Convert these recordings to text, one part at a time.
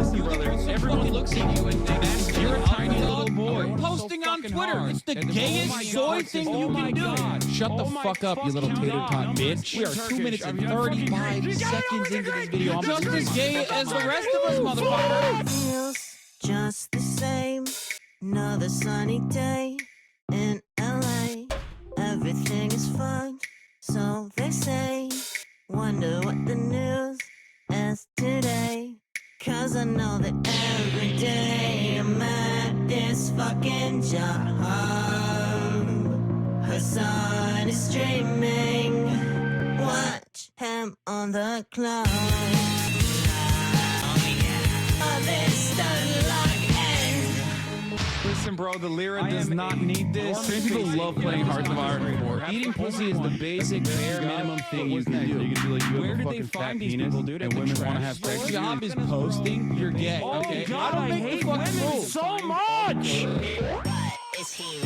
Listen, brother, everyone looks at you and thinks you're a tiny little boy. Posting on Twitter. It's the gayest soy thing you can do. Shut the fuck up, you little tater tot bitch. We are 2 minutes and 35 seconds into this video. I'm Just as gay as the rest of us, motherfucker. Feels just the same. Another sunny day in LA. Everything is fun, so they say. Wonder what the news is today. Cause I know that every day I'm at this fucking job. Her son is streaming. Watch him on the clock. Oh, this doesn't lock in. Listen, bro, the Lyra does not need this. Straight people love playing Hearts of Iron anymore. Eating pussy is the basic, bare minimum thing you can do. You can be like, where did they find these people, dude? And women want to have sex. Your job is posting. You're gay. Okay. God, I hate women so much. Is he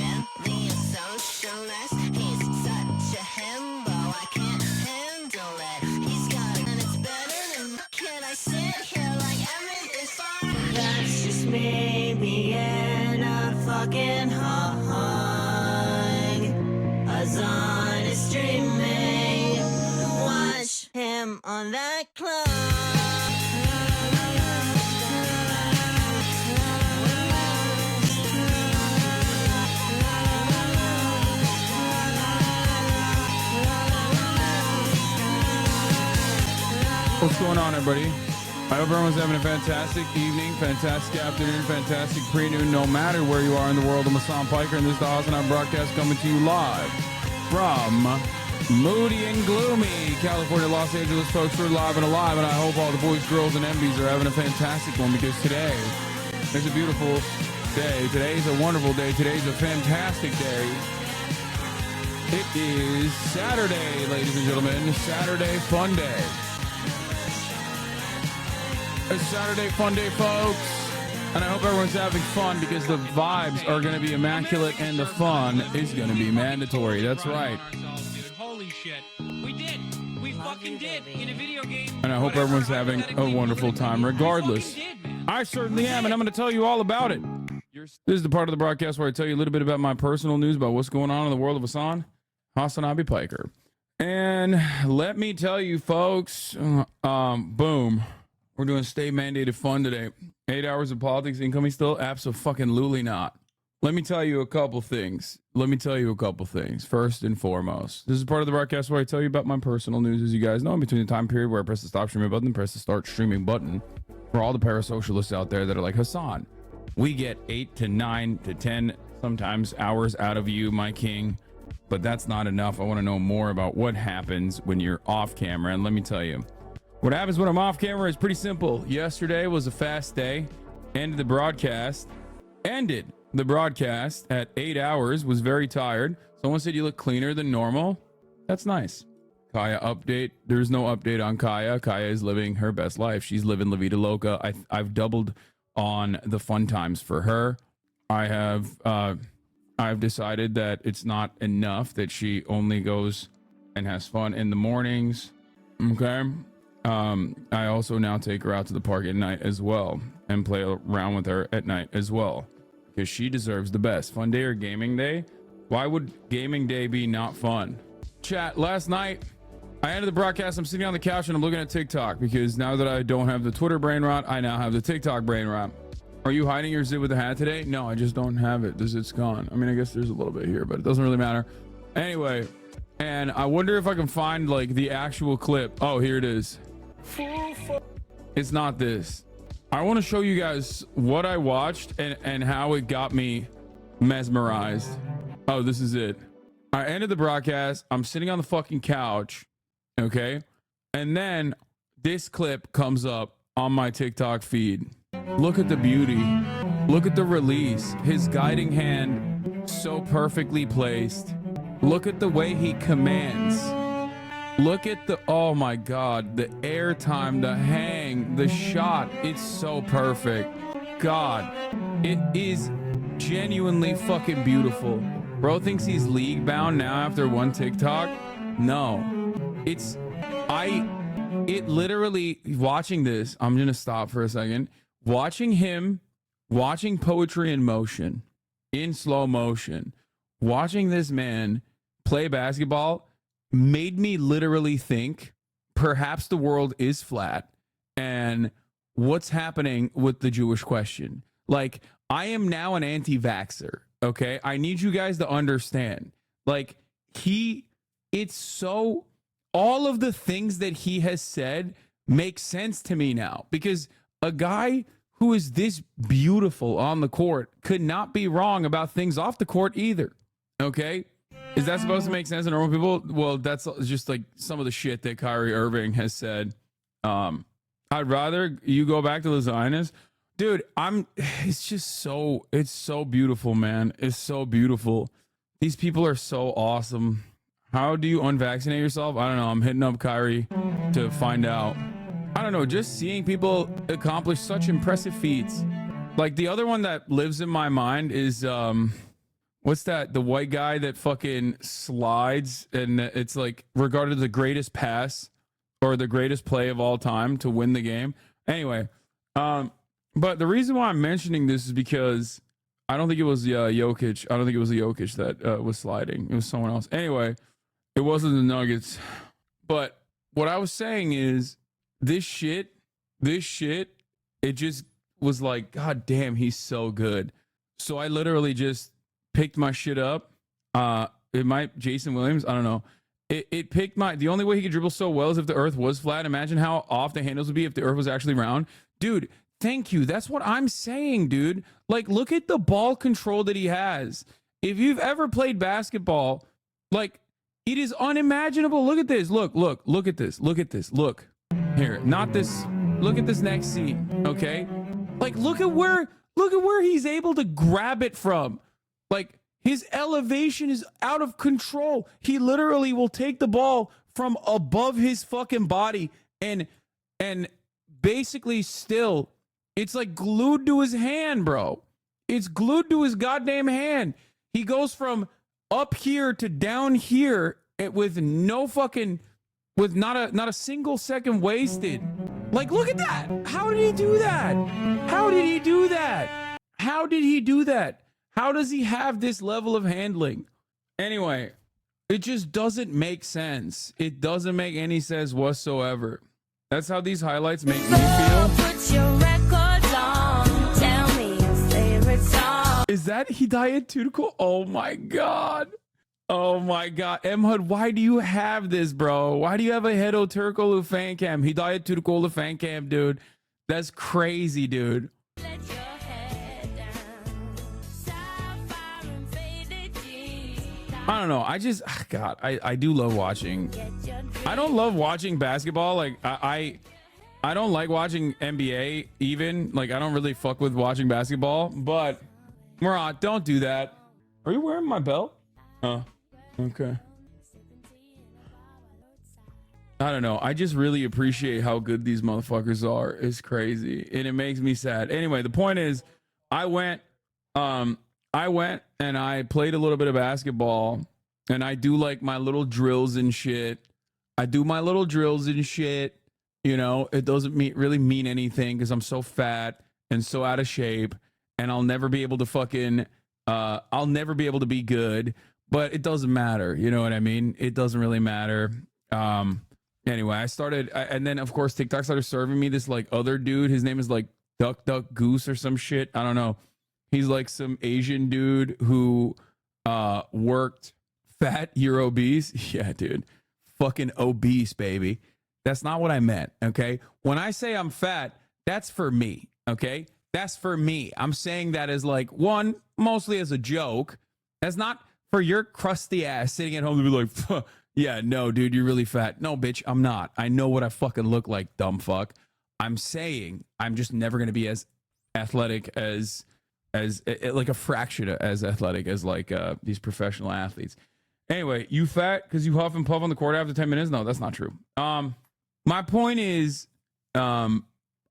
really a socialist? He's such a himbo. I can't handle it. He's got it and it's better than. Can I sit here like everything's fine? That's just me being a fucking hog. Azan is streaming. Watch him on that clock. What's going on, everybody? I hope everyone's having a fantastic evening, fantastic afternoon, fantastic pre-noon, no matter where you are in the world. I'm Hassan Piker, and this is the Hassan Our broadcast coming to you live from Moody and Gloomy, California, Los Angeles. Folks, we're live and alive, and I hope all the boys, girls, and MBs are having a fantastic one, because today is a beautiful day. Today is a wonderful day. Today is a fantastic day. It is Saturday, ladies and gentlemen. Saturday Fun Day. It's Saturday Fun Day, folks, and I hope everyone's having fun, because the vibes are going to be immaculate and the fun is going to be mandatory. That's right. Holy shit. We did. We fucking did in a video game. And I hope everyone's having a wonderful time regardless. I certainly am, and I'm going to tell you all about it. This is the part of the broadcast where I tell you a little bit about my personal news, about what's going on in the world of Hassan Abi Piker. And let me tell you, folks, boom. We're doing state mandated fun today. 8 hours of politics incoming still? Abso-fucking-lutely not. Let me tell you a couple things. First and foremost, this is part of the broadcast where I tell you about my personal news. As you guys know, in between the time period where I press the stop streaming button and press the start streaming button, for all the parasocialists out there that are like, Hassan, we get 8 to 9 to 10 sometimes hours out of you, my king. But that's not enough. I want to know more about what happens when you're off camera. And let me tell you, what happens when I'm off camera is pretty simple. Yesterday was a fast day. Ended the broadcast at 8 hours. Was very tired. Someone said you look cleaner than normal. That's nice. Kaya update. There's no update on Kaya. Kaya is living her best life. She's living La Vida Loca. I've doubled on the fun times for her. I've decided that it's not enough that she only goes and has fun in the mornings. Okay. I also now take her out to the park at night as well and play around with her at night as well, because she deserves the best. Fun day or gaming day? Why would gaming day be not fun? Chat, last night I ended the broadcast. I'm sitting on the couch and I'm looking at TikTok, because now that I don't have the Twitter brain rot, I now have the TikTok brain rot. Are you hiding your zit with the hat today? No, I just don't have it. The zit's gone. I mean, I guess there's a little bit here, but it doesn't really matter. Anyway, and I wonder if I can find like the actual clip. Oh, here it is. It's not this. I want to show you guys what I watched and how it got me mesmerized. Oh, this is it. I ended the broadcast. I'm sitting on the fucking couch. Okay. And then this clip comes up on my TikTok feed. Look at the beauty. Look at the release. His guiding hand so perfectly placed. Look at the way he commands. Look at the, oh my God, the airtime, the hang, the shot. It's so perfect. God, it is genuinely fucking beautiful. Bro thinks he's league bound now after one TikTok. No, it literally, watching this, I'm going to stop for a second. watching him, watching poetry in motion, in slow motion, watching this man play basketball made me literally think perhaps the world is flat and what's happening with the Jewish question. Like, I am now an anti-vaxxer, okay? I need you guys to understand. Like, it's so, all of the things that he has said make sense to me now, because a guy who is this beautiful on the court could not be wrong about things off the court either, okay? Is that supposed to make sense to normal people? Well, that's just like some of the shit that Kyrie Irving has said. I'd rather you go back to the Zionists. Dude, it's so beautiful, man. It's so beautiful. These people are so awesome. How do you unvaccinate yourself? I don't know. I'm hitting up Kyrie to find out. I don't know. Just seeing people accomplish such impressive feats. Like, the other one that lives in my mind is, what's that? The white guy that fucking slides and it's like regarded as the greatest pass or the greatest play of all time to win the game. Anyway, but the reason why I'm mentioning this is because I don't think it was Jokic. I don't think it was the Jokic that was sliding. It was someone else. Anyway, it wasn't the Nuggets. But what I was saying is this shit, it just was like, God damn, he's so good. So I literally just picked my shit up. It might Jason Williams. I don't know. It picked the only way he could dribble so well is if the earth was flat. Imagine how off the handles would be if the earth was actually round. Dude, thank you. That's what I'm saying, dude. Like, look at the ball control that he has. If you've ever played basketball, like, it is unimaginable. Look at this. Look at this. Look at this. Look. Here, not this. Look at this next scene, okay? Like, look at where he's able to grab it from. Like, his elevation is out of control. He literally will take the ball from above his fucking body and basically still, it's like glued to his hand, bro. It's glued to his goddamn hand. He goes from up here to down here with not a single second wasted. Like, look at that. How did he do that? How did he do that? How did he do that? How does he have this level of handling? Anyway, it just doesn't make sense. It doesn't make any sense whatsoever. That's how these highlights make me feel. Put your records on. Tell me your favorite song. Is that Hidayat Turko? Oh my God. Oh my God. Emhud, why do you have this, bro? Why do you have a Hedo Turkoglu fan cam? Hidayat Turkoglu fan cam, dude. That's crazy, dude. Let your head down. Sapphire and faded jeans. I don't know. I do love watching. Get your I don't love watching basketball. Like, I don't like watching NBA even. Like, I don't really fuck with watching basketball. But, Murat, don't do that. Are you wearing my belt? Oh, okay. I don't know. I just really appreciate how good these motherfuckers are. It's crazy. And it makes me sad. Anyway, the point is, I went and I played a little bit of basketball. And I do like my little drills and shit. You know, it doesn't really mean anything because I'm so fat and so out of shape. And I'll never be able to I'll never be able to be good. But it doesn't matter. You know what I mean? It doesn't really matter. Anyway, I started, and then of course TikTok started serving me this like other dude. His name is like Duck Goose or some shit. I don't know. He's like some Asian dude who worked fat. You're obese. Yeah, dude. Fucking obese, baby. That's not what I meant. Okay. When I say I'm fat, that's for me. Okay. That's for me. I'm saying that as like one, mostly as a joke. That's not for your crusty ass sitting at home to be like, yeah, no, dude, you're really fat. No, bitch, I'm not. I know what I fucking look like, dumb fuck. I'm saying I'm just never going to be as athletic as like a fraction as athletic as like these professional athletes. Anyway, you fat because you huff and puff on the court after 10 minutes? No, that's not true. My point is, then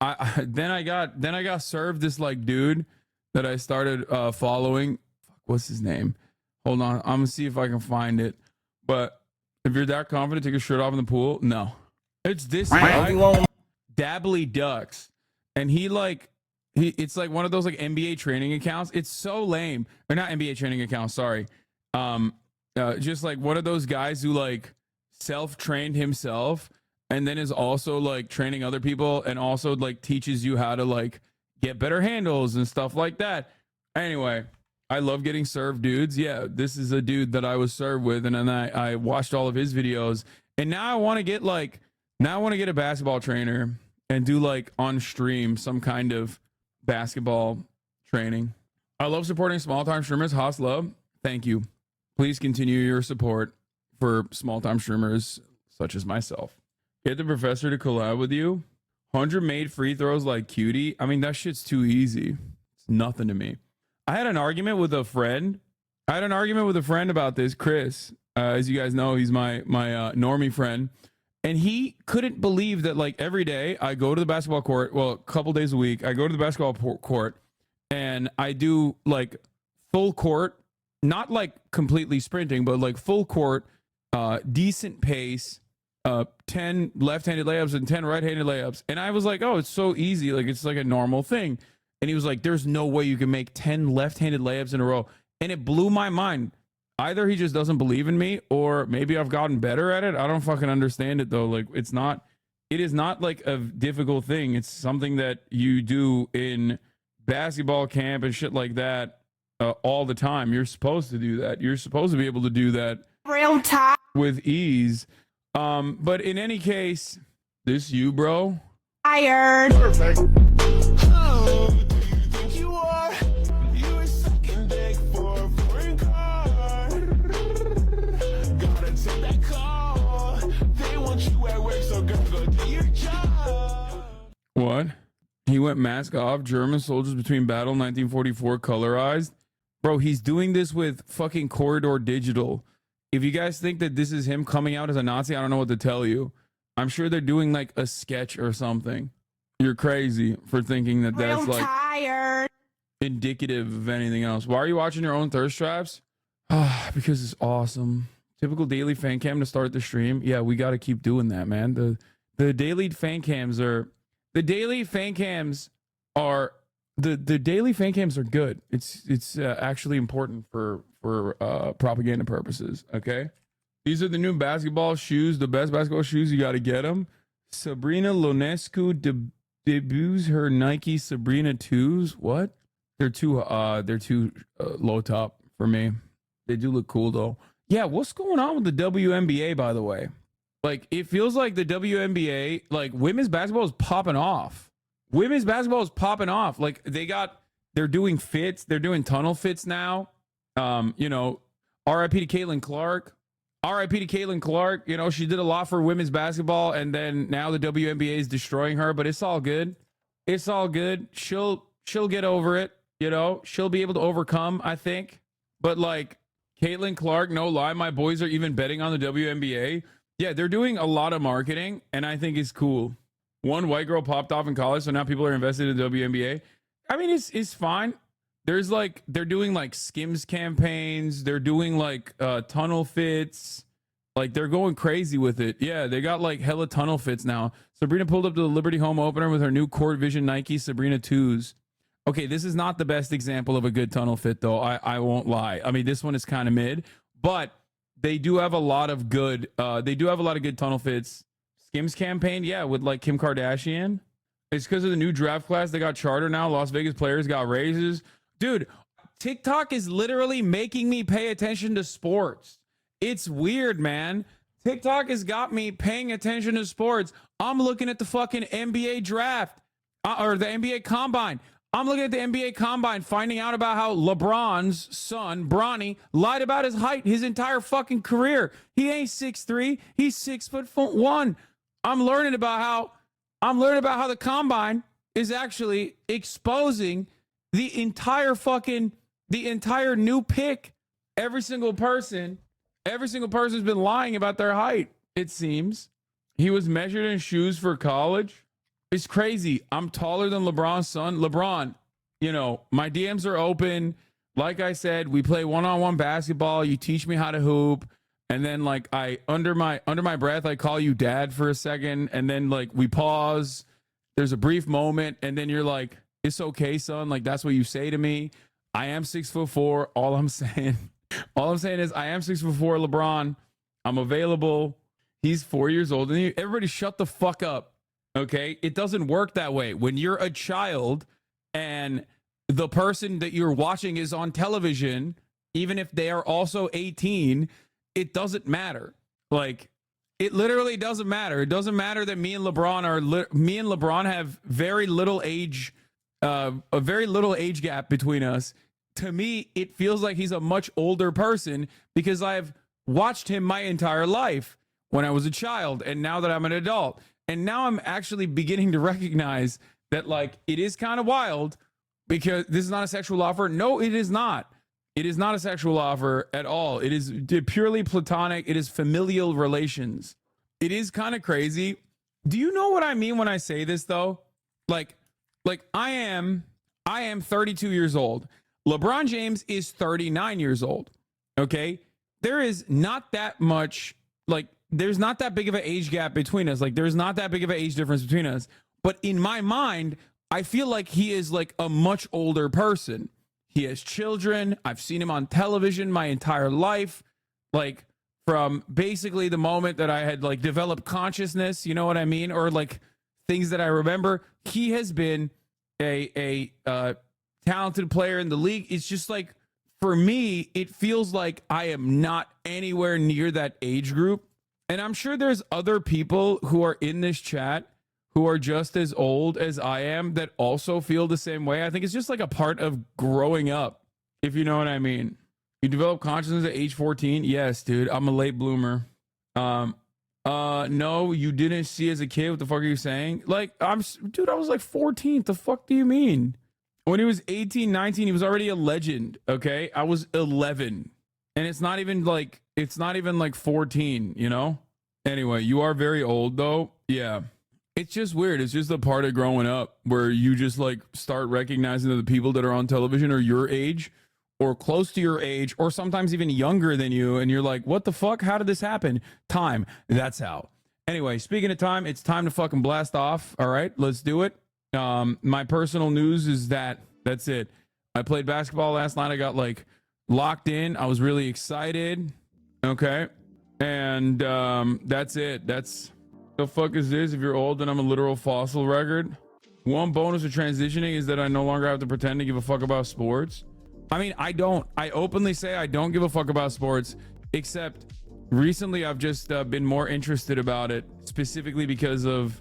I got served this like dude that I started following. What's his name? Hold on, I'm gonna see if I can find it. But if you're that confident, take your shirt off in the pool. No, it's this guy, Dabbly Ducks, and he it's like one of those like NBA training accounts. It's so lame. Or not NBA training accounts, sorry. Just like one of those guys who like self-trained himself and then is also like training other people and also like teaches you how to like get better handles and stuff like that. Anyway, I love getting served dudes. Yeah, this is a dude that I was served with, and then I watched all of his videos, and now I want to get a basketball trainer and do like on stream some kind of basketball training. I love supporting small time streamers. Haas love. Thank you. Please continue your support for small time streamers such as myself. Get the professor to collab with you. 100 made free throws like Cutie. I mean, that shit's too easy. It's nothing to me. I had an argument with a friend. About this, Chris. As you guys know, he's my normie friend. And he couldn't believe that like every day I go to the basketball court. Well, a couple days a week, I go to the basketball court and I do like full court, not like completely sprinting, but like full court, decent pace, 10 left-handed layups and 10 right-handed layups. And I was like, oh, it's so easy. Like it's like a normal thing. And he was like, there's no way you can make 10 left-handed layups in a row. And it blew my mind. Either he just doesn't believe in me or maybe I've gotten better at it. I don't fucking understand it though. Like it is not like a difficult thing. It's something that you do in basketball camp and shit like that all the time. You're supposed to do that. You're supposed to be able to do that real time with ease. But in any case, this you, bro. tired. Perfect. What? He went mask off, German soldiers between battle, 1944, colorized. Bro, he's doing this with fucking Corridor Digital. If you guys think that this is him coming out as a Nazi, I don't know what to tell you. I'm sure they're doing like a sketch or something. You're crazy for thinking that that's Real like tired. indicative of anything else. Why are you watching your own thirst traps? Because it's awesome. Typical daily fan cam to start the stream. Yeah, we got to keep doing that, man. The daily fan cams are good. It's actually important for propaganda purposes. Okay, these are the new basketball shoes, the best basketball shoes. You got to get them. Sabrina Ionescu debuts her Nike Sabrina 2s. What? They're too low top for me. They do look cool though. Yeah, what's going on with the WNBA, by the way? Like, it feels like the WNBA, like, women's basketball is popping off. Like, they're doing fits. They're doing tunnel fits now. RIP to Caitlin Clark. You know, she did a lot for women's basketball, and then now the WNBA is destroying her, but it's all good. She'll get over it, you know? She'll be able to overcome, I think. But, like, Caitlin Clark, no lie, my boys are even betting on the WNBA. Yeah, they're doing a lot of marketing, and I think it's cool. One white girl popped off in college, so now people are invested in the WNBA. I mean, it's fine. There's like, they're doing like Skims campaigns. They're doing like tunnel fits. Like, they're going crazy with it. Yeah, they got like hella tunnel fits now. Sabrina pulled up to the Liberty home opener with her new Court Vision Nike Sabrina 2s. Okay, this is not the best example of a good tunnel fit, though. I won't lie. I mean, this one is kind of mid, but they do have a lot of good. Tunnel fits. Skims campaign, yeah, with like Kim Kardashian. It's because of the new draft class. They got charter now. Las Vegas players got raises. Dude, TikTok is literally making me pay attention to sports. It's weird, man. TikTok has got me paying attention to sports. I'm looking at the fucking NBA draft or the NBA combine. I'm looking at the NBA combine, finding out about how LeBron's son, Bronny, lied about his height his entire fucking career. He ain't 6'3", he's 6'1". I'm learning about how the combine is actually exposing the entire new pick. Every single person's been lying about their height, it seems. He was measured in shoes for college. It's crazy. I'm taller than LeBron's son. LeBron, you know, my DMs are open. Like I said, we play one-on-one basketball. You teach me how to hoop. And then like I under my breath, I call you dad for a second. And then like we pause. There's a brief moment. And then you're like, It's okay, son. Like, that's what you say to me. I am 6'4". All I'm saying is I am 6'4", LeBron. I'm available. He's 4 years old. And everybody shut the fuck up. Okay? It doesn't work that way. When you're a child and the person that you're watching is on television, even if they are also 18, it doesn't matter. Like, it literally doesn't matter. It doesn't matter that me and LeBron have very little age, a very little age gap between us. To me, it feels like he's a much older person because I've watched him my entire life when I was a child and now that I'm an adult. And now I'm actually beginning to recognize that, like, it is kind of wild because this is not a sexual offer. No, it is not. It is not a sexual offer at all. It is purely platonic. It is familial relations. It is kind of crazy. Do you know what I mean when I say this, though? Like I am 32 years old. LeBron James is 39 years old. Okay? There is not that much, like, there's not that big of an age gap between us. Like, there's not that big of an age difference between us. But in my mind, I feel like he is like a much older person. He has children. I've seen him on television my entire life. Like, from basically the moment that I had like developed consciousness, you know what I mean? Or like things that I remember. He has been a talented player in the league. It's just like, for me, it feels like I am not anywhere near that age group. And I'm sure there's other people who are in this chat who are just as old as I am that also feel the same way. I think it's just like a part of growing up, if you know what I mean. You develop consciousness at age 14? Yes, dude. I'm a late bloomer. No, you didn't see as a kid. What the fuck are you saying? Like, I was like 14. The fuck do you mean? When he was 18, 19, he was already a legend. Okay. I was 11 and it's not even like 14, you know? Anyway, you are very old though. Yeah. It's just weird. It's just a part of growing up where you just like start recognizing that the people that are on television are your age or close to your age or sometimes even younger than you. And you're like, what the fuck? How did this happen? Time. That's how. Anyway, speaking of time, it's time to fucking blast off. All right, let's do it. My personal news is that's it. I played basketball last night. I got like locked in. I was really excited. Okay. And that's it. That's the fuck is this? If you're old, then I'm a literal fossil record. One bonus of transitioning is that I no longer have to pretend to give a fuck about sports. I mean, I openly say I don't give a fuck about sports, except recently I've just been more interested about it, specifically because of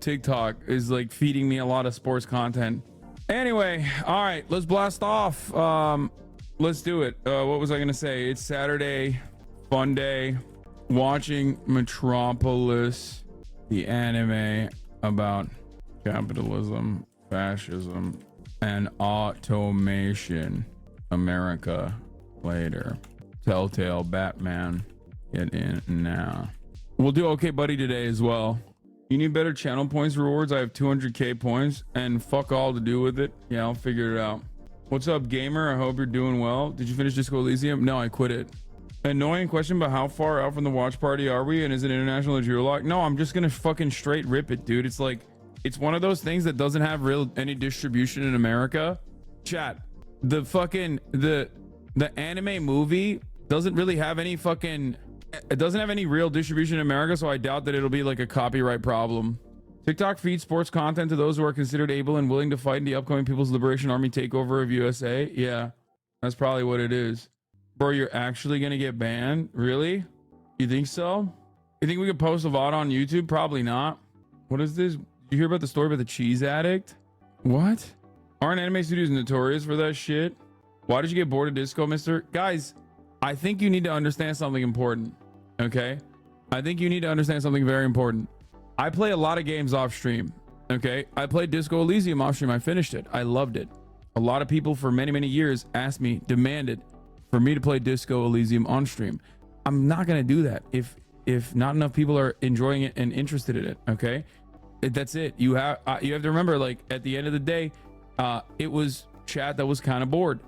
TikTok is like feeding me a lot of sports content. Anyway, all right, let's blast off. Let's do it. What was I gonna say? It's Saturday, fun day, watching Metropolis, the anime about capitalism, fascism, and automation. America later. Telltale, Batman, get in now. We'll do Okay Buddy today as well. You need better channel points rewards? I have 200k points and fuck all to do with it. Yeah, I'll figure it out. What's up, gamer? I hope you're doing well. Did you finish Disco Elysium? No, I quit it. Annoying question, but how far out from the watch party are we? And is it international or geo-lock? No, I'm just gonna fucking straight rip it, dude. It's like, it's one of those things that doesn't have any distribution in America. Chat, the fucking, the anime movie doesn't really have any fucking, it doesn't have any real distribution in America, so I doubt that it'll be like a copyright problem. TikTok feeds sports content to those who are considered able and willing to fight in the upcoming People's Liberation Army takeover of USA. Yeah, that's probably what it is. Bro, you're actually gonna get banned? Really? You think so? You think we could post a VOD on YouTube? Probably not. What is this? You hear about the story about the cheese addict? What? Aren't anime studios notorious for that shit? Why did you get bored of Disco, mister? Guys, I think you need to understand something important. Okay? I think you need to understand something very important. I play a lot of games off stream. Okay? I played Disco Elysium off stream. I finished it. I loved it. A lot of people for many, many years asked me, demanded for me to play Disco Elysium on stream. I'm not going to do that if not enough people are enjoying it and interested in it. Okay? That's it. You have to remember, like, at the end of the day, it was chat that was kind of bored.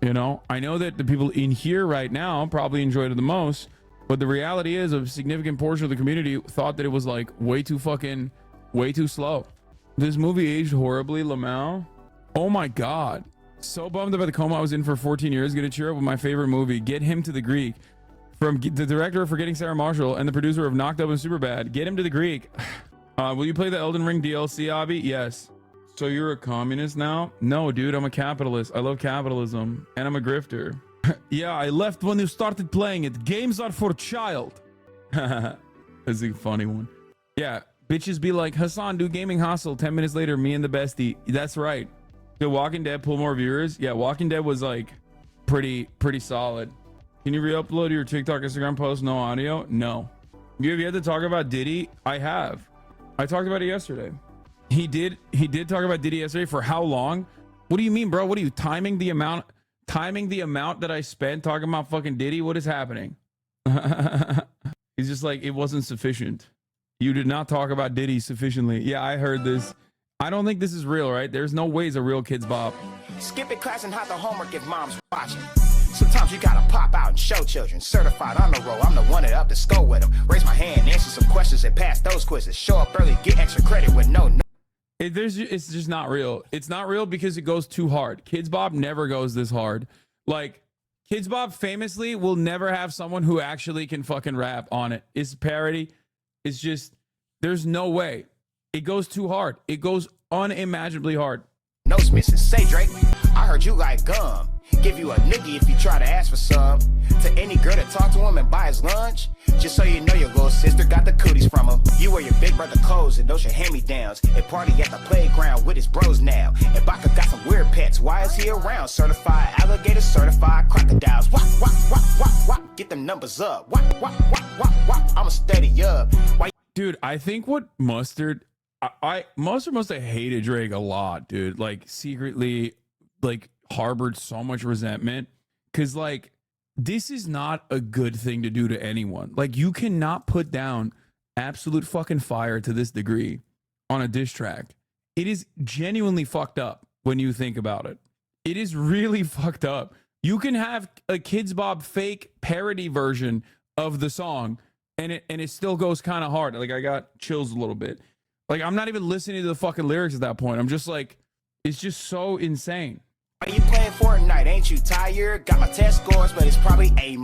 You know, I know that the people in here right now probably enjoyed it the most, but the reality is a significant portion of the community thought that it was like way too slow. This movie aged horribly, Lamau. Oh my god. So bummed about the coma I was in for 14 years. Gonna cheer up with my favorite movie. Get him to the Greek. From the director of Forgetting Sarah Marshall and the producer of Knocked Up and Superbad. Get him to the Greek. Will you play the Elden Ring DLC, Abby? Yes. So you're a communist now? No, dude, I'm a capitalist. I love capitalism. And I'm a grifter. Yeah, I left when you started playing it. Games are for child. That's a funny one. Yeah, bitches be like, Hassan, do Gaming Hustle. 10 minutes later, me and the bestie. That's right. Did Walking Dead pull more viewers? Yeah, Walking Dead was like pretty solid. Can you re-upload your TikTok, Instagram post, no audio? No. You have yet to talk about Diddy? I have. I talked about it yesterday. He did talk about Diddy yesterday. For how long? What do you mean, bro? What are you timing the amount that I spent talking about fucking Diddy? What is happening? He's just like, it wasn't sufficient. You did not talk about Diddy sufficiently. Yeah, I heard this. I don't think this is real, right? There's no way it's a real Kids Bop. Skip it class and hide the homework if mom's watching. Sometimes you gotta pop out and show children. Certified on the roll, I'm the one that up to school with them. Raise my hand, answer some questions and pass those quizzes. Show up early, get extra credit with no. It's just not real. It's not real because it goes too hard. Kids Bop never goes this hard. Like, Kids Bop famously will never have someone who actually can fucking rap on it. It's parody. It's just, there's no way. It goes too hard. It goes unimaginably hard. Nose missing. Say, Drake, I heard you like gum. Give you a noogie if you try to ask for some. To any girl that talk to him and buy his lunch. Just so you know your little sister got the cooties from him. You wear your big brother clothes and those your hand-me-downs. And party at the playground with his bros now. And Baka got some weird pets. Why is he around? Certified alligators, certified crocodiles. Wop, wop, wop, wop, wop. Get them numbers up. Wop, wop, wop, wop, wop. I'ma steady up. Why? Dude, I think what Mustard... Mustard must have hated Drake a lot, dude. Like, secretly, like, harbored so much resentment. Because, like, this is not a good thing to do to anyone. Like, you cannot put down absolute fucking fire to this degree on a diss track. It is genuinely fucked up when you think about it. It is really fucked up. You can have a Kids Bop fake parody version of the song, and it still goes kind of hard. Like, I got chills a little bit. Like, I'm not even listening to the fucking lyrics at that point. I'm just like, it's just so insane. Why you playing Fortnite? Ain't you tired? Got my test scores, but it's probably A-.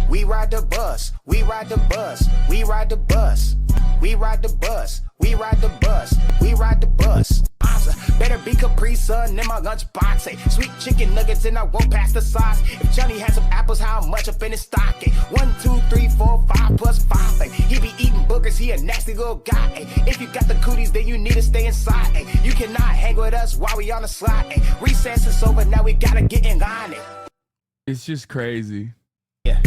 We ride the bus, we ride the bus, we ride the bus, we ride the bus, we ride the bus, we ride the bus. Better be Capri Sun in my lunchbox. Hey, sweet chicken nuggets and I won't pass the sauce. If Johnny has some apples, how much up in his stocking? 1, 2, 3, 4, 5 plus 5. Ay, he be eating boogers, he a nasty little guy. Ay, if you got the cooties, then you need to stay inside. Ay, you cannot hang with us while we on the slide. Ay, recess is over, now we gotta get in line. Ay. It's just crazy. Yeah.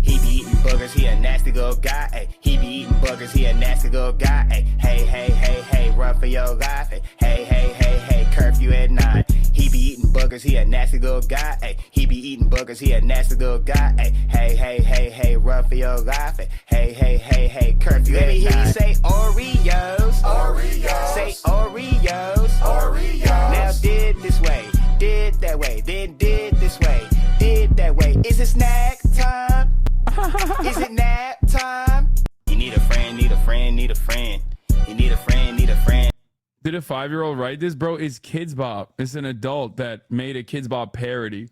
He be eating boogers, he a nasty little guy. Ay, he be eating boogers, he a nasty little guy. Ay, hey, hey, hey, hey, run for your life. Ay, hey, hey, hey, hey, curfew at 9. He be eating boogers, he a nasty little guy. Ay, he be eating boogers, he a nasty little guy. Ay, hey, hey, hey, hey, run for your life. Ay, hey, hey, hey, hey, curfew at 9. Let me hear you say Oreos. Oreos. Say Oreos. Oreos. Now did this way, did that way, then did this way, did that way. Is it snack time? Is it nap time? You need a friend, need a friend, need a friend. You need a friend, need a friend. Did a 5-year-old write this? Bro, it's Kids Bop. It's an adult that made a Kids Bop parody.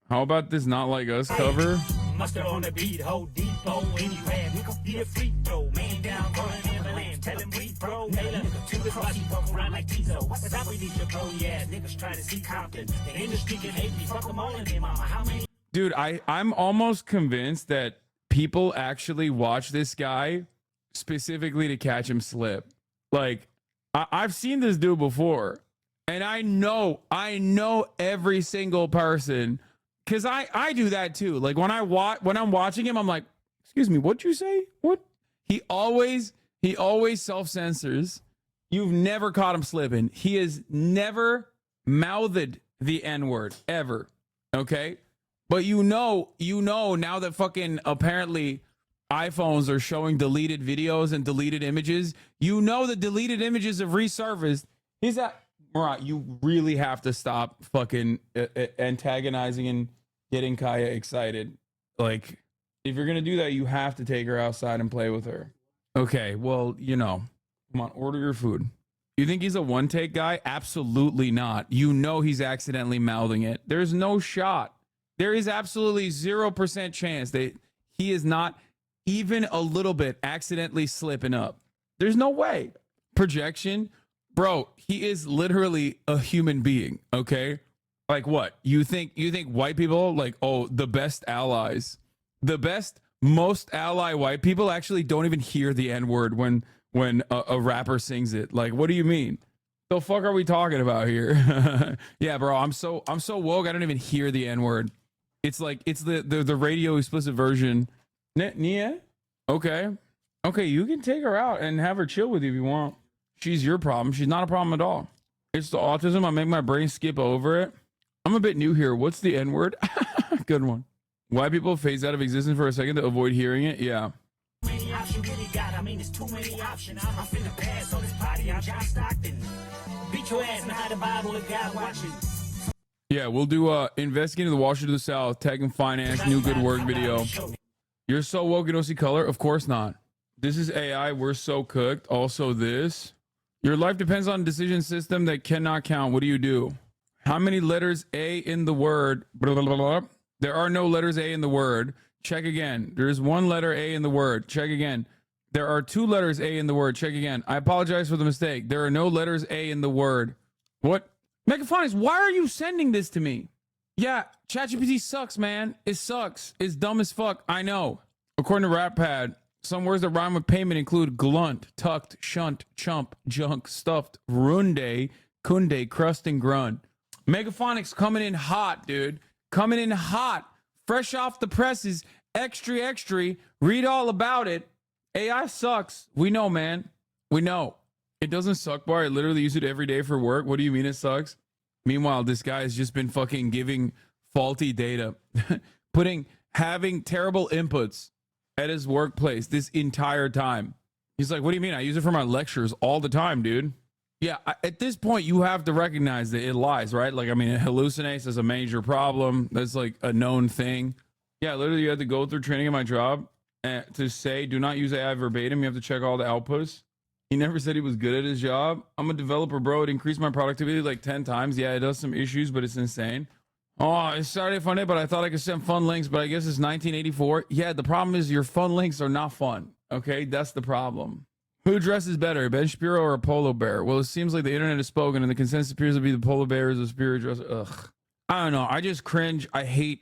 How about this Not Like Us cover? Mustard on the beat, hold deep, anywhere. Nigga, be a free throw. Man down, going in the land. Tell him we bro. Naylor, to the cross, he walk around like Tizo. What's up with these your bro? Yeah, niggas try to see Compton. The industry can hate me. Fuck them all in there, mama. How many? Dude, I'm almost convinced that people actually watch this guy specifically to catch him slip. Like, I've seen this dude before, and I know every single person, because I do that too. Like, when I'm watching him, I'm like, excuse me, what'd you say? What? He always self-censors. You've never caught him slipping. He has never mouthed the N-word ever. Okay? But you know now that fucking apparently iPhones are showing deleted videos and deleted images, you know the deleted images have resurfaced. Is that Murat? You really have to stop fucking antagonizing and getting Kaya excited. Like, If you're gonna do that, you have to take her outside and play with her. Okay, well, you know, come on, order your food. You think he's a one take guy? Absolutely not. You know he's accidentally mouthing it. There's no shot. There is absolutely 0% chance that he is not even a little bit accidentally slipping up. There's no way. Projection, bro, he is literally a human being, okay? Like what? You think white people, like, oh, the best allies, the best, most ally white people actually don't even hear the N-word when a rapper sings it. Like, what do you mean? The fuck are we talking about here? Yeah, bro, I'm so woke, I don't even hear the N-word. It's like, it's the radio explicit version. Nia? Okay, you can take her out and have her chill with you if you want. She's your problem. She's not a problem at all. It's the autism. I make my brain skip over it. I'm a bit new here. What's the N-word? Good one. White people phase out of existence for a second to avoid hearing it? Yeah. Many options really got. I mean, there's too many options. I'm finna pass on this party. I'm John Stockton. Beat your ass behind the Bible if God watching. Yeah, we'll do investigating the Washington to the South, tech and finance, new good work video. You're so woke you don't see color? Of course not. This is AI. We're so cooked. Also this. Your life depends on a decision system that cannot count. What do you do? How many letters A in the word? Blah, blah, blah, blah. There are no letters A in the word. Check again. There is one letter A in the word. Check again. There are two letters A in the word. Check again. I apologize for the mistake. There are no letters A in the word. What? Megaphonics, why are you sending this to me? Yeah, ChatGPT sucks, man. It sucks. It's dumb as fuck. I know. According to RapPad, some words that rhyme with payment include glunt, tucked, shunt, chump, junk, stuffed, runde, kunde, crust, and grun. Megaphonics coming in hot, dude. Coming in hot. Fresh off the presses. Extra. Read all about it. AI sucks. We know, man. We know. It doesn't suck, bar. I literally use it every day for work. What do you mean it sucks? Meanwhile, this guy has just been fucking giving faulty data. Having terrible inputs at his workplace this entire time. He's like, what do you mean? I use it for my lectures all the time, dude. Yeah, at this point, you have to recognize that it lies, right? Like, I mean, it hallucinates as a major problem. That's like a known thing. Yeah, literally, you have to go through training in my job to say, do not use AI verbatim. You have to check all the outputs. He never said he was good at his job. I'm a developer, bro. It increased my productivity like 10 times. Yeah, it does some issues, but it's insane. Oh, it's Saturday Fun Day, but I thought I could send fun links, but I guess it's 1984. Yeah, the problem is your fun links are not fun. Okay, that's the problem. Who dresses better, Ben Shapiro or a polar bear? Well, it seems like the internet is spoken, and the consensus appears to be the polar bear is a superior dresser. Ugh. I don't know. I just cringe. I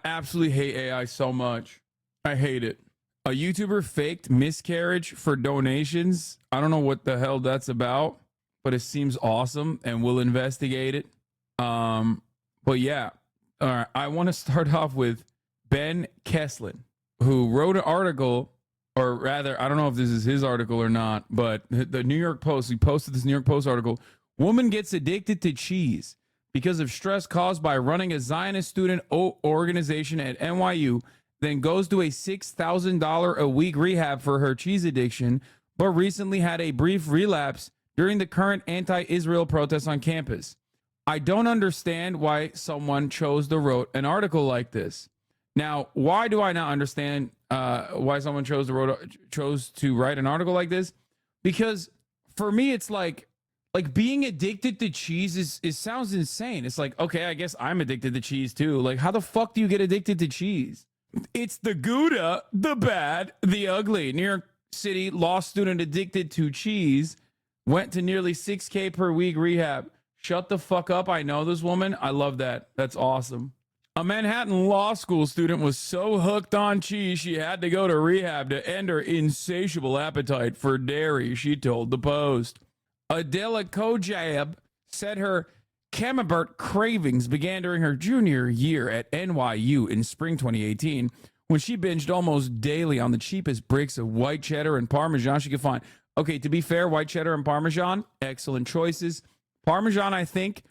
absolutely hate AI so much. I hate it. A YouTuber faked miscarriage for donations. I don't know what the hell that's about, but it seems awesome, and we'll investigate it. But yeah, all right. I want to start off with Ben Kesslin, who wrote an article, or rather, I don't know if this is his article or not, but the New York Post, he posted this New York Post article. Woman gets addicted to cheese because of stress caused by running a Zionist student organization at NYU, then goes to a $6,000 a week rehab for her cheese addiction, but recently had a brief relapse during the current anti-Israel protests on campus. I don't understand why someone chose to write an article like this. Now, why do I not understand why someone chose to write an article like this? Because for me, it's like being addicted to cheese sounds insane. It's like, okay, I guess I'm addicted to cheese too. Like, how the fuck do you get addicted to cheese? It's the Gouda, the bad, the ugly. New York City law student addicted to cheese went to nearly $6,000 per week rehab. Shut the fuck up. I know this woman. I love that. That's awesome. A Manhattan law school student was so hooked on cheese, she had to go to rehab to end her insatiable appetite for dairy, she told the Post. Adela Kojab said her Camembert cravings began during her junior year at NYU in spring 2018, when she binged almost daily on the cheapest bricks of white cheddar and Parmesan she could find. Okay, to be fair, white cheddar and Parmesan, excellent choices. Parmesan, I think,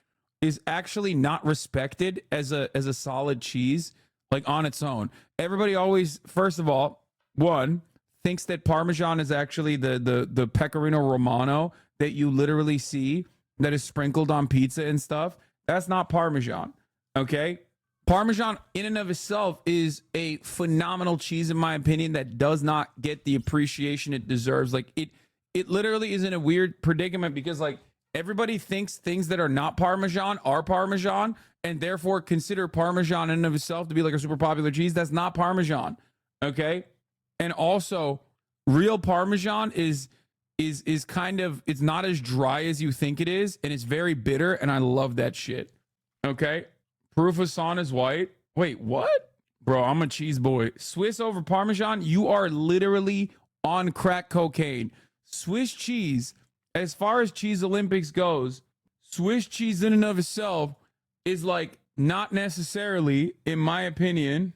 is actually not respected as a solid cheese, like on its own. Everybody always, first of all, one, thinks that Parmesan is actually the Pecorino Romano that you literally see that is sprinkled on pizza and stuff. That's not Parmesan, okay? Parmesan in and of itself is a phenomenal cheese, in my opinion, that does not get the appreciation it deserves. Like it literally is in a weird predicament because like everybody thinks things that are not Parmesan are Parmesan and therefore consider Parmesan in and of itself to be like a super popular cheese. That's not Parmesan. Okay. And also real Parmesan is kind of, it's not as dry as you think it is. And it's very bitter. And I love that shit. Okay. Parmesan is white. Wait, what? Bro, I'm a cheese boy. Swiss over Parmesan, you are literally on crack cocaine. Swiss cheese, as far as cheese Olympics goes, Swiss cheese in and of itself is like not necessarily, in my opinion,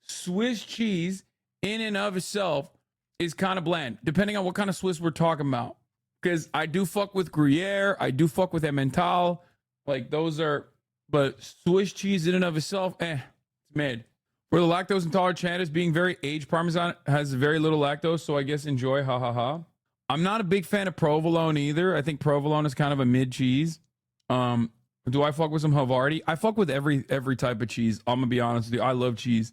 Swiss cheese in and of itself is kind of bland, depending on what kind of Swiss we're talking about. Because I do fuck with Gruyere, I do fuck with Emmental. Like those are, but Swiss cheese in and of itself, it's mid. For the lactose intolerant channels, being very aged Parmesan has very little lactose, so I guess enjoy, ha ha ha. I'm not a big fan of provolone either. I think provolone is kind of a mid cheese. Do I fuck with some Havarti? I fuck with every type of cheese. I'm gonna be honest with you. I love cheese.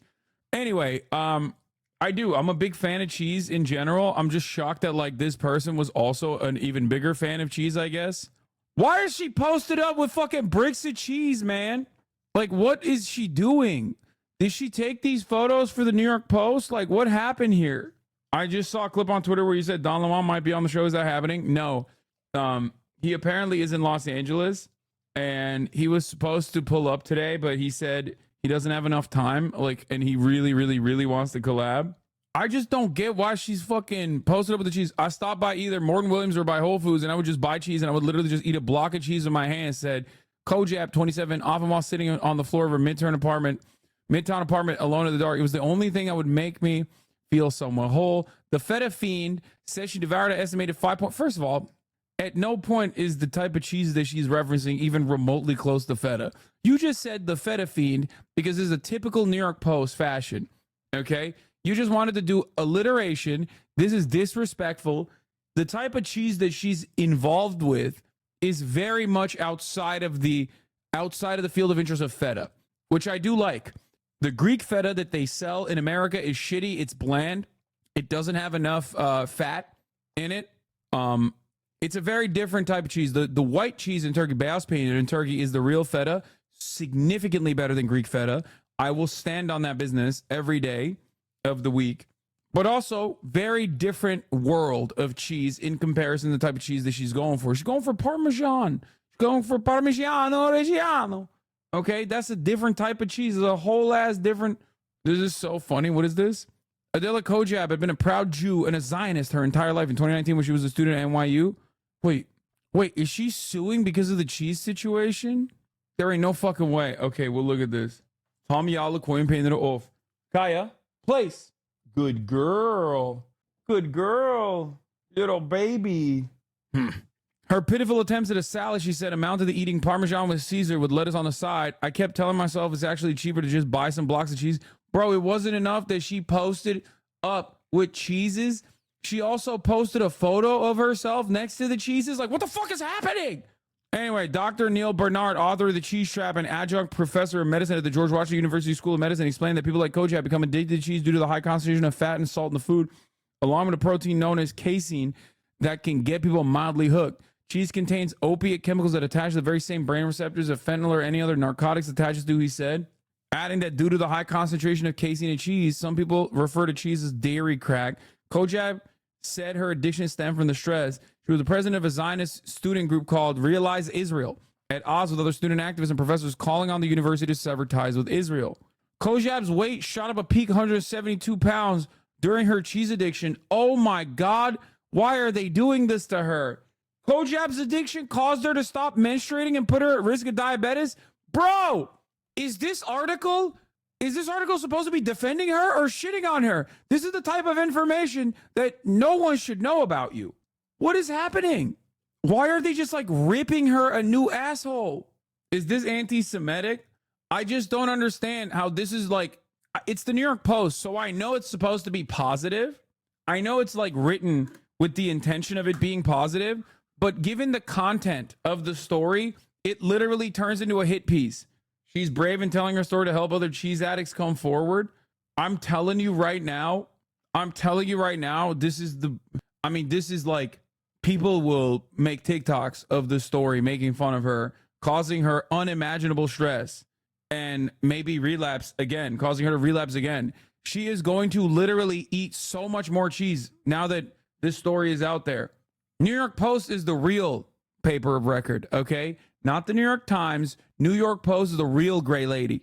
Anyway, I do. I'm a big fan of cheese in general. I'm just shocked that like this person was also an even bigger fan of cheese, I guess. Why is she posted up with fucking bricks of cheese, man? Like, what is she doing? Did she take these photos for the New York Post? Like, what happened here? I just saw a clip on Twitter where you said Don Lemon might be on the show. Is that happening? No. He apparently is in Los Angeles, and he was supposed to pull up today, but he said he doesn't have enough time, like, and he really, really, really wants to collab. I just don't get why she's fucking posted up with the cheese. I stopped by either Morgan Williams or by Whole Foods, and I would just buy cheese, and I would literally just eat a block of cheese in my hand. Said Kojap 27, often while sitting on the floor of her midtown apartment alone in the dark. It was the only thing that would make me feel somewhat whole. The Feta Fiend says she devoured an estimated 5 point. First of all, at no point is the type of cheese that she's referencing even remotely close to feta. You just said the Feta Fiend because this is a typical New York Post fashion. Okay? You just wanted to do alliteration. This is disrespectful. The type of cheese that she's involved with is very much outside of the field of interest of feta, which I do like. The Greek feta that they sell in America is shitty. It's bland. It doesn't have enough fat in it. It's a very different type of cheese. The white cheese in Turkey, Beyaz Peynir in Turkey, is the real feta. Significantly better than Greek feta. I will stand on that business every day of the week. But also, very different world of cheese in comparison to the type of cheese that she's going for. She's going for Parmesan. She's going for Parmigiano Reggiano. Okay, that's a different type of cheese. It's a whole ass different. This is so funny. What is this? Adela Kojab had been a proud Jew and a Zionist her entire life. In 2019, when she was a student at NYU. Wait, is she suing because of the cheese situation? There ain't no fucking way. Okay, well, look at this. Tom Yalaquin painted it off. Kaya, place. Good girl. Good girl. Little baby. Her pitiful attempts at a salad, she said, amounted to eating Parmesan with Caesar with lettuce on the side. I kept telling myself it's actually cheaper to just buy some blocks of cheese. Bro, it wasn't enough that she posted up with cheeses. She also posted a photo of herself next to the cheeses. Like, what the fuck is happening? Anyway, Dr. Neil Bernard, author of The Cheese Trap and adjunct professor of medicine at the George Washington University School of Medicine, explained that people like Kojak become addicted to cheese due to the high concentration of fat and salt in the food, along with a protein known as casein that can get people mildly hooked. Cheese contains opiate chemicals that attach to the very same brain receptors that fentanyl or any other narcotics attaches to, he said. Adding that due to the high concentration of casein in cheese, some people refer to cheese as dairy crack. Kojak said her addiction stemmed from the stress. She was the president of a Zionist student group called Realize Israel, at odds with other student activists and professors calling on the university to sever ties with Israel. Kojab's weight shot up a peak 172 pounds during her cheese addiction. Oh my God, why are they doing this to her? Kojab's addiction caused her to stop menstruating and put her at risk of diabetes? Bro, is this article supposed to be defending her or shitting on her? This is the type of information that no one should know about you. What is happening? Why are they just like ripping her a new asshole? Is this anti-Semitic? I just don't understand how this is like, it's the New York Post, so I know it's supposed to be positive. I know it's like written with the intention of it being positive, but given the content of the story, it literally turns into a hit piece. She's brave in telling her story to help other cheese addicts come forward. I'm telling you right now, this is like, people will make TikToks of this story, making fun of her, causing her unimaginable stress, and maybe relapse again, causing her to relapse again. She is going to literally eat so much more cheese now that this story is out there. New York Post is the real paper of record, okay? Not the New York Times. New York Post is the real gray lady.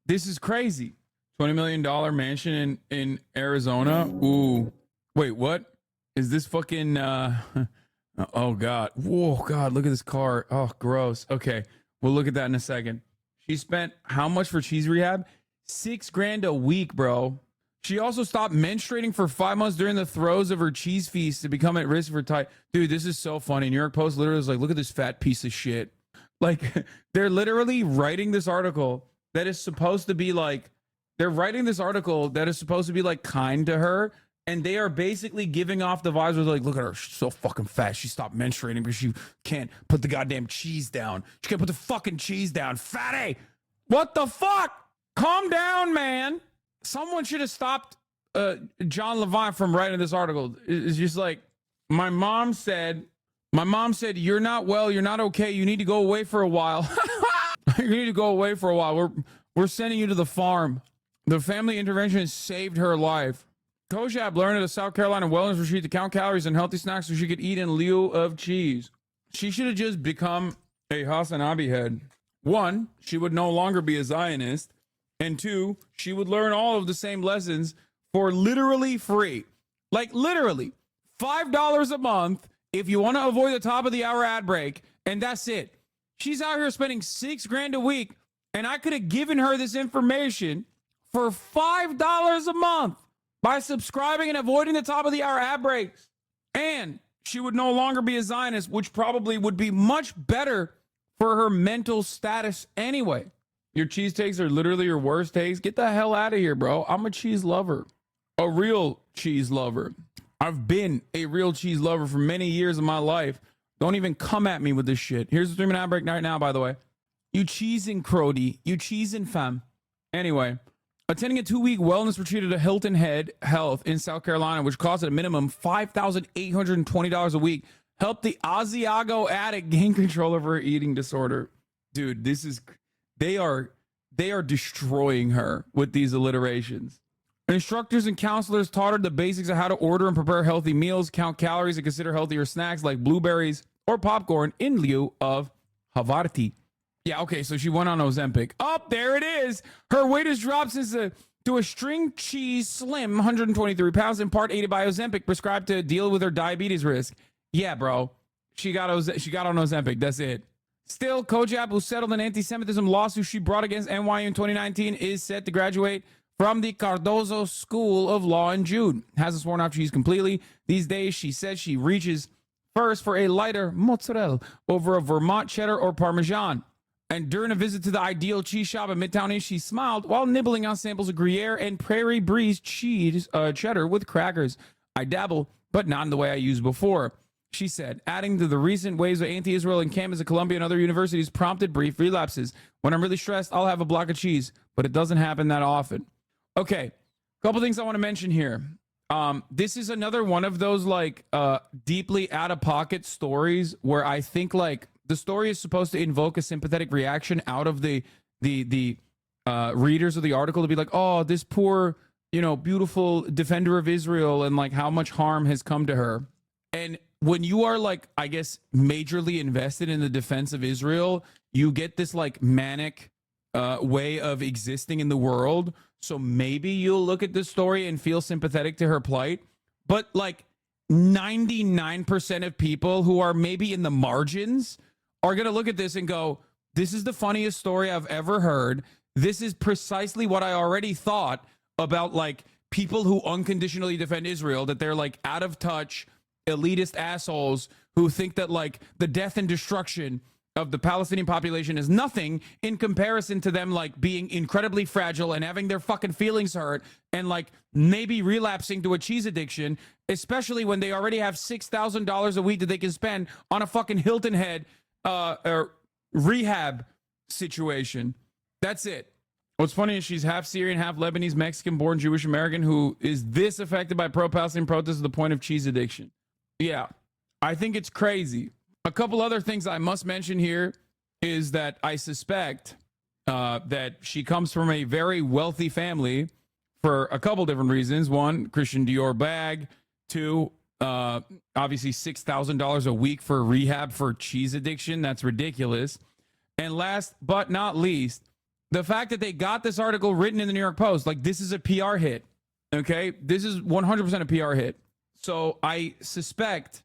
This is crazy. $20 million mansion in Arizona. Ooh. Wait, what? Is this fucking... Oh, God. Whoa, God, look at this car. Oh, gross. Okay, we'll look at that in a second. She spent how much for cheese rehab? $6,000 a week, bro. She also stopped menstruating for 5 months during the throes of her cheese feast to become at risk for type. Dude, this is so funny. New York Post literally was like, look at this fat piece of shit. Like, they're literally writing this article that is supposed to be like, kind to her. And they are basically giving off the vibes with like, look at her, she's so fucking fat. She stopped menstruating because she can't put the goddamn cheese down. She can't put the fucking cheese down. Fatty! What the fuck? Calm down, man. Someone should have stopped John Levine from writing this article. It's just like, my mom said, you're not well, you're not okay, you need to go away for a while. You need to go away for a while. We're sending you to the farm. The family intervention saved her life. Kojab learned at a South Carolina wellness retreat to count calories and healthy snacks so she could eat in lieu of cheese. She should have just become a Hasanabi head. 1, she would no longer be a Zionist. And 2, she would learn all of the same lessons for literally free. Like literally $5 a month if you want to avoid the top of the hour ad break. And that's it. She's out here spending $6,000 a week. And I could have given her this information for $5 a month by subscribing and avoiding the top of the hour ad breaks. And she would no longer be a Zionist, which probably would be much better for her mental status anyway. Your cheese takes are literally your worst takes. Get the hell out of here, bro. I'm a cheese lover. A real cheese lover. I've been a real cheese lover for many years of my life. Don't even come at me with this shit. Here's the 3-minute ad break right now, by the way. You cheesing crody. You cheesing fam. Anyway, attending a 2-week wellness retreat at Hilton Head Health in South Carolina, which cost at a minimum $5,820 a week, helped the Asiago addict gain control over her eating disorder. Dude, they are destroying her with these alliterations. Instructors and counselors taught her the basics of how to order and prepare healthy meals, count calories, and consider healthier snacks like blueberries or popcorn in lieu of Havarti. Yeah, okay, so she went on Ozempic. Oh, there it is. Her weight has dropped to a string cheese slim 123 pounds, in part aided by Ozempic, prescribed to deal with her diabetes risk. Yeah, bro. She got on Ozempic. That's it. Still, Kojab, who settled an anti-Semitism lawsuit she brought against NYU in 2019, is set to graduate from the Cardozo School of Law in June. Hasn't sworn off cheese completely. These days, she says she reaches first for a lighter mozzarella over a Vermont cheddar or Parmesan. And during a visit to the Ideal Cheese Shop in Midtown East, she smiled while nibbling on samples of Gruyere and Prairie Breeze cheese cheddar with crackers. I dabble, but not in the way I used before, she said, adding to the recent waves of anti-Israel encampments at Columbia and other universities prompted brief relapses. When I'm really stressed, I'll have a block of cheese, but it doesn't happen that often. Okay, a couple things I want to mention here. This is another one of those like deeply out-of-pocket stories where I think like the story is supposed to invoke a sympathetic reaction out of the readers of the article to be like, oh, this poor, beautiful defender of Israel and like how much harm has come to her. And when you are like, I guess, majorly invested in the defense of Israel, you get this like manic way of existing in the world. So maybe you'll look at this story and feel sympathetic to her plight. But like 99% of people who are maybe in the margins are going to look at this and go, this is the funniest story I've ever heard. This is precisely what I already thought about like people who unconditionally defend Israel, that they're like out of touch, elitist assholes who think that like the death and destruction of the Palestinian population is nothing in comparison to them like being incredibly fragile and having their fucking feelings hurt and like maybe relapsing to a cheese addiction, especially when they already have $6,000 a week that they can spend on a fucking Hilton Head or rehab situation. That's it. What's funny is she's half Syrian, half Lebanese, Mexican, born Jewish American, who is this affected by pro-Palestinian protests to the point of cheese addiction. Yeah, I think it's crazy. A couple other things I must mention here is that I suspect that she comes from a very wealthy family for a couple different reasons. One, Christian Dior bag. Two, obviously $6,000 a week for rehab for cheese addiction. That's ridiculous. And last but not least, the fact that they got this article written in the New York Post, like this is a PR hit. Okay, this is 100% a PR hit. So I suspect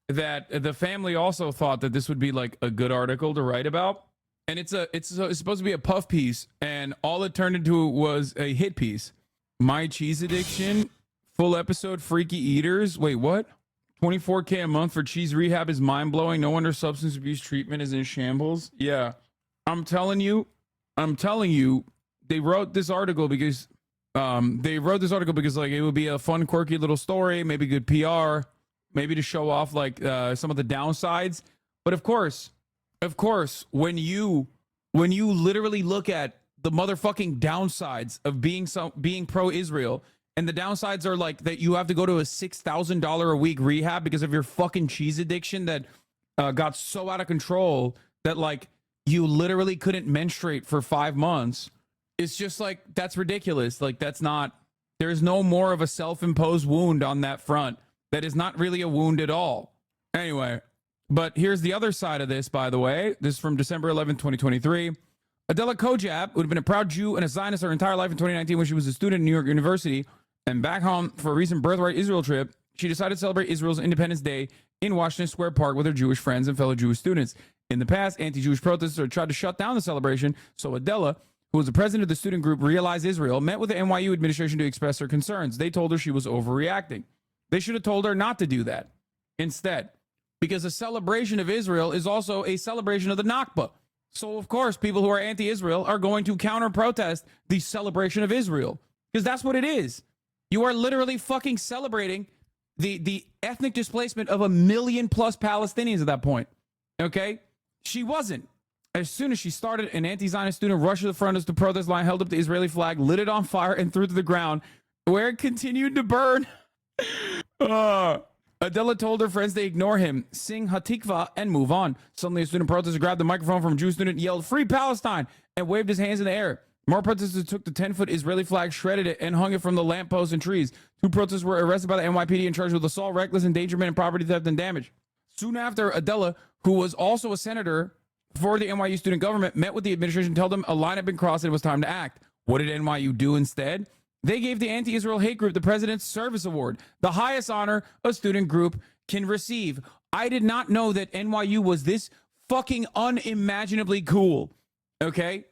that the family also thought that this would be like a good article to write about. And it's supposed to be a puff piece, and all it turned into was a hit piece. My cheese addiction, full episode, Freaky Eaters. Wait, what? $24K a month for cheese rehab is mind-blowing. No wonder substance abuse treatment is in shambles. Yeah, I'm telling you, they wrote this article because like it would be a fun, quirky little story, maybe good PR, maybe to show off like some of the downsides. But of course, when you literally look at the motherfucking downsides of being pro-Israel, and the downsides are like that you have to go to a $6,000 a week rehab because of your fucking cheese addiction that got so out of control that like you literally couldn't menstruate for 5 months. It's just like, that's ridiculous. Like there's no more of a self-imposed wound on that front. That is not really a wound at all. Anyway, but here's the other side of this, by the way. This is from December 11th, 2023. Adela Kojab, who had been a proud Jew and a Zionist her entire life in 2019 when she was a student at New York University and back home for a recent Birthright Israel trip, she decided to celebrate Israel's Independence Day in Washington Square Park with her Jewish friends and fellow Jewish students. In the past, anti-Jewish protesters tried to shut down the celebration, so Adela, who was the president of the student group Realize Israel, met with the NYU administration to express her concerns. They told her she was overreacting. They should have told her not to do that instead, because a celebration of Israel is also a celebration of the Nakba. So, of course, people who are anti-Israel are going to counter-protest the celebration of Israel, because that's what it is. You are literally fucking celebrating the ethnic displacement of 1 million plus Palestinians at that point. Okay? She wasn't. As soon as she started, an anti-Zionist student rushed to the front of the protest line, held up the Israeli flag, lit it on fire, and threw it to the ground, where it continued to burn. Adela told her friends to ignore him, sing Hatikva, and move on. Suddenly, a student protester grabbed the microphone from a Jewish student, yelled, "Free Palestine!" and waved his hands in the air. More protesters took the 10-foot Israeli flag, shredded it, and hung it from the lampposts and trees. 2 protesters were arrested by the NYPD and charged with assault, reckless endangerment, and property theft and damage. Soon after, Adela, who was also a senator for the NYU student government, met with the administration and told them a line had been crossed and it was time to act. What did NYU do instead? They gave the anti-Israel hate group the President's Service Award, the highest honor a student group can receive. I did not know that NYU was this fucking unimaginably cool. Okay?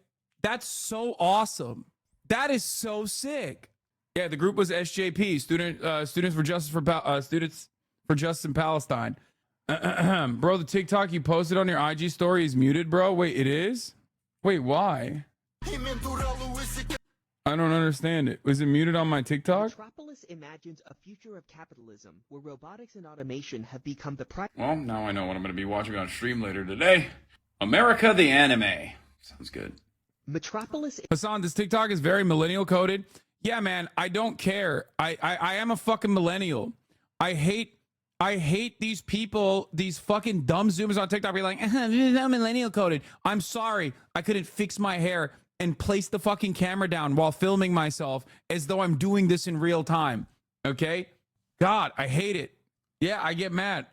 That's so awesome. That is so sick. Yeah, the group was SJP, Students for Justice in Palestine. Bro, the TikTok you posted on your IG story is muted, bro. Wait, it is? Wait, why? I don't understand it. Was it muted on my TikTok? Metropolis imagines a future of capitalism where robotics and automation have become the Well, now I know what I'm going to be watching on stream later today. America the Anime. Sounds good. Metropolis. Hassan, this TikTok is very millennial coded. Yeah, man, I don't care. I am a fucking millennial. I hate these people, these fucking dumb Zoomers on TikTok be like, this is not millennial coded. I'm sorry. I couldn't fix my hair and place the fucking camera down while filming myself as though I'm doing this in real time. Okay? God, I hate it. Yeah, I get mad.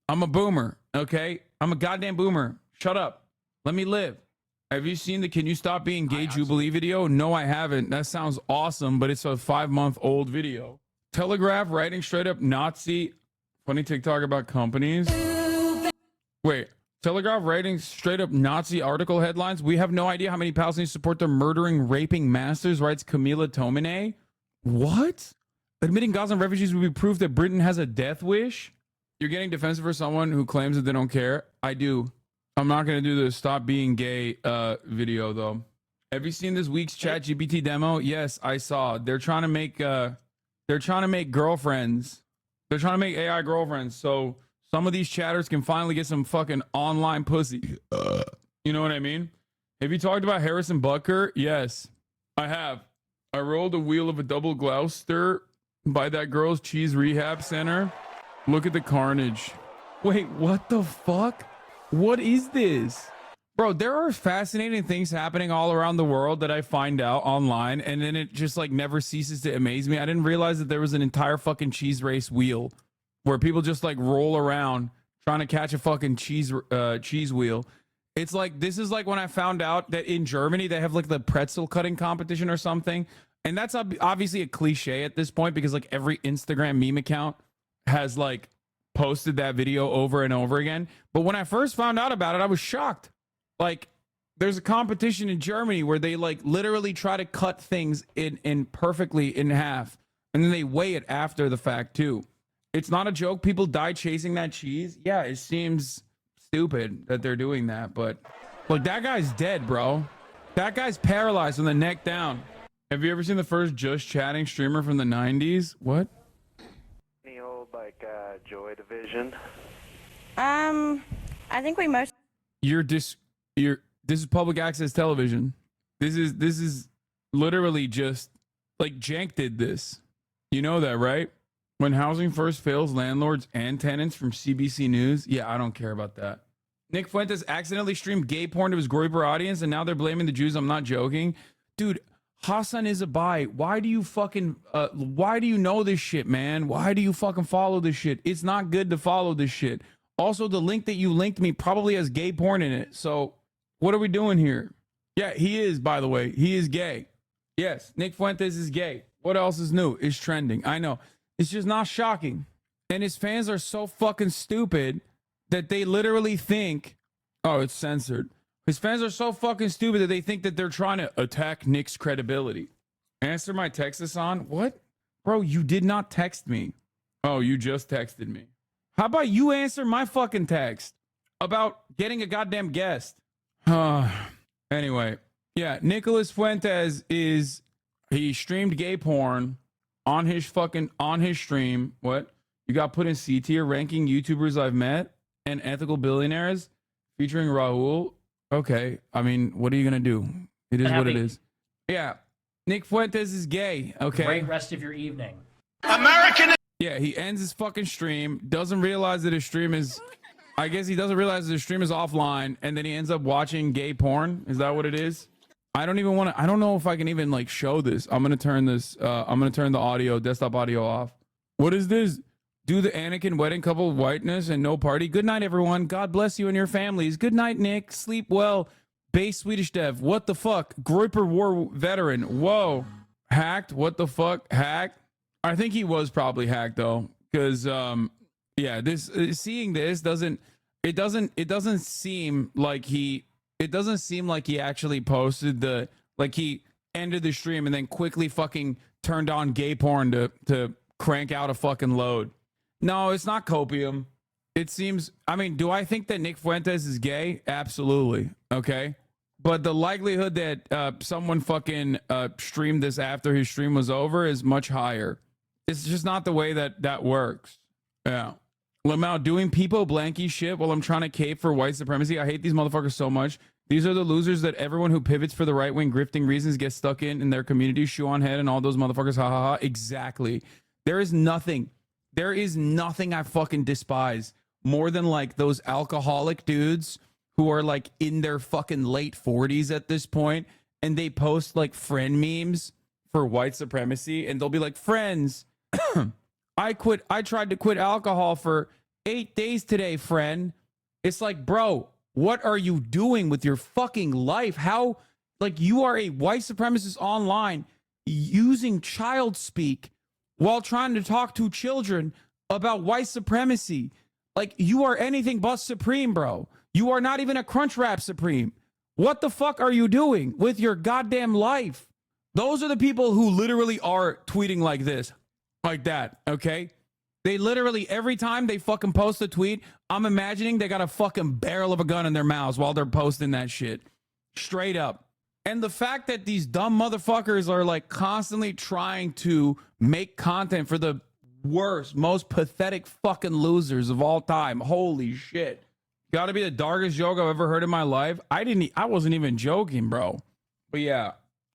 I'm a boomer. Okay? I'm a goddamn boomer. Shut up. Let me live. Have you seen the Can You Stop Being Gay Jubilee video? No, I haven't. That sounds awesome, but it's a 5-month-old video. Telegraph writing straight up Nazi. Funny TikTok about companies. Wait. Telegraph writing straight up Nazi article headlines. We have no idea how many Palestinians support their murdering, raping masters, writes Camila Tomine. What? Admitting Gazan refugees would be proof that Britain has a death wish? You're getting defensive for someone who claims that they don't care? I do. I'm not going to do the Stop Being Gay video, though. Have you seen this week's ChatGPT demo? Yes, I saw. They're trying to make girlfriends. They're trying to make AI girlfriends, so some of these chatters can finally get some fucking online pussy. You know what I mean? Have you talked about Harrison Butker? Yes, I have. I rolled a wheel of a double Gloucester by that girl's cheese rehab center. Look at the carnage. Wait, what the fuck? What is this? Bro, there are fascinating things happening all around the world that I find out online, and then it just like never ceases to amaze me. I didn't realize that there was an entire fucking cheese race wheel where people just like roll around trying to catch a fucking cheese wheel. It's like, this is like when I found out that in Germany they have like the pretzel cutting competition or something. And that's obviously a cliche at this point because like every Instagram meme account has like posted that video over and over again. But when I first found out about it, I was shocked. Like, there's a competition in Germany where they like literally try to cut things in perfectly in half. And then they weigh it after the fact too. It's not a joke. People die chasing that cheese. Yeah, it seems stupid that they're doing that, but look, that guy's dead, bro. That guy's paralyzed from the neck down. Have you ever seen the first Just Chatting streamer from the 90s? What? Any old like Joy Division? I think we most. This is public access television. This is literally just like Jank did this. You know that, right? When housing first fails landlords and tenants from CBC News. Yeah, I don't care about that. Nick Fuentes accidentally streamed gay porn to his Groyper audience, and now they're blaming the Jews. I'm not joking. Dude, Hassan is a bi. Why do you fucking, why do you know this shit, man? Why do you fucking follow this shit? It's not good to follow this shit. Also, the link that you linked me probably has gay porn in it. So what are we doing here? Yeah, he is, by the way. He is gay. Yes, Nick Fuentes is gay. What else is new? It's trending. I know. It's just not shocking. And his fans are so fucking stupid that they literally think, oh, it's censored. His fans are so fucking stupid that they think that they're trying to attack Nick's credibility. Answer my text, Hassan. What? Bro, you did not text me. Oh, you just texted me. How about you answer my fucking text about getting a goddamn guest? Anyway, yeah, Nicholas Fuentes he streamed gay porn on his stream. What? You got put in C tier ranking YouTubers I've met and ethical billionaires featuring Raul. Okay. I mean, what are you going to do? It is what it is. Yeah. Nick Fuentes is gay. Okay. Great rest of your evening. American. Yeah. He ends his fucking stream. Doesn't realize that his stream is, I guess he doesn't realize that his stream is offline. And then he ends up watching gay porn. Is that what it is? I don't even want to, I don't know if I can even like show this. I'm going to turn this, I'm going to turn the audio, desktop audio off. What is this? Do the Anakin wedding couple whiteness and no party. Good night, everyone. God bless you and your families. Good night, Nick. Sleep well. Base Swedish dev. What the fuck? Groyper war veteran. Whoa. Hacked. What the fuck? Hacked. I think he was probably hacked though. Cause, yeah, this, seeing this doesn't seem like he actually posted he ended the stream and then quickly fucking turned on gay porn to crank out a fucking load. No, it's not copium. It seems, I mean, do I think that Nick Fuentes is gay? Absolutely. Okay. But the likelihood that someone fucking streamed this after his stream was over is much higher. It's just not the way that works. Yeah. Lamau, doing Peepo Blanky shit while I'm trying to cape for white supremacy. I hate these motherfuckers so much. These are the losers that everyone who pivots for the right-wing grifting reasons gets stuck in their community. Shoe on head and all those motherfuckers. Ha ha ha. Exactly. There is nothing I fucking despise more than like those alcoholic dudes who are like in their fucking late 40s at this point and they post like friend memes for white supremacy and they'll be like, friends, I tried to quit alcohol for 8 days today, friend. It's like, bro, what are you doing with your fucking life? How, like, you are a white supremacist online using child speak while trying to talk to children about white supremacy. Like, you are anything but supreme, bro. You are not even a Crunchwrap supreme. What the fuck are you doing with your goddamn life? Those are the people who literally are tweeting like this, like that, okay? They literally, every time they fucking post a tweet, I'm imagining they got a fucking barrel of a gun in their mouths while they're posting that shit. Straight up. And the fact that these dumb motherfuckers are like constantly trying to make content for the worst, most pathetic fucking losers of all time. Holy shit. Gotta be the darkest joke I've ever heard in my life. I wasn't even joking, bro. But yeah,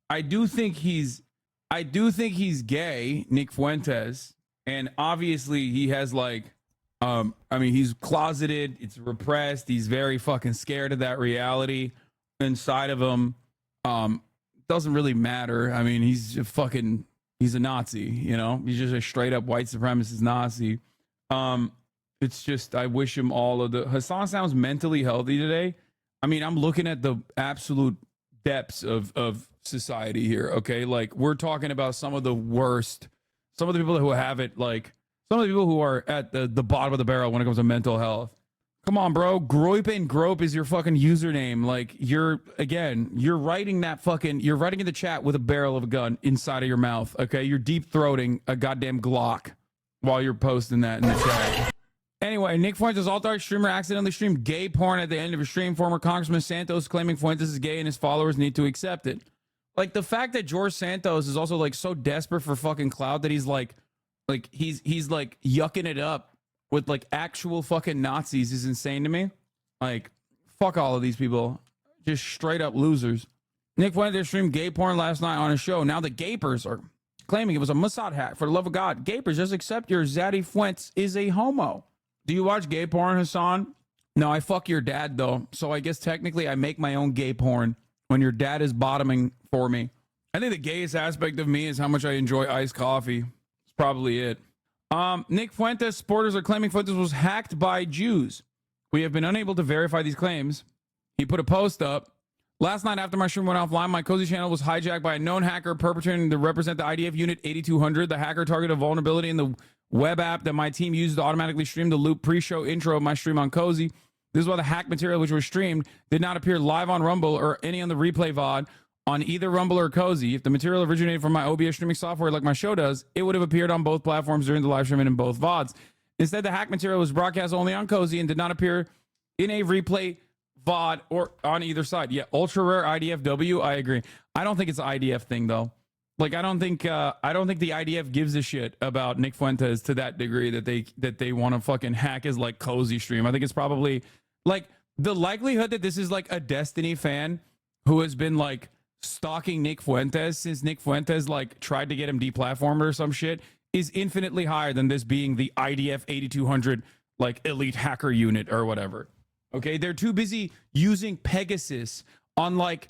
I do think he's gay, Nick Fuentes. And obviously he has like, I mean, he's closeted, it's repressed. He's very fucking scared of that reality inside of him. Doesn't really matter. I mean, he's a Nazi, you know, he's just a straight up white supremacist Nazi. It's just, I wish him all of the, Hassan sounds mentally healthy today. I mean, I'm looking at the absolute depths of society here. Okay. Like we're talking about some of the worst, some of the people who have it, like some of the people who are at the bottom of the barrel when it comes to mental health. Come on, bro. Groip and Grope is your fucking username. Like you're writing that fucking, you're writing in the chat with a barrel of a gun inside of your mouth. Okay. You're deep throating a goddamn Glock while you're posting that in the chat. Anyway, Nick Fuentes, alt-right streamer, accidentally streamed gay porn at the end of a stream. Former Congressman Santos claiming Fuentes is gay and his followers need to accept it. Like the fact that George Santos is also like so desperate for fucking clout that he's like he's like yucking it up with like actual fucking Nazis is insane to me. Like, fuck all of these people. Just straight up losers. Nick Fuentes streamed gay porn last night on a show. Now the Gapers are claiming it was a Mossad hack. For the love of God, Gapers, just accept your Zaddy Fuentes is a homo. Do you watch gay porn, Hassan? No, I fuck your dad, though. So I guess technically I make my own gay porn when your dad is bottoming for me. I think the gayest aspect of me is how much I enjoy iced coffee. It's probably it. Nick Fuentes supporters are claiming Fuentes was hacked by Jews. We have been unable to verify these claims. He put a post up. Last night after my stream went offline, my Cozy channel was hijacked by a known hacker perpetrating to represent the IDF Unit 8200. The hacker targeted a vulnerability in the web app that my team used to automatically stream the loop pre-show intro of my stream on Cozy. This is why the hack material which was streamed did not appear live on Rumble or any on the replay VOD on either Rumble or Cozy. If the material originated from my OBS streaming software like my show does, it would have appeared on both platforms during the live stream and in both VODs. Instead, the hack material was broadcast only on Cozy and did not appear in a replay VOD or on either side. Yeah, ultra rare IDFW, I agree. I don't think it's an IDF thing though. Like I don't think the IDF gives a shit about Nick Fuentes to that degree that they want to fucking hack his like Cozy stream. I think it's probably like the likelihood that this is like a Destiny fan who has been like stalking Nick Fuentes since Nick Fuentes like tried to get him deplatformed or some shit is infinitely higher than this being the IDF 8200 like elite hacker unit or whatever. Okay, they're too busy using Pegasus on like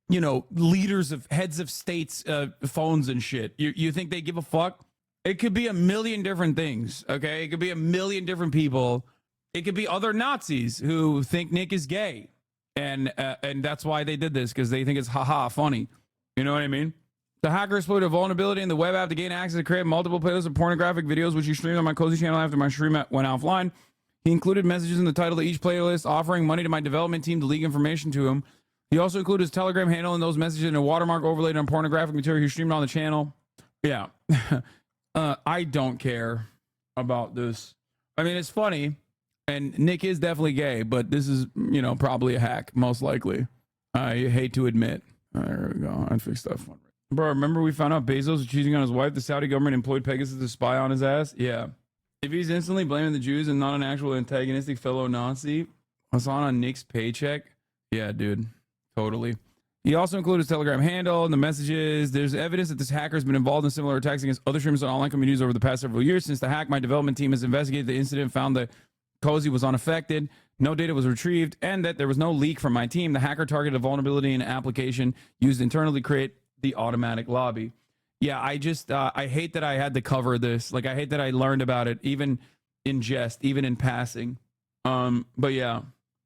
you know, leaders of heads of states phones and shit. You think they give a fuck? It could be a million different things. Okay, it could be a million different people. It could be other Nazis who think Nick is gay, and that's why they did this, because they think it's haha funny. You know what I mean? The hacker exploited a vulnerability in the web app to gain access to create multiple playlists of pornographic videos, which he streamed on my Cozy channel after my stream went offline. He included messages in the title of each playlist, offering money to my development team to leak information to him. He also included his Telegram handle and those messages in a watermark overlaid on pornographic material he streamed on the channel. Yeah. I don't care about this. I mean, it's funny, and Nick is definitely gay, but this is, you know, probably a hack, most likely. I hate to admit. There we go. I fixed that one. Bro, remember we found out Bezos was cheating on his wife? The Saudi government employed Pegasus to spy on his ass? Yeah. If he's instantly blaming the Jews and not an actual antagonistic fellow Nazi, Hassan on Nick's paycheck? Yeah, dude. Totally. He also included his Telegram handle and the messages. There's evidence that this hacker has been involved in similar attacks against other streamers and online communities over the past several years. Since the hack, my development team has investigated the incident, found that Cozy was unaffected, no data was retrieved, and that there was no leak from my team. The hacker targeted a vulnerability in an application used internally to create the automatic lobby. Yeah, I hate that I had to cover this. Like, I hate that I learned about it, even in jest, even in passing. But yeah.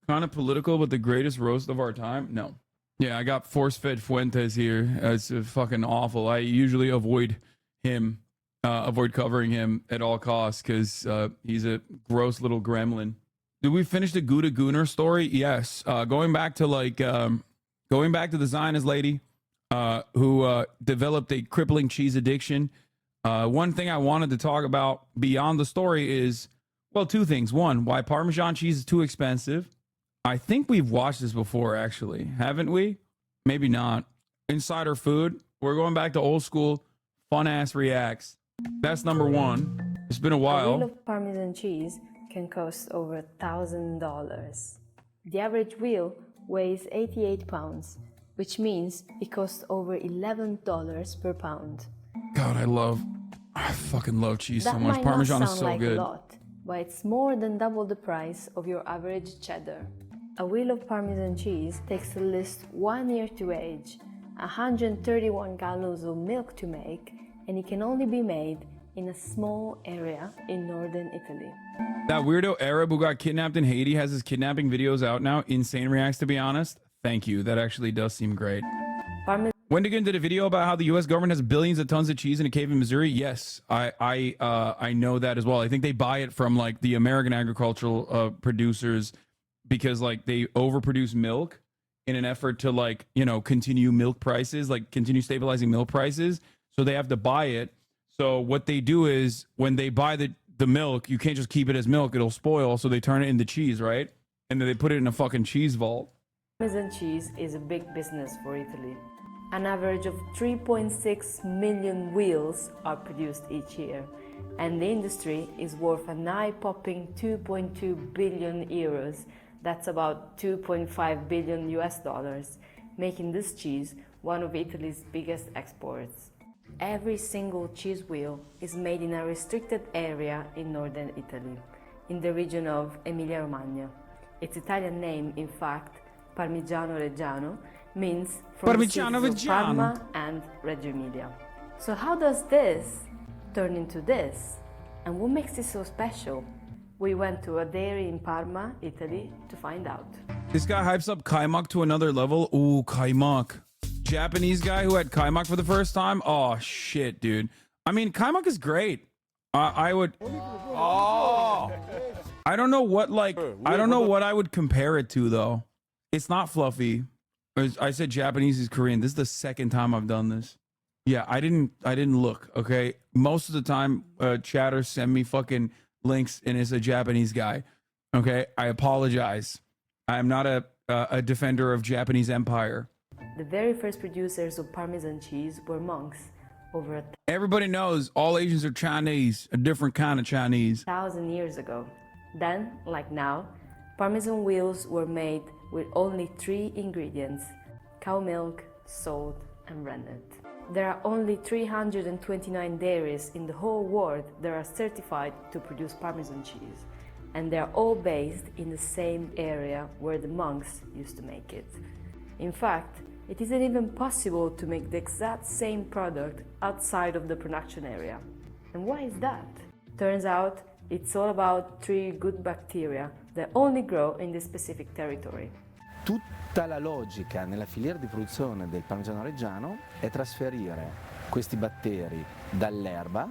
Kind of political, but the greatest roast of our time? No. Yeah, I got force-fed Fuentes here. It's fucking awful. I usually avoid him, avoid covering him at all costs because he's a gross little gremlin. Did we finish the Gouda Gooner story? Yes. Going back to the Zionist lady who developed a crippling cheese addiction. One thing I wanted to talk about beyond the story is, well, two things. One, why Parmesan cheese is too expensive. I think we've watched this before, actually. Haven't we? Maybe not. Insider Food. We're going back to old school, fun-ass reacts. That's number one. It's been a while. I love Parmesan cheese can cost over $1,000. The average wheel weighs 88 pounds, which means it costs over $11 per pound. God, I fucking love cheese so That much. might Parmesan not is sound so like good. a lot, but it's more than double the price of your average cheddar. A wheel of Parmesan cheese takes at least 1 year to age, 131 gallons of milk to make, and it can only be made in a small area in northern Italy. That weirdo Arab who got kidnapped in Haiti has his kidnapping videos out now. Insane reacts, to be honest. Thank you. That actually does seem great. Wendigan did a video about how the U.S. government has billions of tons of cheese in a cave in Missouri. Yes, I know that as well. I think they buy it from like the American agricultural producers because like they overproduce milk in an effort to like, you know, continue milk prices, like continue stabilizing milk prices. So they have to buy it. So what they do is when they buy the milk, you can't just keep it as milk. It'll spoil. So they turn it into cheese, right? And then they put it in a fucking cheese vault. Parmesan cheese is a big business for Italy. An average of 3.6 million wheels are produced each year, and the industry is worth an eye-popping 2.2 billion euros. That's about 2.5 billion US dollars, making this cheese one of Italy's biggest exports. Every single cheese wheel is made in a restricted area in northern Italy, in the region of Emilia-Romagna. Its Italian name, in fact, Parmigiano Reggiano, means from the cities of Parma and Reggio Emilia. So how does this turn into this? And what makes it so special? We went to a dairy in Parma, Italy, to find out. This guy hypes up kaimak to another level. Ooh, kaimak. Japanese guy who had kaimak for the first time. Oh, shit, dude. I mean, kaimak is great. I would... Oh! I don't know what, like... I don't know what I would compare it to, though. It's not fluffy. I said Japanese is Korean. This is the second time I've done this. Yeah, I didn't look, okay? Most of the time, chatters send me fucking links and it's a Japanese guy. Okay? I apologize. I'm not a defender of Japanese empire. The very first producers of Parmesan cheese were monks over Everybody knows all Asians are Chinese, a different kind of Chinese. 1,000 years ago. Then, like now, Parmesan wheels were made with only 3 ingredients: cow milk, salt, and rennet. There are only 329 dairies in the whole world that are certified to produce Parmesan cheese, and they are all based in the same area where the monks used to make it. In fact, it isn't even possible to make the exact same product outside of the production area. And why is that? Turns out it's all about 3 good bacteria that only grow in this specific territory. Tutta la logica nella filiera di produzione del Parmigiano Reggiano è trasferire questi batteri dall'erba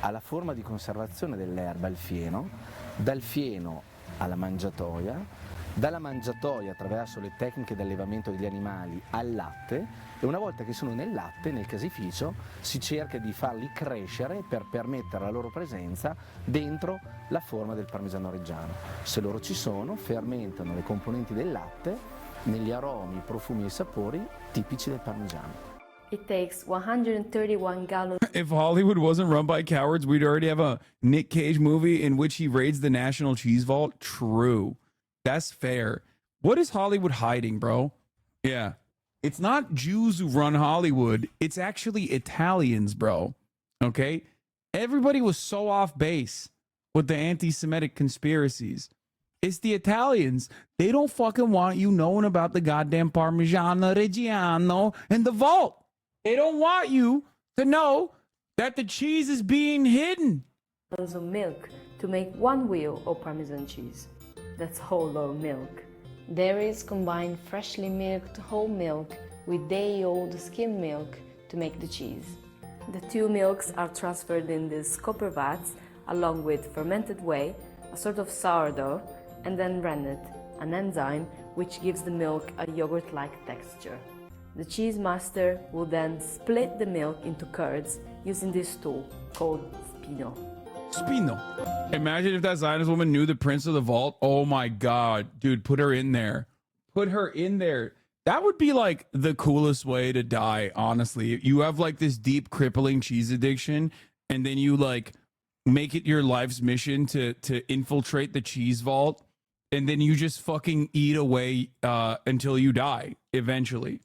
alla forma di conservazione dell'erba, il fieno, dal fieno alla mangiatoia, dalla mangiatoia attraverso le tecniche di allevamento degli animali al latte, e una volta che sono nel latte, nel casificio, si cerca di farli crescere per permettere la loro presenza dentro la forma del Parmigiano Reggiano. Se loro ci sono, fermentano le componenti del latte negli aromi, profumi e sapori tipici del Parmigiano. It takes 131 gallons. If Hollywood wasn't run by cowards, we'd already have a Nick Cage movie in which he raids the National Cheese Vault. True. That's fair. What is Hollywood hiding, bro? Yeah. It's not Jews who run Hollywood. It's actually Italians, bro. Okay? Everybody was so off base with the anti-Semitic conspiracies. It's the Italians. They don't fucking want you knowing about the goddamn Parmigiano Reggiano and the vault. They don't want you to know that the cheese is being hidden. Of milk to make 1 wheel of Parmesan cheese. That's whole milk. Dairies combine freshly milked whole milk with day-old skim milk to make the cheese. The 2 milks are transferred in these copper vats along with fermented whey, a sort of sourdough, and then rennet, an enzyme which gives the milk a yogurt-like texture. The cheese master will then split the milk into curds using this tool called spino. Spino. Imagine if that Zionist woman knew the Prince of the Vault. Oh my God, dude, put her in there. Put her in there. That would be like the coolest way to die, honestly. You have like this deep crippling cheese addiction, and then you like make it your life's mission to infiltrate the cheese vault, and then you just fucking eat away until you die eventually.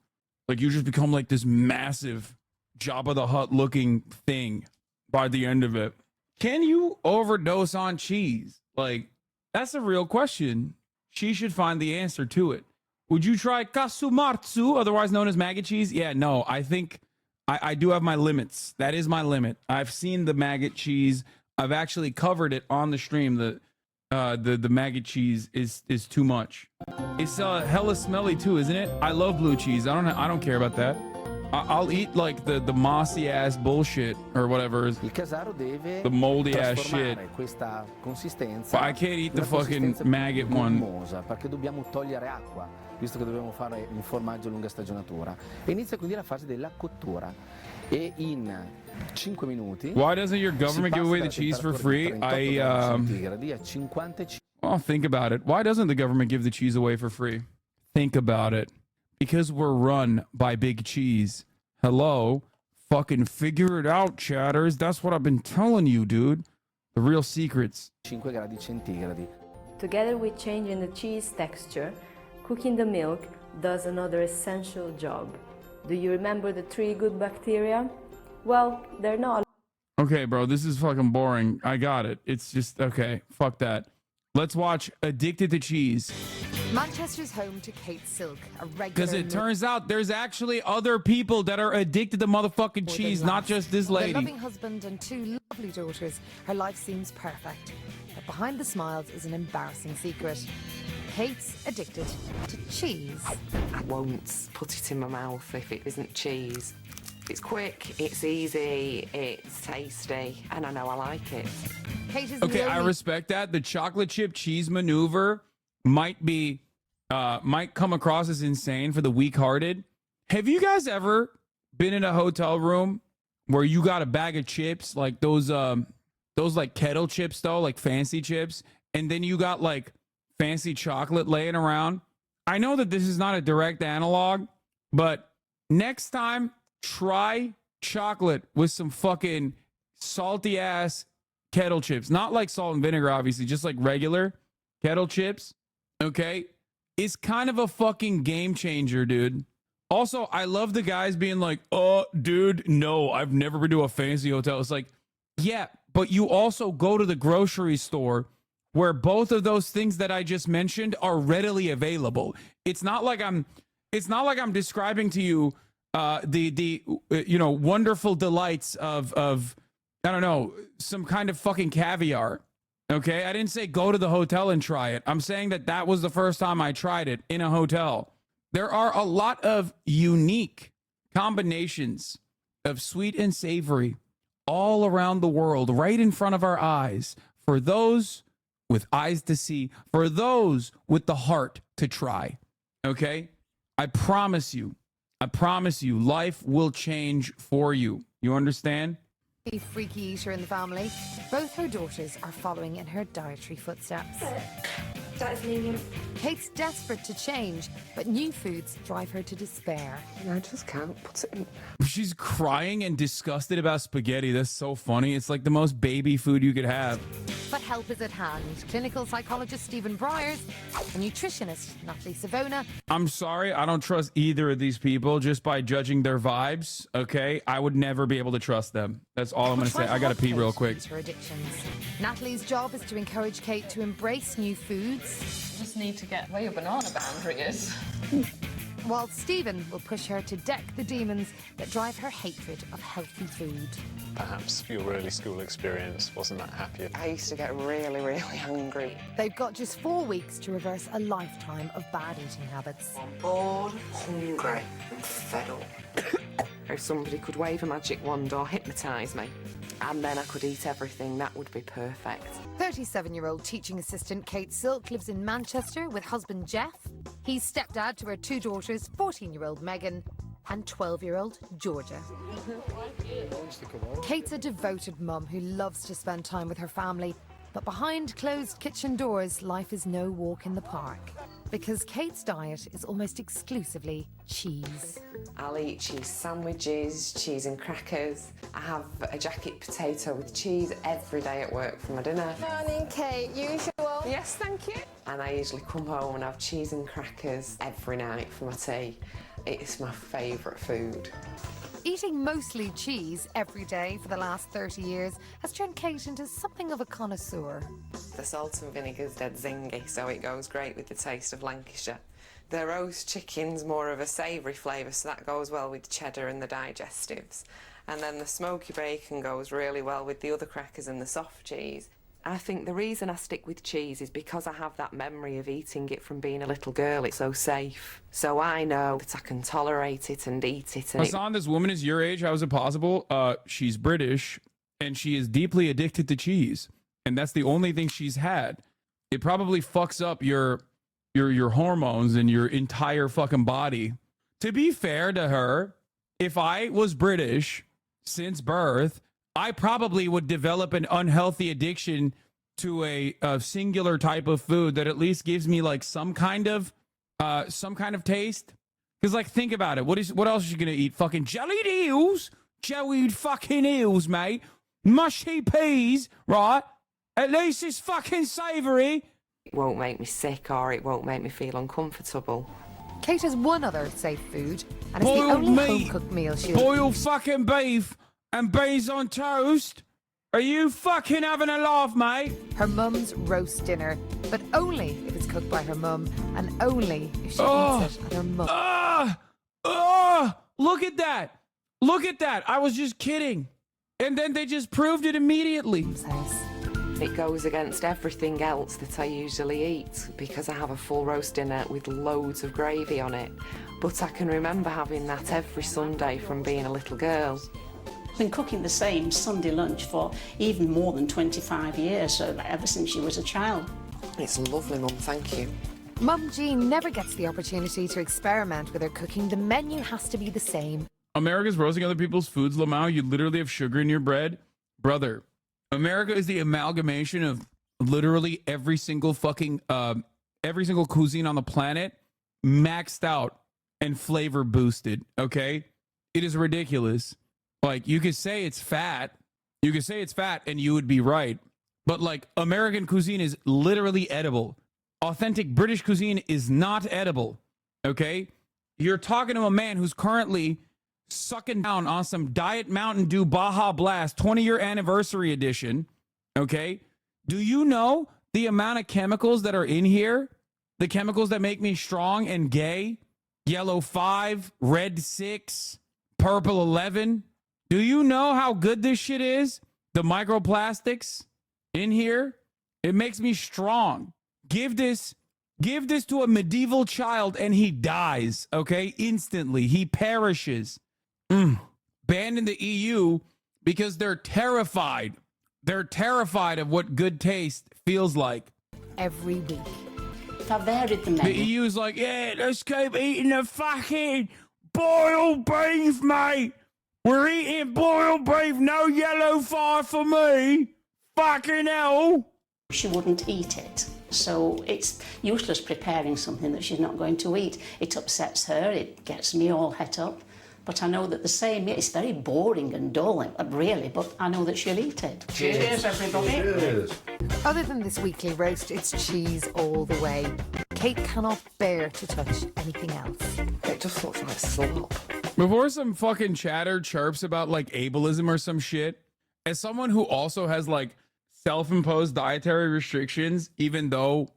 Like you just become like this massive Jabba the Hutt looking thing by the end of it. Can you overdose on cheese? Like, that's a real question. She should find the answer to it. Would you try kasumatsu, otherwise known as maggot cheese? Yeah, no, I think I do have my limits. That is my limit. I've seen the maggot cheese. I've actually covered it on the stream. The maggot cheese is too much. It's hella smelly too, isn't it? I love blue cheese. I don't care about that. I'll eat like the mossy ass bullshit or whatever. The moldy ass shit. But I can't eat the fucking maggot one. Perché dobbiamo togliere acqua, visto che dobbiamo fare un formaggio a lunga stagionatura. E inizia quindi la fase della cottura. E in 5 minuti. Why doesn't your government give away the cheese for free? Well, think about it. Why doesn't the government give the cheese away for free? Think about it. Because we're run by big cheese. Hello? Fucking figure it out, chatters. That's what I've been telling you, dude. The real secrets. 5 gradi centigradi. Together with changing the cheese texture, cooking the milk does another essential job. Do you remember the 3 good bacteria? Well, they're not. Okay, bro, this is fucking boring. I got it. It's just, okay, fuck that. Let's watch Addicted to Cheese. Manchester's home to Kate Silk, a regular... Because it turns out there's actually other people that are addicted to motherfucking cheese, not just this lady. With a loving husband and 2 lovely daughters, her life seems perfect. But behind the smiles is an embarrassing secret. Kate's addicted to cheese. I won't put it in my mouth if it isn't cheese. It's quick, it's easy, it's tasty, and I know I like it. Kate is okay, I respect that. The chocolate chip cheese maneuver might come across as insane for the weak-hearted. Have you guys ever been in a hotel room where you got a bag of chips, like those like kettle chips though, like fancy chips, and then you got like fancy chocolate laying around? I know that this is not a direct analog, but next time try chocolate with some fucking salty ass kettle chips. Not like salt and vinegar, obviously, just like regular kettle chips. Okay? It's kind of a fucking game changer, dude. Also, I love the guys being like, oh, dude, no, I've never been to a fancy hotel. It's like, yeah, but you also go to the grocery store where both of those things that I just mentioned are readily available. It's not like I'm describing to you the wonderful delights of I don't know, some kind of fucking caviar. Okay, I didn't say go to the hotel and try it. I'm saying that was the first time I tried it in a hotel. There are a lot of unique combinations of sweet and savory all around the world, right in front of our eyes, for those with eyes to see, for those with the heart to try. Okay, I promise you, life will change for you. You understand? A freaky eater in the family. Both her daughters are following in her dietary footsteps. Kate's desperate to change, but new foods drive her to despair. I just can't put it in. She's crying and disgusted about spaghetti. That's so funny. It's like the most baby food you could have. But help is at hand. Clinical psychologist Stephen Briers, a nutritionist Natalie Savona. I'm sorry, I don't trust either of these people just by judging their vibes, okay? I would never be able to trust them. That's all I'm going to say. I got to pee real quick. Her addictions. Natalie's job is to encourage Kate to embrace new foods. You just need to get where your banana boundary is. While Stephen will push her to deck the demons that drive her hatred of healthy food. Perhaps your early school experience wasn't that happy. I used to get really, really hungry. They've got just 4 weeks to reverse a lifetime of bad eating habits. I'm bored, hungry, and fed up. If somebody could wave a magic wand or hypnotise me, and then I could eat everything, that would be perfect. 37-year-old teaching assistant Kate Silk lives in Manchester with husband Jeff. He's stepdad to her 2 daughters, 14-year-old Megan and 12-year-old Georgia. Kate's a devoted mum who loves to spend time with her family, but behind closed kitchen doors, life is no walk in the park. because Kate's diet is almost exclusively cheese. I'll eat cheese sandwiches, cheese and crackers. I have a jacket potato with cheese every day at work for my dinner. Morning, Kate. Usual. Yes, thank you. And I usually come home and have cheese and crackers every night for my tea. It's my favourite food. Eating mostly cheese every day for the last 30 years has turned Kate into something of a connoisseur. The salt and vinegar's dead zingy, so it goes great with the taste of Lancashire. The roast chicken's more of a savoury flavour, so that goes well with cheddar and the digestives. And then the smoky bacon goes really well with the other crackers and the soft cheese. I think the reason I stick with cheese is because I have that memory of eating it from being a little girl. It's so safe. So I know that I can tolerate it and eat it. And Hassan, this woman is your age. How is it possible? She's British and she is deeply addicted to cheese. And that's the only thing she's had. It probably fucks up your hormones and your entire fucking body. To be fair to her, if I was British since birth, I probably would develop an unhealthy addiction to a singular type of food that at least gives me like some kind of taste. Because like, think about it. What else is she gonna eat? Fucking jellied eels, jellied fucking eels, mate. Mushy peas, right? At least it's fucking savoury. It won't make me sick or it won't make me feel uncomfortable. Kate has one other safe food, and it's Boiled the only meat, home-cooked meal she'll boiled eat. fucking beef and beans on toast. Are you fucking having a laugh, mate? Her mum's roast dinner, but only if it's cooked by her mum, and only if she eats it at her mum. Look at that. Look at that. I was just kidding. And then they just proved it immediately. It goes against everything else that I usually eat because I have a full roast dinner with loads of gravy on it. But I can remember having that every Sunday from being a little girl. I've been cooking the same Sunday lunch for even more than 25 years, so ever since she was a child. It's lovely, Mum, thank you. Mum Jean never gets the opportunity to experiment with her cooking. The menu has to be the same. America's roasting other people's foods, Lamau. You literally have sugar in your bread. Brother, America is the amalgamation of literally every single cuisine on the planet maxed out and flavor boosted, okay? It is ridiculous. Like, you could say it's fat. You could say it's fat and you would be right. But, like, American cuisine is literally edible. Authentic British cuisine is not edible, okay? You're talking to a man who's currently sucking down on some Diet Mountain Dew Baja Blast 20-year anniversary edition, okay? Do you know the amount of chemicals that are in here? The chemicals that make me strong and gay? Yellow 5, red 6, purple 11. Do you know how good this shit is? The microplastics in here? It makes me strong. Give this to a medieval child and he dies, okay? Instantly. He perishes. Banned in the EU because they're terrified. They're terrified of what good taste feels like. Every week. I've varied the The menu. EU's like, yeah, let's keep eating the fucking boiled beef, mate. We're eating boiled beef, no yellow 5 for me. Fucking hell. She wouldn't eat it. So it's useless preparing something that she's not going to eat. It upsets her, it gets me all het up. But I know that the same, it's very boring and dull, really, but I know that she'll eat it. Cheers, everybody. Cheers. Other than this weekly roast, it's cheese all the way. Kate cannot bear to touch anything else. It just looks like slop. Before some fucking chatter chirps about like ableism or some shit, as someone who also has like self-imposed dietary restrictions, even though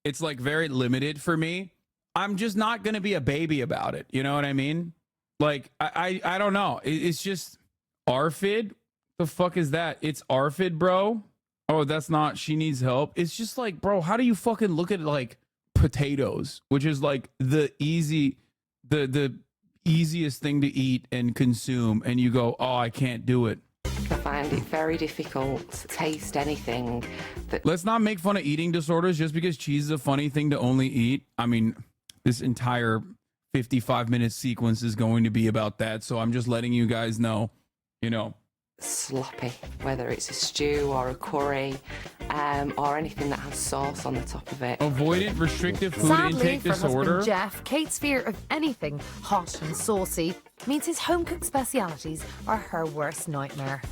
it's like very limited for me, I'm just not going to be a baby about it. You know what I mean? Like, I don't know. It's just ARFID. The fuck is that? It's ARFID, bro. Oh, that's not, she needs help. It's just like, bro, how do you fucking look at like potatoes, which is like the easiest thing to eat and consume, and you go, oh, I can't do it. I find it very difficult to taste anything that... Let's not make fun of eating disorders just because cheese is a funny thing to only eat. I mean, this entire 55-minute sequence is going to be about that, so I'm just letting you guys know, you know. Sloppy, whether it's a stew or a curry or anything that has sauce on the top of it. Avoidant restrictive food Sadly, intake for disorder. husband Jeff, Kate's fear of anything hot and saucy means his home-cooked specialities are her worst nightmare.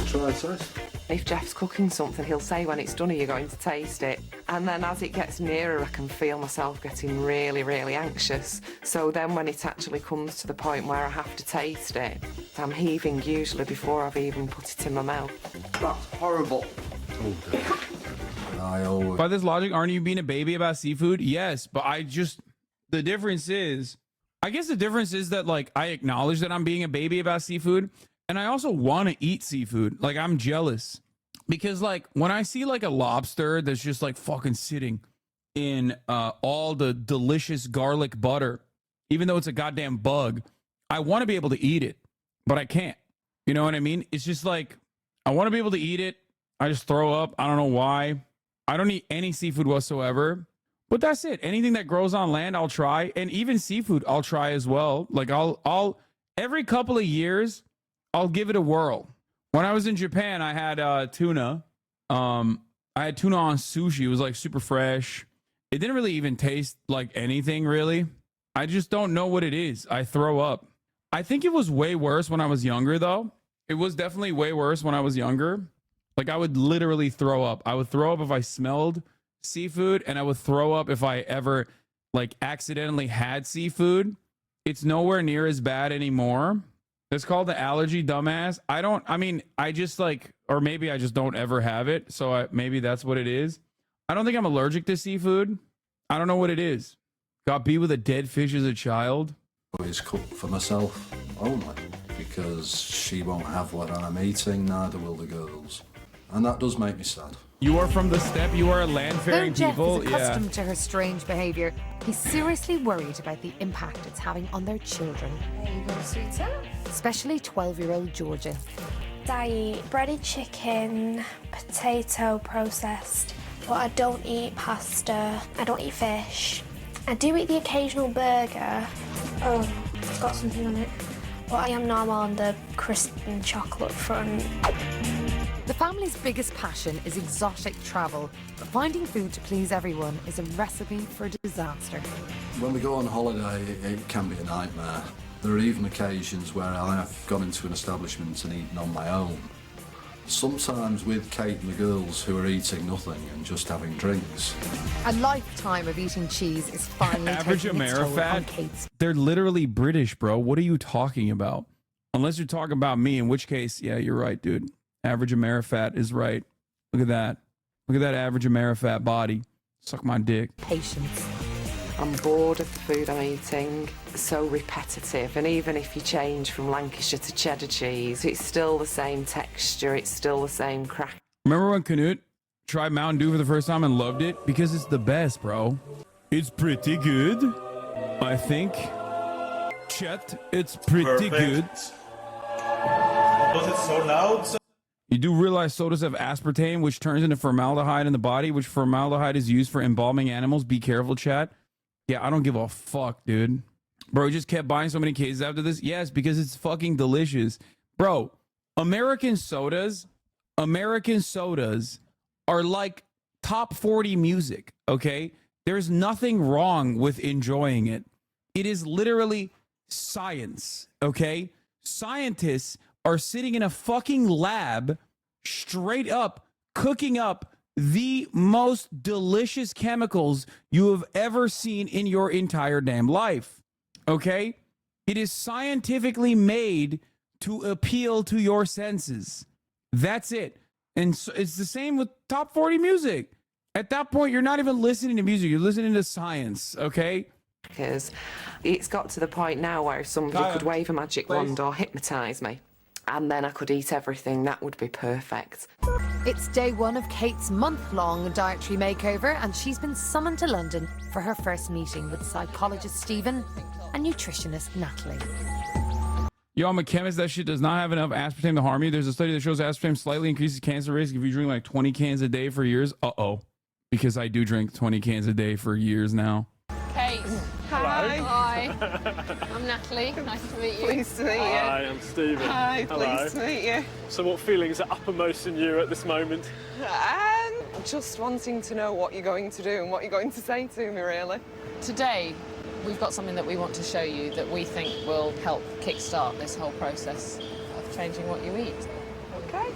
Try it, If Jeff's cooking something, he'll say when it's done, are you going to taste it? And then as it gets nearer, I can feel myself getting really, really anxious. So then when it actually comes to the point where I have to taste it, I'm heaving usually before I've even put it in my mouth. That's horrible. By this logic, aren't you being a baby about seafood? Yes, but the difference is, I guess the difference is that, like, I acknowledge that I'm being a baby about seafood, and I also want to eat seafood. Like, I'm jealous because, like, when I see like a lobster that's just like fucking sitting in all the delicious garlic butter, even though it's a goddamn bug, I want to be able to eat it, but I can't. You know what I mean? It's just like, I want to be able to eat it. I just throw up. I don't know why. I don't eat any seafood whatsoever, but that's it. Anything that grows on land, I'll try. And even seafood, I'll try as well. Like I'll every couple of years, I'll give it a whirl. When I was in Japan, I had tuna. I had tuna on sushi. It was like super fresh. It didn't really even taste like anything really. I just don't know what it is. I throw up. I think it was way worse when I was younger though. It was definitely way worse when I was younger. Like I would literally throw up. I would throw up if I smelled seafood, and I would throw up if I ever like accidentally had seafood. It's nowhere near as bad anymore. It's called the allergy, dumbass. I just like, or maybe I just don't ever have it. So maybe that's what it is. I don't think I'm allergic to seafood. I don't know what it is. Got beat with a dead fish as a child. Always cook for myself only because she won't have what I'm eating, neither will the girls. And that does make me sad. You are from the steppe, you are a land-faring people. Though Jeff is accustomed to her strange behaviour, he's seriously worried about the impact it's having on their children. There you go, sweetheart. Especially 12-year-old Georgia. I eat breaded chicken, potato processed, but I don't eat pasta, I don't eat fish. I do eat the occasional burger. Oh, it's got something on it. But I am normal on the crisp and chocolate front. The family's biggest passion is exotic travel, but finding food to please everyone is a recipe for disaster. When we go on holiday, it can be a nightmare. There are even occasions where I have gone into an establishment and eaten on my own. Sometimes with Kate and the girls who are eating nothing and just having drinks. A lifetime of eating cheese is finally Average taking its toll on Amerifat, Kate's. they're literally British, bro. What are you talking about? Unless you're talking about me, in which case, yeah, you're right, dude. Average Amerifat is right. Look at that. Look at that average Amerifat body. Suck my dick. Patience. I'm bored of the food I'm eating. So repetitive, and even if you change from Lancashire to cheddar cheese, it's still the same texture, it's still the same crack. Remember when Canute tried Mountain Dew for the first time and loved it? Because it's the best, bro. It's pretty good, I think. Chet, it's pretty good. Was it so loud? You do realize sodas have aspartame, which turns into formaldehyde in the body, which formaldehyde is used for embalming animals. Be careful, chat. Yeah, I don't give a fuck, dude. Bro, just kept buying so many cases after this. Yes, because it's fucking delicious. Bro, American sodas are like top 40 music, okay? There's nothing wrong with enjoying it. It is literally science, okay? Scientists are sitting in a fucking lab straight up cooking up the most delicious chemicals you have ever seen in your entire damn life. Okay? It is scientifically made to appeal to your senses. That's it. And so it's the same with top 40 music. At that point, you're not even listening to music. You're listening to science, okay? Because it's got to the point now where if somebody could wave a magic wand or hypnotise me, and then I could eat everything, that would be perfect. It's day one of Kate's month-long dietary makeover, and she's been summoned to London for her first meeting with psychologist Stephen and nutritionist Natalie. Yo, I'm a chemist. That shit does not have enough aspartame to harm you. There's a study that shows aspartame slightly increases cancer risk if you drink like 20 cans a day for years. Uh-oh. Because I do drink 20 cans a day for years now. Kate. Hi. Hi. I'm Natalie. Nice to meet you. Pleased to meet you. Hi, I'm Stephen. Hi, Hello. pleased to meet you. So what feelings are uppermost in you at this moment? Just wanting to know what you're going to do and what you're going to say to me, really. Today, we've got something that we want to show you that we think will help kickstart this whole process of changing what you eat. Okay.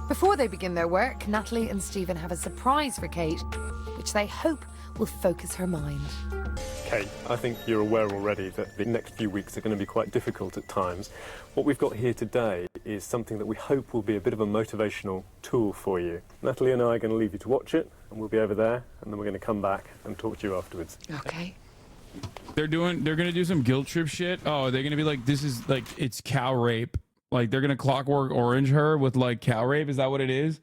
Before they begin their work, Natalie and Stephen have a surprise for Kate, which they hope will focus her mind. Kate, I think you're aware already that the next few weeks are going to be quite difficult at times. What we've got here today is something that we hope will be a bit of a motivational tool for you. Natalie and I are going to leave you to watch it, and we'll be over there, and then we're going to come back and talk to you afterwards. Okay. They're gonna do some guilt trip shit. Oh, they're gonna be like, this is like, it's cow rape. Like they're gonna Clockwork Orange her with like cow rape. Is that what it is?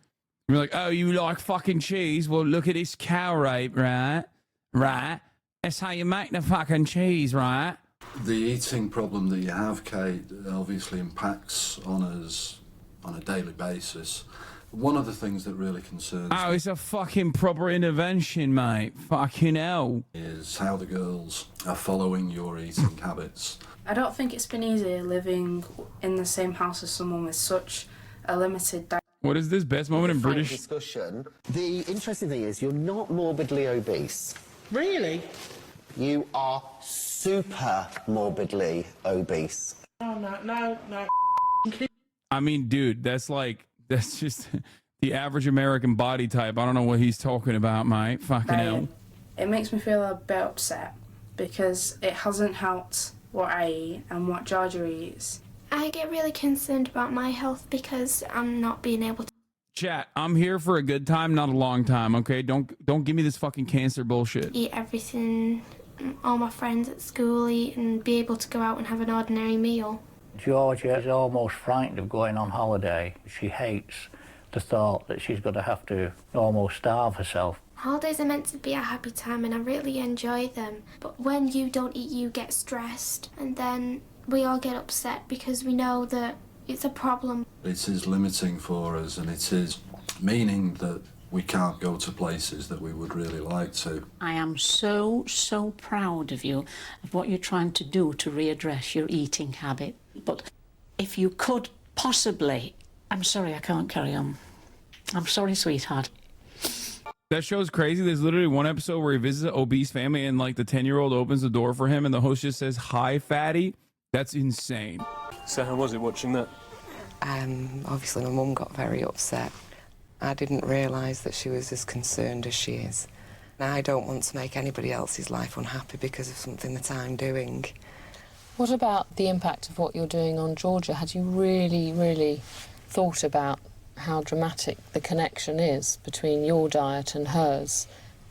You're like, oh, you like fucking cheese? Well, look at this cow rape, right? Right. That's how you make the fucking cheese, right? The eating problem that you have, Kate, obviously impacts on us on a daily basis. One of the things that really concerns Oh, it's a fucking proper intervention, mate. Fucking hell. is how the girls are following your eating habits. I don't think it's been easy living in the same house as someone with such a limited diet. What is this best moment in British? Discussion. The interesting thing is you're not morbidly obese. Really? You are super morbidly obese. No. I mean, dude, that's just the average American body type. I don't know what he's talking about, mate. Fucking hell. It makes me feel a bit upset because it hasn't helped what I eat and what Georgia eats. I get really concerned about my health because I'm not being able to Chat, I'm here for a good time, not a long time, okay? Don't give me this fucking cancer bullshit. eat everything all my friends at school eat and be able to go out and have an ordinary meal. Georgia is almost frightened of going on holiday. She hates the thought that she's going to have to almost starve herself. Holidays are meant to be a happy time and I really enjoy them. But when you don't eat, you get stressed. And then we all get upset because we know that it's a problem. It is limiting for us, and it is meaning that we can't go to places that we would really like to. I am so proud of you, of what you're trying to do to readdress your eating habit. But if you could possibly... I'm sorry, I can't carry on. I'm sorry, sweetheart. That show's crazy. There's literally one episode where he visits an obese family and like the 10-year-old opens the door for him and the host just says, "Hi, fatty." That's insane. So how was it watching that? Obviously my mum got very upset. I didn't realise that she was as concerned as she is. And I don't want to make anybody else's life unhappy because of something that I'm doing. What about the impact of what you're doing on Georgia? Had you really thought about how dramatic the connection is between your diet and hers?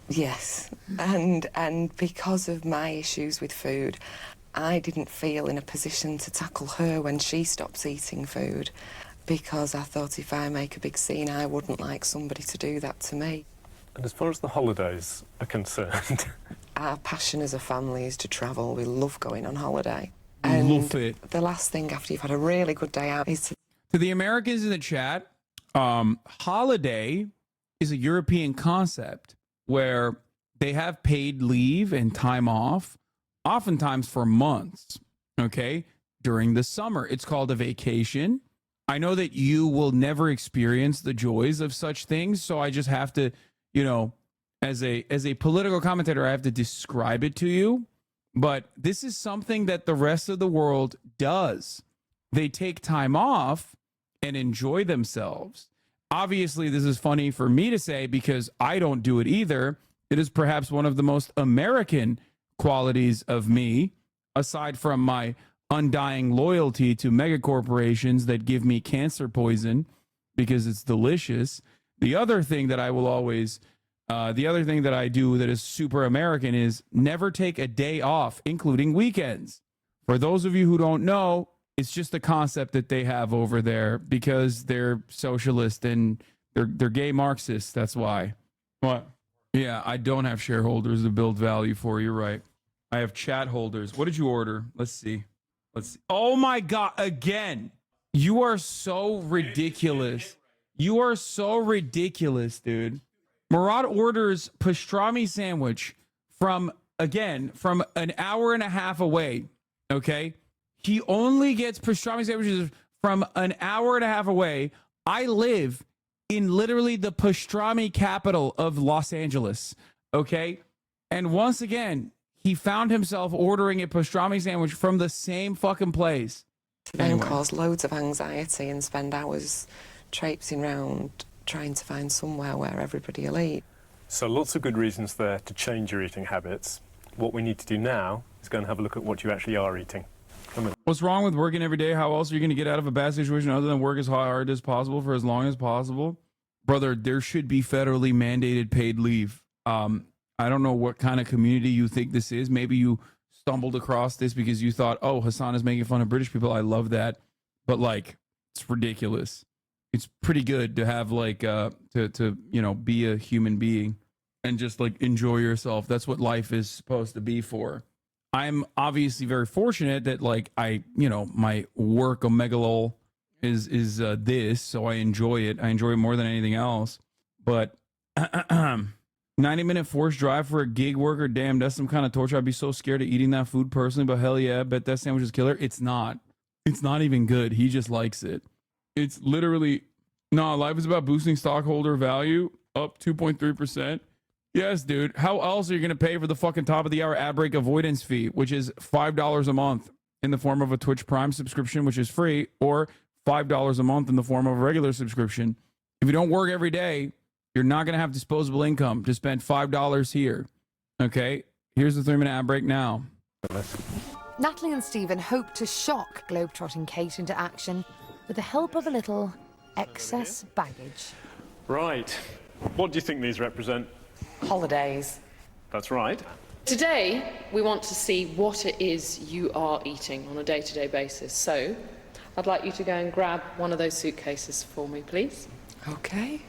Yes, and because of my issues with food, I didn't feel in a position to tackle her when she stops eating food, because I thought if I make a big scene, I wouldn't like somebody to do that to me. And as far as the holidays are concerned... Our passion as a family is to travel. We love going on holiday. Love it. The last thing after you've had a really good day out is To the Americans in the chat, holiday is a European concept where they have paid leave and time off, oftentimes for months, okay, during the summer. It's called a vacation. I know that you will never experience the joys of such things, so I just have to, you know, as a political commentator, I have to describe it to you. But this is something that the rest of the world does. They take time off and enjoy themselves. Obviously, this is funny for me to say because I don't do it either. It is perhaps one of the most American qualities of me, aside from my undying loyalty to megacorporations that give me cancer poison because it's delicious. The other thing that I will always, the other thing that I do that is super American is never take a day off, including weekends. For those of you who don't know, it's just a concept that they have over there because they're socialist and they're gay Marxists. That's why. What? Yeah, I don't have shareholders to build value for. You're right. I have chat holders. What did you order? Let's see. Oh my God. Again. You are so ridiculous. You are so ridiculous, dude. Murad orders pastrami sandwich from an hour and a half away. Okay. He only gets pastrami sandwiches from an hour and a half away. I live in literally the pastrami capital of Los Angeles. Okay. And once again, he found himself ordering a pastrami sandwich from the same fucking place. Then cause loads of anxiety and spend hours traipsing around trying to find somewhere where everybody will eat. So lots of good reasons there to change your eating habits. What we need to do now is go and have a look at what you actually are eating. What's wrong with working every day? How else are you going to get out of a bad situation other than work as hard as possible for as long as possible? Brother, there should be federally mandated paid leave. I don't know what kind of community you think this is. Maybe you stumbled across this because you thought, oh, Hassan is making fun of British people. I love that. But like, it's ridiculous. It's pretty good to have like, to you know, be a human being and just like enjoy yourself. That's what life is supposed to be for. I'm obviously very fortunate that like you know, my work omegalol is this, so I enjoy it. I enjoy it more than anything else. But 90-minute forced drive for a gig worker, damn, that's some kind of torture. I'd be so scared of eating that food personally, but hell yeah, I bet that sandwich is killer. It's not. It's not even good. He just likes it. It's literally, no, life is about boosting stockholder value up 2.3%. Yes, dude. How else are you going to pay for the fucking top of the hour ad break avoidance fee, which is $5 a month in the form of a Twitch Prime subscription, which is free, or $5 a month in the form of a regular subscription? If you don't work every day, you're not going to have disposable income to spend $5 here. Okay? Here's the 3-minute ad break now. Natalie and Stephen hope to shock globetrotting Kate into action with the help of a little excess baggage. Right. What do you think these represent? Holidays. That's right. Today, we want to see what it is you are eating on a day-to-day basis. So, I'd like you to go and grab one of those suitcases for me, please. Okay.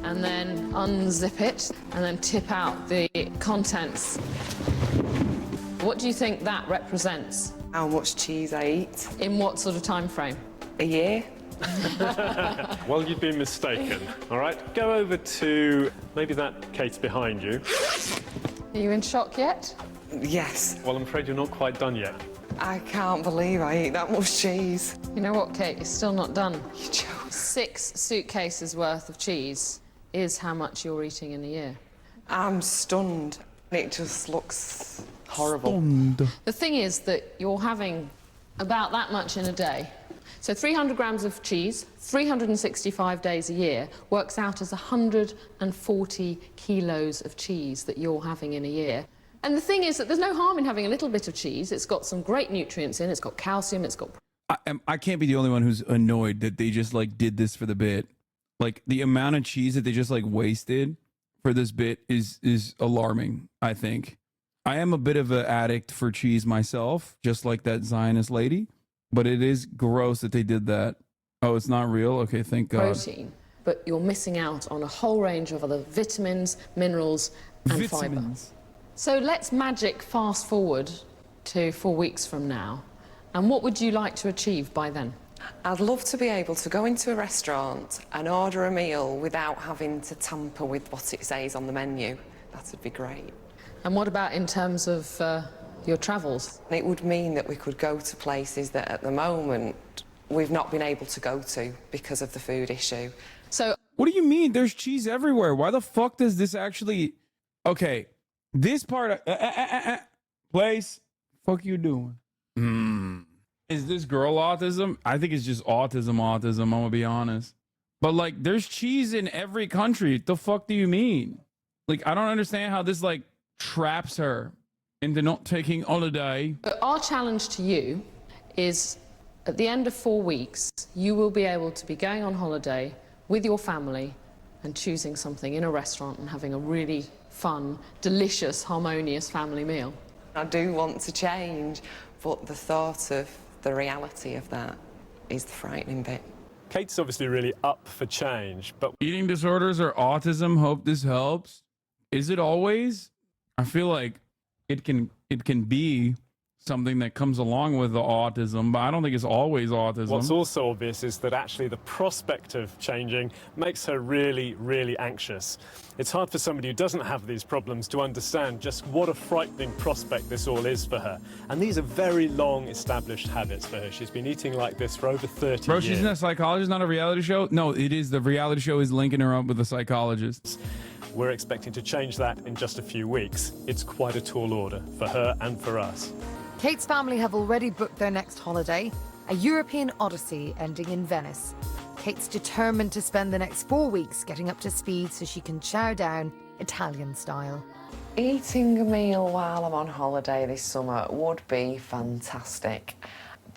And then unzip it, and then tip out the contents. What do you think that represents? How much cheese I eat. In what sort of time frame? A year. Well, you've been mistaken. All right, go over to maybe that Kate's behind you. Are you in shock yet? Yes. Well, I'm afraid you're not quite done yet. I can't believe I eat that much cheese. You know what, Kate? You're still not done. You joke. 6 suitcases worth of cheese is how much you're eating in a year. I'm stunned. It just looks horrible. Stunned. The thing is that you're having about that much in a day. So 300 grams of cheese, 365 days a year, works out as 140 kilos of cheese that you're having in a year. And the thing is that there's no harm in having a little bit of cheese. It's got some great nutrients in it. It's got calcium, it's got... I can't be the only one who's annoyed that they just like did this for the bit. Like the amount of cheese that they just like wasted for this bit is alarming, I think. I am a bit of an addict for cheese myself, just like that Zionist lady. But it is gross that they did that. Oh, it's not real? Okay, thank God. Protein, but you're missing out on a whole range of other vitamins, minerals, and fibre. So let's magic fast forward to 4 weeks from now. And what would you like to achieve by then? I'd love to be able to go into a restaurant and order a meal without having to tamper with what it says on the menu. That would be great. And what about in terms of your travels? It would mean that we could go to places that at the moment we've not been able to go to because of the food issue. So what do you mean? There's cheese everywhere. Why the fuck does this actually... Okay, this part... Place, fuck you doing? Is this girl autism? I think it's just autism, I'm gonna be honest. But like, there's cheese in every country. The fuck do you mean? Like, I don't understand how this like traps her into not taking holiday. But our challenge to you is at the end of 4 weeks, you will be able to be going on holiday with your family and choosing something in a restaurant and having a really fun, delicious, harmonious family meal. I do want to change, but the thought of the reality of that is the frightening bit. Kate's obviously really up for change, but... Eating disorders or autism, hope this helps. Is it always? I feel like it can be something that comes along with the autism, but I don't think it's always autism. What's also obvious is that actually the prospect of changing makes her really, really anxious. It's hard for somebody who doesn't have these problems to understand just what a frightening prospect this all is for her. And these are very long established habits for her. She's been eating like this for over 30 Bro, years. she's not a psychologist, not a reality show? No, it is. The reality show is linking her up with a psychologist. We're expecting to change that in just a few weeks. It's quite a tall order for her and for us. Kate's family have already booked their next holiday, a European odyssey ending in Venice. Kate's determined to spend the next 4 weeks getting up to speed so she can chow down Italian style. Eating a meal while I'm on holiday this summer would be fantastic.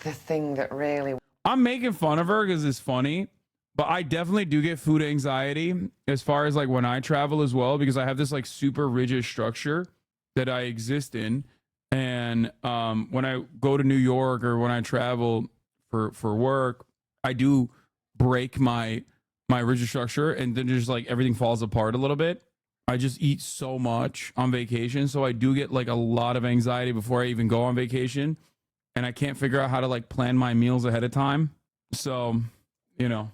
The thing that really... I'm making fun of her because it's funny, but I definitely do get food anxiety as far as like when I travel as well, because I have this like super rigid structure that I exist in. And when I go to New York or when I travel for work, I do break my rigid structure, and then just like everything falls apart a little bit. I just eat so much on vacation, so I do get like a lot of anxiety before I even go on vacation, and I can't figure out how to like plan my meals ahead of time. So, you know,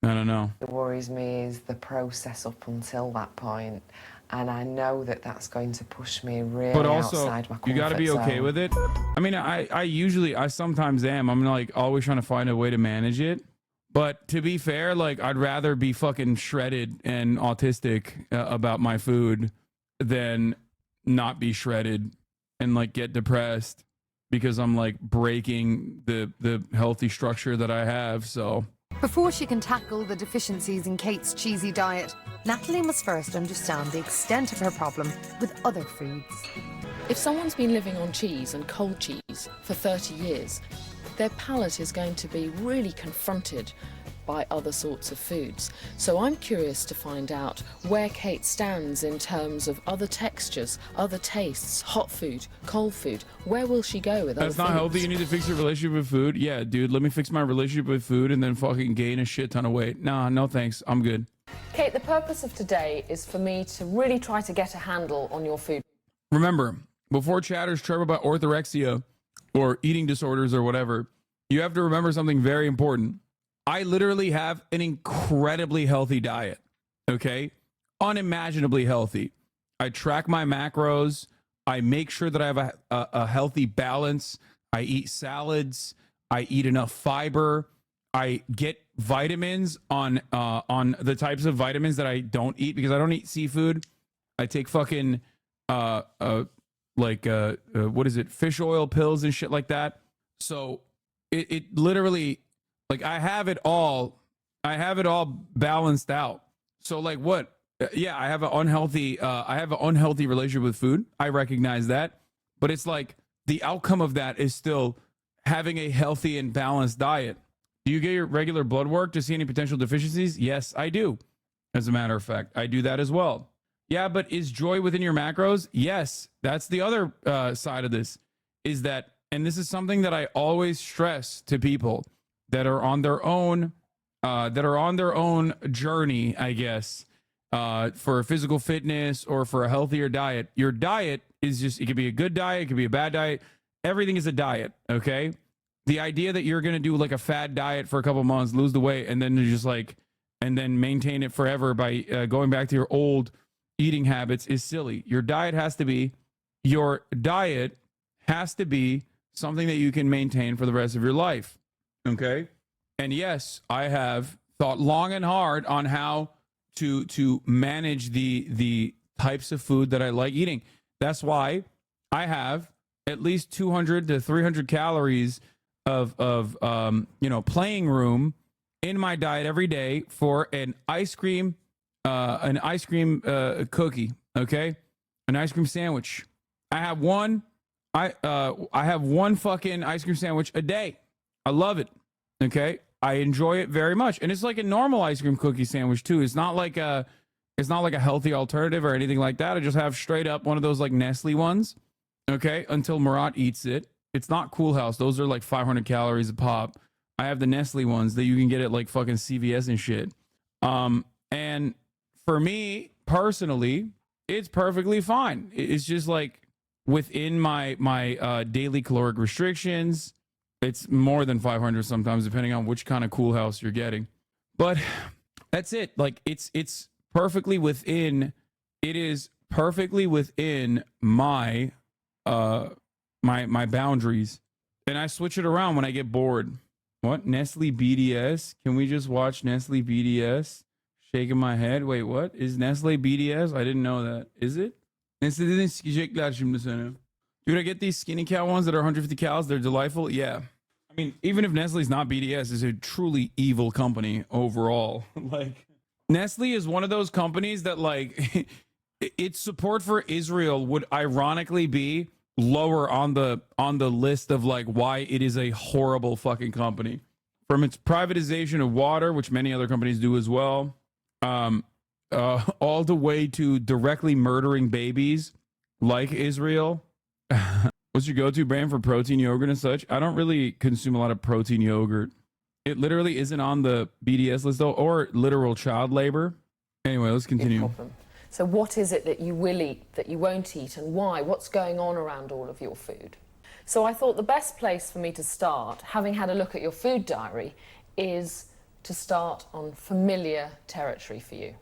I don't know. What worries me is the process up until that point. And I know that that's going to push me really But also, outside my comfort you got to be okay zone. with it. I mean, I sometimes am. I'm like always trying to find a way to manage it. But to be fair, like I'd rather be fucking shredded and autistic about my food than not be shredded and like get depressed because I'm like breaking the healthy structure that I have. So Before she can tackle the deficiencies in Kate's cheesy diet, Natalie must first understand the extent of her problem with other foods. If someone's been living on cheese and cold cheese for 30 years, their palate is going to be really confronted by other sorts of foods. So I'm curious to find out where Kate stands in terms of other textures, other tastes, hot food, cold food. Where will she go with that's other not foods? healthy. You need to fix your relationship with food. Yeah, dude, let me fix my relationship with food and then fucking gain a shit ton of weight. Nah, no thanks. I'm good. Kate, the purpose of today is for me to really try to get a handle on your food. Remember, before chatters trip about orthorexia or eating disorders or whatever, you have to remember something very important. I literally have an incredibly healthy diet, okay? Unimaginably healthy. I track my macros. I make sure that I have a healthy balance. I eat salads. I eat enough fiber. I get vitamins on the types of vitamins that I don't eat because I don't eat seafood. I take fucking what is it? Fish oil pills and shit like that. So it literally, like, I have it all balanced out. So like what? Yeah, I have an unhealthy relationship with food. I recognize that, but it's like the outcome of that is still having a healthy and balanced diet. Do you get your regular blood work to see any potential deficiencies? Yes, I do. As a matter of fact, I do that as well. Yeah, but is joy within your macros? Yes. That's the other side of this, is that, and this is something that I always stress to people that are on their own journey, I guess, for physical fitness or for a healthier diet. Your diet is just, it could be a good diet, it could be a bad diet. Everything is a diet, okay? The idea that you're going to do like a fad diet for a couple months, lose the weight, and then just like, and then maintain it forever by going back to your old eating habits is silly. Your diet has to be something that you can maintain for the rest of your life, okay? And yes, I have thought long and hard on how to manage the types of food that I like eating. That's why I have at least 200 to 300 calories of playing room in my diet every day for an ice cream cookie, okay? An ice cream sandwich. I have one fucking ice cream sandwich a day. I love it. Okay? I enjoy it very much. And it's like a normal ice cream cookie sandwich too. It's not like a healthy alternative or anything like that. I just have straight up one of those like Nestle ones. Okay? Until Murat eats it. It's not Cool House. Those are like 500 calories a pop. I have the Nestle ones that you can get at like fucking CVS and shit. And for me personally, it's perfectly fine. It's just like, within my daily caloric restrictions. It's more than 500 sometimes, depending on which kind of Cool House you're getting. But that's it. Like it's perfectly within. It is perfectly within my my boundaries, and I switch it around when I get bored. What? Nestle BDS? Can we just watch Nestle BDS? Shaking my head. Wait, what? Is Nestle BDS? I didn't know that. Is it? Nestle'den sikecekler şimdi seni. Dude, I get these skinny cow ones that are 150 calories. They're delightful. Yeah. I mean, even if Nestle's not BDS, it's a truly evil company overall. Like, Nestle is one of those companies that, like, its support for Israel would ironically be lower on the list of like why it is a horrible fucking company. From its privatization of water, which many other companies do as well, all the way to directly murdering babies like Israel. What's your go-to brand for protein yogurt and such? I don't really consume a lot of protein yogurt. It literally isn't on the BDS list though, or literal child labor. Anyway, let's continue. So what is it that you will eat, that you won't eat, and why? What's going on around all of your food? So I thought the best place for me to start, having had a look at your food diary, is to start on familiar territory for you.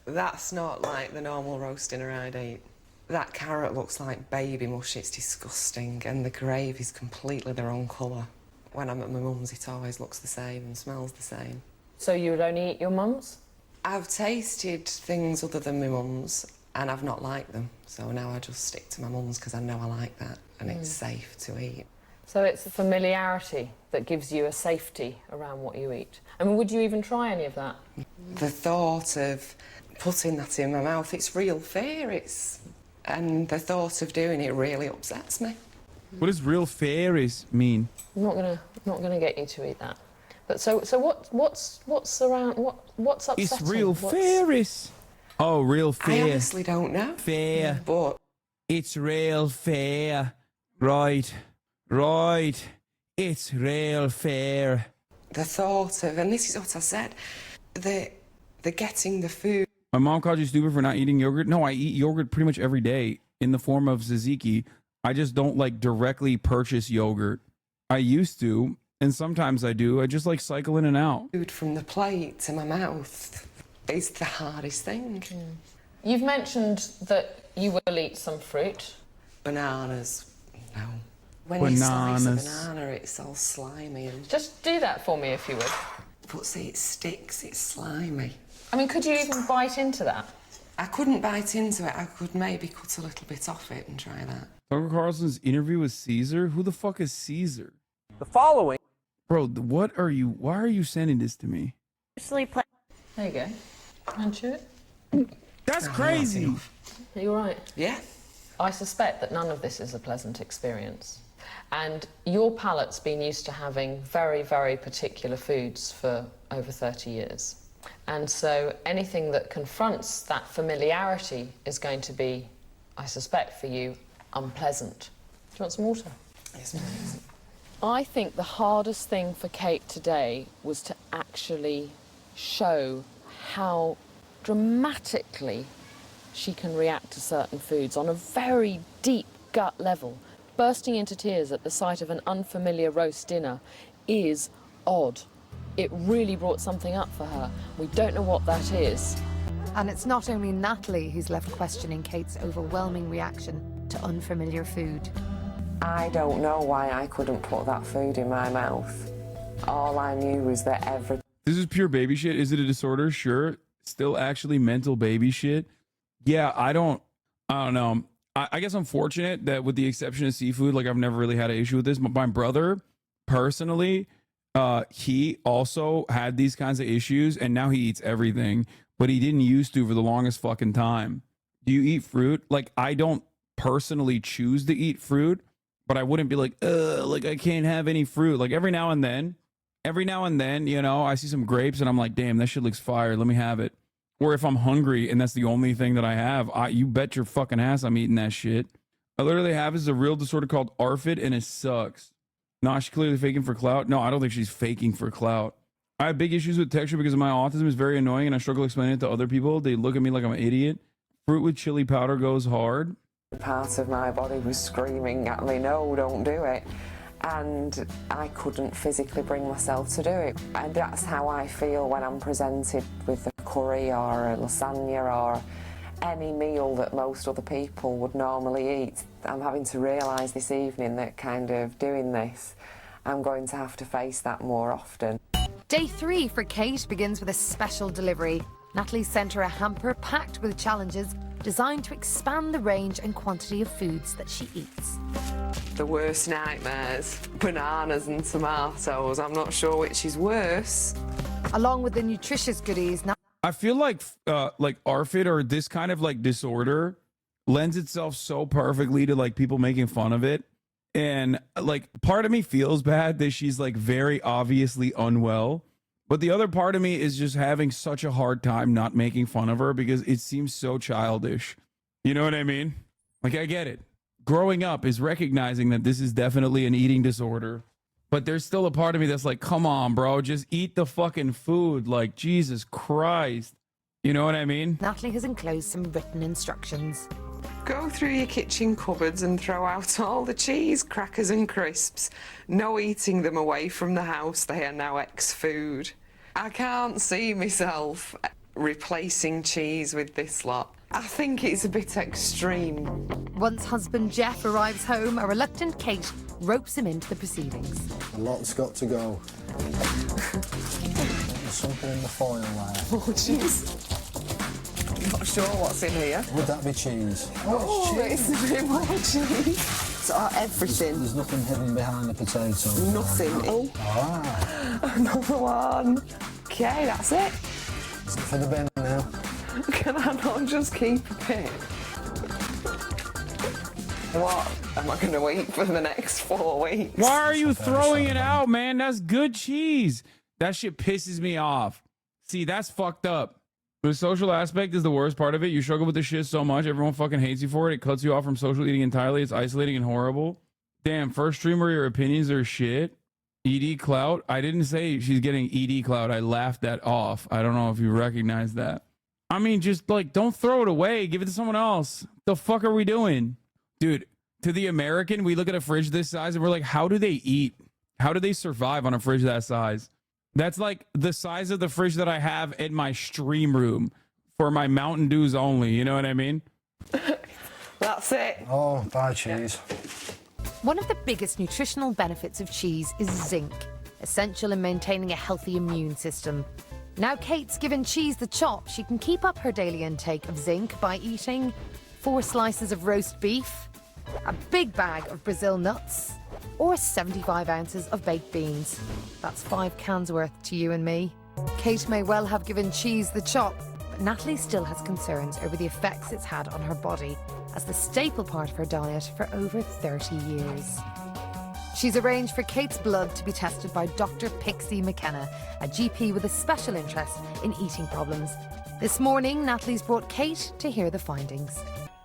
That's not like the normal roast dinner I'd eat. That carrot looks like baby mush, it's disgusting, and the gravy's completely the wrong colour. When I'm at my mum's, it always looks the same and smells the same. So you would only eat your mum's? I've tasted things other than my mum's, and I've not liked them. So now I just stick to my mum's because I know I like that, and it's safe to eat. So it's a familiarity that gives you a safety around what you eat. I mean, would you even try any of that? The thought of putting that in my mouth, it's real fear, and the thought of doing it really upsets me. What does real fear mean? I'm not gonna get you to eat that. But so what's around? What's upsetting? It's real fear. Oh, real fear. I honestly don't know. Fear. But it's real fear. Right. It's real fear. The thought of, and this is what I said, the getting the food. My mom called you stupid for not eating yogurt. No, I eat yogurt pretty much every day in the form of tzatziki. I just don't like directly purchase yogurt. I used to, and sometimes I do. I just like cycle in and out. Food from the plate to my mouth is the hardest thing. You've mentioned that you will eat some fruit. Bananas, no. When you slice a banana, it's all slimy. And just do that for me if you would. But see, it sticks, it's slimy. I mean, could you even bite into that? I couldn't bite into it. I could maybe cut a little bit off it and try that. Tucker Carlson's interview with Caesar? Who the fuck is Caesar? The following. Bro, why are you sending this to me? There you go. And chew it. That's crazy. Are you all right? Yeah. I suspect that none of this is a pleasant experience. And your palate's been used to having very, very particular foods for over 30 years. And so anything that confronts that familiarity is going to be, I suspect for you, unpleasant. Do you want some water? Yes, please. I think the hardest thing for Kate today was to actually show how dramatically she can react to certain foods on a very deep gut level. Bursting into tears at the sight of an unfamiliar roast dinner is odd. It really brought something up for her. We don't know what that is. And it's not only Natalie who's left questioning Kate's overwhelming reaction to unfamiliar food. I don't know why I couldn't put that food in my mouth. All I knew was that This is pure baby shit. Is it a disorder? Sure. Still actually mental baby shit. Yeah, I don't know. I guess I'm fortunate that with the exception of seafood, like I've never really had an issue with this. But my brother, personally, he also had these kinds of issues and now he eats everything, but he didn't used to for the longest fucking time. Do you eat fruit? Like, I don't personally choose to eat fruit, but I wouldn't be like, like I can't have any fruit. Like every now and then, you know, I see some grapes and I'm like, damn, that shit looks fire. Let me have it. Or if I'm hungry and that's the only thing that I have, you bet your fucking ass I'm eating that shit. I literally have is a real disorder called ARFID and it sucks. No, she's clearly faking for clout. No, I don't think she's faking for clout. I have big issues with texture because my autism is very annoying and I struggle explaining it to other people. They look at me like I'm an idiot. Fruit with chili powder goes hard. part of my body was screaming at me, no, don't do it. And I couldn't physically bring myself to do it. And that's how I feel when I'm presented with a curry or a lasagna or any meal that most other people would normally eat. I'm having to realise this evening that kind of doing this, I'm going to have to face that more often. Day 3 for Kate begins with a special delivery. Natalie sent her a hamper packed with challenges designed to expand the range and quantity of foods that she eats. The worst nightmares, bananas and tomatoes. I'm not sure which is worse. Along with the nutritious goodies, I feel like ARFID or this kind of like disorder lends itself so perfectly to like people making fun of it. And like part of me feels bad that she's like very obviously unwell. But the other part of me is just having such a hard time not making fun of her because it seems so childish. You know what I mean? Like, I get it. Growing up is recognizing that this is definitely an eating disorder. But there's still a part of me that's like, come on, bro, just eat the fucking food. Like, Jesus Christ. You know what I mean? Natalie has enclosed some written instructions. Go through your kitchen cupboards and throw out all the cheese, crackers and crisps. No eating them away from the house. They are now ex-food. I can't see myself replacing cheese with this lot. I think it's a bit extreme. Once husband Jeff arrives home, a reluctant Kate ropes him into the proceedings. A lot's got to go. There's something in the foil there. Oh, jeez. I'm not sure what's in here. Would that be cheese? Oh, it's a bit more cheese. So everything. There's nothing hidden behind the potato. Nothing. Oh. Ah. Another one. Okay, that's it. Is it for the bin now? Can I not just keep a bit? What am I going to eat for the next 4 weeks? Why are you throwing it out, man? That's good cheese. That shit pisses me off. See, that's fucked up. The social aspect is the worst part of it. You struggle with this shit so much. Everyone fucking hates you for it. It cuts you off from social eating entirely. It's isolating and horrible. Damn, first streamer, your opinions are shit. ED clout. I didn't say she's getting ED clout. I laughed that off. I don't know if you recognize that. I mean, just like, don't throw it away. Give it to someone else. The fuck are we doing? Dude, to the American, we look at a fridge this size and we're like, how do they eat? How do they survive on a fridge that size? That's like the size of the fridge that I have in my stream room for my Mountain Dews only. You know what I mean? That's it. Oh, bye cheese. One of the biggest nutritional benefits of cheese is zinc, essential in maintaining a healthy immune system. Now Kate's given cheese the chop, she can keep up her daily intake of zinc by eating 4 slices of roast beef, a big bag of Brazil nuts, or 75 ounces of baked beans. That's 5 cans worth to you and me. Kate may well have given cheese the chop, but Natalie still has concerns over the effects it's had on her body as the staple part of her diet for over 30 years. She's arranged for Kate's blood to be tested by Dr. Pixie McKenna, a GP with a special interest in eating problems. This morning, Natalie's brought Kate to hear the findings.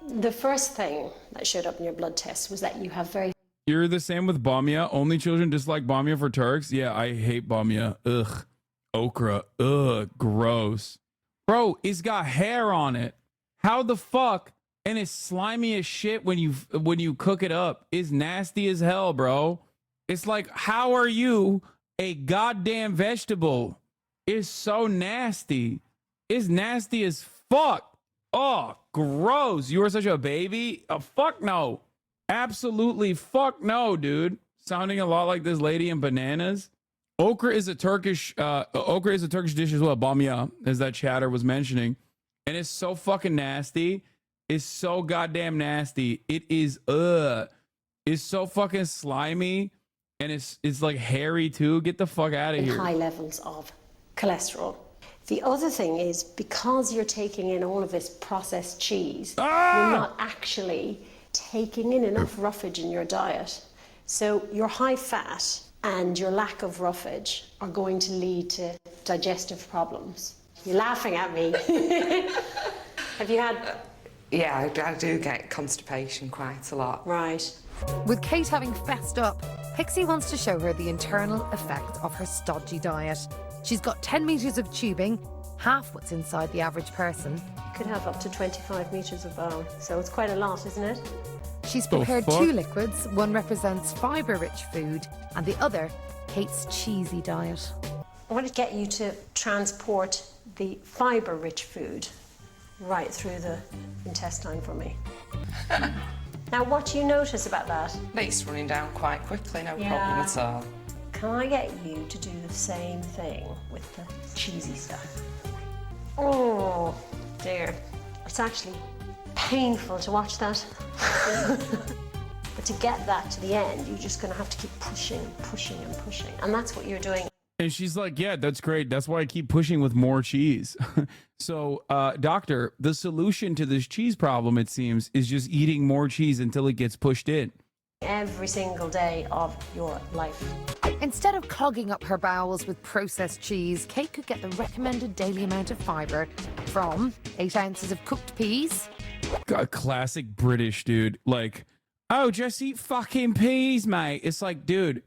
The first thing that showed up in your blood test was that you have very... You're the same with bamia. Only children dislike bamia for Turks. Yeah, I hate bamia. Ugh. Okra. Ugh. Gross. Bro, it's got hair on it. How the fuck? And it's slimy as shit when you cook it up. It's nasty as hell, bro. It's like, how are you a goddamn vegetable? It's so nasty. It's nasty as fuck. Oh, gross. You are such a baby? Oh, fuck no. Absolutely fuck no, dude. Sounding a lot like this lady in Bananas. Okra is a Turkish dish as well. Bamya, as that chatter was mentioning. And it's so fucking nasty. It's so goddamn nasty. It is it's so fucking slimy, and it's like hairy too. Get the fuck out of here. high levels of cholesterol. The other thing is, because you're taking in all of this processed cheese, you're not actually taking in enough roughage in your diet. So your high fat and your lack of roughage are going to lead to digestive problems. You're laughing at me. Have you had... Yeah, I do get constipation quite a lot. Right. With Kate having fessed up, Pixie wants to show her the internal effect of her stodgy diet. She's got 10 metres of tubing, half what's inside the average person. Could have up to 25 metres of bone, so it's quite a lot, isn't it? She's prepared two liquids. One represents fibre-rich food and the other, Kate's cheesy diet. I want to get you to transport the fibre-rich food right through the intestine for me. Now, what do you notice about that? It's running down quite quickly, no Yeah. problem at all. Can I get you to do the same thing with the cheesy stuff? Oh, dear. It's actually painful to watch that. But to get that to the end, you're just going to have to keep pushing and pushing and pushing. And that's what you're doing. And she's like, yeah, that's great. That's why I keep pushing with more cheese. So, doctor, the solution to this cheese problem, it seems, is just eating more cheese until it gets pushed in. Every single day of your life. Instead of clogging up her bowels with processed cheese, Kate could get the recommended daily amount of fibre from 8 ounces of cooked peas. God, classic British, dude. Like, oh, just eat fucking peas, mate. It's like, dude,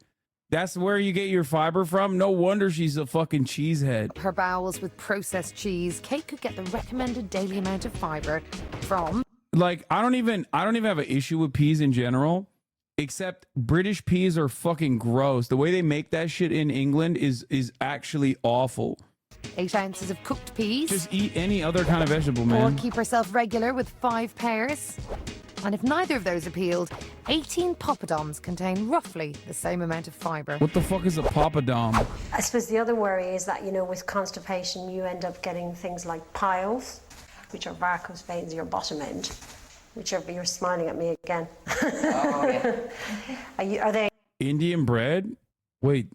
that's where you get your fiber from? No wonder she's a fucking cheesehead. Her bowels with processed cheese, Kate could get the recommended daily amount of fibre from... Like, I don't even have an issue with peas in general, except British peas are fucking gross. The way they make that shit in England is actually awful. 8 ounces of cooked peas. Just eat any other kind of vegetable, Or man. keep herself regular with 5 pears. And if neither of those appealed, 18 poppadoms contain roughly the same amount of fibre. What the fuck is a poppadom? I suppose the other worry is that, you know, with constipation, you end up getting things like piles, which are varicose veins in your bottom end. Whichever, you're smiling at me again. Oh, yeah. Are they? Indian bread? Wait,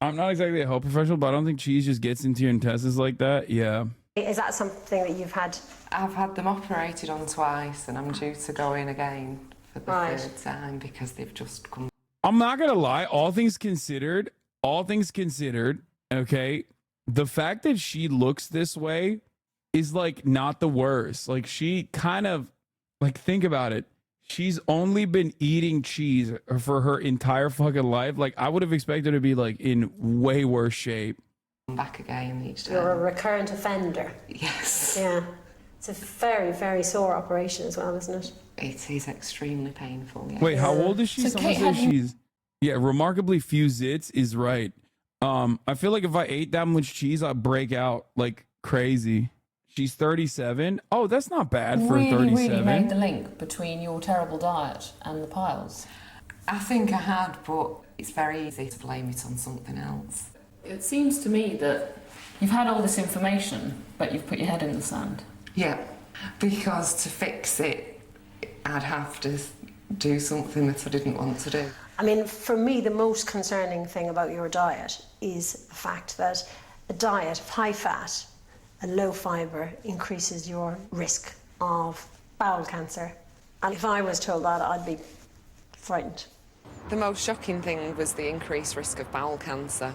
I'm not exactly a health professional, but I don't think cheese just gets into your intestines like that. Yeah. Is that something that you've had? I've had them operated on twice, and I'm due to go in again for the third time because they've just come. I'm not gonna lie, all things considered, okay, the fact that she looks this way is like not the worst. Like, she kind of, like, think about it. She's only been eating cheese for her entire fucking life. Like, I would have expected her to be like in way worse shape. Back again each time. You're a recurrent offender. Yes. Yeah. It's a very, very sore operation as well, isn't it? It is extremely painful. Yes. Wait, how old is she? So Someone Kate says had- she's remarkably few zits is right. I feel like if I ate that much cheese, I'd break out like crazy. She's 37. Oh, that's not bad for 37. Really made the link between your terrible diet and the piles. I think I had, but it's very easy to blame it on something else. It seems to me that you've had all this information, but you've put your head in the sand. Yeah, because to fix it, I'd have to do something that I didn't want to do. I mean, for me, the most concerning thing about your diet is the fact that a diet of high fat and low fibre increases your risk of bowel cancer. And if I was told that, I'd be frightened. The most shocking thing was the increased risk of bowel cancer.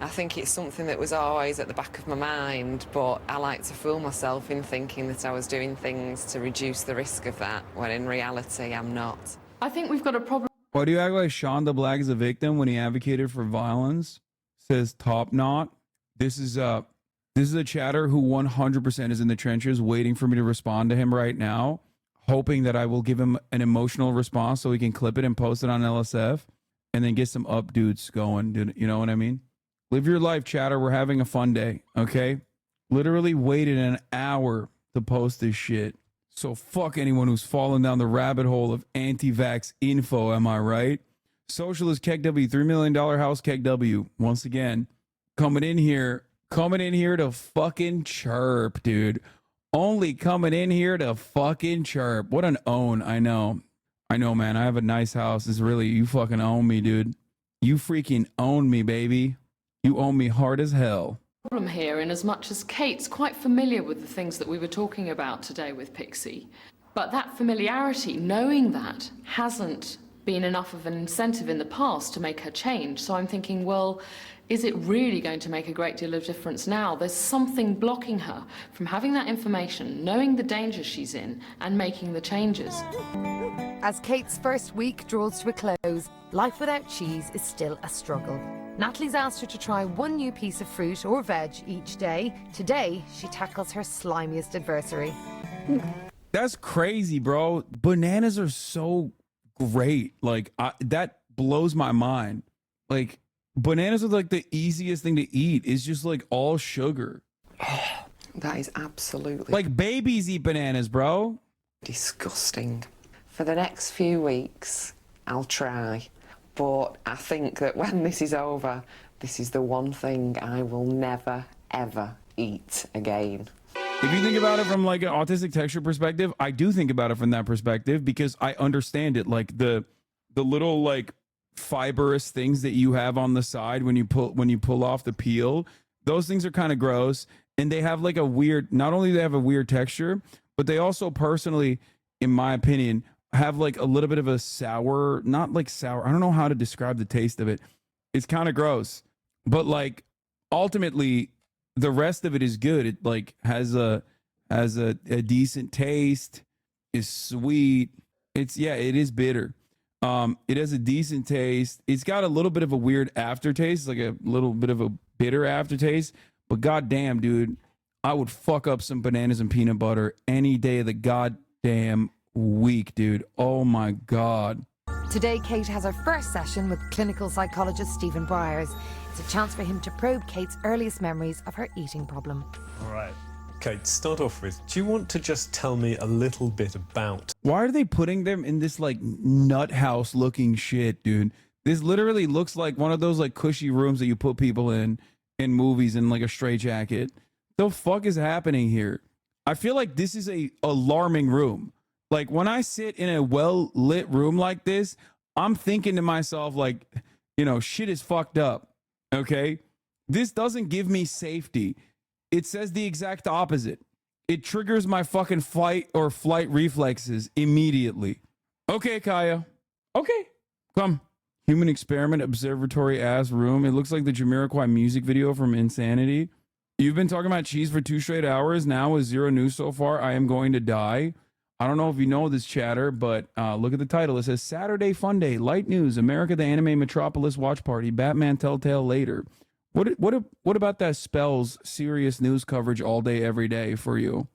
I think it's something that was always at the back of my mind, but I like to fool myself in thinking that I was doing things to reduce the risk of that, when in reality I'm not. I think we've got a problem. Why do you act like Shonda Black is a victim when he advocated for violence? Says Top Knot. This is a chatter who 100% is in the trenches waiting for me to respond to him right now, hoping that I will give him an emotional response so he can clip it and post it on LSF and then get some updates going. Dude, you know what I mean? Live your life, chatter. We're having a fun day, okay? Literally waited an hour to post this shit. So fuck anyone who's fallen down the rabbit hole of anti-vax info, am I right? Socialist Keg W, $3 million house Keg W. Once again, coming in here to fucking chirp, dude. Only coming in here to fucking chirp. What an own, I know, man. I have a nice house. It's really, you fucking own me, dude. You freaking own me, baby. You own me hard as hell. Problem here, in as much as Kate's quite familiar with the things that we were talking about today with Pixie, but that familiarity, knowing that, hasn't been enough of an incentive in the past to make her change. So I'm thinking, well, is it really going to make a great deal of difference now? There's something blocking her from having that information, knowing the danger she's in, and making the changes. As Kate's first week draws to a close, life without cheese is still a struggle. Natalie's asked her to try one new piece of fruit or veg each day. Today, she tackles her slimiest adversary. That's crazy, bro. Bananas are so great. Like, that blows my mind. Like, bananas are like the easiest thing to eat. It's just like all sugar. That is absolutely... Like, babies eat bananas, bro. Disgusting. For the next few weeks, I'll try. But I think that when this is over, this is the one thing I will never, ever eat again. If you think about it from like an autistic texture perspective, I do think about it from that perspective because I understand it. Like the little like fibrous things that you have on the side when you pull off the peel, those things are kind of gross. And they have like a weird, not only do they have a weird texture, but they also personally, in my opinion, have like a little bit of a sour, not like sour. I don't know how to describe the taste of it. It's kind of gross, but like ultimately the rest of it is good. It like has a decent taste, is sweet. It is bitter. It has a decent taste. It's got a little bit of a weird aftertaste, like a little bit of a bitter aftertaste, but goddamn, dude, I would fuck up some bananas and peanut butter any day of the goddamn week, dude. Oh my God. Today, Kate has her first session with clinical psychologist Stephen Briers. It's a chance for him to probe Kate's earliest memories of her eating problem. All right. Kate, start off with, do you want to just tell me a little bit about... Why are they putting them in this like nut house looking shit, dude? This literally looks like one of those like cushy rooms that you put people in movies in like a straitjacket. The fuck is happening here? I feel like this is a alarming room. Like when I sit in a well lit room like this, I'm thinking to myself like, you know, shit is fucked up. Okay. This doesn't give me safety. It says the exact opposite. It triggers my fucking fight or flight reflexes immediately. Okay, Kaya. Okay. Come. Human experiment observatory ass room. It looks like the Jamiroquai music video from Insanity. You've been talking about cheese for 2 straight hours. Now with 0 news so far, I am going to die. I don't know if you know this chatter, but look at the title. It says Saturday Fun Day, Light News, America the Anime Metropolis Watch Party, Batman Telltale later. What about that spells serious news coverage all day, every day for you?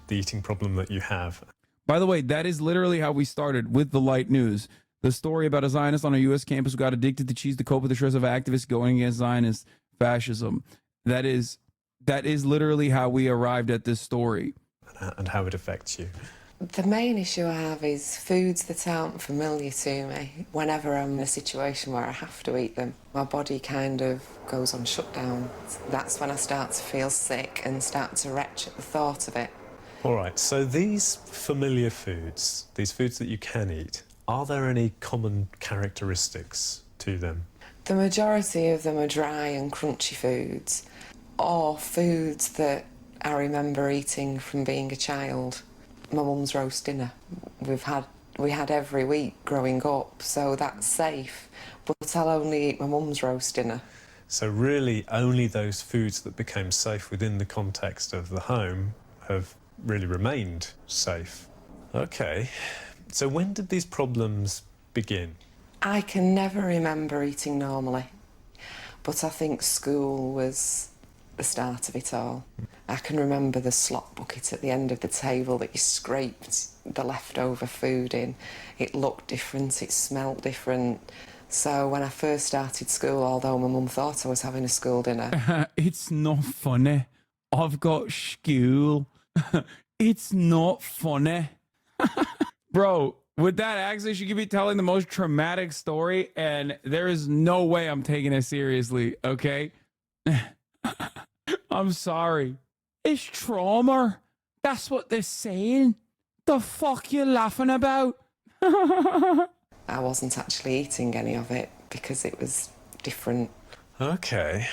The eating problem that you have. By the way, that is literally how we started with the light news. The story about a Zionist on a U.S. campus who got addicted to cheese to cope with the stress of activists going against Zionist fascism. That is literally how we arrived at this story. And how it affects you. The main issue I have is foods that aren't familiar to me. Whenever I'm in a situation where I have to eat them, my body kind of goes on shutdown. That's when I start to feel sick and start to retch at the thought of it. All right, so these familiar foods, these foods that you can eat, are there any common characteristics to them? The majority of them are dry and crunchy foods, or foods that I remember eating from being a child. My mum's roast dinner. We had every week growing up, so that's safe. But I'll only eat my mum's roast dinner. So really, only those foods that became safe within the context of the home have really remained safe. Okay. So when did these problems begin? I can never remember eating normally, but I think school was the start of it all. I can remember the slop bucket at the end of the table that you scraped the leftover food in. It looked different, it smelled different. So when I first started school, although my mum thought I was having a school dinner... It's not funny. I've got school. It's not funny. Bro, with that accent, you could be telling the most traumatic story, and there is no way I'm taking it seriously, okay? I'm sorry. It's trauma. That's what they're saying. The fuck you laughing about? I wasn't actually eating any of it because it was different. Okay.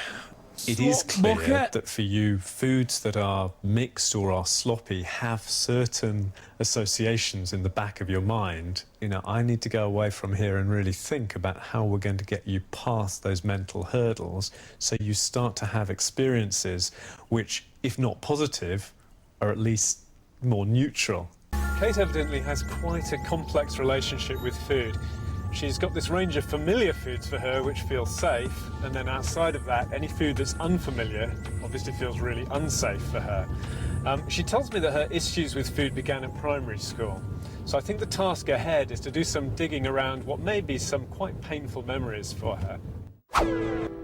It is clear that for you, foods that are mixed or are sloppy have certain associations in the back of your mind. You know, I need to go away from here and really think about how we're going to get you past those mental hurdles so you start to have experiences which, if not positive, are at least more neutral. Kate evidently has quite a complex relationship with food. She's got this range of familiar foods for her which feel safe, and then outside of that, any food that's unfamiliar obviously feels really unsafe for her. She tells me that her issues with food began in primary school. So I think the task ahead is to do some digging around what may be some quite painful memories for her.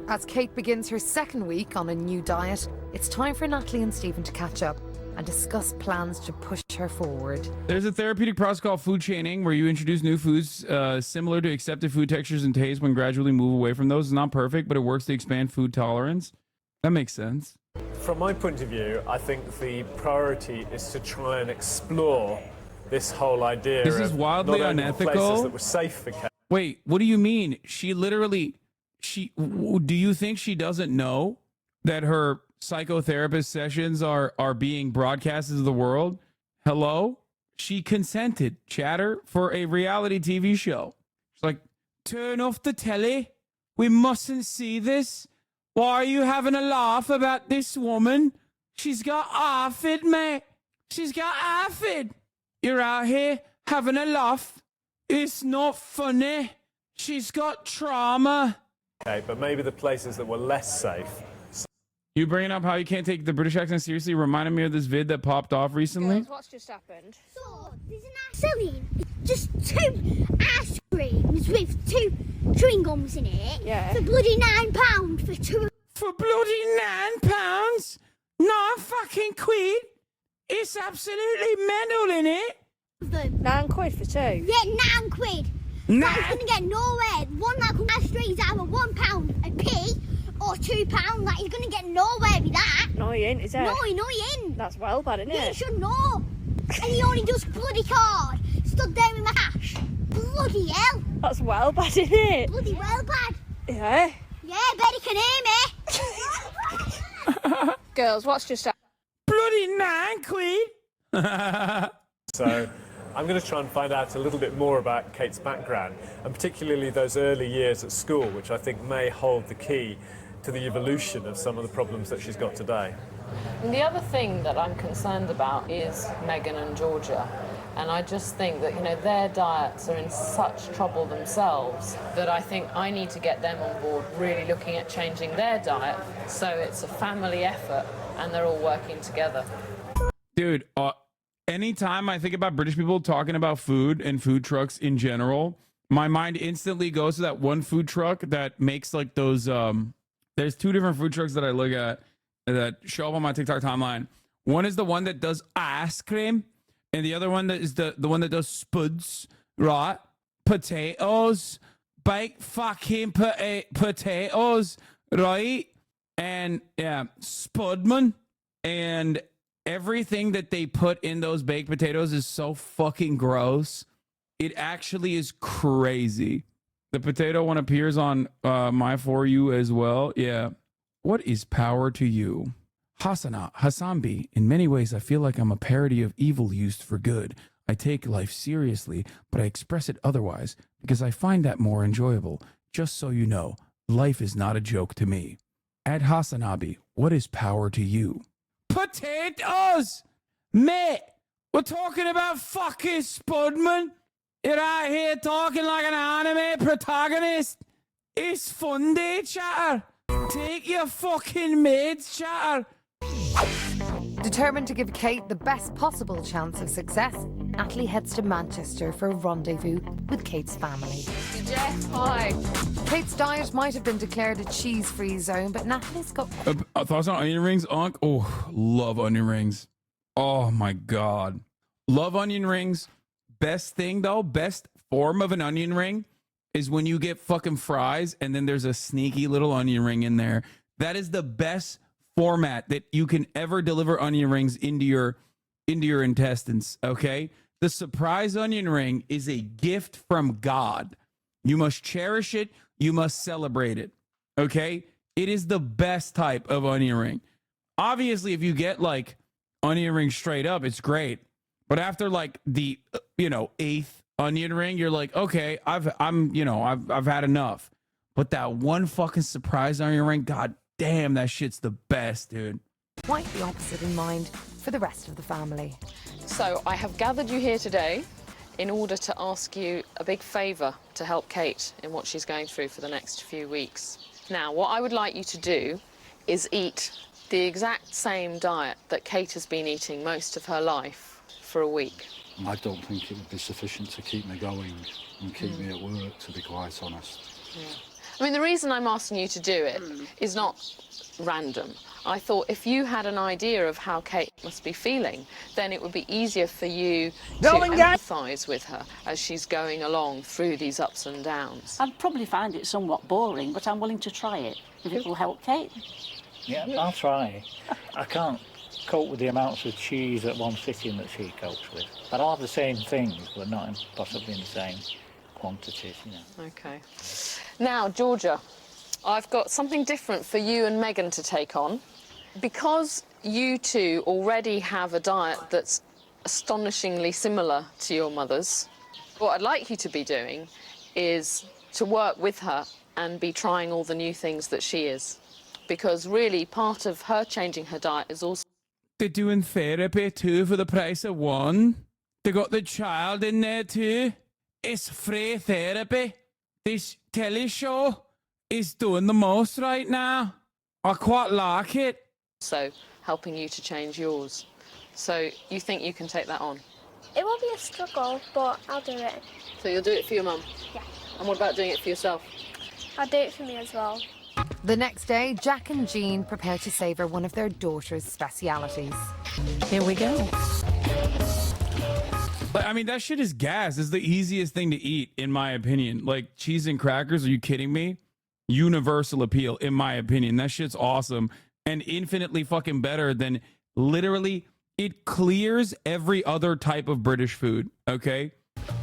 As Kate begins her second week on a new diet, it's time for Natalie and Stephen to catch up and discuss plans to push her forward. There's a therapeutic process called food chaining where you introduce new foods similar to accepted food textures and tastes when gradually move away from those. It's not perfect, but it works to expand food tolerance. That makes sense. From my point of view, I think the priority is to try and explore this whole idea This is of wildly not only the unethical. places that were safe for Kate. Wait, what do you mean? Do you think she doesn't know that her psychotherapist sessions are being broadcasted to the world? Hello? She consented, chatter, for a reality TV show. She's like, turn off the telly. We mustn't see this. Why are you having a laugh about this woman? She's got ARFID, mate. She's got ARFID. You're out here having a laugh. It's not funny. She's got trauma. Okay, but maybe the places that were less safe. You bringing up how you can't take the British accent seriously reminded me of this vid that popped off recently. What's just happened? So, there's an ice cream. Just 2 ice creams with 2 chewing gums in it. Yeah. For bloody £9 for 2. For bloody £9? 9 fucking quid? It's absolutely mental, innit? £9 for 2? Yeah, £9. That is going to get nowhere. One that comes out straight is either £1 a p or £2. That is going to get nowhere with that. No, he ain't, is it? No, he ain't. That's well bad, isn't Yeah, it? you should know. And he only does bloody card. Stood there with my cash. Bloody hell. That's well bad, isn't it? Bloody well bad. Yeah. Yeah, bet he can hear me. Girls, what's just happened? Bloody £9? So I'm going to try and find out a little bit more about Kate's background, and particularly those early years at school, which I think may hold the key to the evolution of some of the problems that she's got today. And the other thing that I'm concerned about is Megan and Georgia. And I just think that, their diets are in such trouble themselves that I think I need to get them on board, really looking at changing their diet so it's a family effort and they're all working together. Dude, anytime I think about British people talking about food and food trucks in general, my mind instantly goes to that one food truck that makes like those, there's 2 different food trucks that I look at that show up on my TikTok timeline. One is the one that does ice cream, and the other one that is the one that does spuds, right? Potatoes, baked fucking potatoes, right? And yeah, Spudman. And everything that they put in those baked potatoes is so fucking gross. It actually is crazy. The potato one appears on my For You as well. Yeah. What is power to you? Hasambi, in many ways, I feel like I'm a parody of evil used for good. I take life seriously, but I express it otherwise because I find that more enjoyable. Just so you know, life is not a joke to me. At Hasanabi, what is power to you? Potatoes! Mate, we're talking about fucking Spudman. You're out here talking like an anime protagonist. It's fun day, chatter. Take your fucking meds, chatter. Determined to give Kate the best possible chance of success, Natalie heads to Manchester for a rendezvous with Kate's family. Jeff, hi. Kate's diet might have been declared a cheese-free zone, but Natalie's got... Thoughts on onion rings, Unc? Oh, love onion rings. Oh, my God. Love onion rings. Best thing, though, best form of an onion ring is when you get fucking fries and then there's a sneaky little onion ring in there. That is the best format that you can ever deliver onion rings into your intestines, okay? The surprise onion ring is a gift from God. You must cherish it. You must celebrate it, okay? It is the best type of onion ring. Obviously, if you get like onion ring straight up, it's great. But after like the 8th onion ring, you're like, okay, I've had enough. But that one fucking surprise onion ring, god damn, that shit's the best, dude. quite the opposite in mind for the rest of the family. So I have gathered you here today in order to ask you a big favour to help Kate in what she's going through for the next few weeks. Now, what I would like you to do is eat the exact same diet that Kate has been eating most of her life for a week. I don't think it would be sufficient to keep me going and keep me at work, to be quite honest. Yeah. I mean, the reason I'm asking you to do it is not random. I thought if you had an idea of how Kate must be feeling, then it would be easier for you to empathise with her as she's going along through these ups and downs. I'd probably find it somewhat boring, but I'm willing to try it if it will help Kate. Yeah, I'll try. I can't cope with the amounts of cheese at one sitting that she copes with. But I'll have the same things, but not possibly in the same quantities, you know. OK. Now, Georgia, I've got something different for you and Megan to take on. Because you two already have a diet that's astonishingly similar to your mother's, what I'd like you to be doing is to work with her and be trying all the new things that she is. Because really, part of her changing her diet is also... They're doing therapy too for the price of one. They got the child in there too. It's free therapy. This telly show is doing the most right now. I quite like it. So, helping you to change yours. So, you think you can take that on? It will be a struggle, but I'll do it. So you'll do it for your mum? Yeah. And what about doing it for yourself? I'll do it for me as well. The next day, Jack and Jean prepare to savour one of their daughter's specialities. Here we go. Like, I mean, that shit is gas. It's the easiest thing to eat, in my opinion. Like, cheese and crackers, are you kidding me? Universal appeal, in my opinion. That shit's awesome. And infinitely fucking better than literally, it clears every other type of British food, okay?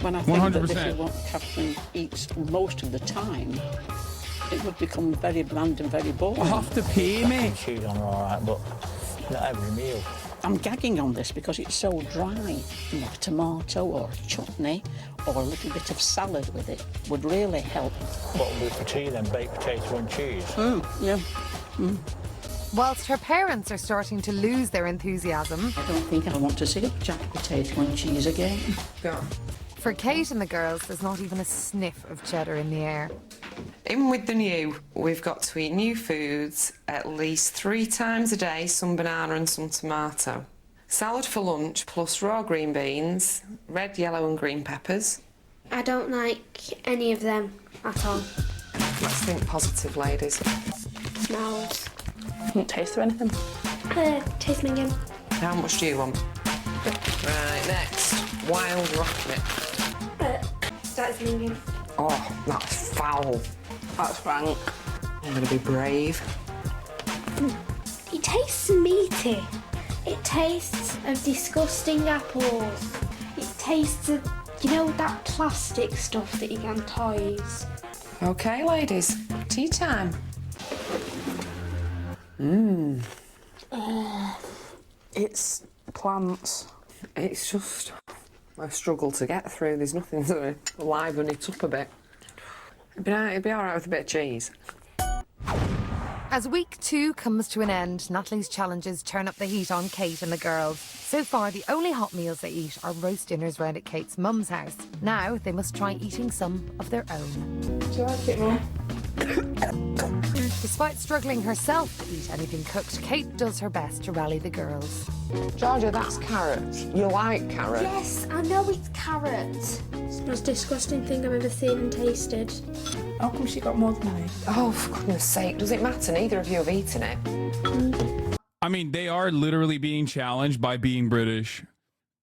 When I think 100%. that this is what Catherine eats most of the time, it would become very bland and very boring. I have to pay me. Cheese on all right, but not every meal. I'm gagging on this because it's so dry. You know, a tomato or a chutney or a little bit of salad with it would really help. What will do for tea then? Baked potato and cheese? Yeah. Whilst her parents are starting to lose their enthusiasm... I don't think I want to see a jack potato and cheese again. Go on. For Kate and the girls, there's not even a sniff of cheddar in the air. In with the new, we've got to eat new foods at least 3 times a day, some banana and some tomato. Salad for lunch, plus raw green beans, red, yellow and green peppers. I don't like any of them at all. Let's think positive, ladies. Smells. Don't taste or anything. Taste me again. How much do you want? Right, next. Wild rock mix. That's me again. Oh, that's foul. That's Frank. I'm going to be brave. It tastes meaty. It tastes of disgusting apples. It tastes of, you know, that plastic stuff that you get on toys. OK, ladies. Tea time. It's plants. It's just a struggle to get through. There's nothing to liven it up a bit. It'd be all right with a bit of cheese. As week 2 comes to an end, Natalie's challenges turn up the heat on Kate and the girls. So far, the only hot meals they eat are roast dinners round at Kate's mum's house. Now, they must try eating some of their own. Do you like it, Mum? Despite struggling herself to eat anything cooked, Kate does her best to rally the girls. Georgia, that's carrot. You like carrot? Yes, I know it's carrot. It's the most disgusting thing I've ever seen and tasted. How come she got more than me? Oh, for goodness sake, does it matter? Neither of you have eaten it. I mean, they are literally being challenged by being British.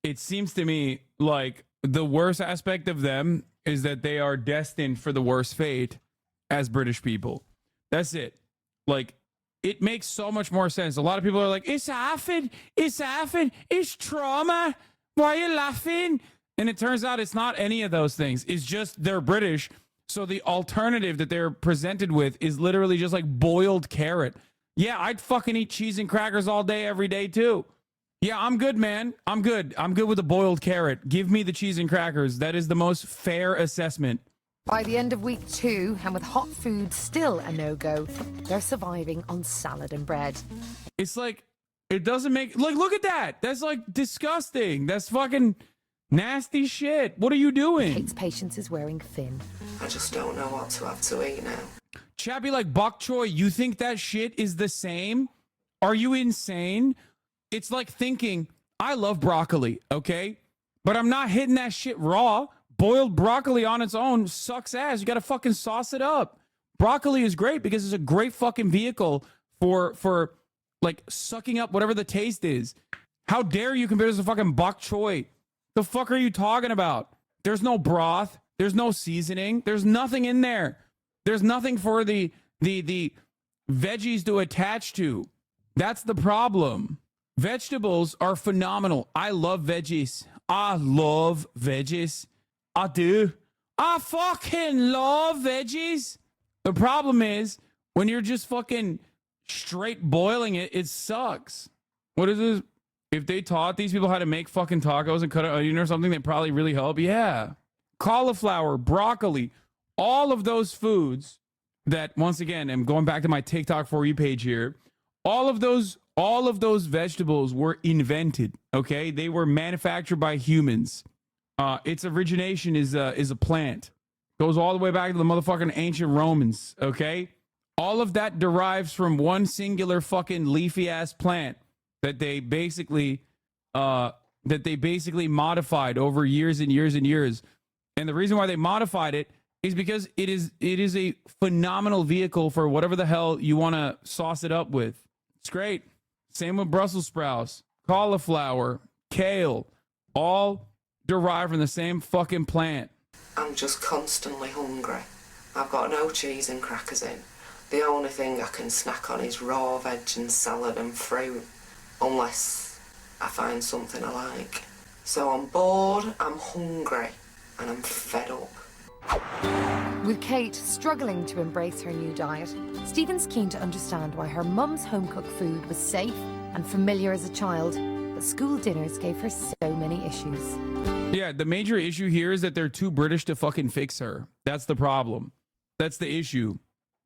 It seems to me like the worst aspect of them is that they are destined for the worst fate as British people. That's it. Like, it makes so much more sense. A lot of people are like, it's happened, it's trauma, why are you laughing? And it turns out it's not any of those things. It's just they're British, so the alternative that they're presented with is literally just like boiled carrot. Yeah, I'd fucking eat cheese and crackers all day, every day too. Yeah, I'm good, man. I'm good. I'm good with a boiled carrot. Give me the cheese and crackers. That is the most fair assessment. By the end of week 2, and with hot food still a no-go, they're surviving on salad and bread. It's like, it doesn't make... Like, look at that. That's, like, disgusting. That's fucking... Nasty shit. What are you doing? Kate's patience is wearing thin. I just don't know what to have to eat now. Chappie, like bok choy, you think that shit is the same? Are you insane? It's like thinking, I love broccoli, okay? But I'm not hitting that shit raw. Boiled broccoli on its own sucks ass. You gotta fucking sauce it up. Broccoli is great because it's a great fucking vehicle for like sucking up whatever the taste is. How dare you compare this to fucking bok choy? The fuck are you talking about? There's no broth. There's no seasoning. There's nothing in there. There's nothing for the veggies to attach to. That's the problem. Vegetables are phenomenal. I love veggies. I love veggies. I do. I fucking love veggies. The problem is when you're just fucking straight boiling it, it sucks. What is this? If they taught these people how to make fucking tacos and cut an onion or something, they'd probably really help. Yeah. Cauliflower, broccoli, all of those foods that, once again, I'm going back to my TikTok For You page here. All of those vegetables were invented. Okay. They were manufactured by humans. Its origination is a plant. Goes all the way back to the motherfucking ancient Romans. Okay. All of that derives from one singular fucking leafy ass plant that they basically modified over years and years and years. And the reason why they modified it is because it is a phenomenal vehicle for whatever the hell you want to sauce it up with. It's great. Same with Brussels sprouts, cauliflower, kale, all derived from the same fucking plant. I'm just constantly hungry. I've got no cheese and crackers in. The only thing I can snack on is raw veg and salad and fruit, unless I find something I like. So I'm bored, I'm hungry, and I'm fed up. With Kate struggling to embrace her new diet, Stephen's keen to understand why her mum's home-cooked food was safe and familiar as a child, but school dinners gave her so many issues. Yeah, the major issue here is that they're too British to fucking fix her. That's the problem. That's the issue.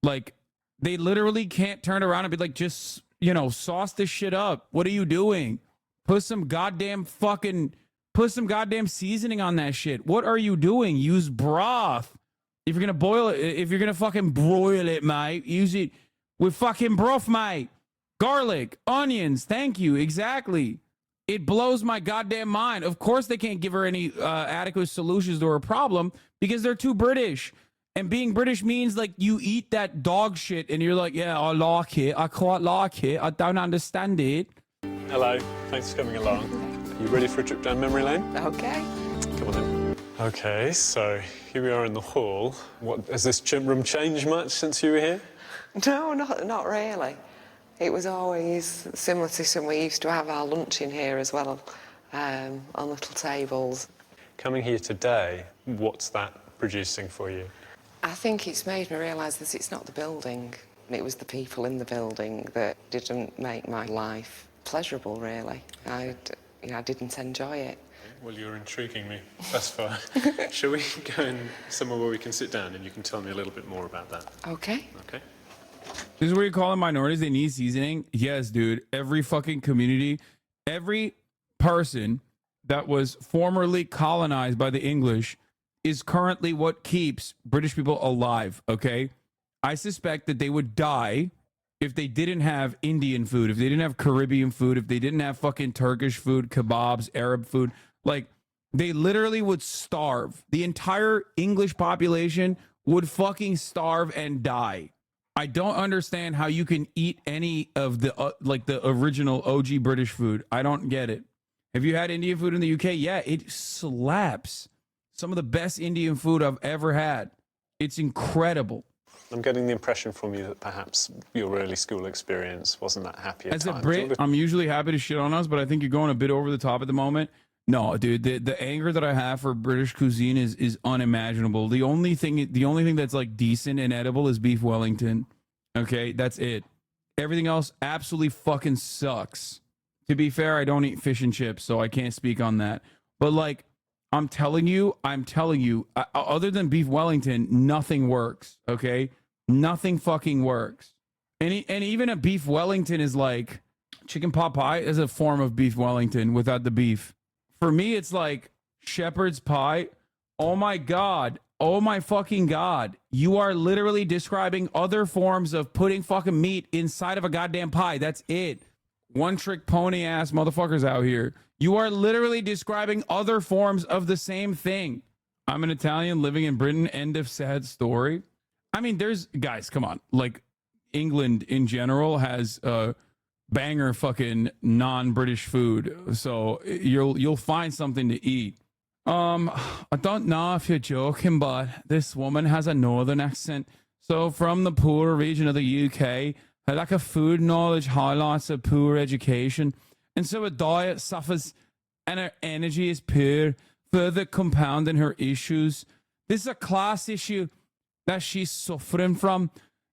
Like, they literally can't turn around and be like, just, sauce this shit up. What are you doing? Put some goddamn seasoning on that shit. What are you doing? Use broth. If you're gonna boil it, if you're gonna fucking broil it, mate, use it with fucking broth, mate. Garlic, onions, thank you, exactly. It blows my goddamn mind. Of course they can't give her any adequate solutions to her problem because they're too British. And being British means like you eat that dog shit and you're like, yeah, I like it. I quite like it. I don't understand it. Hello, thanks for coming along. You ready for a trip down memory lane? Okay. Come on in. Okay, so here we are in the hall. Has this gym room changed much since you were here? No, not really. It was always similar to when we used to have our lunch in here as well, on little tables. Coming here today, what's that producing for you? I think it's made me realise that it's not the building. It was the people in the building that didn't make my life pleasurable, really. I didn't enjoy it. Well, you're intriguing me thus far. Shall we go in somewhere where we can sit down and you can tell me a little bit more about that? Okay. Okay. This is where you call them minorities. They need seasoning. Yes, dude. Every fucking community, every person that was formerly colonized by the English is currently what keeps British people alive, okay? I suspect that they would die if they didn't have Indian food, if they didn't have Caribbean food, if they didn't have fucking Turkish food, kebabs, Arab food. Like, they literally would starve. The entire English population would fucking starve and die. I don't understand how you can eat any of the, the original OG British food. I don't get it. Have you had Indian food in the UK? Yeah, it slaps. Some of the best Indian food I've ever had. It's incredible. I'm getting the impression from you that perhaps your early school experience wasn't that happy at As times. a Brit, I'm usually happy to shit on us, but I think you're going a bit over the top at the moment. No, dude, the anger that I have for British cuisine is unimaginable. The only thing that's like decent and edible is beef Wellington. Okay, that's it. Everything else absolutely fucking sucks. To be fair, I don't eat fish and chips, so I can't speak on that. But like, I'm telling you, other than beef Wellington, nothing works, okay? Nothing fucking works. And even a beef Wellington is like, chicken pot pie is a form of beef Wellington without the beef. For me, it's like shepherd's pie. Oh my God. Oh my fucking God. You are literally describing other forms of putting fucking meat inside of a goddamn pie. That's it. One trick pony ass motherfuckers out here. You are literally describing other forms of the same thing. I'm an Italian living in Britain. End of sad story. I mean, there's guys, come on. Like England in general has banger fucking non-British food. So you'll find something to eat. I don't know if you're joking, but this woman has a northern accent. So from the poor region of the UK, her lack of food knowledge highlights her poor education. And so her diet suffers and her energy is poor, further compounding her issues. This is a class issue that she's suffering from.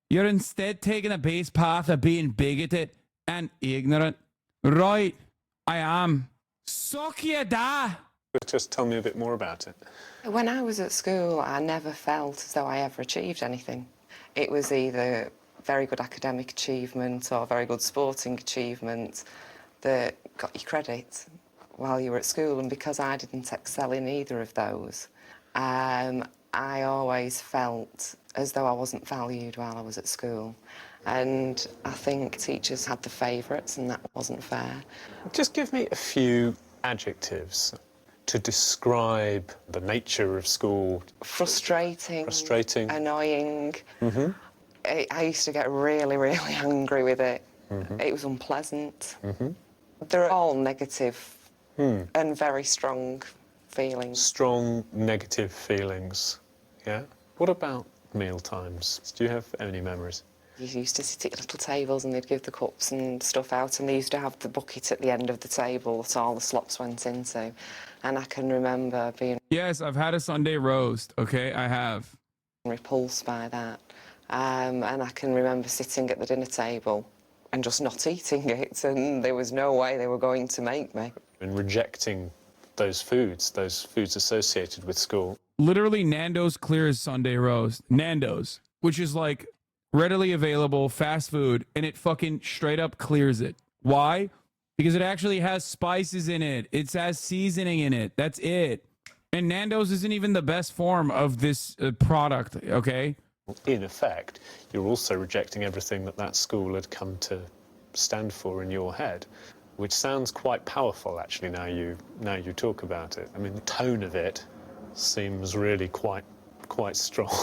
You're instead taking a base path of being bigoted and ignorant. Right, I am. Suck your da. Just tell me a bit more about it. When I was at school, I never felt as though I ever achieved anything. It was either very good academic achievement or very good sporting achievement that got you credit while you were at school, and because I didn't excel in either of those, I always felt as though I wasn't valued while I was at school. And I think teachers had the favourites, and that wasn't fair. Just give me a few adjectives to describe the nature of school. Frustrating. Frustrating. Annoying. Mm-hmm. I used to get really, really angry with it. Mm-hmm. It was unpleasant. Mm-hmm. They're all negative and very strong feelings. Strong negative feelings, yeah? What about meal times? Do you have any memories? You used to sit at little tables and they'd give the cups and stuff out, and they used to have the bucket at the end of the table that all the slops went into. And I can remember being... Yes, I've had a Sunday roast, okay? I have. ...repulsed by that. And I can remember sitting at the dinner table and just not eating it, and there was no way they were going to make me. And rejecting those foods associated with school. Literally, Nando's clears Sunday roast. Nando's, which is like readily available fast food, and it fucking straight up clears it. Why? Because it actually has spices in it. It has seasoning in it. That's it. And Nando's isn't even the best form of this product, okay? In effect, you're also rejecting everything that school had come to stand for in your head, which sounds quite powerful, actually, now you talk about it. I mean, the tone of it seems really quite strong.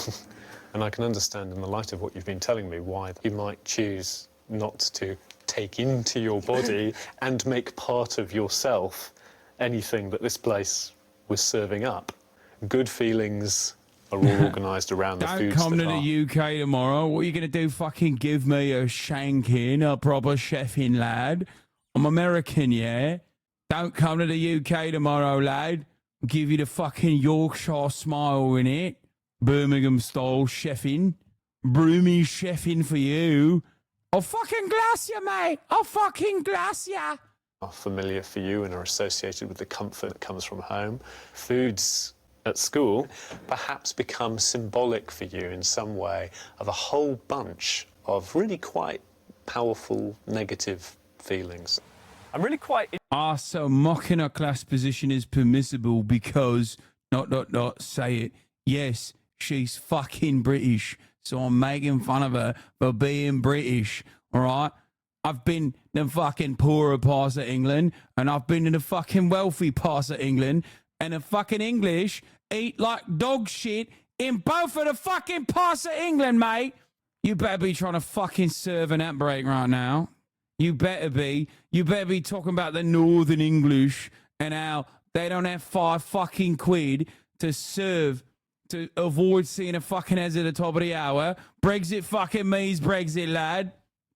And I can understand, in the light of what you've been telling me, why you might choose not to take into your body and make part of yourself anything that this place was serving up. Good feelings are all organised around the foods. Don't come that to are. the UK tomorrow. What are you going to do? Fucking give me a shanking, a proper chefing, lad. I'm American, yeah? Don't come to the UK tomorrow, lad. I'll give you the fucking Yorkshire smile in it. Birmingham style chefing. Broomy chefing for you. I'll fucking glass you, mate. I'll fucking glass you. Are familiar for you and are associated with the comfort that comes from home. Foods at school perhaps become symbolic for you in some way of a whole bunch of really quite powerful negative feelings. I'm really quite... So mocking a class position is permissible because... say it. Yes, she's fucking British, so I'm making fun of her for being British, all right? I've been in the fucking poorer parts of England, and I've been in the fucking wealthy parts of England, and the fucking English eat like dog shit in both of the fucking parts of England, mate. You better be trying to fucking serve an outbreak right now. You better be. You better be talking about the Northern English and how they don't have £5 to serve to avoid seeing a fucking heads at the top of the hour. Brexit fucking means Brexit, lad.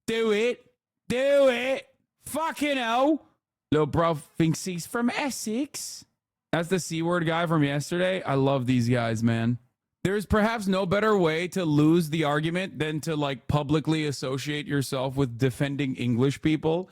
Do it. Do it. Fucking hell. Little bro thinks he's from Essex. That's the C-word guy from yesterday. I love these guys, man. There's perhaps no better way to lose the argument than to like publicly associate yourself with defending English people,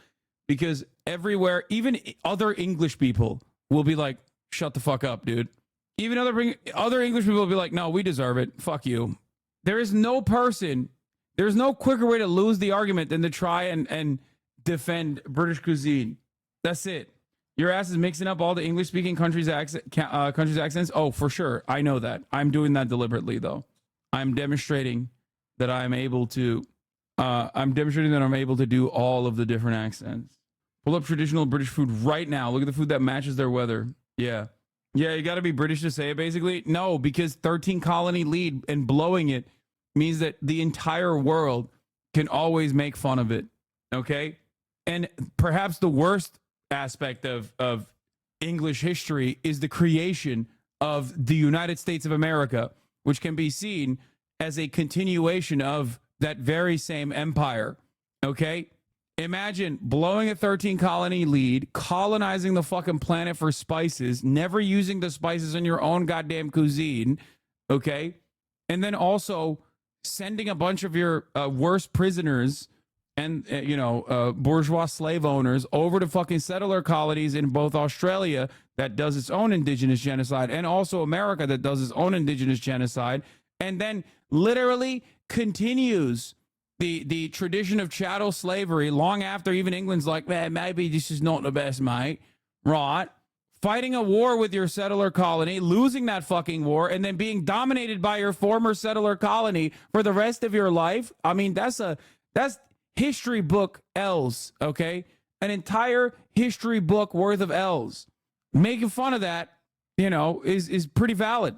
because everywhere, even other English people will be like, shut the fuck up, dude. Even other English people will be like, no, we deserve it. Fuck you. There's no quicker way to lose the argument than to try and defend British cuisine. That's it. Your ass is mixing up all the English-speaking countries' accents. Oh, for sure. I know that. I'm doing that deliberately, though. I'm demonstrating that I'm able to. I'm demonstrating that I'm able to do all of the different accents. Pull up traditional British food right now. Look at the food that matches their weather. Yeah. Yeah, you got to be British to say it, basically. No, because 13 colony lead and blowing it means that the entire world can always make fun of it. Okay? And perhaps the worst aspect of English history is the creation of the United States of America, which can be seen as a continuation of that very same empire. Okay? Imagine blowing a 13 colony lead, colonizing the fucking planet for spices, never using the spices in your own goddamn cuisine. Okay? And then also sending a bunch of your worst prisoners and, bourgeois slave owners over to fucking settler colonies in both Australia that does its own indigenous genocide and also America that does its own indigenous genocide, and then literally continues the tradition of chattel slavery long after even England's like, man, maybe this is not the best, mate. Right? Fighting a war with your settler colony, losing that fucking war, and then being dominated by your former settler colony for the rest of your life. I mean, that's history book L's, okay? An entire history book worth of L's. Making fun of that, is pretty valid.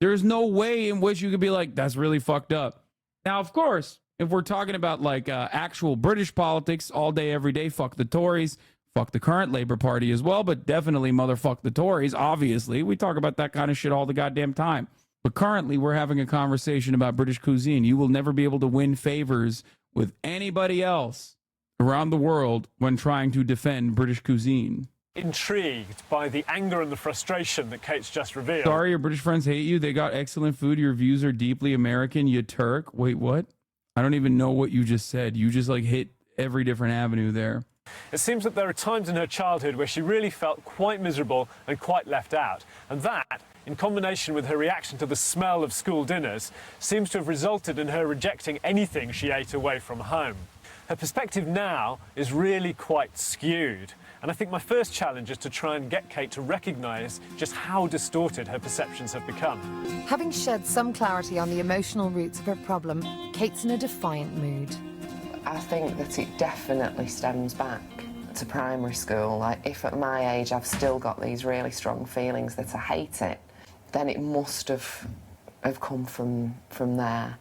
There's no way in which you could be like, that's really fucked up. Now, of course, if we're talking about like actual British politics all day, every day, fuck the Tories, fuck the current Labour Party as well, but definitely motherfuck the Tories, obviously. We talk about that kind of shit all the goddamn time. But currently, we're having a conversation about British cuisine. You will never be able to win favors with anybody else around the world when trying to defend British cuisine. Intrigued by the anger and the frustration that Kate's just revealed. Sorry, your British friends hate you. They got excellent food. Your views are deeply American, you Turk. Wait, what? I don't even know what you just said. You just like hit every different avenue there. It seems that there are times in her childhood where she really felt quite miserable and quite left out. And that, in combination with her reaction to the smell of school dinners, seems to have resulted in her rejecting anything she ate away from home. Her perspective now is really quite skewed. And I think my first challenge is to try and get Kate to recognise just how distorted her perceptions have become. Having shed some clarity on the emotional roots of her problem, Kate's in a defiant mood. I think that it definitely stems back to primary school. Like, if at my age I've still got these really strong feelings that I hate it, then it must have come from there.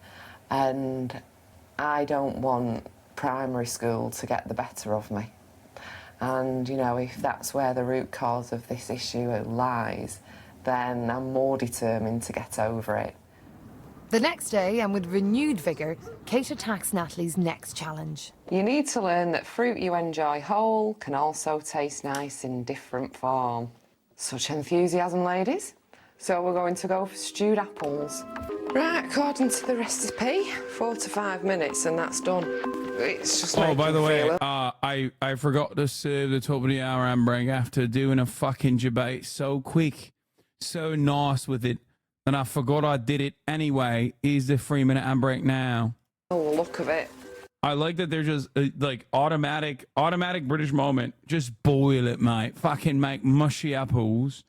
And I don't want primary school to get the better of me. And, if that's where the root cause of this issue lies, then I'm more determined to get over it. The next day, and with renewed vigour, Kate attacks Natalie's next challenge. You need to learn that fruit you enjoy whole can also taste nice in different form. Such enthusiasm, ladies. So we're going to go for stewed apples. Right, according to the recipe, 4 to 5 minutes and that's done. It's just by the way, I forgot to serve the top of the hour handbrake after doing a fucking debate so quick, so nice with it, and I forgot I did it anyway. Here's the 3-minute handbrake now. Oh, look of it. I like that they're just like automatic British moment. Just boil it, mate. Fucking make mushy apples.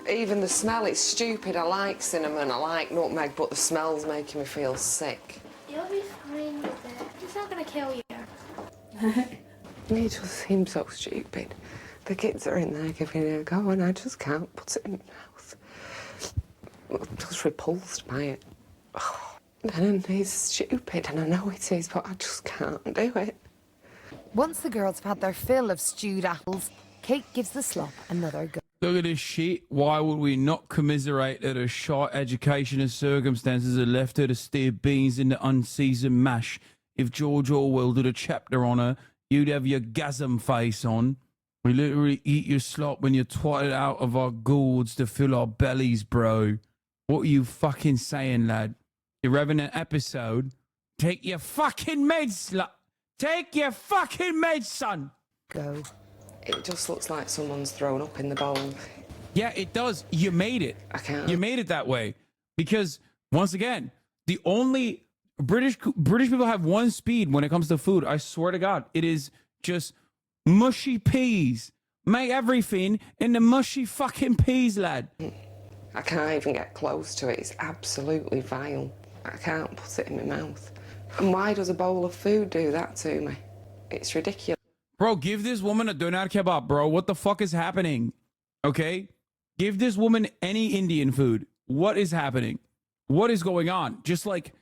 Even the smell, it's stupid. I like cinnamon, I like nutmeg, but the smell's making me feel sick. You'll be fine with it. It's not going to kill you. It just seems so stupid. The kids are in there giving it a go and I just can't put it in my mouth. I'm just repulsed by it. Oh, and it's stupid and I know it is, but I just can't do it. Once the girls have had their fill of stewed apples, Kate gives the slop another go. Look at this shit. Why would we not commiserate that her short education and circumstances had left her to steer beans in the unseasoned mash? If George Orwell did a chapter on her, you'd have your gasm face on. We literally eat your slop when you're twatted out of our gourds to fill our bellies, bro. What are you fucking saying, lad? You're having an episode? Take your fucking meds, slut. Take your fucking meds, son. Go. It just looks like someone's thrown up in the bowl. Yeah, it does. You made it. I can't. You made it that way. Because, once again, the only... British people have one speed when it comes to food. I swear to God. It is just mushy peas, make everything in the mushy fucking peas, lad. I can't even get close to it. It's absolutely vile. I can't put it in my mouth. And why does a bowl of food do that to me? It's ridiculous. Bro, give this woman a doner kebab, bro. What the fuck is happening? Okay? Give this woman any Indian food. What is happening? What is going on? Just like,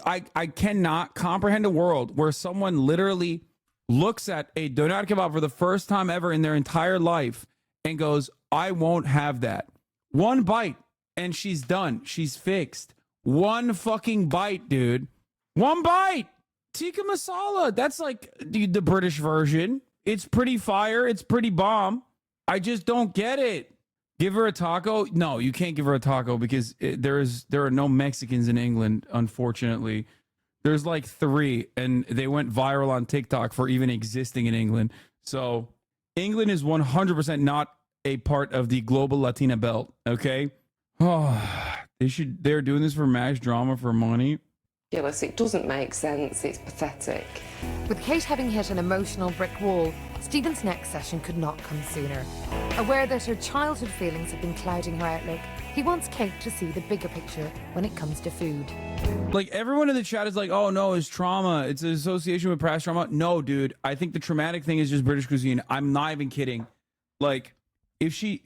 I cannot comprehend a world where someone literally looks at a doner kebab for the first time ever in their entire life and goes, I won't have that. One bite and she's done. She's fixed. One fucking bite, dude. One bite. Tikka masala. That's like the British version. It's pretty fire. It's pretty bomb. I just don't get it. Give her a taco? No, you can't give her a taco because there are no Mexicans in England, unfortunately. There's like 3, and they went viral on TikTok for even existing in England. So England is 100% not a part of the global Latina belt, okay? Oh, they're doing this for Max Drama for money. It doesn't make sense. It's pathetic. With Kate having hit an emotional brick wall, Stephen's next session could not come sooner. Aware that her childhood feelings have been clouding her outlook, he wants Kate to see the bigger picture when it comes to food. Like, everyone in the chat is like, oh no, it's trauma. It's an association with past trauma. No, dude. I think the traumatic thing is just British cuisine. I'm not even kidding. Like, if she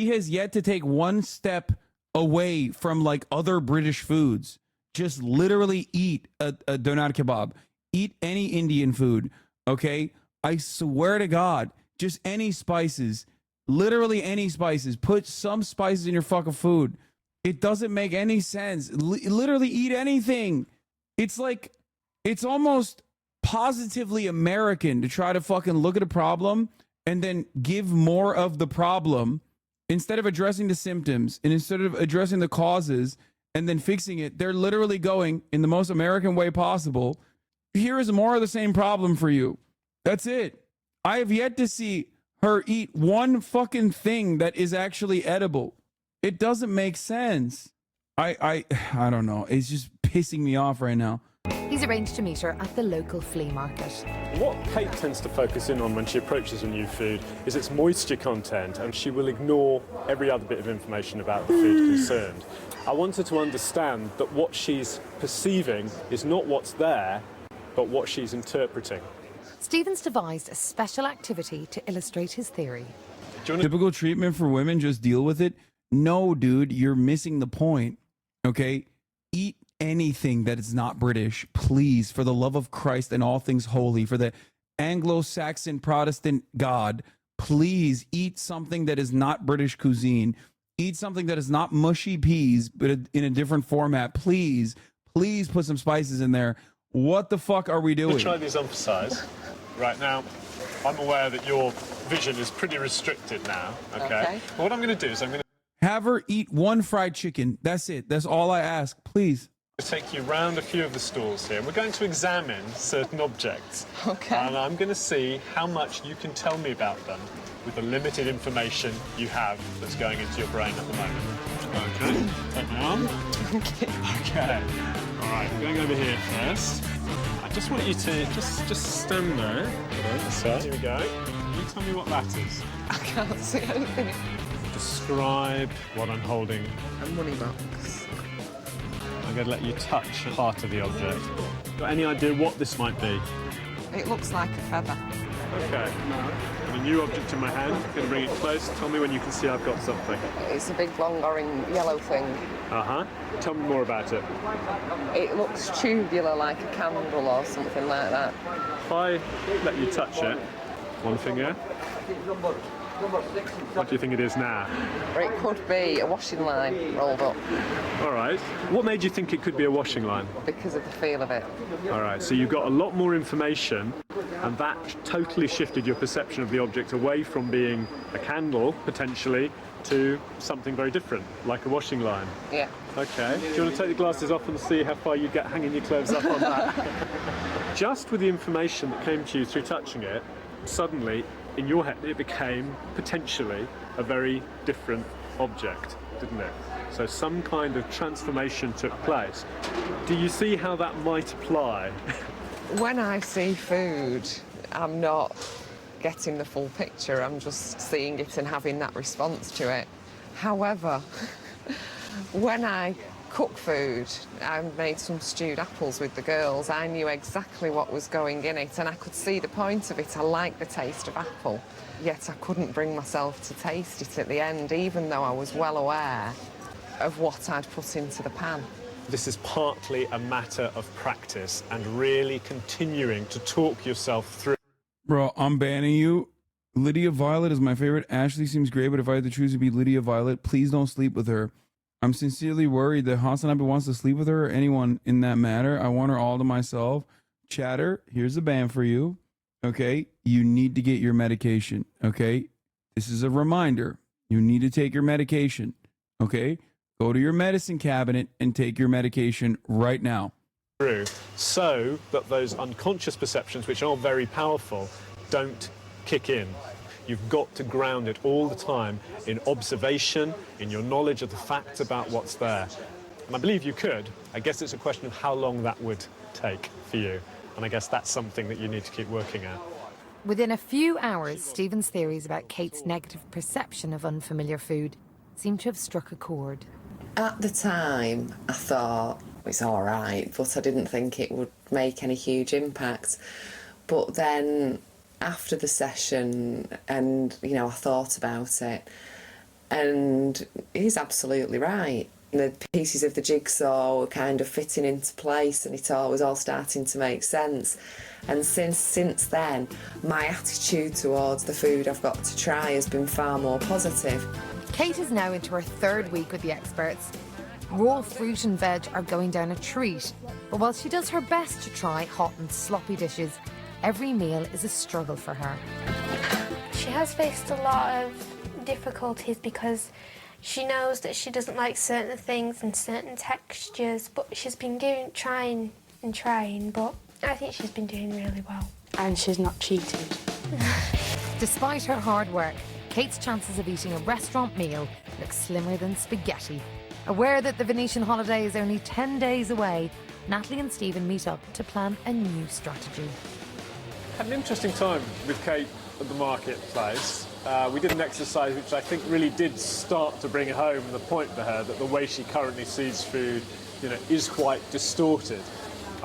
has yet to take one step away from like other British foods. Just literally eat a doner kebab. Eat any Indian food, okay? I swear to God, just any spices. Literally any spices. Put some spices in your fucking food. It doesn't make any sense. Literally eat anything. It's like, it's almost positively American to try to fucking look at a problem and then give more of the problem instead of addressing the symptoms and instead of addressing the causes and then fixing it. They're literally going in the most American way possible. Here is more of the same problem for you. That's it. I have yet to see her eat one fucking thing that is actually edible. It doesn't make sense. I don't know. It's just pissing me off right now. He's arranged to meet her at the local flea market. What Kate tends to focus in on when she approaches a new food is its moisture content, and she will ignore every other bit of information about the food concerned. I want her to understand that what she's perceiving is not what's there, but what she's interpreting. Stephen's devised a special activity to illustrate his theory. Typical treatment for women, just deal with it. No, dude, you're missing the point. Okay? Eat anything that is not British, please, for the love of Christ and all things holy, for the Anglo-Saxon Protestant God, please eat something that is not British cuisine. Eat something that is not mushy peas, but in a different format. Please, please put some spices in there. What the fuck are we doing? We'll try these on for size. Right now, I'm aware that your vision is pretty restricted now, okay? But what I'm going to do is I'm going to have her eat one fried chicken. That's it. That's all I ask. Please. Take you round a few of the stalls here. We're going to examine certain objects. Okay. And I'm going to see how much you can tell me about them with the limited information you have that's going into your brain at the moment. Okay. Take me on. Okay. All right, we're going over here first. I just want you to just stand there. So, here we go. You tell me what that is. I can't see anything. Describe what I'm holding. A money box. I'm going to let you touch part of the object. Got any idea what this might be? It looks like a feather. Okay. Got a new object in my hand. I'm going to bring it close. Tell me when you can see I've got something. It's a big, long, orange, yellow thing. Uh-huh. Tell me more about it. It looks tubular, like a candle or something like that. If I let you touch it, one finger. What do you think it is now? It could be a washing line rolled up. All right. What made you think it could be a washing line? Because of the feel of it. All right. So you got a lot more information, and that totally shifted your perception of the object away from being a candle, potentially, to something very different, like a washing line. Yeah. Okay. Do you want to take the glasses off and see how far you get hanging your clothes up on that? Just with the information that came to you through touching it, suddenly, in your head, it became potentially a very different object, didn't it? So some kind of transformation took place. Do you see how that might apply? When I see food, I'm not getting the full picture. I'm just seeing it and having that response to it. However, when I cook food, I made some stewed apples with the girls. I knew exactly what was going in it and I could see the point of it. I liked the taste of apple, yet I couldn't bring myself to taste it at the end, even though I was well aware of what I'd put into the pan. This is partly a matter of practice and really continuing to talk yourself through. Bro, I'm banning you. Lydia Violet is my favorite. Ashley seems great, but if I had to choose to be Lydia Violet, please don't sleep with her. I'm sincerely worried that Hasanabe wants to sleep with her or anyone in that matter. I want her all to myself. Chatter, here's a ban for you. Okay? You need to get your medication. Okay? This is a reminder. You need to take your medication. Okay? Go to your medicine cabinet and take your medication right now. So that those unconscious perceptions, which are very powerful, don't kick in. You've got to ground it all the time in observation, in your knowledge of the facts about what's there. And I believe you could. I guess it's a question of how long that would take for you. And I guess that's something that you need to keep working at. Within a few hours, Stephen's theories about Kate's negative perception of unfamiliar food seem to have struck a chord. At the time, I thought it's all right, but I didn't think it would make any huge impact. But then after the session, and, you know, I thought about it, and he's absolutely right. The pieces of the jigsaw were kind of fitting into place and it all was all starting to make sense. And since then, my attitude towards the food I've got to try has been far more positive. Kate is now into her third week with the experts. Raw fruit and veg are going down a treat, but while she does her best to try hot and sloppy dishes, every meal is a struggle for her. She has faced a lot of difficulties because she knows that she doesn't like certain things and certain textures, but she's been trying, but I think she's been doing really well. And she's not cheating. Despite her hard work, Kate's chances of eating a restaurant meal look slimmer than spaghetti. Aware that the Venetian holiday is only 10 days away, Natalie and Stephen meet up to plan a new strategy. Had an interesting time with Kate at the marketplace. We did an exercise which I think really did start to bring home the point for her that the way she currently sees food, you know, is quite distorted.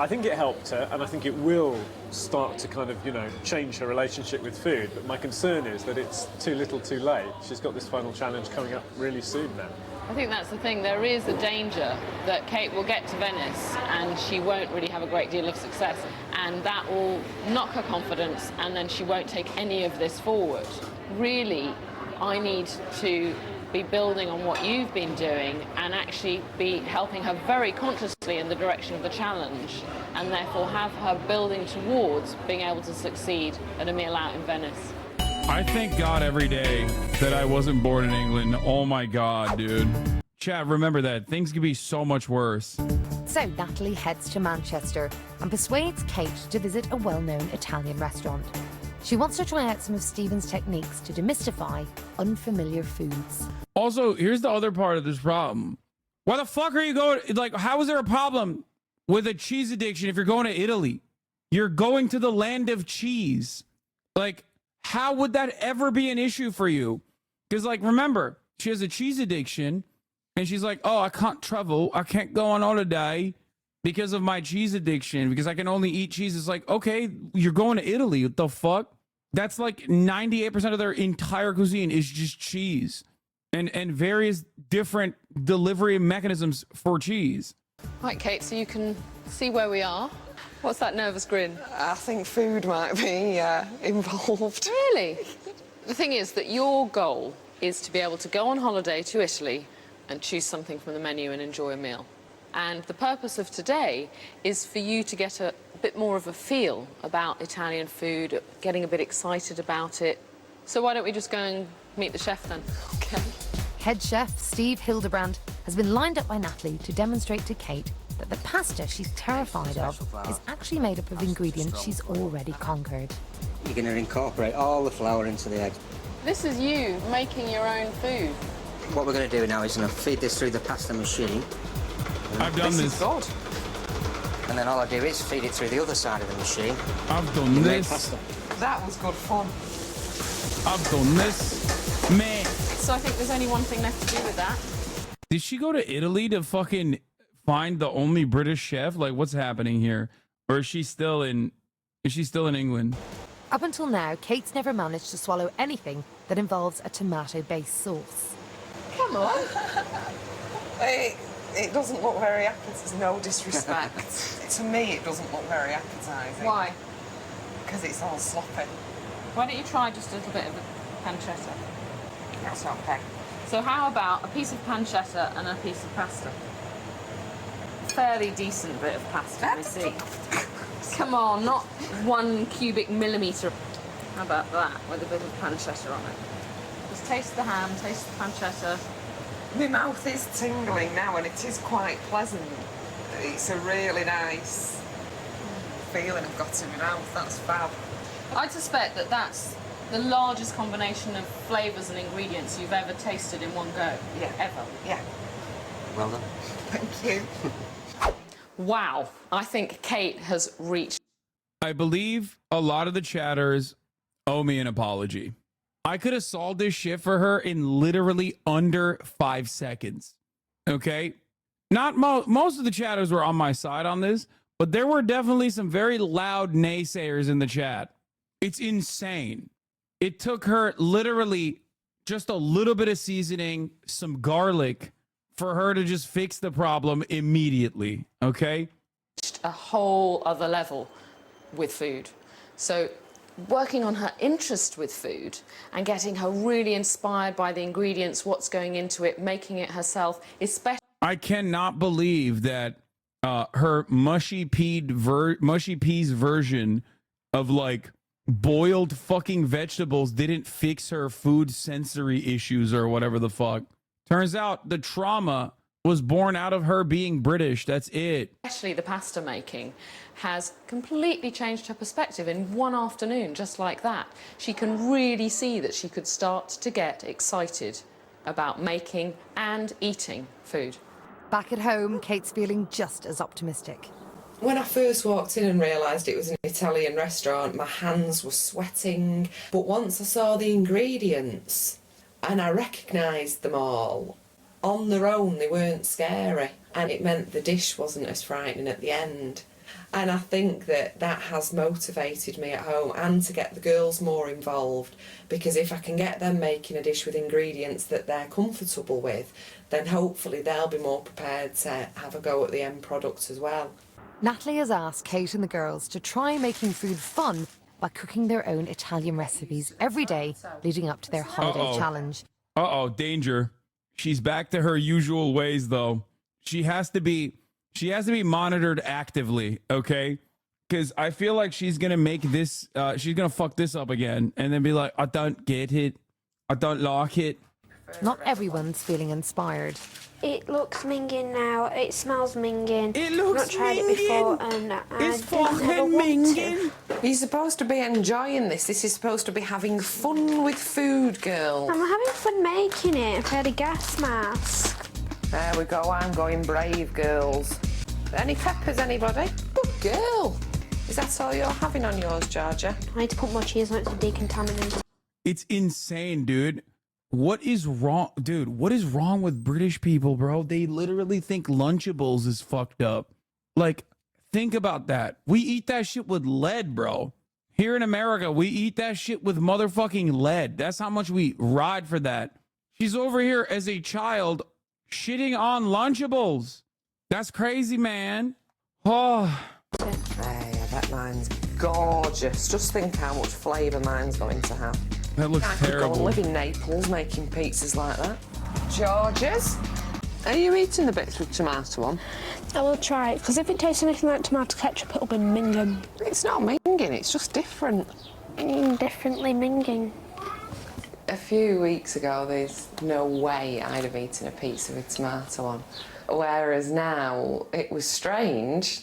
I think it helped her, and I think it will start to kind of, you know, change her relationship with food. But my concern is that it's too little too late. She's got this final challenge coming up really soon now. I think that's the thing. There is a danger that Kate will get to Venice and she won't really have a great deal of success, and that will knock her confidence, and then she won't take any of this forward. Really, I need to be building on what you've been doing and actually be helping her very consciously in the direction of the challenge, and therefore have her building towards being able to succeed at a meal out in Venice. I thank God every day that I wasn't born in England. Oh my God, dude. Chat, remember that. Things could be so much worse. So Natalie heads to Manchester and persuades Kate to visit a well-known Italian restaurant. She wants to try out some of Stephen's techniques to demystify unfamiliar foods. Also, here's the other part of this problem. Why the fuck are you going? Like, how is there a problem with a cheese addiction if you're going to Italy? You're going to the land of cheese. Like, how would that ever be an issue for you? Because, like, remember, she has a cheese addiction, and she's like, oh, I can't travel. I can't go on holiday because of my cheese addiction, because I can only eat cheese. It's like, okay, you're going to Italy. What the fuck? That's like 98% of their entire cuisine is just cheese and various different delivery mechanisms for cheese. Right, Kate, so you can see where we are. What's that nervous grin? I think food might be involved. Really? The thing is that your goal is to be able to go on holiday to Italy and choose something from the menu and enjoy a meal. And the purpose of today is for you to get a bit more of a feel about Italian food, getting a bit excited about it. So why don't we just go and meet the chef then? Okay. Head chef Steve Hildebrand has been lined up by Natalie to demonstrate to Kate that the pasta she's terrified of is actually made up of ingredients she's already conquered. You're going to incorporate all the flour into the egg. This is you making your own food. What we're going to do now is going to feed this through the pasta machine. I've done this. Is good. And then all I do is feed it through the other side of the machine. I've done this. Pasta. That was good fun. I've done this, man. So I think there's only one thing left to do with that. Did she go to Italy to fucking find the only British chef? Like, what's happening here? Or is she still in England? Up until now, Kate's never managed to swallow anything that involves a tomato-based sauce. Come on. It doesn't look very appetizing. No disrespect. To me, it doesn't look very appetizing. Why? Because it's all sloppy. Why don't you try just a little bit of the pancetta? That's okay. So how about a piece of pancetta and a piece of pasta? Fairly decent bit of pasta, we see. Come on, not 1 cubic millimetre. How about that, with a bit of pancetta on it? Just taste the ham, taste the pancetta. My mouth is tingling now, and it is quite pleasant. It's a really nice feeling I've got in my mouth. That's fab. I'd suspect that that's the largest combination of flavours and ingredients you've ever tasted in one go. Yeah. Ever. Yeah. Well done. Thank you. Wow. I think Kate has reached. I believe a lot of the chatters owe me an apology. I could have solved this shit for her in literally under 5 seconds. Okay? Not most of the chatters were on my side on this, but there were definitely some very loud naysayers in the chat. It's insane. It took her literally just a little bit of seasoning, some garlic, for her to just fix the problem immediately. Okay? A whole other level with food. So working on her interest with food and getting her really inspired by the ingredients, what's going into it, making it herself, especially. I cannot believe that her mushy peas version of like boiled fucking vegetables didn't fix her food sensory issues or whatever the fuck. Turns out the trauma was born out of her being British. That's it. Especially the pasta making has completely changed her perspective in one afternoon, just like that. She can really see that she could start to get excited about making and eating food. Back at home, Kate's feeling just as optimistic. When I first walked in and realised it was an Italian restaurant, my hands were sweating. But once I saw the ingredients and I recognised them all, on their own they weren't scary, and it meant the dish wasn't as frightening at the end. And I think that has motivated me at home, and to get the girls more involved, because if I can get them making a dish with ingredients that they're comfortable with, then hopefully they'll be more prepared to have a go at the end product as well. Natalie has asked Kate and the girls to try making food fun by cooking their own Italian recipes every day leading up to their holiday challenge. Danger. She's back to her usual ways, though. She has to be monitored actively, okay? Because I feel like she's gonna make this, she's gonna fuck this up again, and then be like, I don't get it, I don't like it. Not everyone's feeling inspired. It looks minging now. It smells minging. It looks I've not tried minging. it before, and It's I don't ever fucking want to. minging. You're supposed to be enjoying this. This is supposed to be having fun with food, girl. I'm having fun making it. I've had a gas mask. There we go. I'm going brave, girls. Any peppers, anybody? Good girl. Is that all you're having on yours, Georgia? I need to put more cheese on it to decontaminate. It's insane, dude. What is wrong, dude? What is wrong with British people, bro? They literally think Lunchables is fucked up. Like, think about that. We eat that shit with lead, bro. Here in America, we eat that shit with motherfucking lead. That's how much we ride for that. She's over here as a child shitting on Lunchables. That's crazy, man. Oh. Hey, I bet mine's gorgeous. Just think how much flavour mine's going to have. That looks I could terrible. go and live in Naples making pizzas like that. Georges, are you eating the bits with tomato on? I will try it, because if it tastes anything like tomato ketchup, it'll be minging. It's not minging, it's just different. Differently minging. A few weeks ago, there's no way I'd have eaten a pizza with tomato on. Whereas now, it was strange,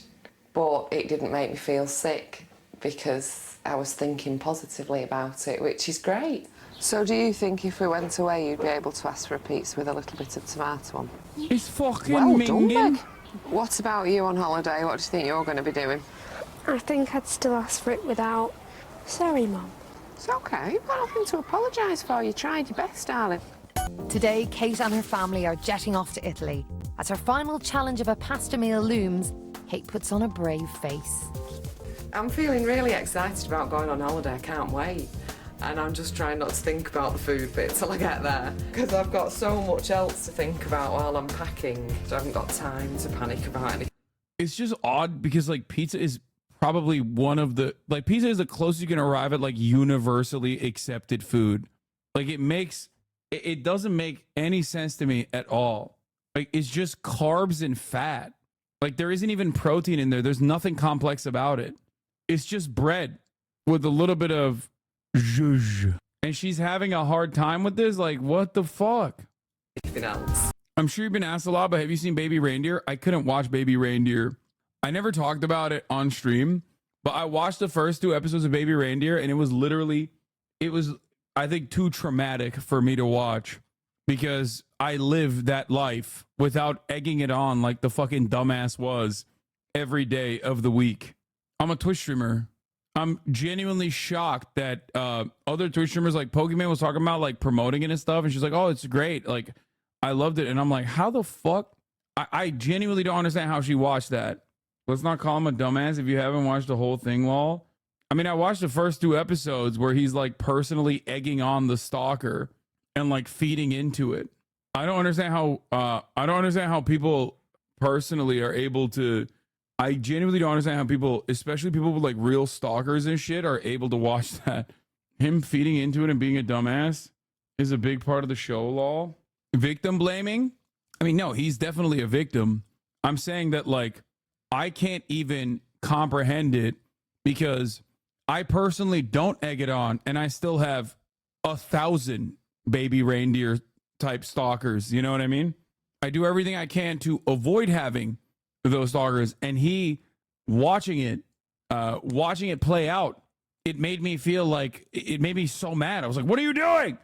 but it didn't make me feel sick because I was thinking positively about it, which is great. So do you think if we went away, you'd be able to ask for a pizza with a little bit of tomato on? It's fucking well done, minging. Meg. What about you on holiday? What do you think you're going to be doing? I think I'd still ask for it without. Sorry, Mum. It's okay. You've got nothing to apologise for. You tried your best, darling. Today, Kate and her family are jetting off to Italy. As her final challenge of a pasta meal looms, Kate puts on a brave face. I'm feeling really excited about going on holiday. I can't wait. And I'm just trying not to think about the food bit till I get there, because I've got so much else to think about while I'm packing. So I haven't got time to panic about anything. It's just odd because like pizza is probably one of the, like, pizza is the closest you can arrive at like universally accepted food. Like it doesn't make any sense to me at all. Like, it's just carbs and fat. Like, there isn't even protein in there. There's nothing complex about it. It's just bread with a little bit of zhuzh. And she's having a hard time with this. Like, what the fuck? Anything else? I'm sure you've been asked a lot, but have you seen Baby Reindeer? I couldn't watch Baby Reindeer. I never talked about it on stream, but I watched the first 2 episodes of Baby Reindeer, and it was, I think, too traumatic for me to watch because I lived that life without egging it on like the fucking dumbass was every day of the week. I'm a Twitch streamer. I'm genuinely shocked that other Twitch streamers like Pokemon was talking about like promoting it and stuff, and she's like, oh, it's great. Like, I loved it. And I'm like, how the fuck? I genuinely don't understand how she watched that. Let's not call him a dumbass if you haven't watched the whole thing, lol. I mean, I watched the first 2 episodes where he's like personally egging on the stalker and like feeding into it. I don't understand how people personally are able to. I genuinely don't understand how people, especially people with like real stalkers and shit, are able to watch that. Him feeding into it and being a dumbass is a big part of the show, lol. Victim blaming? I mean, no, he's definitely a victim. I'm saying that like I can't even comprehend it because I personally don't egg it on, and I still have 1,000 Baby Reindeer type stalkers. You know what I mean? I do everything I can to avoid having those stalkers, and he watching it play out, it made me feel like, it made me so mad. I was like, what are you doing?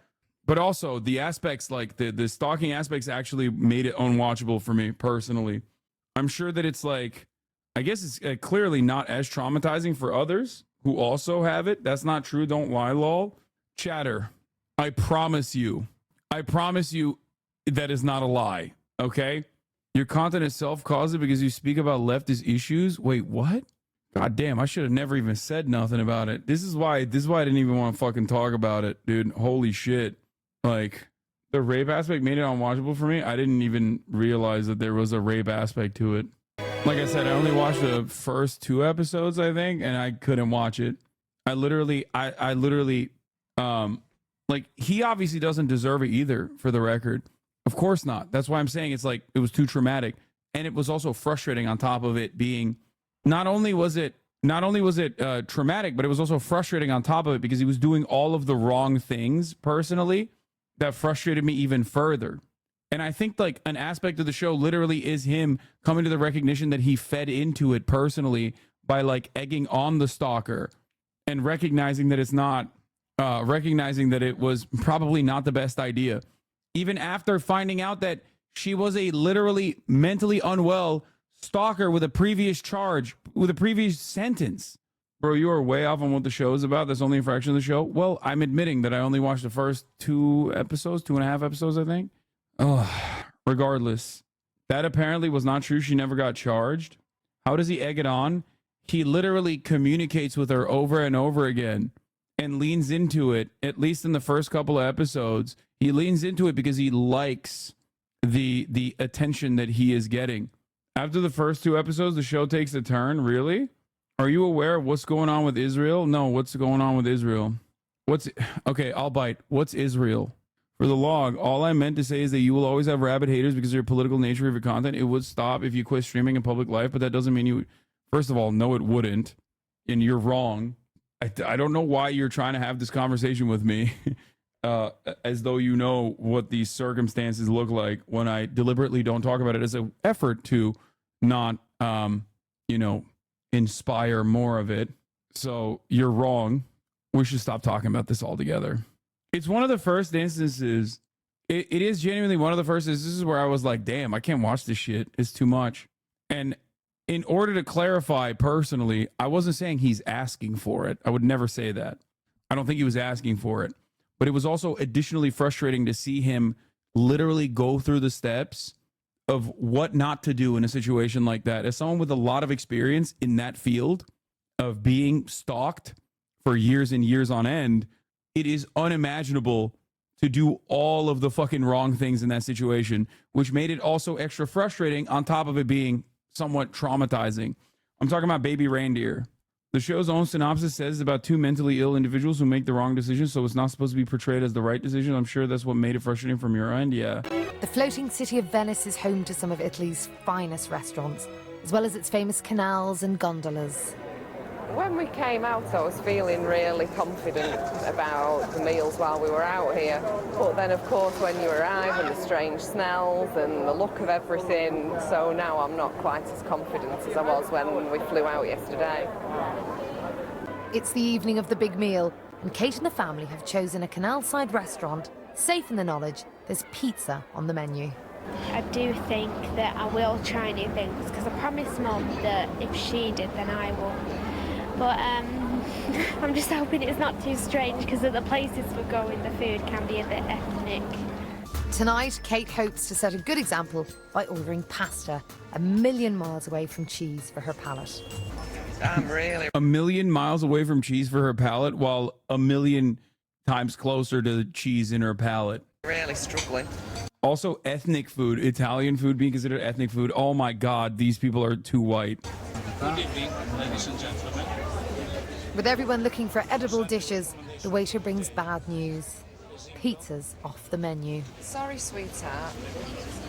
But also the aspects, like the stalking aspects, actually made it unwatchable for me personally. I'm sure that it's like, I guess it's clearly not as traumatizing for others who also have it. That's not true. Don't lie, lol. Chatter, I promise you that is not a lie. Okay? Your content itself caused it because you speak about leftist issues. Wait, what? God damn, I should have never even said nothing about it. This is why I didn't even want to fucking talk about it, dude. Holy shit. Like, the rape aspect made it unwatchable for me. I didn't even realize that there was a rape aspect to it. Like I said, I only watched the first 2 episodes, I think, and I couldn't watch it. I literally, like, he obviously doesn't deserve it either, for the record. Of course not. That's why I'm saying it's like, it was too traumatic. And it was also frustrating on top of it being, not only was it traumatic, but it was also frustrating on top of it because he was doing all of the wrong things personally that frustrated me even further. And I think like an aspect of the show literally is him coming to the recognition that he fed into it personally by like egging on the stalker and recognizing that it's not, recognizing that it was probably not the best idea. Even after finding out that she was a literally mentally unwell stalker with a previous charge, with a previous sentence. Bro, you are way off on what the show is about. That's only a fraction of the show. Well, I'm admitting that I only watched the first 2 episodes, 2.5 episodes, I think. Oh, regardless, that apparently was not true. She never got charged. How does he egg it on? He literally communicates with her over and over again and leans into it, at least in the first couple of episodes. He leans into it because he likes the attention that he is getting. After the first 2 episodes, the show takes a turn. Really? Are you aware of what's going on with Israel? No, what's going on with Israel? Okay, I'll bite. What's Israel? For the log, all I meant to say is that you will always have rabid haters because of your political nature of your content. It would stop if you quit streaming in public life, but that doesn't mean you... First of all, no, it wouldn't. And you're wrong. I don't know why you're trying to have this conversation with me. As though you know what these circumstances look like when I deliberately don't talk about it as an effort to not, inspire more of it. So you're wrong. We should stop talking about this altogether. It's one of the first instances. It is genuinely one of the first instances where I was like, damn, I can't watch this shit. It's too much. And in order to clarify personally, I wasn't saying he's asking for it. I would never say that. I don't think he was asking for it. But it was also additionally frustrating to see him literally go through the steps of what not to do in a situation like that. As someone with a lot of experience in that field of being stalked for years and years on end, it is unimaginable to do all of the fucking wrong things in that situation, which made it also extra frustrating on top of it being somewhat traumatizing. I'm talking about Baby Reindeer. The show's own synopsis says about two mentally ill individuals who make the wrong decision, so it's not supposed to be portrayed as the right decision. I'm sure that's what made it frustrating from your end, yeah. The floating city of Venice is home to some of Italy's finest restaurants, as well as its famous canals and gondolas. When we came out, I was feeling really confident about the meals while we were out here. But then, of course, when you arrive and the strange smells and the look of everything, so now I'm not quite as confident as I was when we flew out yesterday. It's the evening of the big meal, and Kate and the family have chosen a canal-side restaurant, safe in the knowledge there's pizza on the menu. I do think that I will try new things, because I promised Mum that if she did, then I will. But I'm just hoping it's not too strange, because at the places we're going, the food can be a bit ethnic. Tonight, Kate hopes to set a good example by ordering pasta, 1,000,000 miles away from cheese for her palate. I'm really... 1,000,000 miles away from cheese for her palate, while 1,000,000 times closer to the cheese in her palate. Really struggling. Also, ethnic food, Italian food being considered ethnic food. Oh my God, these people are too white. Good evening, ladies and gentlemen. With everyone looking for edible dishes, the waiter brings bad news. Pizza's off the menu. Sorry, sweetheart.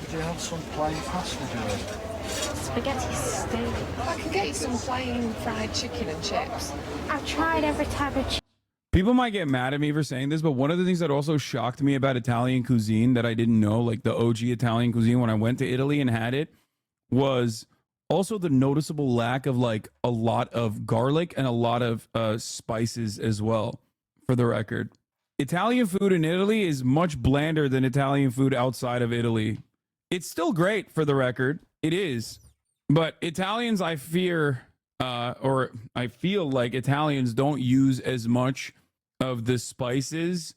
Could you have some plain pasta, Julie? Spaghetti steak. I can get you some plain fried chicken and chips. I've tried every type of People might get mad at me for saying this, but one of the things that also shocked me about Italian cuisine that I didn't know, like the OG Italian cuisine when I went to Italy and had it, was also the noticeable lack of like a lot of garlic and a lot of spices as well, for the record. Italian food in Italy is much blander than Italian food outside of Italy. It's still great, for the record. It is. But Italians, I feel like Italians don't use as much of the spices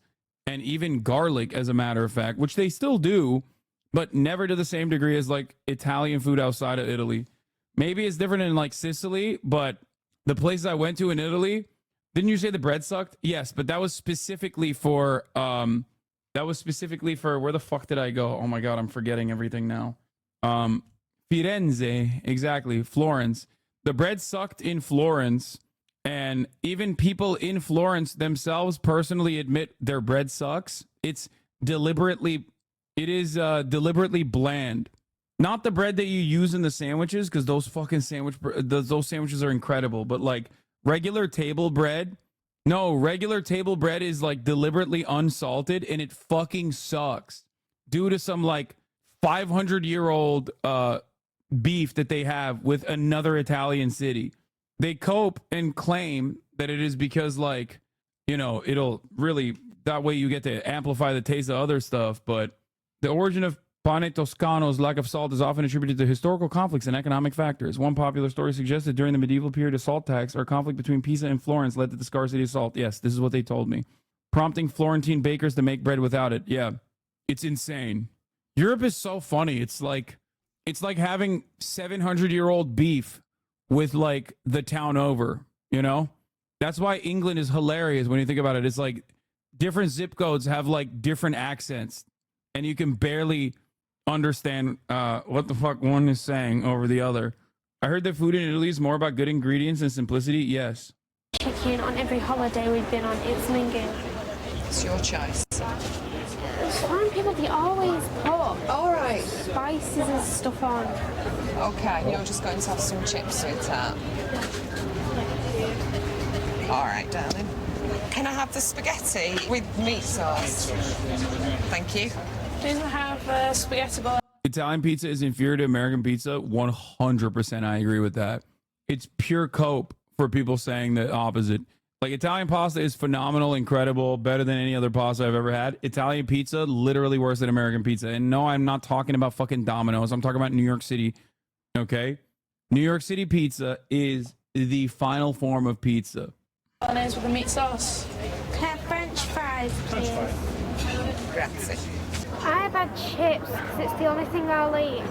and even garlic, as a matter of fact, which they still do, but never to the same degree as like Italian food outside of Italy. Maybe it's different in like Sicily, but the places I went to in Italy, didn't you say the bread sucked? Yes, but that was specifically for where the fuck did I go? Oh my God, I'm forgetting everything now. Firenze, exactly, Florence. The bread sucked in Florence, and even people in Florence themselves personally admit their bread sucks. It is deliberately bland. Not the bread that you use in the sandwiches, because those fucking those sandwiches are incredible. But like regular table bread, regular table bread is like deliberately unsalted, and it fucking sucks due to some like 500-year-old beef that they have with another Italian city. They cope and claim that it is because, like, you know, it'll really, that way you get to amplify the taste of other stuff. But the origin of pane toscano's lack of salt is often attributed to historical conflicts and economic factors. One popular story suggests that during the medieval period, a salt tax or conflict between Pisa and Florence led to the scarcity of salt. Yes, this is what they told me. Prompting Florentine bakers to make bread without it. Yeah, it's insane. Europe is so funny. It's like having 700-year-old beef with like the town over, you know? That's why England is hilarious when you think about it. It's like different zip codes have like different accents, and you can barely understand what the fuck one is saying over the other. I heard that food in Italy is more about good ingredients and simplicity. Yes. Chicken on every holiday we've been on. It's minging. It's your choice. Foreign people, they always put spices and stuff on. Okay, you're just going to have some chips, sweetheart. All right, darling. Can I have the spaghetti with meat sauce? Thank you. Didn't have spaghetti bolognese. Italian pizza is inferior to American pizza. 100%, I agree with that. It's pure cope for people saying the opposite. Like, Italian pasta is phenomenal, incredible, better than any other pasta I've ever had. Italian pizza, literally worse than American pizza. And no, I'm not talking about fucking Domino's. I'm talking about New York City, okay? New York City pizza is the final form of pizza. Bolognese with the meat sauce. Can fries, please. Grazie. I've had chips because it's the only thing I'll eat.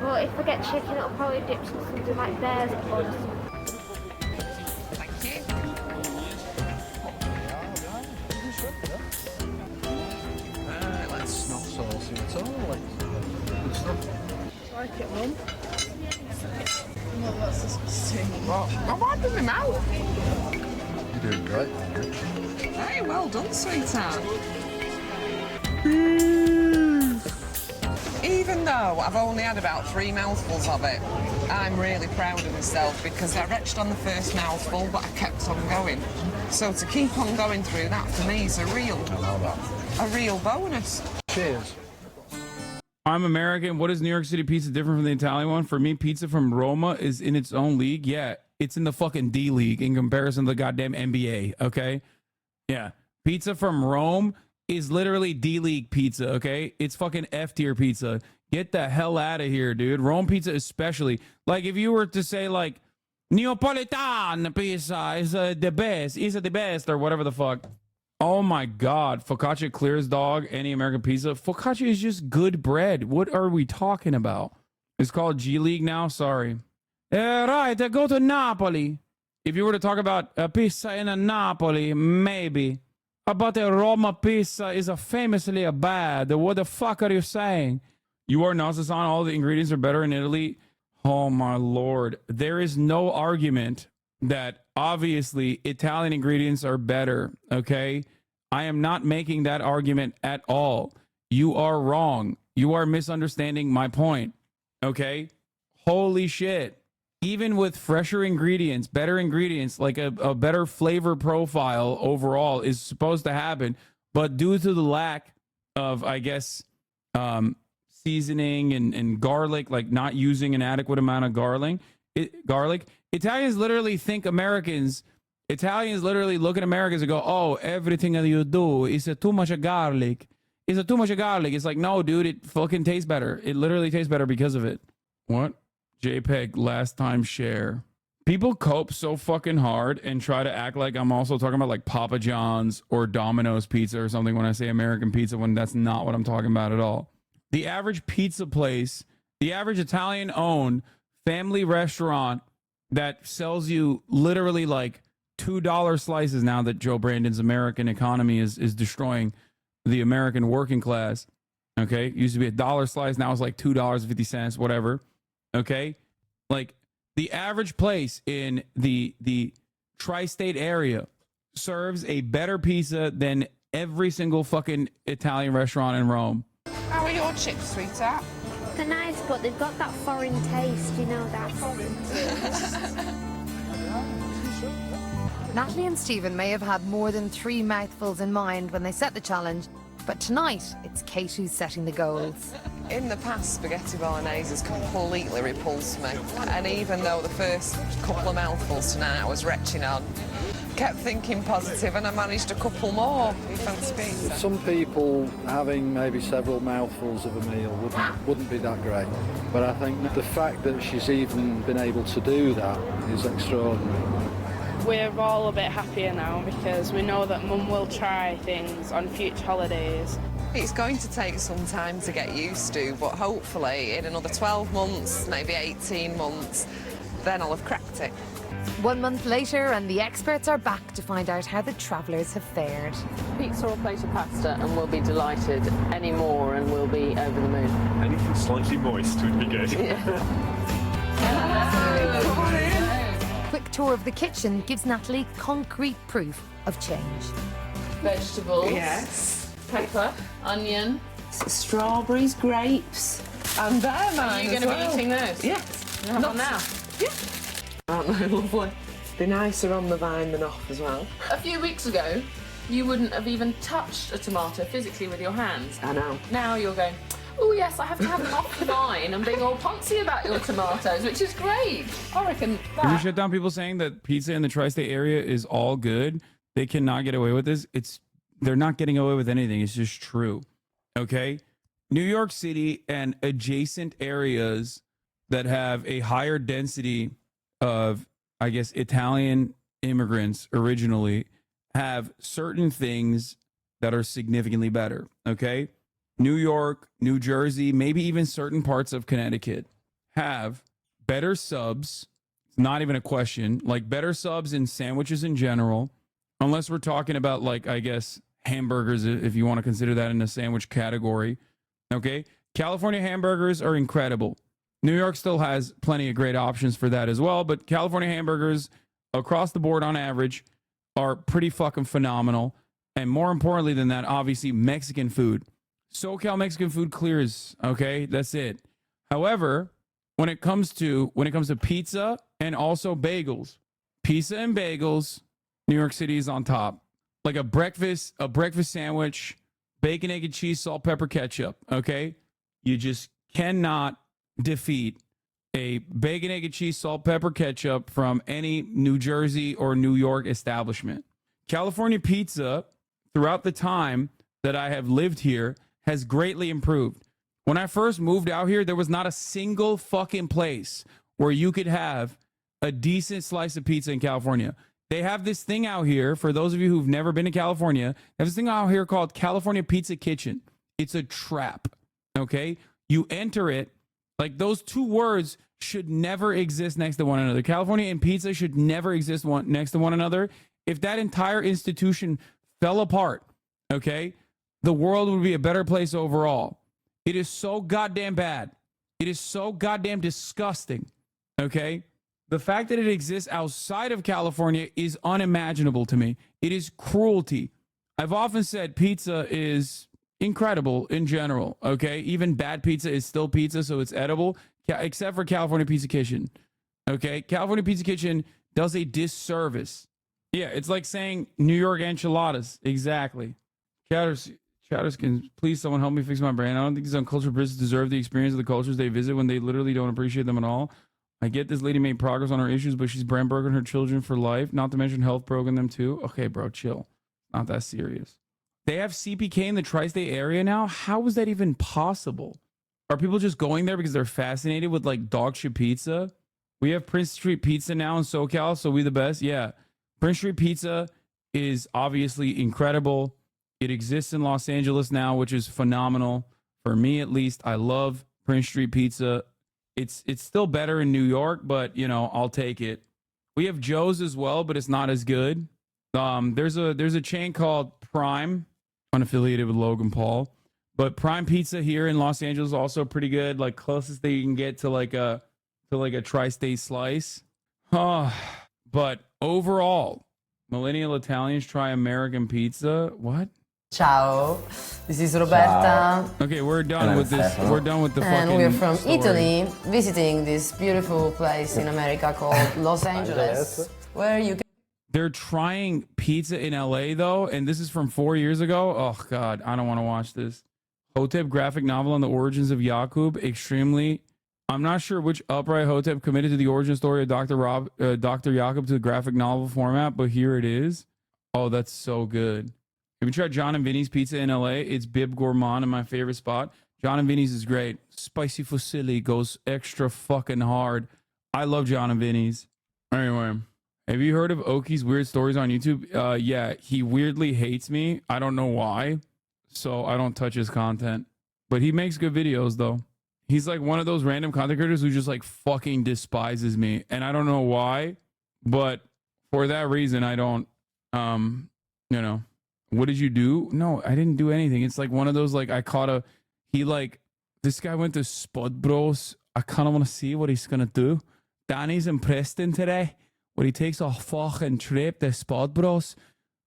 But if I get chicken, it'll probably dip in something like bear's blood. Thank you. It's not saucy at all. Good stuff. Like it, Mum? No, that's disgusting. What? I'm wiping my mouth. You're doing great. Hey, well done, sweetheart. Even though I've only had about 3 mouthfuls of it, I'm really proud of myself because I retched on the first mouthful, but I kept on going. So to keep on going through that for me is a real bonus. Cheers. I'm American. What is New York City pizza different from the Italian one? For me, pizza from Roma is in its own league. Yeah, it's in the fucking D League in comparison to the goddamn NBA, okay? Yeah. Pizza from Rome is literally D League pizza, okay? It's fucking F tier pizza. Get the hell out of here, dude. Rome pizza especially. Like, if you were to say, like, Neapolitan pizza is the best, or whatever the fuck. Oh my God, focaccia clears dog any American pizza. Focaccia is just good bread. What are we talking about? It's called G League now. Sorry. Right, go to Napoli. If you were to talk about a pizza in a Napoli, maybe. But a Roma pizza is famously bad. What the fuck are you saying? You are Nasasan. All the ingredients are better in Italy. Oh my Lord. There is no argument that obviously Italian ingredients are better, okay? I am not making that argument at all. You are wrong. You are misunderstanding my point, okay? Holy shit. Even with fresher ingredients, better ingredients, like a better flavor profile overall is supposed to happen, but due to the lack of, I guess, seasoning and garlic, like not using an adequate amount of garlic, Italians literally look at Americans and go, oh, everything that you do is too much garlic. It's too much garlic. It's like, no, dude, it fucking tastes better. It literally tastes better because of it. What? JPEG, last time share. People cope so fucking hard and try to act like I'm also talking about like Papa John's or Domino's pizza or something when I say American pizza, when that's not what I'm talking about at all. The average pizza place, the average Italian-owned family restaurant that sells you literally like $2 slices now that Joe Brandon's American economy is destroying the American working class. Okay, it used to be $1 slice, now it's like $2.50, whatever. Okay, like the average place in the tri-state area serves a better pizza than every single fucking Italian restaurant in Rome. How are your chips, sweetheart? They're nice, but they've got that foreign taste, you know that. Natalie and Stephen may have had more than 3 mouthfuls in mind when they set the challenge, but tonight it's Kate who's setting the goals. In the past, spaghetti bolognese has completely repulsed me. And even though the first couple of mouthfuls tonight I was retching on, kept thinking positive and I managed a couple more. You fancy pizza? Some people having maybe several mouthfuls of a meal wouldn't be that great. But I think the fact that she's even been able to do that is extraordinary. We're all a bit happier now because we know that Mum will try things on future holidays. It's going to take some time to get used to, but hopefully in another 12 months, maybe 18 months, then I'll have cracked it. 1 month later, and the experts are back to find out how the travellers have fared. Pizza or a plate of pasta, and we'll be delighted. Any more, and we'll be over the moon. Anything slightly moist would be good. Quick tour of the kitchen gives Natalie concrete proof of change. Vegetables. Yes. Pepper, onion, strawberries, grapes, and they're mine. Are you going to be eating those? Yes. You have one now? Yeah. Aren't they lovely? They're nicer on the vine than off as well. A few weeks ago, you wouldn't have even touched a tomato physically with your hands. I know. Now you're going, oh yes, I have to have them off the vine and being all poncy about your tomatoes, which is great. I reckon that... Can we shut down people saying that pizza in the tri-state area is all good? They cannot get away with this. They're not getting away with anything. It's just true. Okay? New York City and adjacent areas that have a higher density of, I guess, Italian immigrants originally have certain things that are significantly better. Okay. New York, New Jersey, maybe even certain parts of Connecticut have better subs. It's not even a question. Like better subs in sandwiches in general, unless we're talking about like, I guess, hamburgers, if you want to consider that in the sandwich category. Okay. California hamburgers are incredible. New York still has plenty of great options for that as well, but California hamburgers across the board on average are pretty fucking phenomenal. And more importantly than that, obviously Mexican food. SoCal Mexican food clears, okay? That's it. However, when it comes to pizza and also bagels, pizza and bagels, New York City is on top. Like a breakfast sandwich, bacon, egg, and cheese, salt, pepper, ketchup, okay? You just cannot defeat a bacon, egg, and cheese, salt, pepper, ketchup from any New Jersey or New York establishment. California pizza, throughout the time that I have lived here, has greatly improved. When I first moved out here, there was not a single fucking place where you could have a decent slice of pizza in California. They have this thing out here, for those of you who've never been to California, they have this thing out here called California Pizza Kitchen. It's a trap, okay? You enter it, like those two words should never exist next to one another. California and pizza should never exist next to one another. If that entire institution fell apart, okay, the world would be a better place overall. It is so goddamn bad. It is so goddamn disgusting, okay? The fact that it exists outside of California is unimaginable to me. It is cruelty. I've often said pizza is incredible in general, okay? Even bad pizza is still pizza, so it's edible, except for California Pizza Kitchen, okay? California Pizza Kitchen does a disservice. Yeah, it's like saying New York enchiladas. Exactly. Chatters, can please someone help me fix my brain? I don't think these uncultured Brits deserve the experience of the cultures they visit when they literally don't appreciate them at all. I get this lady made progress on her issues, but she's brand broken her children for life, not to mention health broken them too. Okay, bro, chill. Not that serious. They have CPK in the tri-state area now? How is that even possible? Are people just going there because they're fascinated with like dog shit pizza? We have Prince Street Pizza now in SoCal, so we the best? Yeah. Prince Street Pizza is obviously incredible. It exists in Los Angeles now, which is phenomenal. For me, at least, I love Prince Street Pizza. It's still better in New York, but, you know, I'll take it. We have Joe's as well, but it's not as good. There's a chain called Prime, unaffiliated with Logan Paul. But Prime Pizza here in Los Angeles is also pretty good. Like, closest that you can get to like a tri-state slice. But overall, millennial Italians try American pizza. What? Ciao, this is Roberta. Okay, we're done with this. We're done with the fucking And we're from story. Italy, visiting this beautiful place in America called Los Angeles, where you can... They're trying pizza in LA though, and this is from 4 years ago. Oh God, I don't want to watch this. Hotep graphic novel on the origins of Yaqub. Extremely. I'm not sure which upright Hotep committed to the origin story of Dr. Yaqub to the graphic novel format, but here it is. Oh, that's so good. Have you tried John and Vinny's Pizza in LA? It's Bib Gourmand in my favorite spot. John and Vinny's is great. Spicy fusilli goes extra fucking hard. I love John and Vinny's. Anyway, have you heard of Oki's weird stories on YouTube? Yeah, he weirdly hates me. I don't know why. So I don't touch his content. But he makes good videos though. He's like one of those random content creators who just like fucking despises me. And I don't know why. But for that reason, I don't, you know. What did you do? No, I didn't do anything. It's like one of those, like, this guy went to Spud Bros. I kind of want to see what he's going to do. Danny's in Preston today, where he takes a fucking trip to Spud Bros,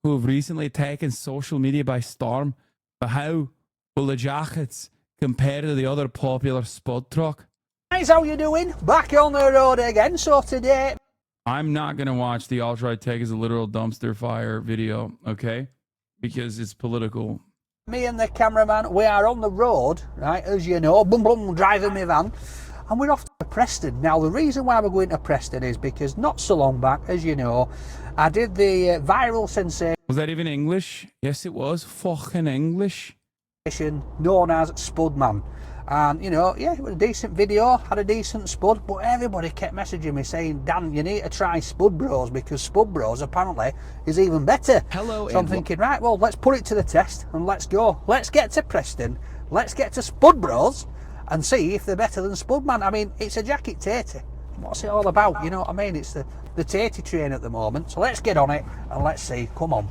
who have recently taken social media by storm. But how will the jackets compare to the other popular Spud truck? Guys, how you doing? Back on the road again, so today... I'm not going to watch the alt-right tech as a literal dumpster fire video, okay? Because it's political. Me and the cameraman, we are on the road, right, as you know, boom, boom, driving my van, and we're off to Preston. Now, the reason why we're going to Preston is because not so long back, as you know, I did the viral sensation. Was that even English? Yes, it was. Fucking English. Known as Spudman. And, you know, yeah, it was a decent video, had a decent spud, but everybody kept messaging me saying, Dan, you need to try Spud Bros, because Spud Bros apparently is even better. Hello, so I'm thinking, right, well, let's put it to the test and let's go. Let's get to Preston, let's get to Spud Bros and see if they're better than Spudman. I mean, it's a jacket tatey. What's it all about? You know what I mean? It's the tatey train at the moment. So let's get on it and let's see. Come on.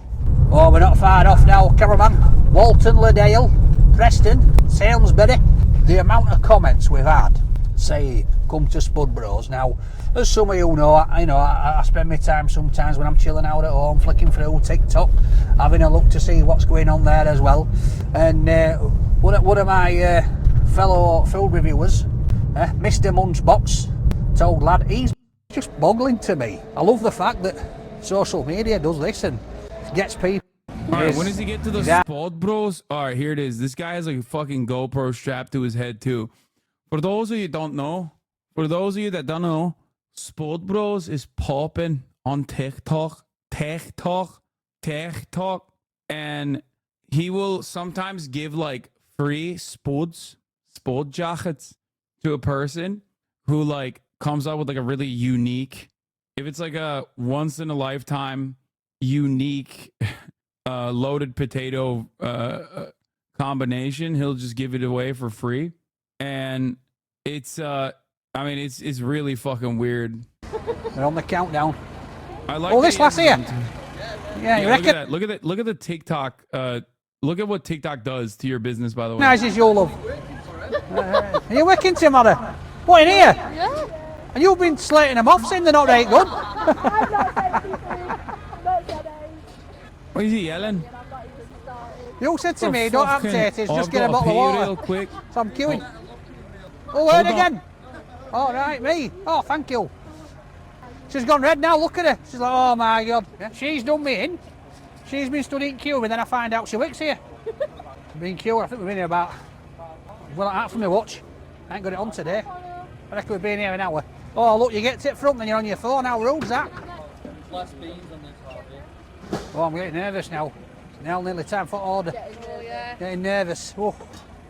Oh, we're not far off now, cameraman. Walton, Ladale, Preston, Salisbury. The amount of comments we've had say come to Spud Bros. Now, as some of you know, I spend my time sometimes when I'm chilling out at home, flicking through TikTok, having a look to see what's going on there as well. And one of my fellow food reviewers, Mr. Munchbox, told lad, he's just boggling to me. I love the fact that social media does this and gets people. Alright, when does he get to the Spud Bros? Alright, here it is. This guy has like a fucking GoPro strapped to his head too. For those of you that don't know, Spud Bros is popping on TikTok, and he will sometimes give like free Spud jackets to a person who like comes out with like a really unique, if it's like a once in a lifetime unique loaded potato combination, he'll just give it away for free. And it's I mean it's really fucking weird. We're on the countdown. I like this last here. Yeah, you reckon? Look at the TikTok. Look at what TikTok does to your business, by the way. Nice is your love. Are you working tomorrow? What, in here? Yeah. And you've been slating them off saying they're not very good. What is he yelling? You said to me, don't have taters, just get a bottle of water. Real quick. So I'm queuing. Oh, word again. All right, me. Oh, thank you. She's gone red now, look at her. She's like, oh my God. Yeah, she's done me in. She's been stood in queue, and then I find out she works here. Been in queue, I think we've been here about, well, out from my watch. I ain't got it on today. I reckon we've been here an hour. Oh, look, you get to it front, then you're on your phone. How rude's that? Less beans on this hobby. Oh, I'm getting nervous now. It's now nearly time for order. Getting nervous. Oh.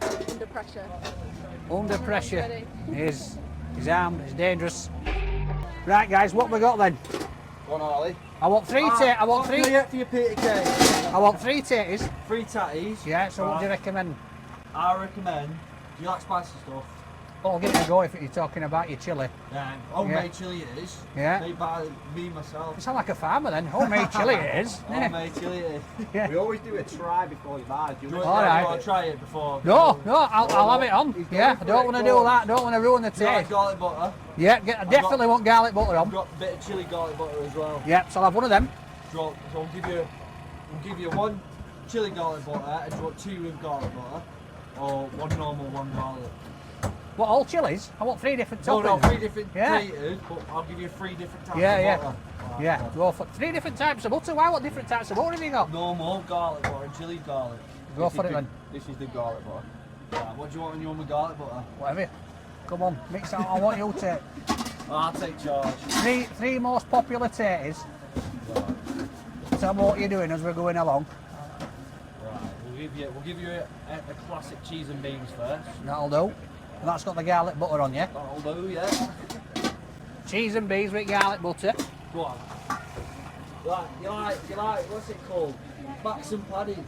Under pressure. Under pressure. He's armed, it's dangerous. Right, guys, what we got then? One Harley. I want three tatties. I want three. For your Peter cake. I want three tatties. 3 tatties. Yeah, so what do you recommend? I recommend, do you like spicy stuff? Oh, I'll give it a go if you're talking about your chilli. Yeah, homemade chilli it is. Yeah. Made by me, myself. You sound like a farmer then. Homemade chilli it is. Homemade chilli it is. Yeah. We always do a try before you buy. Do you All right. want to try it before? No, I'll have it on. Yeah, I don't want to do that. I don't want to ruin the taste. Like garlic butter? Yeah, I definitely want garlic butter on. I've got a bit of chilli garlic butter as well. Yeah, so I'll have one of them. So I'll give you one chilli garlic butter, and do you want 2 with garlic butter, or one normal, one garlic? What, all chilies? I want 3 different toppings. No, 3 different taters, but I'll give you 3 different types of butter. Yeah, go for 3 different types of butter. Why? What different types of butter have you got? Normal garlic butter and chilli garlic. Go for it then. This is the garlic butter. Right, what do you want when you want the garlic butter? Whatever. Come on, mix it. I want you to. I'll take charge. Three most popular taters. Tell me what you're doing as we're going along. Right, we'll give you a classic cheese and beans first. That'll do. And that's got the garlic butter on, yeah? That'll do, yeah. Cheese and beans with garlic butter. Go on. You like, what's it called? Max and Paddy.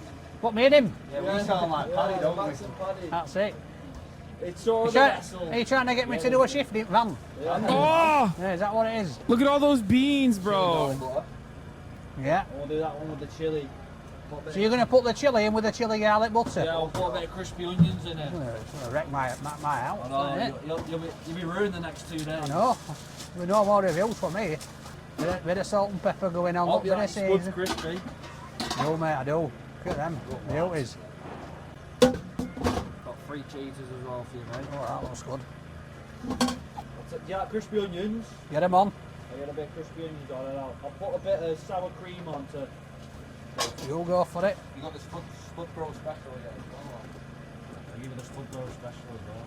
What made him? Yeah, we sound like Paddy, don't we? Max and Paddy. That's it. It's all Are you trying to get me to do a shift in van? Oh! Yeah, is that what it is? Look at all those beans, bro. Yeah. We'll do that one with the chilli. So you're going to put the chilli in with the chilli garlic butter? Yeah, I'll put a bit of crispy onions in it. It's going to wreck my house. I know, you'll be ruined the next 2 days. I know. There'll be no more reviews for me. Bit of salt and pepper going on. Hope you like Spuds crispy. No, mate, I do. Look at them. The it is. Got 3 cheeses as well for you, mate. Oh, that looks good. Do you like crispy onions? Get them on. I get a bit of crispy onions on it. I'll put a bit of sour cream on to... You go for it. You got the Spud Bro special yet as well? I'll give you the Spud Bro special as well.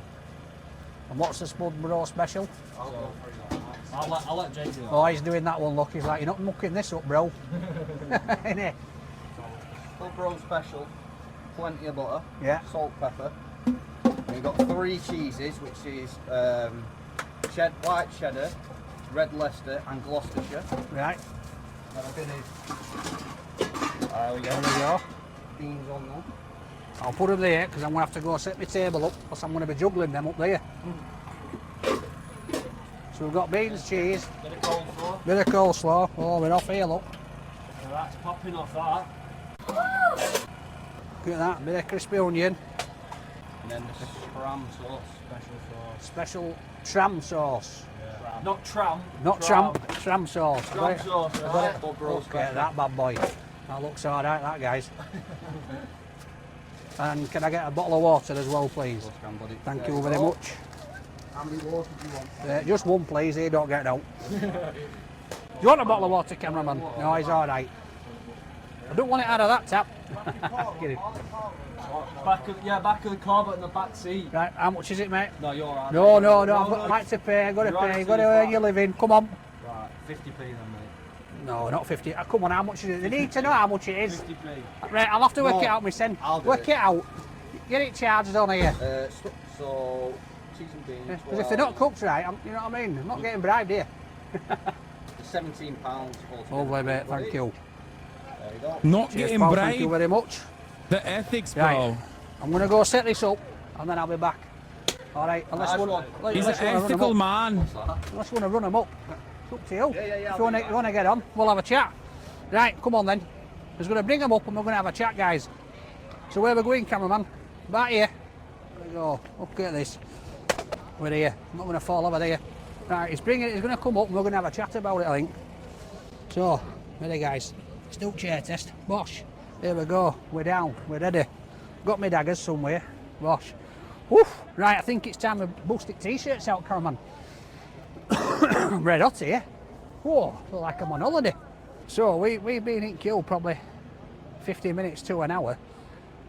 And what's the Spud Bro special? I'll go for it. I'll let Jake do that. Oh, he's doing that one, look. He's like, you're not mucking this up, bro. Innit? Spud Bro special. Plenty of butter. Yeah. Salt, pepper. You've got 3 cheeses, which is white cheddar, red Leicester, and Gloucestershire. Right. Then I'm going to. There we There we go. Beans on there. I'll put them there because I'm going to have to go set my table up, because I'm going to be juggling them up there. So we've got beans, cheese, Bit of coleslaw. bit of coleslaw. Oh, we're off here, look. So that's popping off that. Look at that, bit of crispy onion. And then the tram sauce, special sauce. Special tram sauce. Yeah. Not tram. Not tramp, tram sauce. Tram sauce, I've got right? it. But bro, Look at that bad boy. That looks alright, that, guys. And can I get a bottle of water as well, please? Thank you very much. How many water do you want? Just one, please. He don't get out. Do you want a bottle of water, cameraman? No, he's alright. I don't want it out of that tap. Get it. Back of the car, but in the back seat. Right, how much is it, mate? No, you're alright. No, I've got to pay. I've got to pay. You've got to earn your living. Come on. Right, 50p then, mate. No, not 50. Come on, how much is it? They need to know how much it is. 50p. Right, I'll have to work it out myself. I'll do Work it out. Get it charged on here. So, cheese and beans. Because if they're not cooked right, you know what I mean? I'm not getting bribed here. £17. Lovely, mate. Thank you. There you go. Not Cheers, getting pal, bribed. Thank you very much. The ethics, bro. Right. I'm going to go set this up and then I'll be back. All right, unless Nice you one. want, He's an ethical man. Unless you want to run them up. It's up to you. Yeah, If you want to get on, we'll have a chat. Right, come on then. We're going to bring them up and we're going to have a chat, guys. So where are we going, cameraman? Back here. There we go. Look at this. We're here. I'm not going to fall over there. Right, he's going to come up and we're going to have a chat about it, I think. So, ready, guys. Still chair test. Bosh. There we go. We're down. We're ready. Got my daggers somewhere. Bosh. Oof. Right, I think it's time to bust it t-shirts out, cameraman. Red hot here. Whoa, feel like I'm on holiday. So we've been in queue probably 15 minutes to an hour,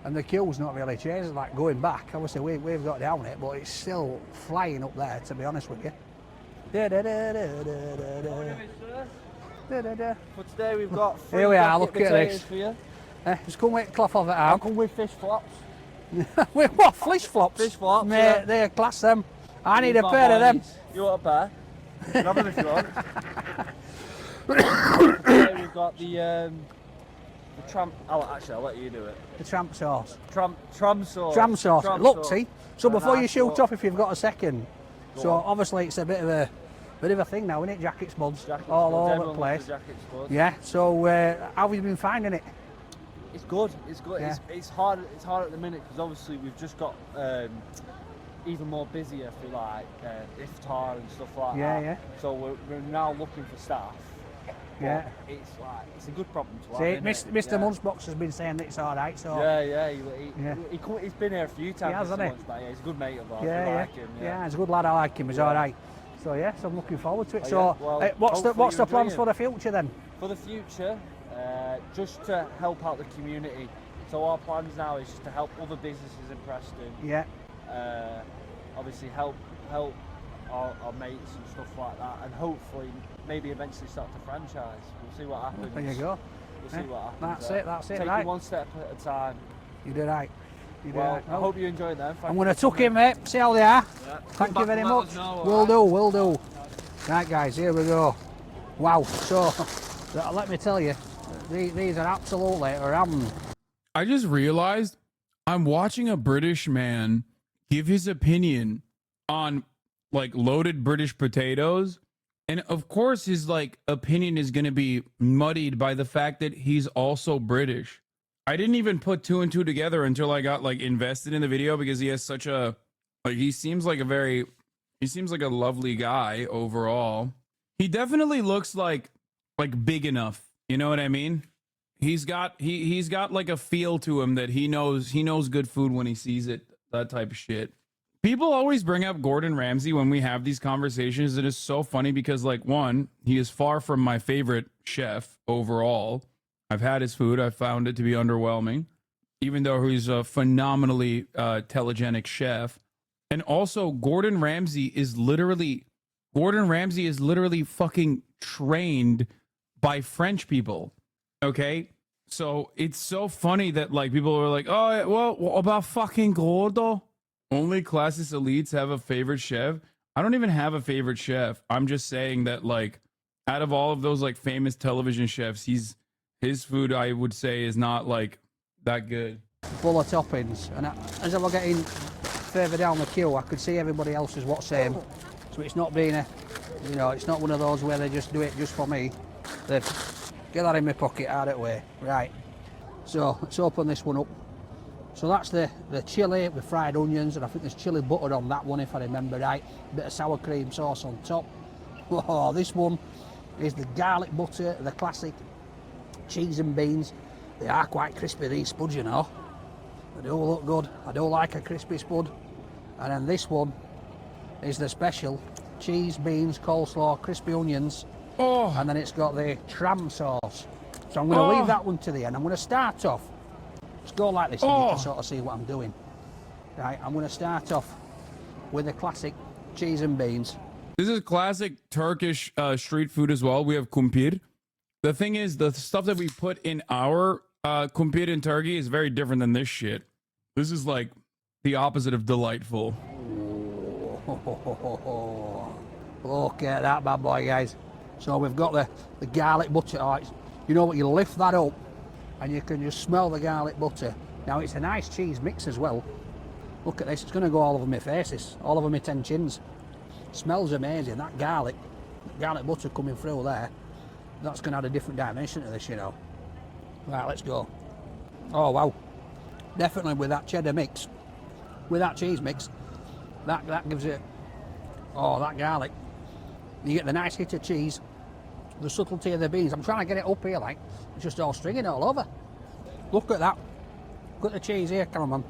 and the queue's not really changed, like going back. Obviously we've got down it, but it's still flying up there, to be honest with you. For today we've got Here we are, look at this. For you. Just come with cloth of it I'll out. come with fish flops. With what? Fish flops? Fish flops, Mate, yeah. they're class them. I need a pair of them. You want a pair? Grab them if you want. Today we've got the tramp. Actually, I'll let you do it. The tramp sauce. Tram sauce. Tram sauce. Tram Look, sauce. see. So before you nice shoot one. off, if you've got a second. Go So on. obviously it's a bit of a thing now, isn't it? Jackets, buds, Jackets, all buds. over Everyone the loves place. the jackets, buds. Yeah. So how have you been finding it? It's good. It's good. Yeah. It's hard. It's hard at the minute because obviously we've just got even more busier for like iftar and stuff like Yeah, that. yeah. So we're now looking for staff. But Yeah. it's a good problem to See, have. innit? Mr. Yeah. Munchbox has been saying that it's all right. So Yeah. He's been here a few times. He has, hasn't he? Yeah, he's a good mate of ours. yeah, we yeah. like him. Yeah, he's a good lad. I like him. He's all right. So yeah, so I'm looking forward to it. Oh, So yeah. Well, what's the hopefully you plans enjoy for it. the future then? For the future, just to help out the community. So our plans now is just to help other businesses in Preston. Yeah. Obviously help our mates and stuff like that, and hopefully maybe eventually start to franchise. We'll see what happens. There you go. We'll see what happens. That's it. Taking Right. one step at a time. You did right. You did Well, right. I hope you enjoyed them. I'm going to tuck in, mate. See how they are. Yeah. Thank Come you back very and let much. us know, Will do. Right, guys, here we go. Wow. So, let me tell you, these are absolutely rammed. I just realized I'm watching a British man give his opinion on like loaded British potatoes. And of course his like opinion is going to be muddied by the fact that he's also British. I didn't even put two and two together until I got like invested in the video, because he has such a he seems like a lovely guy overall. He definitely looks like big enough. You know what I mean? He's got like a feel to him that he knows good food when he sees it, that type of shit. People always bring up Gordon Ramsay when we have these conversations. It is so funny because, like, one, he is far from my favorite chef overall. I've had his food. I found it to be underwhelming, even though he's a phenomenally telegenic chef. And also, Gordon Ramsay is literally fucking trained by French people. Okay? So it's so funny that like people are like, oh, well, what about fucking Gordo? Only Classes Elites have a favorite chef. I don't even have a favorite chef. I'm just saying that, like, out of all of those like famous television chefs, his food, I would say, is not like that good. Full of toppings, and as I was getting further down the queue, I could see everybody else's what's same. So it's not being it's not one of those where they just do it just for me. They get that in my pocket, out of the way. Right. So let's open this one up. So that's the chilli with fried onions, and I think there's chilli butter on that one if I remember right. Bit of sour cream sauce on top. Oh, this one is the garlic butter, the classic cheese and beans. They are quite crispy, these spuds, you know. They do look good. I do like a crispy spud. And then this one is the special cheese, beans, coleslaw, crispy onions. Oh. And then it's got the tram sauce. So I'm going to leave that one to the end. I'm going to start off. Let's go like this and you can sort of see what I'm doing. Right, I'm going to start off with the classic cheese and beans. This is classic Turkish street food as well. We have kumpir. The thing is, the stuff that we put in our kumpir in Turkey is very different than this shit. This is like the opposite of delightful. Look at that bad boy, guys. So we've got the garlic butter. Oh, you know what, you lift that up and you can just smell the garlic butter. Now it's a nice cheese mix as well. Look at this, it's going to go all over my faces, all over my 10 chins. Smells amazing. That garlic butter coming through there, that's going to add a different dimension to this, you know. Right, let's go. Oh wow, definitely with that cheddar mix, with that cheese mix, that gives it, oh, that garlic. You get the nice hit of cheese, the subtlety of the beans. I'm trying to get it up here, like, it's just all stringing all over. Look at that. Look at the cheese here, cameraman.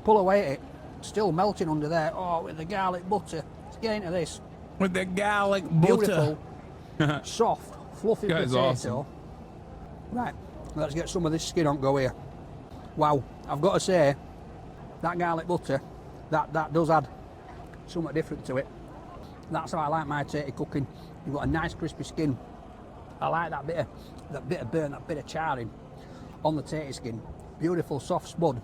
Pull away at it, still melting under there. Oh, with the garlic butter. Let's get into this. With the garlic butter. Beautiful, soft, fluffy potato. Awesome. Right, let's get some of this skin on go here. Wow, I've got to say, that garlic butter, that does add something different to it. That's how I like my tatty cooking. You've got a nice crispy skin. I like that bit of burn, that bit of charring on the tatty skin. Beautiful soft spud.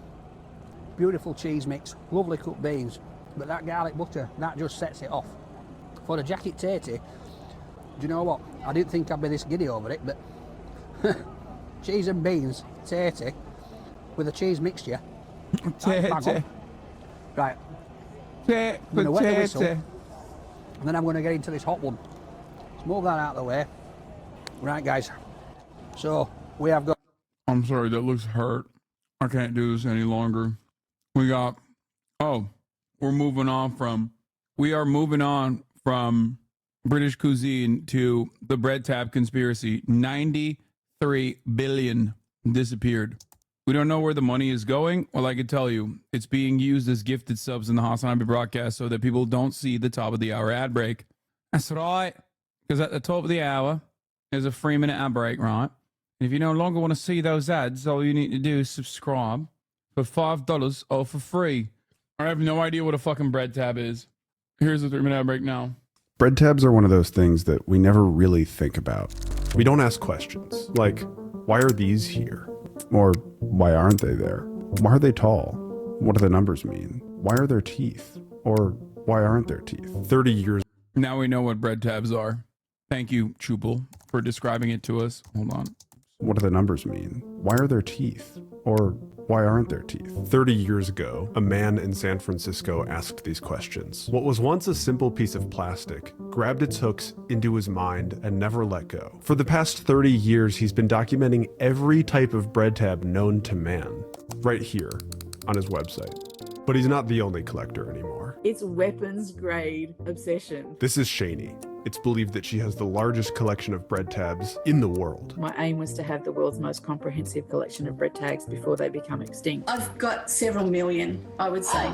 Beautiful cheese mix. Lovely cooked beans. But that garlic butter, that just sets it off. For a jacket tatty, do you know what? I didn't think I'd be this giddy over it, but cheese and beans, tatty, with a cheese mixture. Tatty. Right. I'm going to wet the whistle, and then I'm going to get into this hot one. Let's move that out of the way. Right, guys. So we have got. I'm sorry, that looks hurt. I can't do this any longer. We got. Oh, we are moving on from British cuisine to the bread tab conspiracy. 93 billion disappeared. We don't know where the money is going. Well, I can tell you, it's being used as gifted subs in the Hassan Abi broadcast so that people don't see the top of the hour ad break. That's right. Because at the top of the hour, there's a 3-minute ad break, right? And if you no longer want to see those ads, all you need to do is subscribe for $5 or for free. I have no idea what a fucking bread tab is. Here's the 3-minute ad break now. Bread tabs are one of those things that we never really think about. We don't ask questions like, why are these here? Or why aren't they there? Why are they tall? What do the numbers mean? Why are there teeth? Or why aren't there teeth? 30 years. Now we know what bread tabs are. Thank you, Chupel, for describing it to us. Hold on. What do the numbers mean? Why are there teeth? Or why aren't there teeth? 30 years ago, a man in San Francisco asked these questions. What was once a simple piece of plastic grabbed its hooks into his mind and never let go. For the past 30 years, he's been documenting every type of bread tab known to man, right here on his website. But he's not the only collector anymore. It's weapons grade obsession. This is Shani. It's believed that she has the largest collection of bread tabs in the world. My aim was to have the world's most comprehensive collection of bread tags before they become extinct. I've got several million, I would say.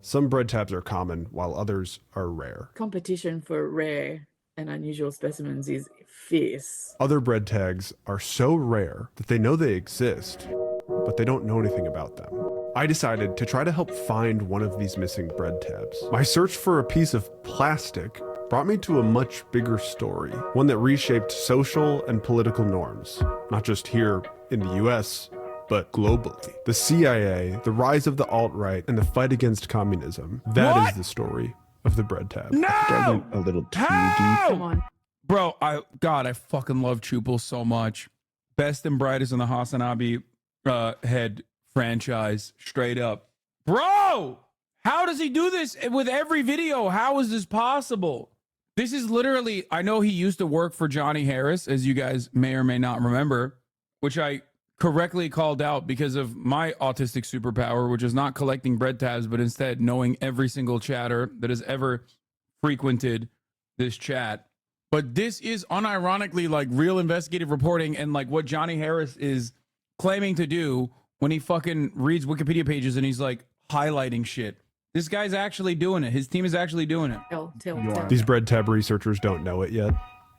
Some bread tabs are common, while others are rare. Competition for rare and unusual specimens is fierce. Other bread tags are so rare that they know they exist, but they don't know anything about them. I decided to try to help find one of these missing bread tabs. My search for a piece of plastic brought me to a much bigger story, one that reshaped social and political norms, not just here in the US, but globally. The CIA, the rise of the alt-right, and the fight against communism. That is the story of the bread tab. No! A little too deep. Come on. Bro, I fucking love Chupel so much. Best and brightest in the Hasanabi head franchise, straight up. Bro, how does he do this with every video? How is this possible? This is literally, I know he used to work for Johnny Harris, as you guys may or may not remember, which I correctly called out because of my autistic superpower, which is not collecting bread tabs, but instead knowing every single chatter that has ever frequented this chat. But this is unironically like real investigative reporting and like what Johnny Harris is claiming to do when he fucking reads Wikipedia pages and he's like highlighting shit. This guy's actually doing it. His team is actually doing it. Tell. These bread tab researchers don't know it yet,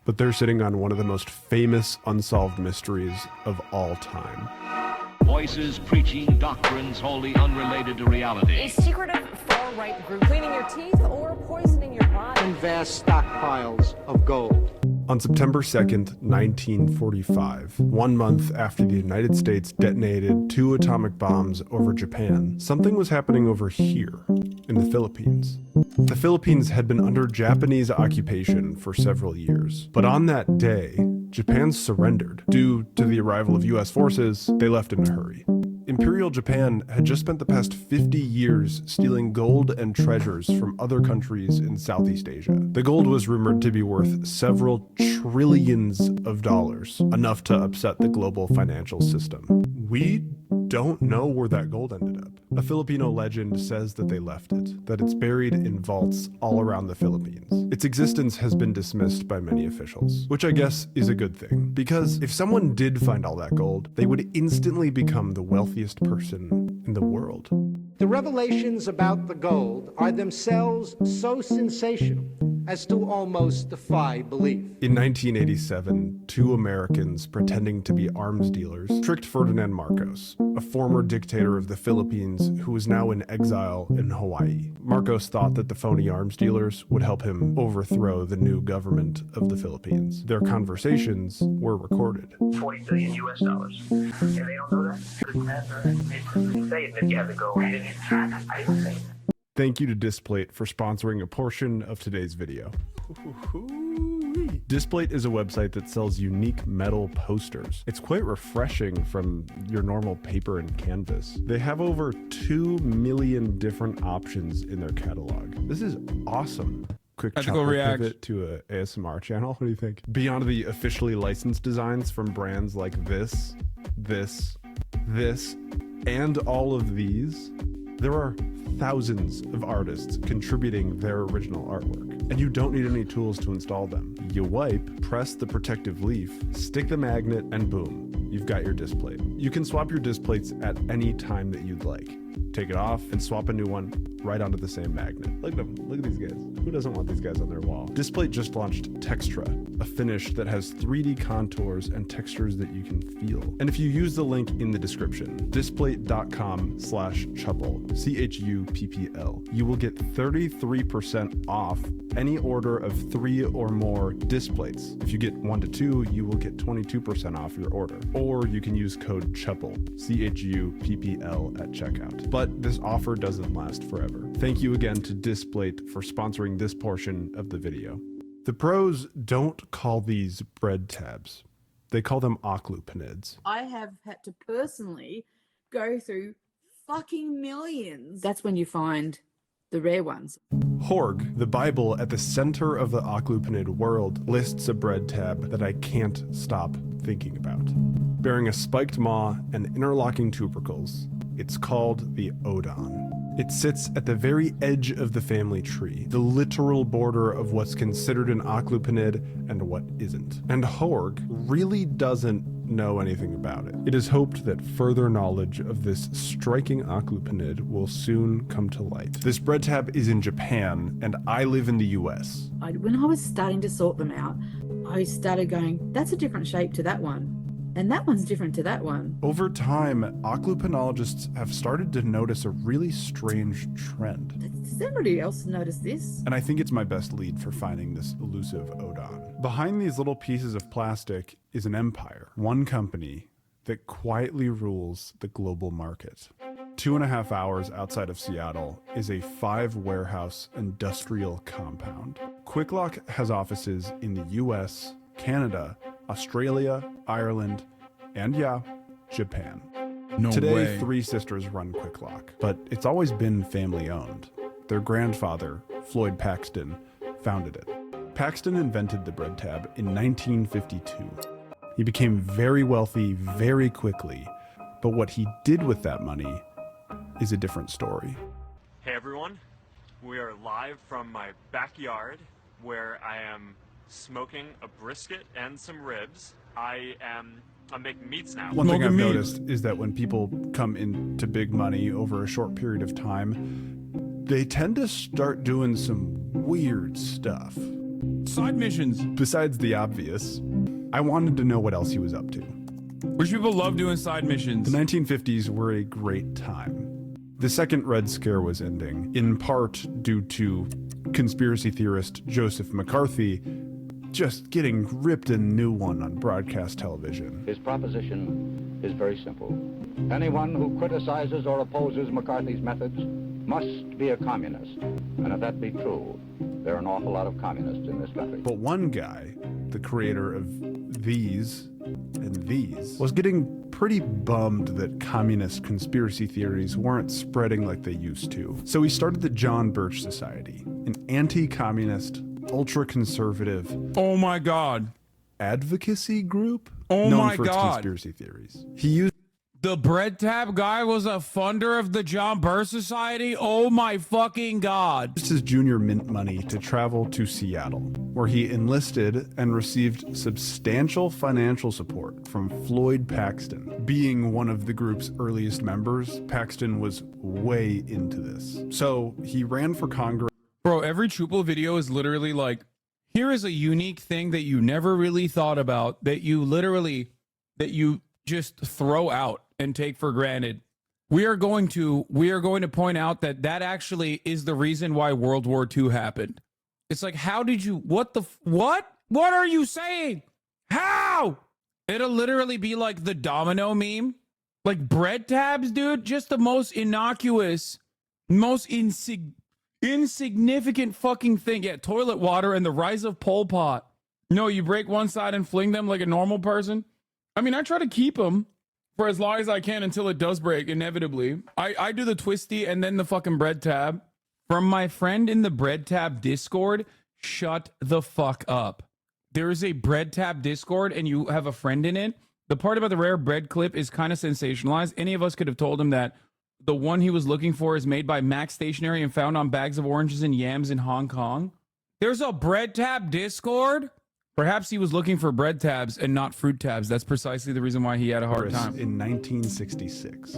but they're sitting on one of the most famous unsolved mysteries of all time. Voices preaching doctrines wholly unrelated to reality. A secretive far-right group cleaning your teeth or poisoning your body. And vast stockpiles of gold. On September 2nd, 1945, 1 month after the United States detonated 2 atomic bombs over Japan, something was happening over here in the Philippines. The Philippines had been under Japanese occupation for several years, but on that day, Japan surrendered. Due to the arrival of US forces, they left in a hurry. Imperial Japan had just spent the past 50 years stealing gold and treasures from other countries in Southeast Asia. The gold was rumored to be worth several trillions of dollars, enough to upset the global financial system. We don't know where that gold ended up. A Filipino legend says that they left it, that it's buried in vaults all around the Philippines. Its existence has been dismissed by many officials, which I guess is a good thing, because if someone did find all that gold, they would instantly become the wealthiest person in the world. The revelations about the gold are themselves so sensational as to almost defy belief. In 1987, 2 Americans pretending to be arms dealers tricked Ferdinand Marcos, a former dictator of the Philippines who is now in exile in Hawaii. Marcos thought that the phony arms dealers would help him overthrow the new government of the Philippines. Their conversations were recorded. $40 billion US. And they don't know that? They say that you have to go. I didn't say that. Thank you to Displate for sponsoring a portion of today's video. Displate is a website that sells unique metal posters. It's quite refreshing from your normal paper and canvas. They have over 2 million different options in their catalog. This is awesome. Quick pivot to a ASMR channel. What do you think? Beyond the officially licensed designs from brands like this, and all of these, there are thousands of artists contributing their original artwork, and you don't need any tools to install them. You wipe, press the protective leaf, stick the magnet, and boom, you've got your Displate. You can swap your Displates at any time that you'd like. Take it off and swap a new one right onto the same magnet. Look at them. Look at these guys. Who doesn't want these guys on their wall? Displate just launched Textra, a finish that has 3D contours and textures that you can feel. And if you use the link in the description, displate.com/Chuppel, CHUPPL, you will get 33% off any order of 3 or more Displates. If you get 1 to 2, you will get 22% off your order. Or you can use code CHUPPL, CHUPPL at checkout. But this offer doesn't last forever. Thank you again to Displate for sponsoring this portion of the video. The pros don't call these bread tabs. They call them occlupenids. I have had to personally go through fucking millions. That's when you find the rare ones. Horg, the Bible at the center of the occlupenid world, lists a bread tab that I can't stop thinking about. Bearing a spiked maw and interlocking tubercles, it's called the Odon. It sits at the very edge of the family tree, the literal border of what's considered an occlupenid and what isn't. And Horg really doesn't know anything about it. It is hoped that further knowledge of this striking occlupenid will soon come to light. This bread tab is in Japan, and I live in the US. When I was starting to sort them out, I started going, that's a different shape to that one. And that one's different to that one. Over time, occlupenologists have started to notice a really strange trend. Does anybody else notice this? And I think it's my best lead for finding this elusive Odon. Behind these little pieces of plastic is an empire. One company that quietly rules the global market. 2.5 hours outside of Seattle is a 5-warehouse industrial compound. Quick Lock has offices in the US, Canada, Australia, Ireland, and Japan. No Today, way. 3 sisters run Quick Lock, but it's always been family owned. Their grandfather, Floyd Paxton, founded it. Paxton invented the bread tab in 1952. He became very wealthy very quickly, but what he did with that money is a different story. Hey everyone, we are live from my backyard where I am smoking a brisket and some ribs. I'm making meats now. One thing I've noticed is that when people come into big money over a short period of time, they tend to start doing some weird stuff. Side missions. Besides the obvious, I wanted to know what else he was up to. Rich people love doing side missions. The 1950s were a great time. The second Red Scare was ending, in part due to conspiracy theorist Joseph McCarthy just getting ripped a new one on broadcast television. His proposition is very simple. Anyone who criticizes or opposes McCarthy's methods must be a communist. And if that be true, there are an awful lot of communists in this country. But one guy, the creator of These and These, was getting pretty bummed that communist conspiracy theories weren't spreading like they used to. So he started the John Birch Society, an anti-communist, ultra-conservative, oh my god, advocacy group oh known my for its god, conspiracy theories. He used the bread tab guy was a funder of the John Birch Society. Oh my fucking god. his junior mint money to travel to Seattle, where he enlisted and received substantial financial support from Floyd Paxton. Being one of the group's earliest members, Paxton was way into this. So he ran for Congress. Bro, every Chuple video is literally like, here is a unique thing that you never really thought about, that you just throw out and take for granted. We are going to point out that actually is the reason why World War II happened. It's like, how did you, what are you saying? How? It'll literally be like the domino meme. Like bread tabs, dude, just the most innocuous, most insignificant fucking thing. Yeah, toilet water and the rise of Pol Pot. No, you break one side and fling them like a normal person. I mean, I try to keep them for as long as I can until it does break, inevitably. I do the twisty and then the fucking bread tab. From my friend in the bread tab Discord, shut the fuck up. There is a bread tab Discord and you have a friend in it. The part about the rare bread clip is kind of sensationalized. Any of us could have told him that the one he was looking for is made by Mac Stationery and found on bags of oranges and yams in Hong Kong. There's a bread tab Discord? Perhaps he was looking for bread tabs and not fruit tabs. That's precisely the reason why he had a hard time. In 1966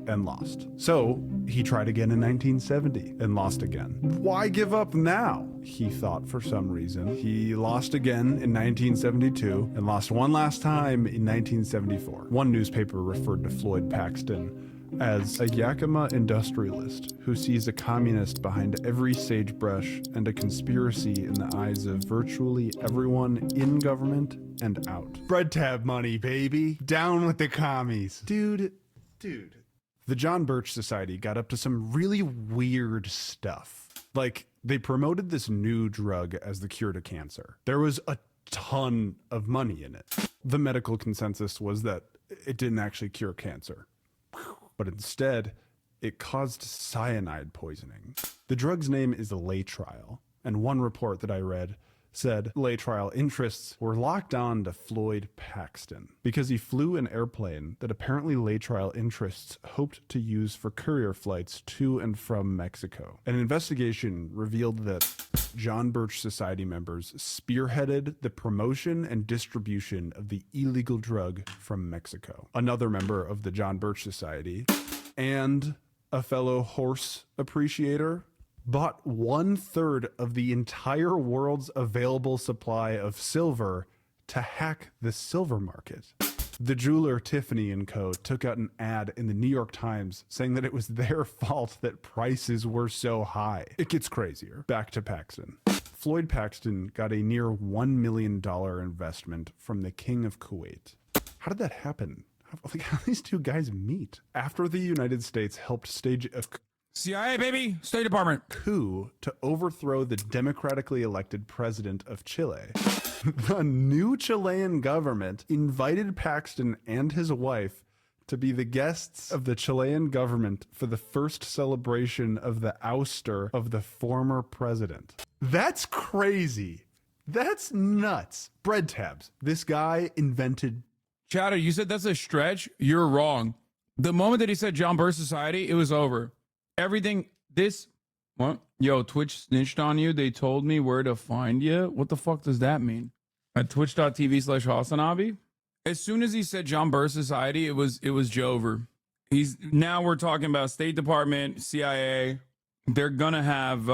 and lost. So he tried again in 1970 and lost again. Why give up now? He thought for some reason. He lost again in 1972 and lost one last time in 1974. One newspaper referred to Floyd Paxton as a Yakima industrialist who sees a communist behind every sagebrush and a conspiracy in the eyes of virtually everyone in government and out. Bread tab money, baby. Down with the commies. Dude. The John Birch Society got up to some really weird stuff. Like, they promoted this new drug as the cure to cancer. There was a ton of money in it. The medical consensus was that it didn't actually cure cancer, but instead, it caused cyanide poisoning. The drug's name is Laetrile, and one report that I read said Laetrile interests were locked on to Floyd Paxton because he flew an airplane that apparently Laetrile interests hoped to use for courier flights to and from Mexico. An investigation revealed that John Birch Society members spearheaded the promotion and distribution of the illegal drug from Mexico. Another member of the John Birch Society and a fellow horse appreciator bought 1/3 of the entire world's available supply of silver to hack the silver market. The jeweler Tiffany & Co. took out an ad in the New York Times saying that it was their fault that prices were so high. It gets crazier. Back to Paxton. Floyd Paxton got a near $1 million investment from the King of Kuwait. How did that happen? Like, how these two guys meet? After the United States helped stage a CIA, baby, State Department coup to overthrow the democratically elected president of Chile, the new Chilean government invited Paxton and his wife to be the guests of the Chilean government for the first celebration of the ouster of the former president. That's crazy. That's nuts. Bread tabs. This guy invented. Chatter, you said that's a stretch. You're wrong. The moment that he said John Birch Society, it was over. Everything, this, what? Yo, Twitch snitched on you. They told me where to find you. What the fuck does that mean? At twitch.tv/Hasanabi? As soon as he said John Birch Society, it was Jover. Now we're talking about State Department, CIA. They're gonna have,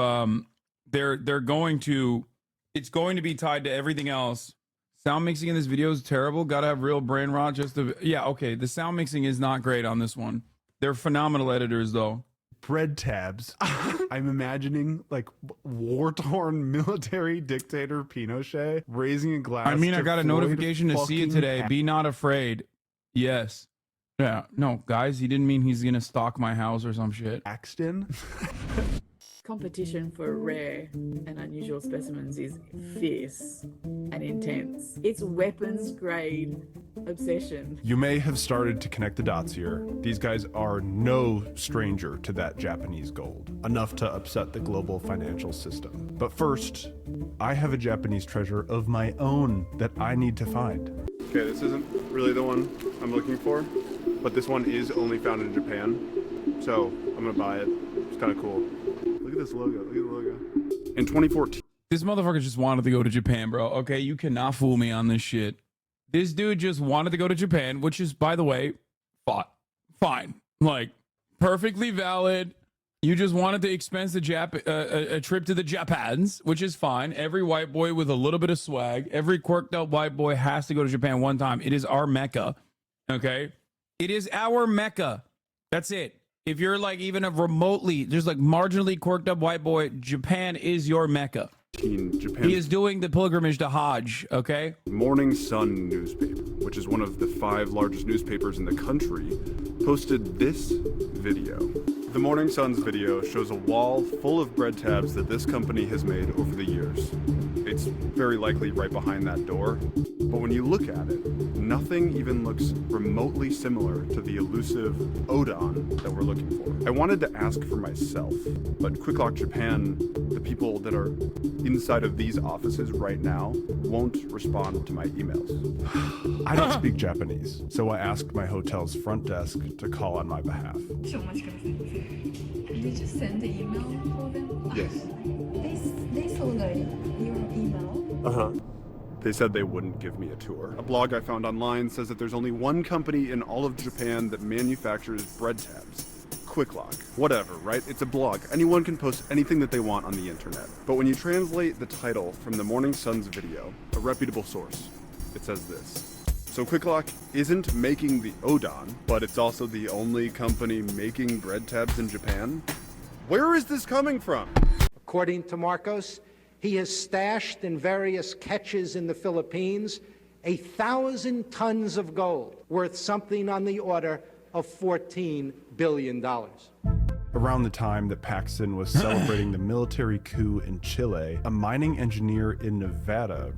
it's going to be tied to everything else. Sound mixing in this video is terrible. Gotta have real brain rot just to, yeah, okay. The sound mixing is not great on this one. They're phenomenal editors though. Bread tabs. I'm imagining like war-torn military dictator Pinochet raising a glass. I mean, I got a Floyd notification to see it today. Be not afraid. Yes. Yeah. No, guys, he didn't mean he's gonna stalk my house or some shit. Paxton. Competition for rare and unusual specimens is fierce and intense. It's weapons grade obsession. You may have started to connect the dots here. These guys are no stranger to that Japanese gold, enough to upset the global financial system. But first, I have a Japanese treasure of my own that I need to find. Okay, this isn't really the one I'm looking for, but this one is only found in Japan, so I'm gonna buy it. It's kind of cool. Look at this logo. Look at the logo. In 2014. This motherfucker just wanted to go to Japan, bro. Okay, you cannot fool me on this shit. This dude just wanted to go to Japan, which is, by the way, fine. Like, perfectly valid. You just wanted to expense a trip to the Japans, which is fine. Every white boy with a little bit of swag, every quirked up white boy has to go to Japan one time. It is our Mecca. Okay? It is our Mecca. That's it. If you're like even a remotely, just like marginally quirked up white boy, Japan is your Mecca. Japan. He is doing the pilgrimage to Hajj, okay? Morning Sun newspaper, which is one of the 5 largest newspapers in the country, posted this video. The Morning Sun's video shows a wall full of bread tabs that this company has made over the years. It's very likely right behind that door, but when you look at it, nothing even looks remotely similar to the elusive Odon that we're looking for. I wanted to ask for myself, but QuickLock Japan, the people that are inside of these offices right now, won't respond to my emails. I don't speak Japanese, so I asked my hotel's front desk to call on my behalf. Did you send the email for them? Yes. They saw your email. They said they wouldn't give me a tour. A blog I found online says that there's only one company in all of Japan that manufactures bread tabs. QuickLock. Whatever, right? It's a blog. Anyone can post anything that they want on the internet. But when you translate the title from the Morning Sun's video, a reputable source, it says this. So QuickLock isn't making the Odon, but it's also the only company making bread tabs in Japan? Where is this coming from? According to Marcos, he has stashed in various catches in the Philippines 1,000 tons of gold, worth something on the order of $14 billion. Around the time that Paxton was celebrating the military coup in Chile, a mining engineer in Nevada...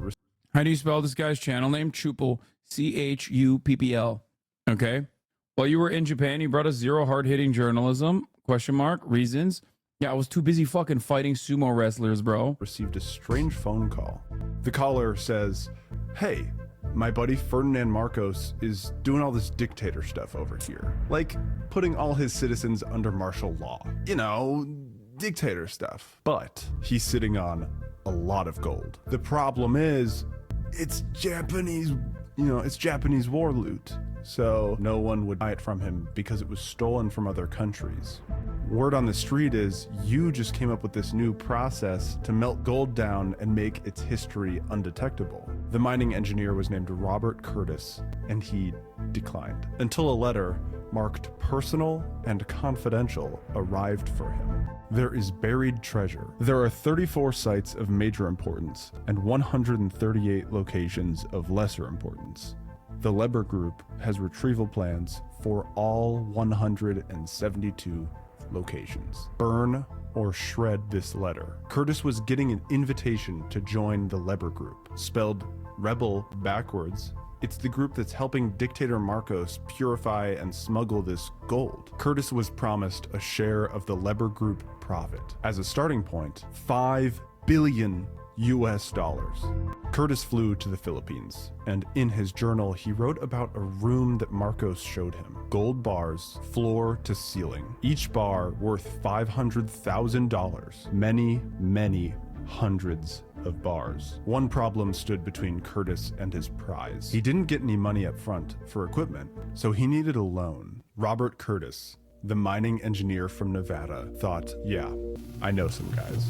How do you spell this guy's channel name? Chuppel. CHUPPL. Okay. While you were in Japan, you brought us zero hard-hitting journalism, ? Reasons. Yeah, I was too busy fucking fighting sumo wrestlers, bro. Received a strange phone call. The caller says, "Hey, my buddy Ferdinand Marcos is doing all this dictator stuff over here. Like, putting all his citizens under martial law. You know, dictator stuff. But he's sitting on a lot of gold. The problem is, it's Japanese war loot. So no one would buy it from him because it was stolen from other countries. Word on the street is you just came up with this new process to melt gold down and make its history undetectable." The mining engineer was named Robert Curtis, and he declined until a letter marked personal and confidential arrived for him. There is buried treasure. There are 34 sites of major importance and 138 locations of lesser importance. The Leber Group has retrieval plans for all 172 locations. Burn or shred this letter. Curtis was getting an invitation to join the Leber Group, spelled rebel backwards. It's the group that's helping dictator Marcos purify and smuggle this gold. Curtis was promised a share of the Leber Group profit. As a starting point, $5 billion US. Curtis flew to the Philippines, and in his journal, he wrote about a room that Marcos showed him. Gold bars, floor to ceiling. Each bar worth $500,000. Many, many hundreds of bars. One problem stood between Curtis and his prize. He didn't get any money up front for equipment, so he needed a loan. Robert Curtis, the mining engineer from Nevada, thought, yeah, I know some guys.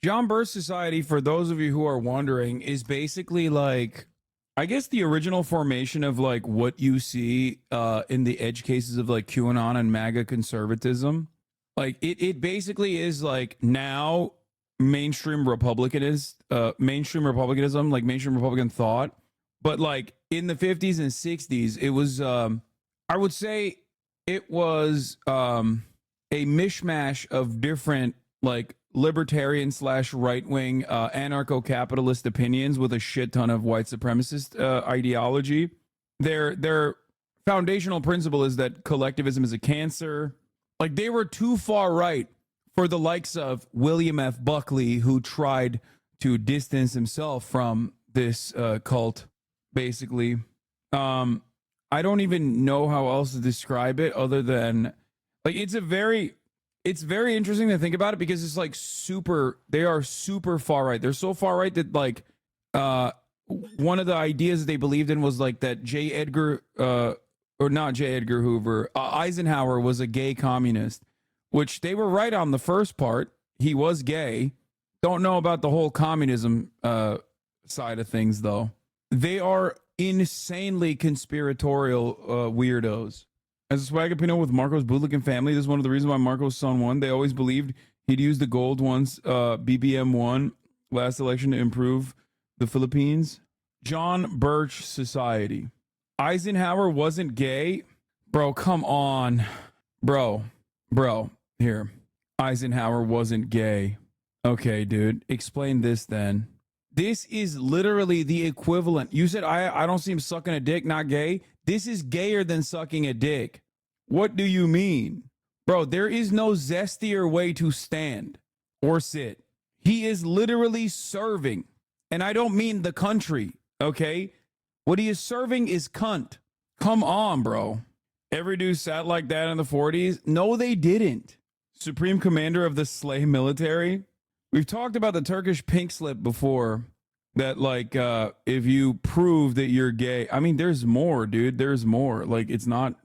John Birch Society, for those of you who are wondering, is basically like, I guess, the original formation of like what you see in the edge cases of like QAnon and MAGA conservatism. Like it basically is like now mainstream republicanism, like mainstream Republican thought. But like in the 50s and 60s, it was, I would say it was a mishmash of different like libertarian / right-wing anarcho-capitalist opinions with a shit ton of white supremacist ideology. Their foundational principle is that collectivism is a cancer. Like they were too far right for the likes of William F. Buckley, who tried to distance himself from this cult, basically. I don't even know how else to describe it other than, like, it's very interesting to think about it because it's like they are super far right. They're so far right that like one of the ideas they believed in was like that Eisenhower was a gay communist, which they were right on the first part. He was gay. Don't know about the whole communism side of things though. They are insanely conspiratorial weirdos. As a Swagapino with Marcos Bootlick family, this is one of the reasons why Marcos' son won. They always believed he'd use the gold once BBM won last election to improve the Philippines. John Birch Society. Eisenhower wasn't gay? Bro, come on. Bro, here. Eisenhower wasn't gay. Okay, dude. Explain this then. This is literally the equivalent. You said I don't see him sucking a dick, not gay. This is gayer than sucking a dick. What do you mean? Bro, there is no zestier way to stand or sit. He is literally serving. And I don't mean the country, okay? What he is serving is cunt. Come on, bro. Every dude sat like that in the 40s? No, they didn't. Supreme Commander of the Slay Military? We've talked about the Turkish pink slip before. That like if you prove that you're gay, I mean there's more, dude. There's more. Like it's not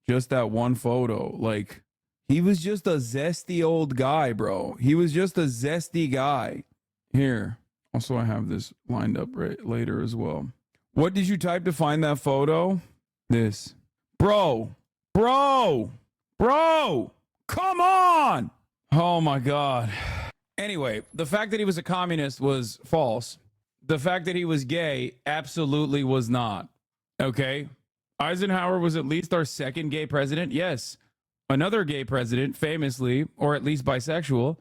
just that one photo. Like he was just a zesty old guy, bro. He was just a zesty guy. Here. Also, I have this lined up right later as well. What did you type to find that photo? This. Bro. Come on. Oh my God. Anyway, the fact that he was a communist was false. The fact that he was gay absolutely was not. Okay? Eisenhower was at least our second gay president. Yes. Another gay president, famously, or at least bisexual,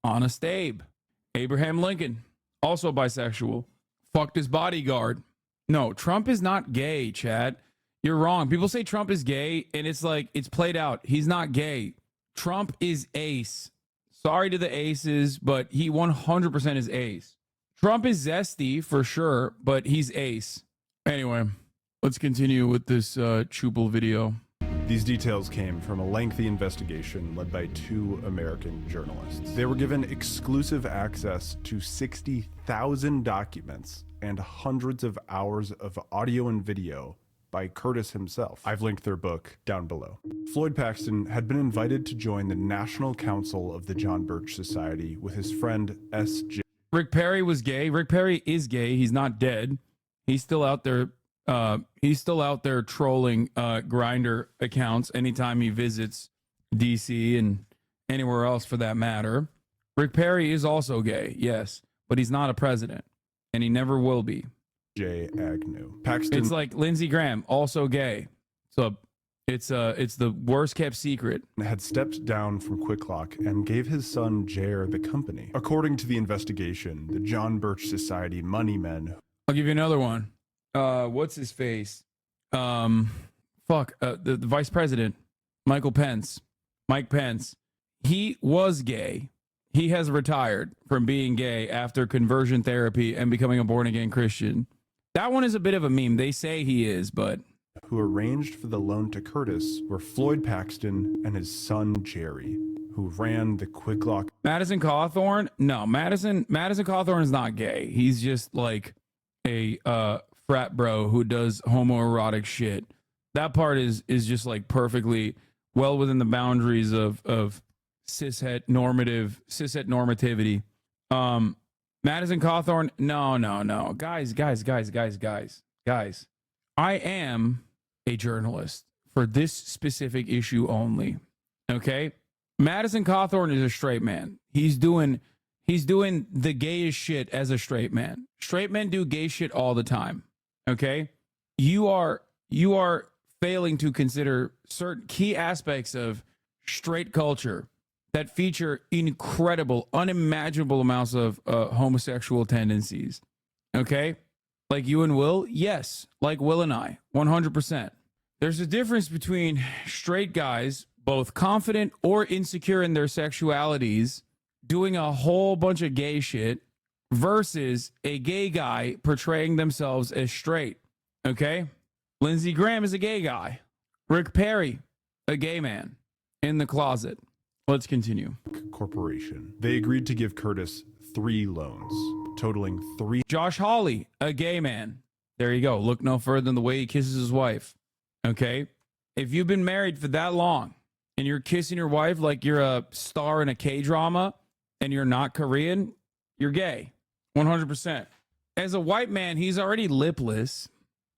Honest Abe. Abraham Lincoln, also bisexual. Fucked his bodyguard. No, Trump is not gay, Chad. You're wrong. People say Trump is gay, and it's like, it's played out. He's not gay. Trump is ace. Sorry to the aces, but he 100% is ace. Trump is zesty for sure, but he's ace. Anyway, let's continue with this Chupel video. These details came from a lengthy investigation led by 2 American journalists. They were given exclusive access to 60,000 documents and hundreds of hours of audio and video by Curtis himself. I've linked their book down below. Floyd Paxton had been invited to join the National Council of the John Birch Society with his friend S.J. Rick Perry was gay. Rick Perry is gay. He's not dead. He's still out there. He's still out there trolling Grindr accounts anytime he visits DC and anywhere else for that matter. Rick Perry is also gay, yes, but he's not a president, and he never will be. J. Agnew. Paxton. It's like Lindsey Graham, also gay. So it's the worst kept secret. Had stepped down from Quick Lock and gave his son Jair the company. According to the investigation, the John Birch Society money men. I'll give you another one. What's his face? The vice president, Mike Pence. He was gay. He has retired from being gay after conversion therapy and becoming a born again Christian. That one is a bit of a meme. They say he is, but who arranged for the loan to Curtis were Floyd Paxton and his son Jerry, who ran the Quick Lock. Madison Cawthorn? No, Madison Cawthorn is not gay. He's just like a frat bro who does homoerotic shit. That part is just like perfectly well within the boundaries of cishet normativity. Madison Cawthorn? No. Guys. I am a journalist for this specific issue only. Okay? Madison Cawthorn is a straight man. He's doing the gayest shit as a straight man. Straight men do gay shit all the time. Okay? You are failing to consider certain key aspects of straight culture that feature incredible, unimaginable amounts of homosexual tendencies. Okay? Like you and Will? Yes. Like Will and I, 100%. There's a difference between straight guys, both confident or insecure in their sexualities, doing a whole bunch of gay shit versus a gay guy portraying themselves as straight. Okay? Lindsey Graham is a gay guy. Rick Perry, a gay man in the closet. Let's continue. Corporation. They agreed to give Curtis 3 loans, totaling 3. Josh Hawley, a gay man. There you go. Look no further than the way he kisses his wife. Okay? If you've been married for that long and you're kissing your wife like you're a star in a K-drama and you're not Korean, you're gay. 100%. As a white man, he's already lipless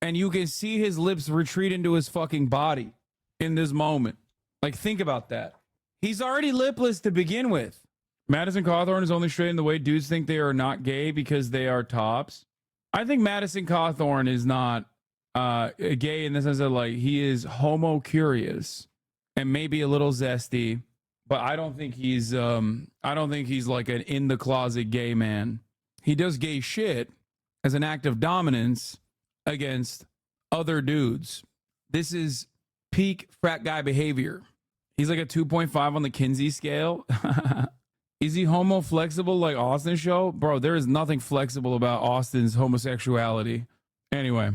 and you can see his lips retreat into his fucking body in this moment. Like, think about that. He's already lipless to begin with. Madison Cawthorn is only straight in the way dudes think they are not gay because they are tops. I think Madison Cawthorn is not gay in the sense that like he is homo curious and maybe a little zesty, but I don't think he's like an in the closet gay man. He does gay shit as an act of dominance against other dudes. This is peak frat guy behavior. He's like a 2.5 on the Kinsey scale. Is he homo flexible like Austin's show? Bro, there is nothing flexible about Austin's homosexuality. Anyway,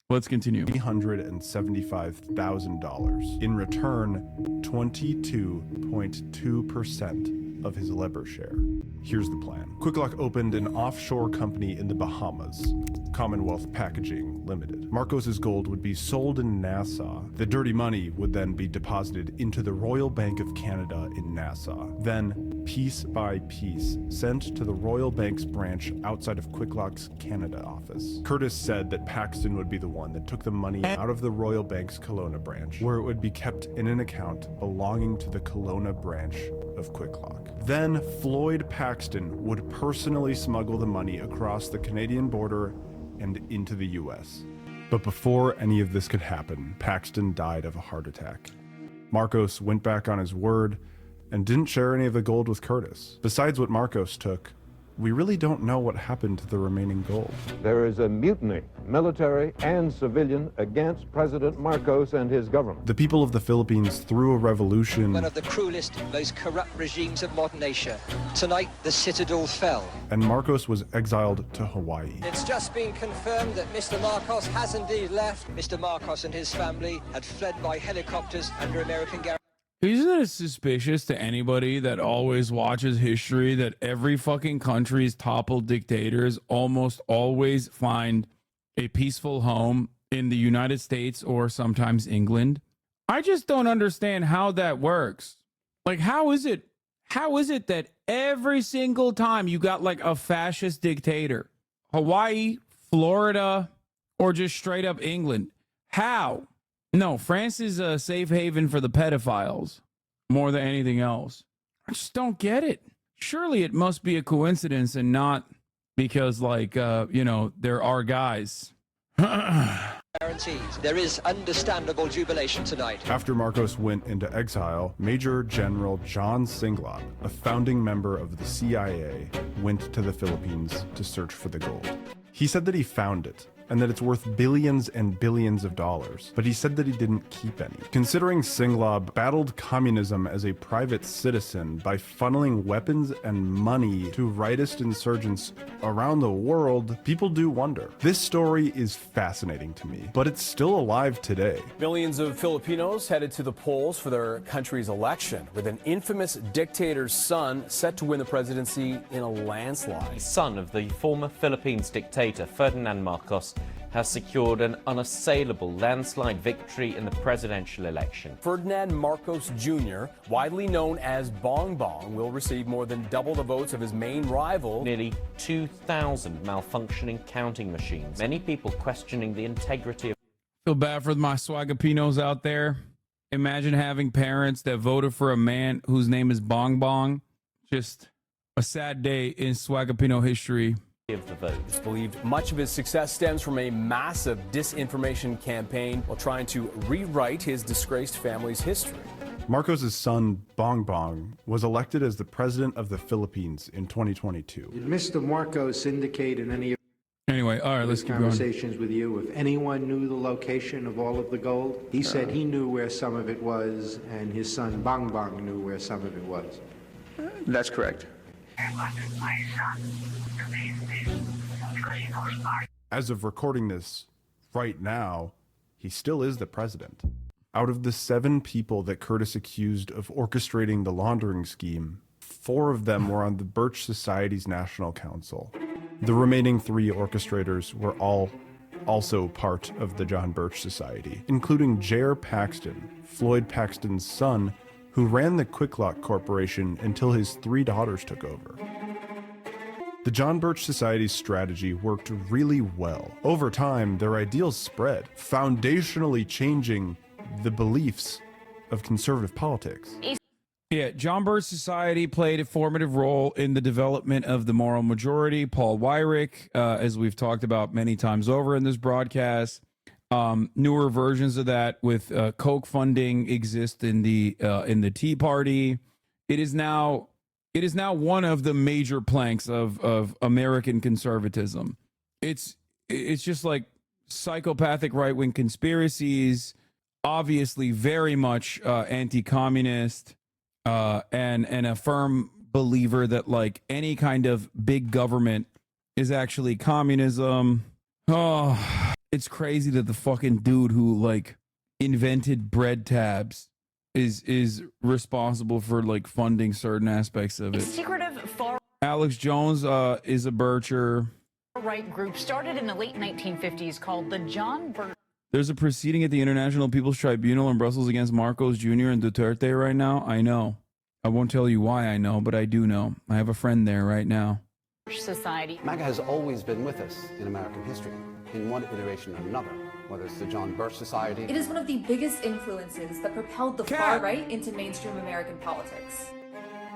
let's continue. $375,000. In return, 22.2% of his Leber share. Here's the plan. Quick Lock opened an offshore company in the Bahamas, Commonwealth Packaging Limited. Marcos's gold would be sold in Nassau. The dirty money would then be deposited into the Royal Bank of Canada in Nassau. Then, piece by piece, sent to the Royal Bank's branch outside of Quick Lock's Canada office. Curtis said that Paxton would be the one that took the money out of the Royal Bank's Kelowna branch, where it would be kept in an account belonging to the Kelowna branch of Quick Lock. Then Floyd Paxton would personally smuggle the money across the Canadian border and into the US. But before any of this could happen, Paxton died of a heart attack. Marcos went back on his word and didn't share any of the gold with Curtis. Besides what Marcos took, we really don't know what happened to the remaining gold. There is a mutiny, military and civilian, against President Marcos and his government. The people of the Philippines threw a revolution. One of the cruelest, most corrupt regimes of modern Asia. Tonight, the citadel fell. And Marcos was exiled to Hawaii. It's just been confirmed that Mr. Marcos has indeed left. Mr. Marcos and his family had fled by helicopters under American guarantee. Isn't it suspicious to anybody that always watches history that every fucking country's toppled dictators almost always find a peaceful home in the United States or sometimes England? I just don't understand how that works. Like, how is it that every single time you got like a fascist dictator, Hawaii, Florida, or just straight up England? How? No, France is a safe haven for the pedophiles more than anything else. I just don't get it. Surely it must be a coincidence and not because, like, there are guys Guarantees. There is understandable jubilation tonight. After Marcos went into exile, Major General John Singlab, a founding member of the CIA, went to the Philippines to search for the gold. He said that he found it, and that it's worth billions and billions of dollars, but he said that he didn't keep any. Considering Singlab battled communism as a private citizen by funneling weapons and money to rightist insurgents around the world, people do wonder. This story is fascinating to me, but it's still alive today. Millions of Filipinos headed to the polls for their country's election, with an infamous dictator's son set to win the presidency in a landslide. Son of the former Philippines dictator Ferdinand Marcos has secured an unassailable landslide victory in the presidential election. Ferdinand Marcos Jr., widely known as Bong Bong, will receive more than double the votes of his main rival. Nearly 2,000 malfunctioning counting machines. Many people questioning the integrity of... Feel bad for my Swagapinos out there. Imagine having parents that voted for a man whose name is Bong Bong. Just a sad day in Swagapino history. Of the vote. It's believed much of his success stems from a massive disinformation campaign while trying to rewrite his disgraced family's history. Marcos' son, Bong Bong, was elected as the president of the Philippines in 2022. Did Mr. Marcos indicate in any of Anyway, all right, let's his keep going. conversations with you if anyone knew the location of all of the gold? He said he knew where some of it was, and his son, Bong Bong, knew where some of it was. That's correct. As of recording this right now, he still is the president. Out of the 7 people that Curtis accused of orchestrating the laundering scheme, 4 of them were on the Birch Society's National Council. The remaining 3 orchestrators were all also part of the John Birch Society, including Jair Paxton, Floyd Paxton's son, who ran the Quick Lock Corporation until his 3 daughters took over. The John Birch Society's strategy worked really well. Over time, their ideals spread, foundationally changing the beliefs of conservative politics. Yeah, John Birch Society played a formative role in the development of the moral majority. Paul Weyrich, as we've talked about many times over in this broadcast. Newer versions of that with Koch funding exist in the Tea Party. It is now one of the major planks of American conservatism. It's just like psychopathic right-wing conspiracies, obviously very much anti-communist, and a firm believer that like any kind of big government is actually communism. Oh, it's crazy that the fucking dude who like invented bread tabs is responsible for like funding certain aspects of it. Secretive far Alex Jones is a Bircher. right group started in the late 1950s called the John Birch. There's a proceeding at the International People's Tribunal in Brussels against Marcos Jr. and Duterte right now. I know. I won't tell you why I know, but I do know. I have a friend there right now. Society. MAGA has always been with us in American history, in one iteration or another, whether it's the John Birch Society. It is one of the biggest influences that propelled the far right into mainstream American politics.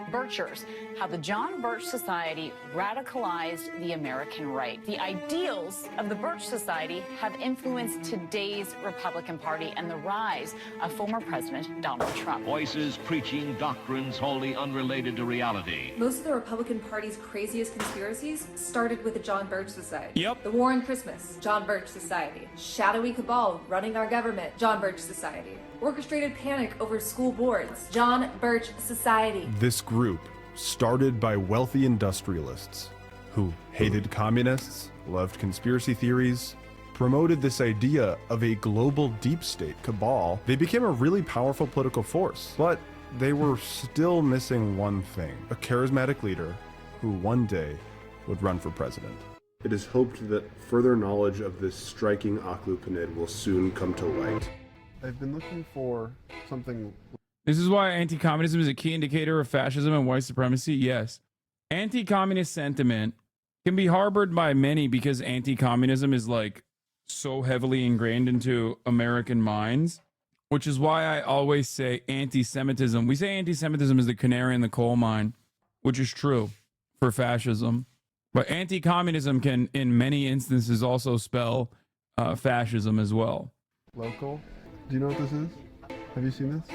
Birchers, how the John Birch Society radicalized the American right. The ideals of the Birch Society have influenced today's Republican Party and the rise of former President Donald Trump. Voices preaching doctrines wholly unrelated to reality. Most of the Republican Party's craziest conspiracies started with the John Birch Society. Yep. The War on Christmas, John Birch Society. Shadowy cabal running our government, John Birch Society. Orchestrated panic over school boards, John Birch Society. This group, started by wealthy industrialists who hated communists, loved conspiracy theories, promoted this idea of a global deep state cabal, they became a really powerful political force. But they were still missing one thing: a charismatic leader who one day would run for president. It is hoped that further knowledge of this striking Akhlupinid will soon come to light. I've been looking for something. This is why anti-communism is a key indicator of fascism and white supremacy. Yes. Anti-communist sentiment can be harbored by many because anti-communism is like so heavily ingrained into American minds, which is why I always say anti-Semitism. We say anti-Semitism is the canary in the coal mine, which is true for fascism. But anti-communism can, in many instances, also spell fascism as well. Local? Do you know what this is? Have you seen this?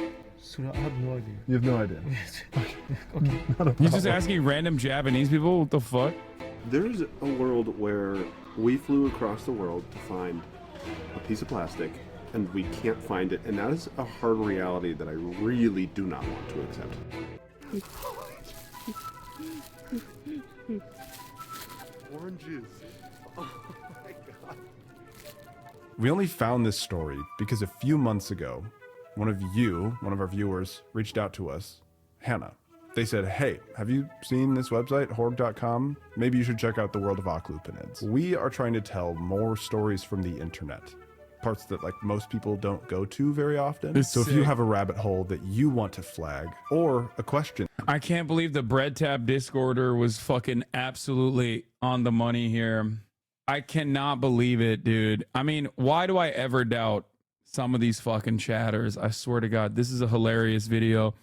I have no idea. You have no idea? Okay. He's just asking random Japanese people, what the fuck? There's a world where we flew across the world to find a piece of plastic, and we can't find it, and that is a hard reality that I really do not want to accept. Oranges. Oh my god. We only found this story because a few months ago, one of our viewers, reached out to us, Hannah. They said, hey, have you seen this website, Horg.com? Maybe you should check out the World of Occlupenids. We are trying to tell more stories from the internet. Parts that like most people don't go to very often. It's so if you sick. have a rabbit hole that you want to flag or a question. I can't believe the Bread Tab Discorder was fucking absolutely on the money here. I cannot believe it, dude. I mean, why do I ever doubt some of these fucking chatters? I swear to God, this is a hilarious video.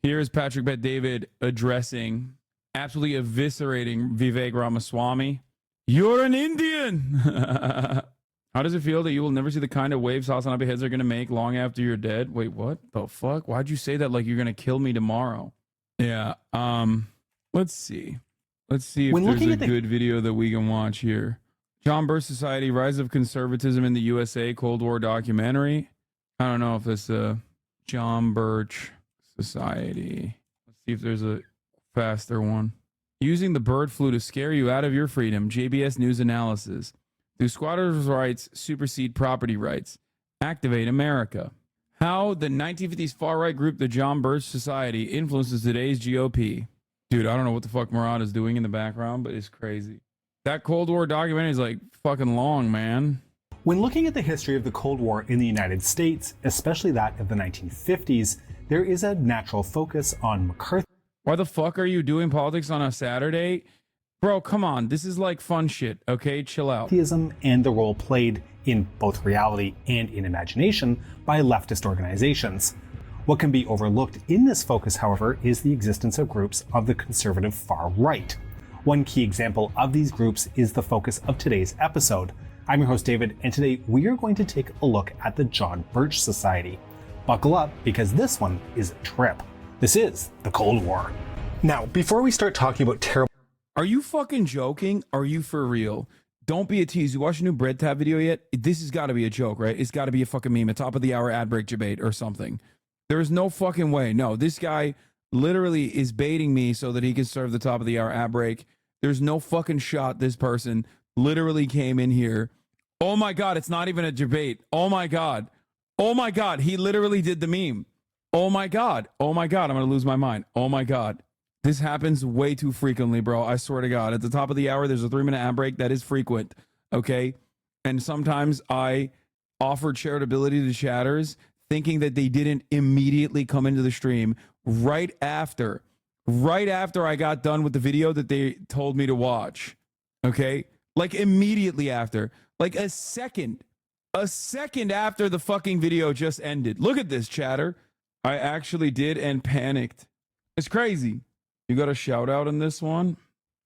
Here's Patrick Bet-David addressing, absolutely eviscerating Vivek Ramaswamy. You're an Indian! How does it feel that you will never see the kind of waves Hasanabe heads are going to make long after you're dead? Wait, what the fuck? Why'd you say that like you're going to kill me tomorrow? Yeah, let's see. Let's see if there's a good video that we can watch here. John Birch Society, Rise of Conservatism in the USA, Cold War documentary. I don't know if it's a John Birch Society. Let's see if there's a faster one. Using the bird flu to scare you out of your freedom. JBS News Analysis. Do squatters' rights supersede property rights? Activate America. How the 1950s far-right group, the John Birch Society, influences today's GOP. Dude, I don't know what the fuck Murad is doing in the background, but it's crazy. That Cold War documentary is like fucking long, man. When looking at the history of the Cold War in the United States, especially that of the 1950s, there is a natural focus on McCarthy. Why the fuck are you doing politics on a Saturday? Bro, come on. This is like fun shit, okay? Chill out. And the role played in both reality and in imagination by leftist organizations. What can be overlooked in this focus, however, is the existence of groups of the conservative far right. One key example of these groups is the focus of today's episode. I'm your host, David, and today we are going to take a look at the John Birch Society. Buckle up, because this one is a trip. This is the Cold War. Now, before we start talking about terrible... Are you fucking joking? Are you for real? Don't be a tease. You watched a new Bread Tab video yet? This has got to be a joke, right? It's got to be a fucking meme, a top of the hour ad break debate or something. There is no fucking way. No, this guy literally is baiting me so that he can serve the top of the hour ad break. There's no fucking shot this person literally came in here. Oh my God, it's not even a debate. Oh my God. Oh my God, he literally did the meme. Oh my God. Oh my God, I'm going to lose my mind. Oh my God. This happens way too frequently, bro. I swear to God. At the top of the hour, there's a 3-minute ad break. That is frequent, okay? And sometimes I offer charitability to chatters thinking that they didn't immediately come into the stream right after I got done with the video that they told me to watch, okay? Like immediately after, like a second after the fucking video just ended. Look at this, chatter. I actually did and panicked. It's crazy. You got a shout out in this one?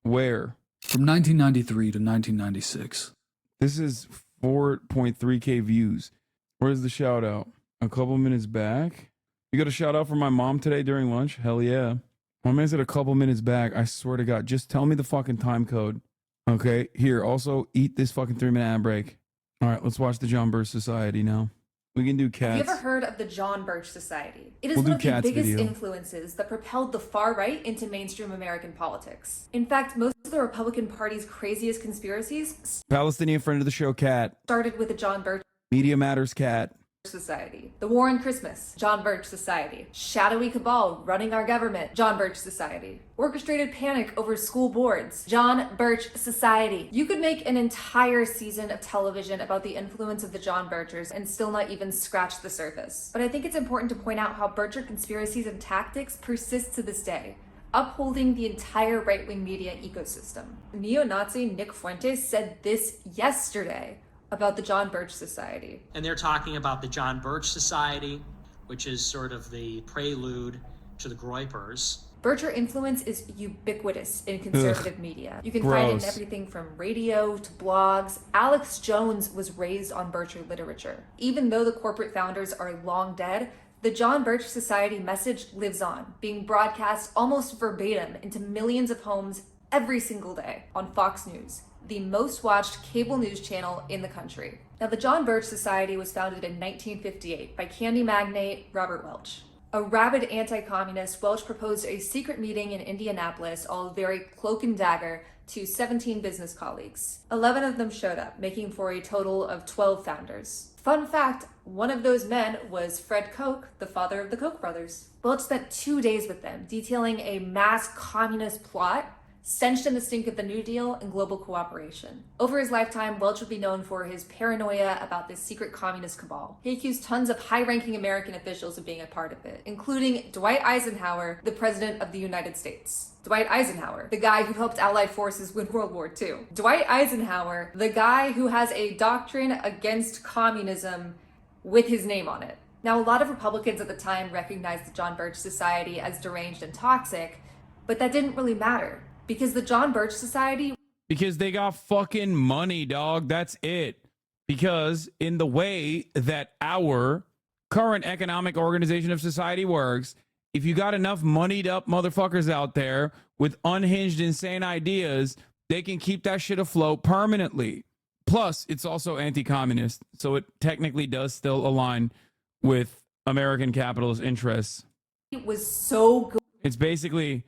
Where? From 1993 to 1996. This is 4.3K views. Where's the shout out? A couple minutes back? You got a shout out for my mom today during lunch? Hell yeah. My man said a couple minutes back. I swear to God. Just tell me the fucking time code. Okay, here. Also, eat this fucking 3-minute ad break. All right, let's watch the John Birch Society now. We can do cats. Have you ever heard of the John Birch Society? It is We'll one do of the cats biggest video. influences that propelled the far right into mainstream American politics. In fact, most of the Republican Party's craziest conspiracies Palestinian friend of the show, Cat. started with the John Birch Media Matters, Cat. Society. The War on Christmas, John Birch Society. Shadowy cabal running our government, John Birch Society. Orchestrated panic over school boards, John Birch Society. You could make an entire season of television about the influence of the John Birchers and still not even scratch the surface. But I think it's important to point out how Bircher conspiracies and tactics persist to this day, upholding the entire right-wing media ecosystem. Neo-Nazi Nick Fuentes said this yesterday about the John Birch Society. And they're talking about the John Birch Society, which is sort of the prelude to the gripers. Bircher influence is ubiquitous in conservative media. You can find it in everything from radio to blogs. Alex Jones was raised on Bircher literature. Even though the corporate founders are long dead, the John Birch Society message lives on, being broadcast almost verbatim into millions of homes every single day on Fox News, the most watched cable news channel in the country. Now, the John Birch Society was founded in 1958 by candy magnate Robert Welch. A rabid anti-communist, Welch proposed a secret meeting in Indianapolis, all very cloak and dagger, to 17 business colleagues. 11 of them showed up, making for a total of 12 founders. Fun fact, one of those men was Fred Koch, the father of the Koch brothers. Welch spent 2 days with them, detailing a mass communist plot stenched in the stink of the New Deal and global cooperation. Over his lifetime, Welch would be known for his paranoia about this secret communist cabal. He accused tons of high-ranking American officials of being a part of it, including Dwight Eisenhower, the President of the United States. Dwight Eisenhower, the guy who helped Allied forces win World War II. Dwight Eisenhower, the guy who has a doctrine against communism with his name on it. Now, a lot of Republicans at the time recognized the John Birch Society as deranged and toxic, but that didn't really matter. Because the John Birch Society... Because they got fucking money, dog. That's it. Because in the way that our current economic organization of society works, if you got enough moneyed up motherfuckers out there with unhinged, insane ideas, they can keep that shit afloat permanently. Plus, it's also anti-communist, so it technically does still align with American capitalist interests. It was so good. It's basically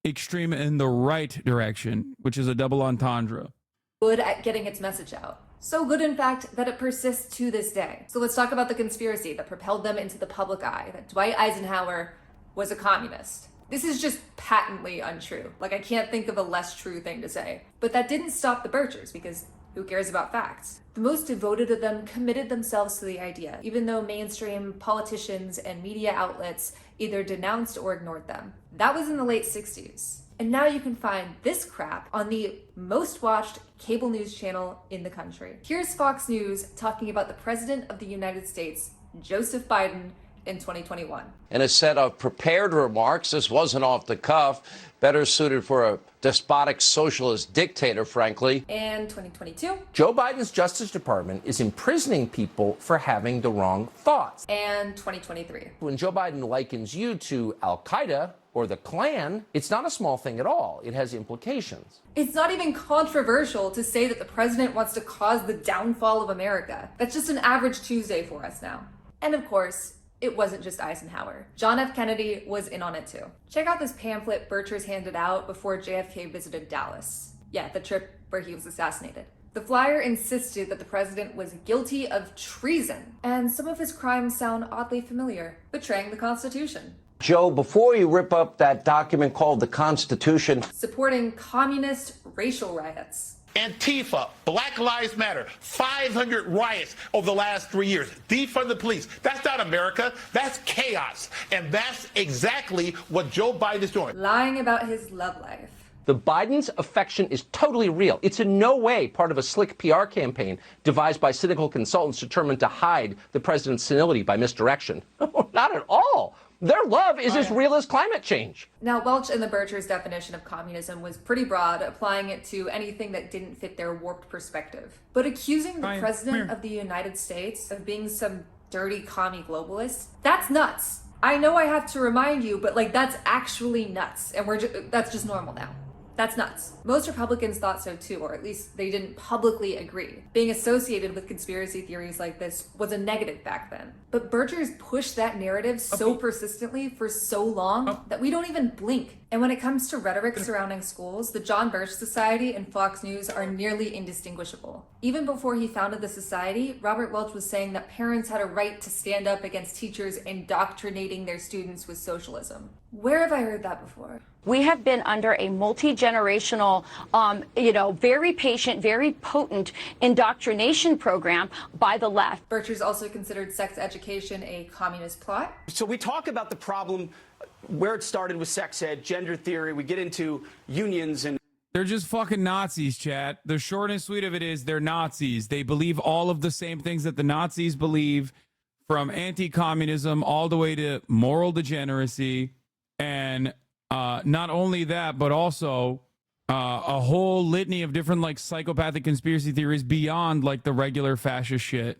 extreme in the right direction, which is a double entendre. Good at getting its message out. So good, in fact, that it persists to this day. So let's talk about the conspiracy that propelled them into the public eye, that Dwight Eisenhower was a communist. This is just patently untrue. Like, I can't think of a less true thing to say. But that didn't stop the Birchers, because who cares about facts? The most devoted of them committed themselves to the idea, even though mainstream politicians and media outlets either denounced or ignored them. That was in the late 60s. And now you can find this crap on the most watched cable news channel in the country. Here's Fox News talking about the President of the United States, Joseph Biden, in 2021. In a set of prepared remarks, this wasn't off the cuff, better suited for a despotic socialist dictator, frankly. And 2022. Joe Biden's Justice Department is imprisoning people for having the wrong thoughts. And 2023. When Joe Biden likens you to Al-Qaeda or the Klan, it's not a small thing at all. It has implications. It's not even controversial to say that the president wants to cause the downfall of America. That's just an average Tuesday for us now. And of course, it wasn't just Eisenhower. John F. Kennedy was in on it too. Check out this pamphlet Birchers handed out before JFK visited Dallas. Yeah, the trip where he was assassinated. The flyer insisted that the president was guilty of treason, and some of his crimes sound oddly familiar. Betraying the Constitution. Joe, before you rip up that document called the Constitution, supporting communist racial riots. Antifa, Black Lives Matter, 500 riots over the last 3 years. Defund the police. That's not America. That's chaos. And that's exactly what Joe Biden is doing. Lying about his love life. the Biden's affection is totally real. It's in no way part of a slick PR campaign devised by cynical consultants determined to hide the president's senility by misdirection. Not at all. Their love is as real as climate change. Now, Welch and the Birchers' definition of communism was pretty broad, applying it to anything that didn't fit their warped perspective. But accusing the president of the United States of being some dirty commie globalist, that's nuts. I know I have to remind you, but that's actually nuts. And that's just normal now. That's nuts. Most Republicans thought so too, or at least they didn't publicly agree. Being associated with conspiracy theories like this was a negative back then. But Birchers pushed that narrative so persistently for so long that we don't even blink. And when it comes to rhetoric surrounding schools, the John Birch Society and Fox News are nearly indistinguishable. Even before he founded the society, Robert Welch was saying that parents had a right to stand up against teachers indoctrinating their students with socialism. Where have I heard that before? We have been under a multi-generational, very patient, very potent indoctrination program by the left. Birchers also considered sex education a communist plot. So we talk about the problem where it started with sex ed, gender theory. We get into unions and... They're just fucking Nazis, chat. The short and sweet of it is they're Nazis. They believe all of the same things that the Nazis believe, from anti-communism all the way to moral degeneracy. And not only that, but also a whole litany of different like psychopathic conspiracy theories beyond like the regular fascist shit.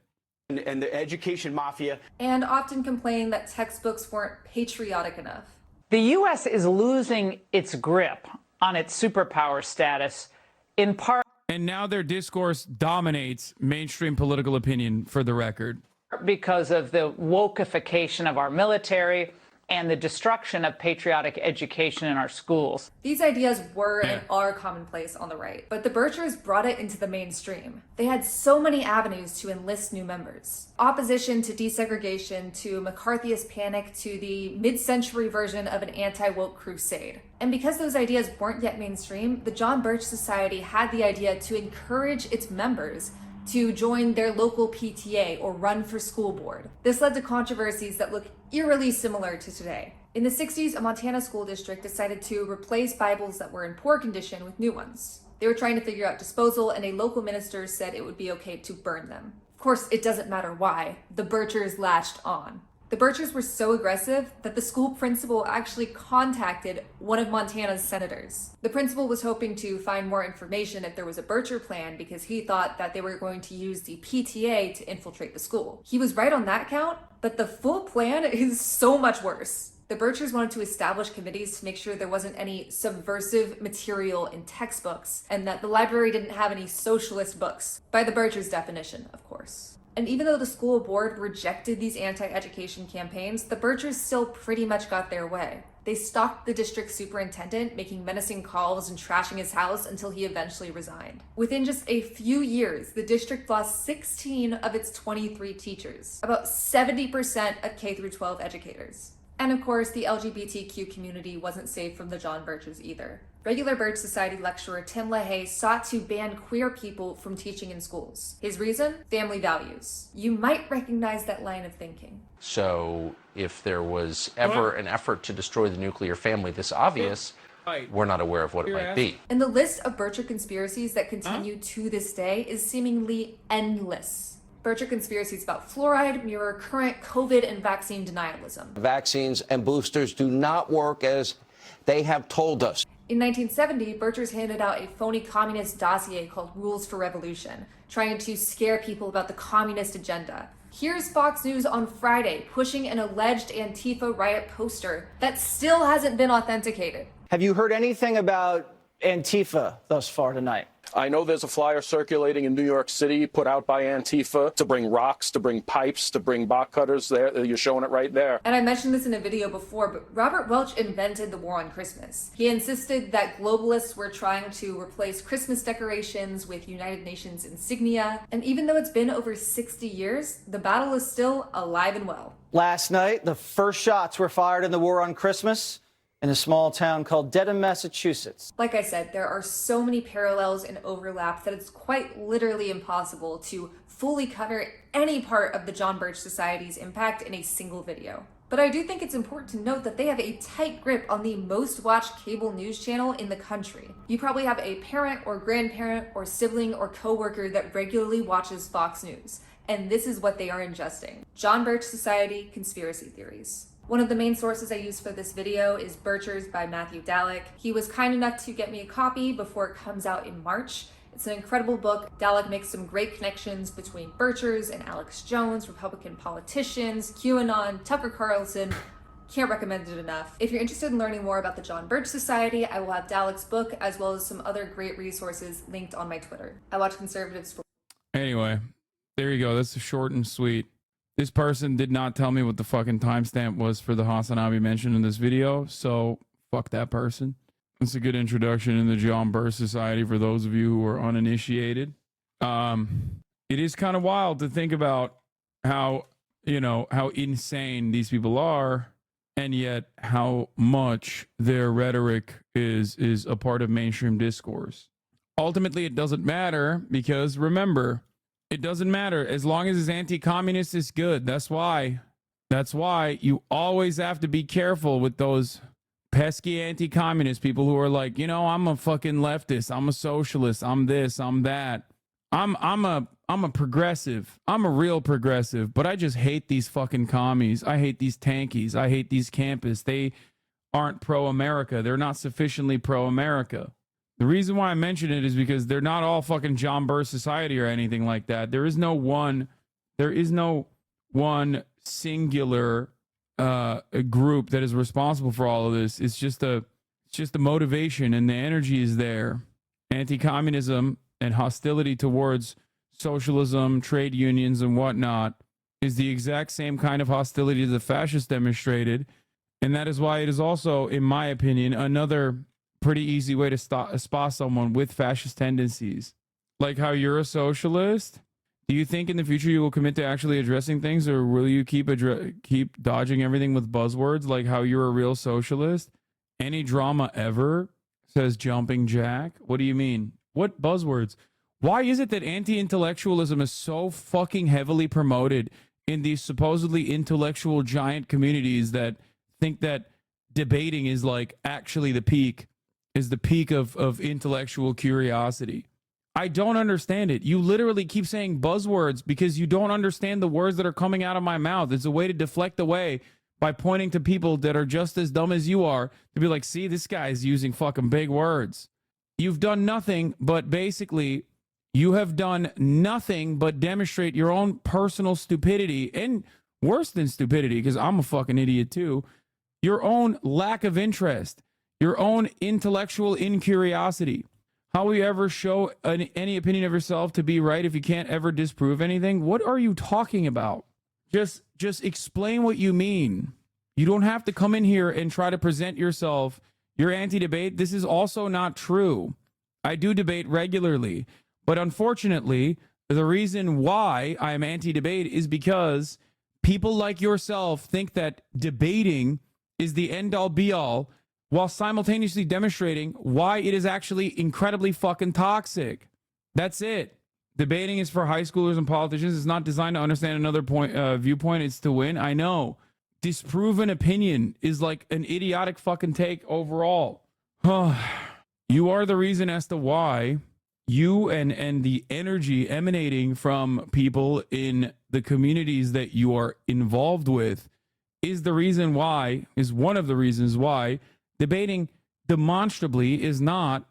And the education mafia. And often complain that textbooks weren't patriotic enough. The U.S. is losing its grip on its superpower status, in part. And now their discourse dominates mainstream political opinion, for the record. Because of the wokeification of our military and the destruction of patriotic education in our schools. These ideas were and are commonplace on the right, but the Birchers brought it into the mainstream. They had so many avenues to enlist new members. Opposition to desegregation, to McCarthyist panic, to the mid-century version of an anti-woke crusade. And because those ideas weren't yet mainstream, the John Birch Society had the idea to encourage its members to join their local PTA or run for school board. This led to controversies that look eerily similar to today. In the 60s, a Montana school district decided to replace Bibles that were in poor condition with new ones. They were trying to figure out disposal, and a local minister said it would be okay to burn them. Of course, it doesn't matter why. The Birchers latched on. The Birchers were so aggressive that the school principal actually contacted one of Montana's senators. The principal was hoping to find more information if there was a Bircher plan because he thought that they were going to use the PTA to infiltrate the school. He was right on that count, but the full plan is so much worse. The Birchers wanted to establish committees to make sure there wasn't any subversive material in textbooks and that the library didn't have any socialist books, by the Birchers' definition, of course. And even though the school board rejected these anti-education campaigns, the Birchers still pretty much got their way. They stalked the district superintendent, making menacing calls and trashing his house until he eventually resigned. Within just a few years, the district lost 16 of its 23 teachers, about 70% of K-12 educators. And of course, the LGBTQ community wasn't safe from the John Birchers either. Regular Birch Society lecturer Tim LaHaye sought to ban queer people from teaching in schools. His reason? Family values. You might recognize that line of thinking. So if there was ever an effort to destroy the nuclear family this obvious, we're not aware of what it might be. And the list of Bircher conspiracies that continue to this day is seemingly endless. Bircher conspiracies about fluoride mirror current COVID and vaccine denialism. Vaccines and boosters do not work as they have told us. In 1970, Birchers handed out a phony communist dossier called Rules for Revolution, trying to scare people about the communist agenda. Here's Fox News on Friday pushing an alleged Antifa riot poster that still hasn't been authenticated. Have you heard anything about Antifa thus far tonight? I know there's a flyer circulating in New York City put out by Antifa to bring rocks, to bring pipes, to bring box cutters. There, you're showing it right there. And I mentioned this in a video before, but Robert Welch invented the war on Christmas. He insisted that globalists were trying to replace Christmas decorations with United Nations insignia. And even though it's been over 60 years, the battle is still alive and well. Last night, the first shots were fired in the war on Christmas in a small town called Dedham, Massachusetts. Like I said, there are so many parallels and overlaps that it's quite literally impossible to fully cover any part of the John Birch Society's impact in a single video. But I do think it's important to note that they have a tight grip on the most watched cable news channel in the country. You probably have a parent or grandparent or sibling or coworker that regularly watches Fox News, and this is what they are ingesting. John Birch Society conspiracy theories. One of the main sources I used for this video is Birchers by Matthew Dallek. He was kind enough to get me a copy before it comes out in March. It's an incredible book. Dallek makes some great connections between Birchers and Alex Jones, Republican politicians, QAnon, Tucker Carlson. Can't recommend it enough. If you're interested in learning more about the John Birch Society, I will have Dallek's book as well as some other great resources linked on my Twitter. I watch conservatives for... Anyway, there you go. That's short and sweet. This person did not tell me what the fucking timestamp was for the Hasanabi mentioned in this video, so fuck that person. That's a good introduction in the John Birch Society for those of you who are uninitiated. It is kind of wild to think about how, you know, how insane these people are, and yet how much their rhetoric is a part of mainstream discourse. Ultimately, it doesn't matter because, remember, it doesn't matter. As long as it's anti-communist, it's good. That's why you always have to be careful with those pesky anti-communist people who are like, you know, I'm a fucking leftist. I'm a socialist. I'm this. I'm that. I'm a progressive. I'm a real progressive, but I just hate these fucking commies. I hate these tankies. I hate these campists. aren't pro-America. They're not sufficiently pro-America. The reason why I mention it is because they're not all fucking John Birch Society or anything like that. There is no one singular group that is responsible for all of this. It's just the motivation, and the energy is there. Anti-communism and hostility towards socialism, trade unions, and whatnot is the exact same kind of hostility the fascists demonstrated. And that is why it is also, in my opinion, another pretty easy way to spot someone with fascist tendencies. Like how you're a socialist. Do you think in the future you will commit to actually addressing things, or will you keep dodging everything with buzzwords like how you're a real socialist? Any drama ever, says Jumping Jack. What do you mean? What buzzwords? Why is it that anti-intellectualism is so fucking heavily promoted in these supposedly intellectual giant communities that think that debating is like actually the peak of intellectual curiosity? I don't understand it. You literally keep saying buzzwords because you don't understand the words that are coming out of my mouth. It's a way to deflect away by pointing to people that are just as dumb as you are to be like, see, this guy's using fucking big words. You've done nothing but basically, you have done nothing but demonstrate your own personal stupidity, and worse than stupidity, because I'm a fucking idiot too, your own lack of interest, your own intellectual incuriosity. How will you ever show any opinion of yourself to be right if you can't ever disprove anything? What are you talking about? Just explain what you mean. You don't have to come in here and try to present yourself. You're anti-debate. This is also not true. I do debate regularly. But unfortunately, the reason why I am anti-debate is because people like yourself think that debating is the end-all be-all, while simultaneously demonstrating why it is actually incredibly fucking toxic. That's it. Debating is for high schoolers and politicians. It's not designed to understand another viewpoint. It's to win. I know. Disproven opinion is like an idiotic fucking take overall. You are the reason as to why you and the energy emanating from people in the communities that you are involved with is one of the reasons why debating demonstrably is not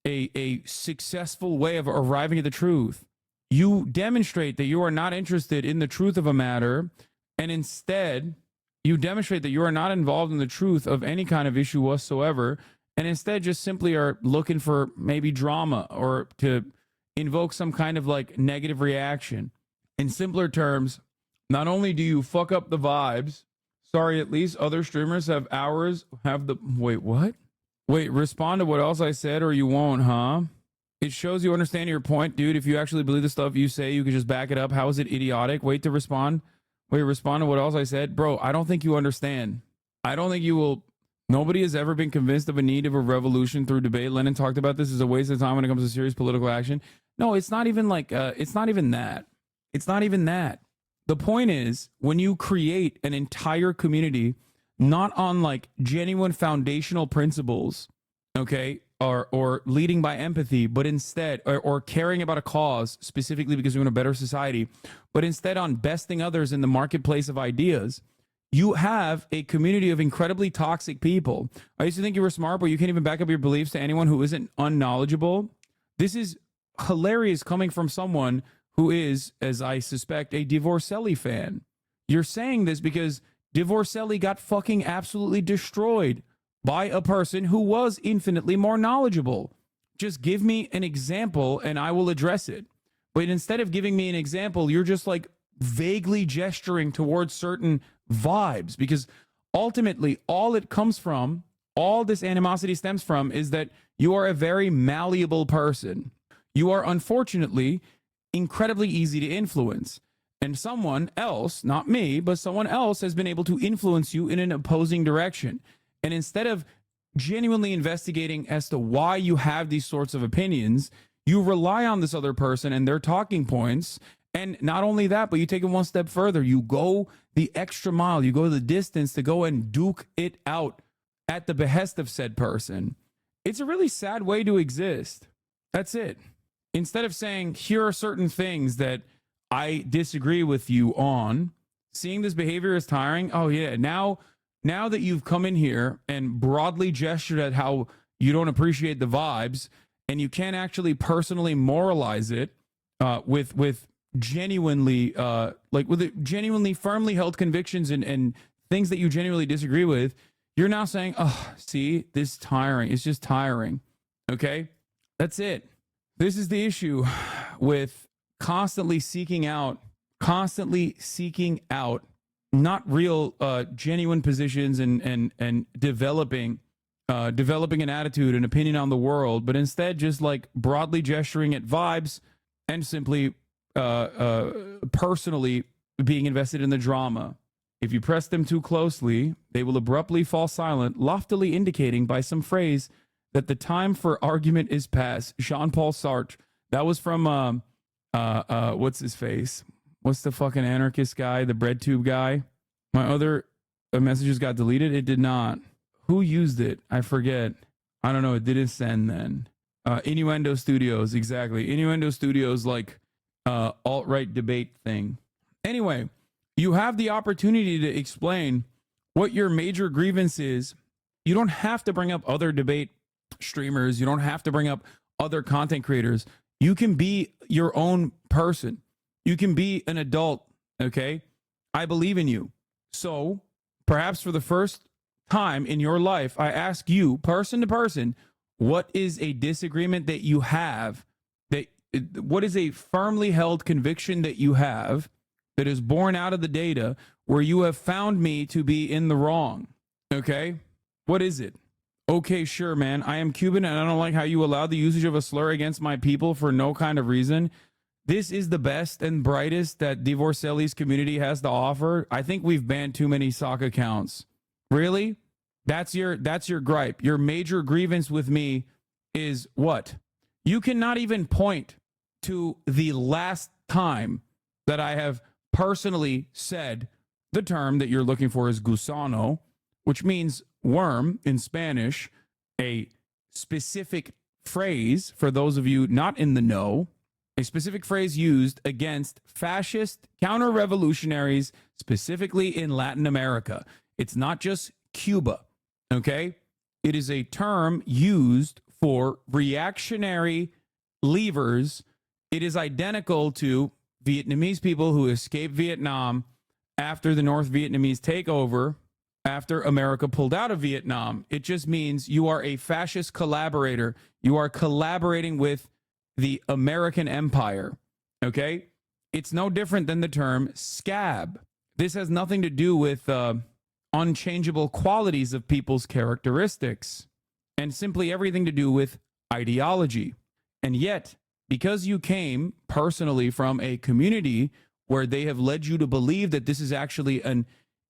a successful way of arriving at the truth. You demonstrate that you are not interested in the truth of a matter, and instead you demonstrate that you are not involved in the truth of any kind of issue whatsoever, and instead just simply are looking for maybe drama or to invoke some kind of like negative reaction. In simpler terms, not only do you fuck up the vibes, sorry, at least other streamers have wait, what? Wait, respond to what else I said or you won't, huh? It shows you understand your point, dude. If you actually believe the stuff you say, you could just back it up. How is it idiotic? Wait to respond. Wait, respond to what else I said. Bro, I don't think you understand. I don't think you will. Nobody has ever been convinced of a need of a revolution through debate. Lenin talked about this as a waste of time when it comes to serious political action. No, it's not even like, it's not even that. It's not even that. The point is, when you create an entire community, not on like genuine foundational principles, okay, or leading by empathy, but instead, or caring about a cause specifically because we want a better society, but instead on besting others in the marketplace of ideas, you have a community of incredibly toxic people. I used to think you were smart, but you can't even back up your beliefs to anyone who isn't unknowledgeable. This is hilarious coming from someone who is, as I suspect, a Divorcelli fan. You're saying this because Divorcelli got fucking absolutely destroyed by a person who was infinitely more knowledgeable. Just give me an example and I will address it. But instead of giving me an example, you're just like vaguely gesturing towards certain vibes, because ultimately all it comes from, all this animosity stems from, is that you are a very malleable person. You are unfortunately incredibly easy to influence. And someone else, not me, but someone else has been able to influence you in an opposing direction. And instead of genuinely investigating as to why you have these sorts of opinions, you rely on this other person and their talking points. And not only that, but you take it one step further. You go the extra mile. You go the distance to go and duke it out at the behest of said person. It's a really sad way to exist. That's it. Instead of saying, here are certain things that I disagree with you on, seeing this behavior is tiring. Oh yeah, now now that you've come in here and broadly gestured at how you don't appreciate the vibes and you can't actually personally moralize it with genuinely with genuinely firmly held convictions and things that you genuinely disagree with, you're now saying, oh, see, this is tiring. It's just tiring. Okay? That's it. This is the issue with constantly seeking out not real genuine positions and developing an attitude and opinion on the world, but instead just like broadly gesturing at vibes and simply personally being invested in the drama. If you press them too closely, they will abruptly fall silent, loftily indicating by some phrase that the time for argument is past. Jean-Paul Sartre. That was from what's his face? What's the fucking anarchist guy, the bread tube guy? My other messages got deleted. It did not. Who used it? I forget. I don't know. It didn't send then. Innuendo Studios, exactly. Innuendo Studios, like alt-right debate thing. Anyway, you have the opportunity to explain what your major grievance is. You don't have to bring up other debate streamers. You don't have to bring up other content creators. You can be your own person. You can be an adult, okay? I believe in you. So, perhaps for the first time in your life, I ask you, person to person, what is a disagreement that you have? What is a firmly held conviction that you have that is born out of the data where you have found me to be in the wrong? Okay? What is it? Okay, sure, man. I am Cuban and I don't like how you allow the usage of a slur against my people for no kind of reason. This is the best and brightest that Divorcelli's community has to offer. I think we've banned too many sock accounts. Really? That's your gripe. Your major grievance with me is what? You cannot even point to the last time that I have personally said the term that you're looking for is gusano, which means worm in Spanish, a specific phrase for those of you not in the know, a specific phrase used against fascist counter-revolutionaries, specifically in Latin America. It's not just Cuba, okay? It is a term used for reactionary levers. It is identical to Vietnamese people who escaped Vietnam after the North Vietnamese takeover, after America pulled out of Vietnam. It just means you are a fascist collaborator. You are collaborating with the American empire, okay? It's no different than the term scab. This has nothing to do with unchangeable qualities of people's characteristics and simply everything to do with ideology. And yet, because you came personally from a community where they have led you to believe that this is actually an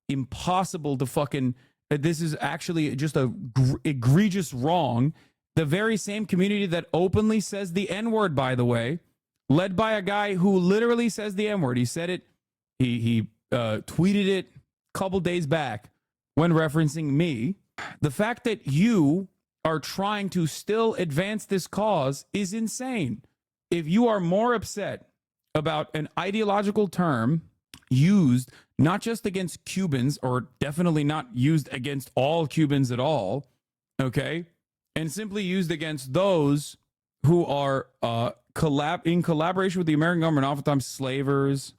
impossible to fucking, that this is actually just a egregious wrong, the very same community that openly says the N-word, by the way, led by a guy who literally says the N-word. He said it, he tweeted it a couple days back when referencing me. The fact that you are trying to still advance this cause is insane. If you are more upset about an ideological term used not just against Cubans, or definitely not used against all Cubans at all, okay, and simply used against those who are in collaboration with the American government, oftentimes slavers,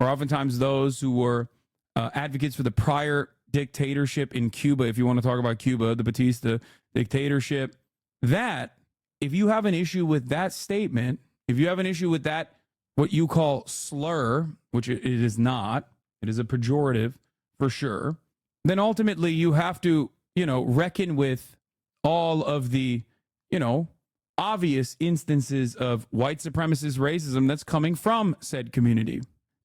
or oftentimes those who were advocates for the prior dictatorship in Cuba, if you want to talk about Cuba, the Batista dictatorship, that if you have an issue with that statement, if you have an issue with that, what you call slur, which it is not, it is a pejorative for sure, then ultimately you have to, reckon with all of the, obvious instances of white supremacist racism that's coming from said community.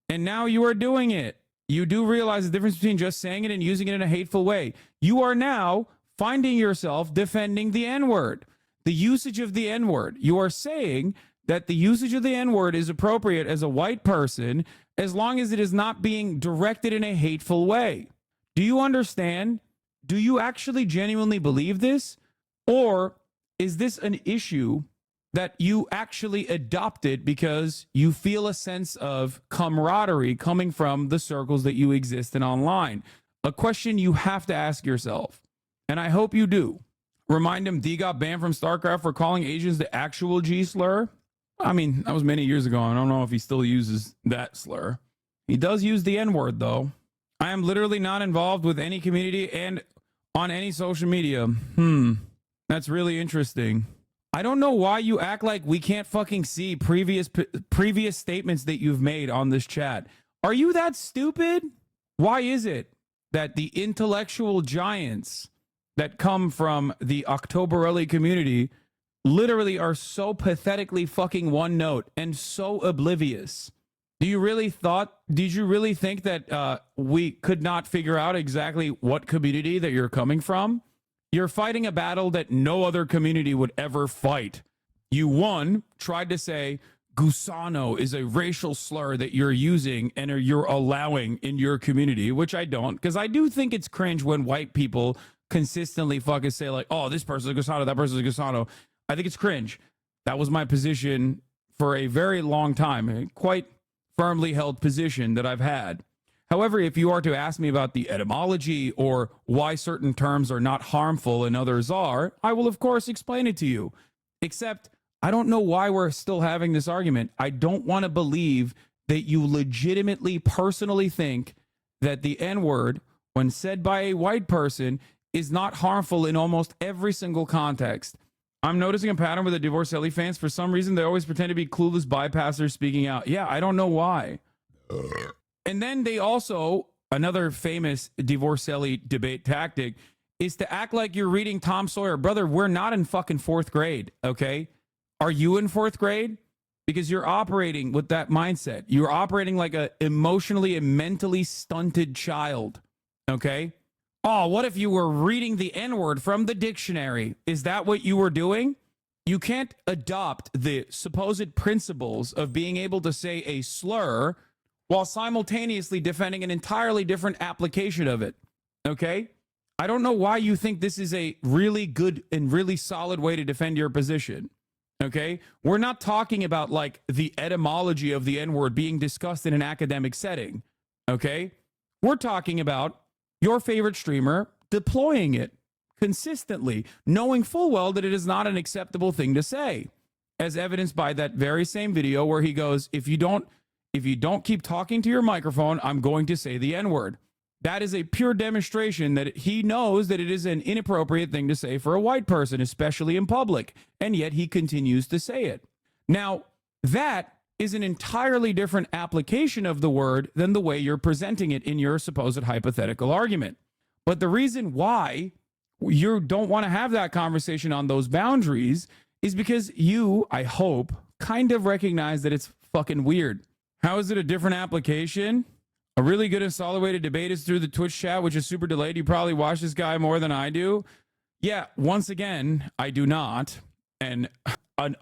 And now you are doing it. You do realize the difference between just saying it and using it in a hateful way. You are now finding yourself defending the N-word, the usage of the N-word. You are saying that the usage of the N-word is appropriate as a white person as long as it is not being directed in a hateful way. Do you understand? Do you actually genuinely believe this? Or is this an issue that you actually adopted because you feel a sense of camaraderie coming from the circles that you exist in online? A question you have to ask yourself, and I hope you do. Remind him D got banned from StarCraft for calling Asians the actual G slur. I mean, that was many years ago. I don't know if he still uses that slur. He does use the N-word, though. I am literally not involved with any community and on any social media. That's really interesting. I don't know why you act like we can't fucking see previous statements that you've made on this chat. Are you that stupid? Why is it that the intellectual giants that come from the Octoberelli community literally are so pathetically fucking one note and so oblivious? Did you really think that we could not figure out exactly what community that you're coming from? You're fighting a battle that no other community would ever fight. You tried to say Gusano is a racial slur that you're using and you're allowing in your community, which I don't, because I do think it's cringe when white people consistently fucking say like, oh, this person is Gusano, that person is Gusano. I think it's cringe. That was my position for a very long time, a quite firmly held position that I've had. However, if you are to ask me about the etymology or why certain terms are not harmful and others are, I will of course explain it to you. Except I don't know why we're still having this argument. I don't want to believe that you legitimately, personally think that the N-word, when said by a white person, is not harmful in almost every single context. I'm noticing a pattern with the Divorcelli fans. For some reason, they always pretend to be clueless bypassers speaking out. Yeah, I don't know why. And then they also, another famous Divorcelli debate tactic is to act like you're reading Tom Sawyer. Brother, we're not in fucking fourth grade, okay? Are you in fourth grade? Because you're operating with that mindset. You're operating like a emotionally and mentally stunted child, okay? Oh, what if you were reading the N-word from the dictionary? Is that what you were doing? You can't adopt the supposed principles of being able to say a slur while simultaneously defending an entirely different application of it, okay? I don't know why you think this is a really good and really solid way to defend your position, okay? We're not talking about like the etymology of the N-word being discussed in an academic setting, okay? We're talking about your favorite streamer deploying it consistently, knowing full well that it is not an acceptable thing to say, as evidenced by that very same video where he goes, if you don't keep talking to your microphone, I'm going to say the N-word. That is a pure demonstration that he knows that it is an inappropriate thing to say for a white person, especially in public, and yet he continues to say it. Now, that is an entirely different application of the word than the way you're presenting it in your supposed hypothetical argument. But the reason why you don't want to have that conversation on those boundaries is because you, I hope, kind of recognize that it's fucking weird. How is it a different application? A really good and solid way to debate is through the Twitch chat, which is super delayed. You probably watch this guy more than I do. Yeah, once again, I do not. And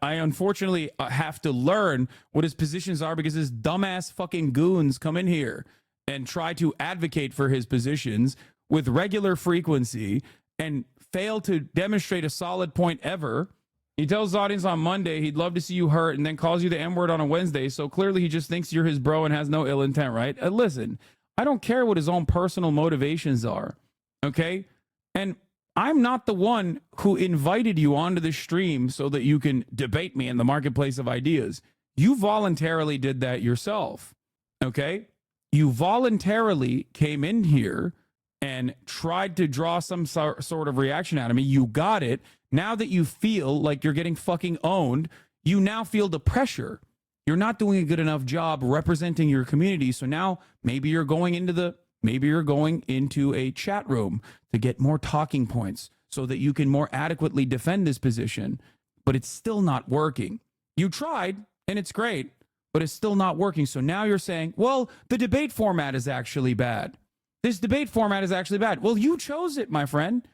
I unfortunately have to learn what his positions are because his dumbass fucking goons come in here and try to advocate for his positions with regular frequency and fail to demonstrate a solid point ever. He tells the audience on Monday he'd love to see you hurt and then calls you the N-word on a Wednesday. So clearly he just thinks you're his bro and has no ill intent, right? Listen, I don't care what his own personal motivations are, okay? And I'm not the one who invited you onto the stream so that you can debate me in the marketplace of ideas. You voluntarily did that yourself, okay? You voluntarily came in here and tried to draw some sort of reaction out of me. You got it. Now that you feel like you're getting fucking owned, you now feel the pressure. You're not doing a good enough job representing your community. So now maybe you're going into a chat room to get more talking points so that you can more adequately defend this position, but it's still not working. You tried and it's great, but it's still not working. So now you're saying, well, the debate format is actually bad. This debate format is actually bad. Well, you chose it, my friend.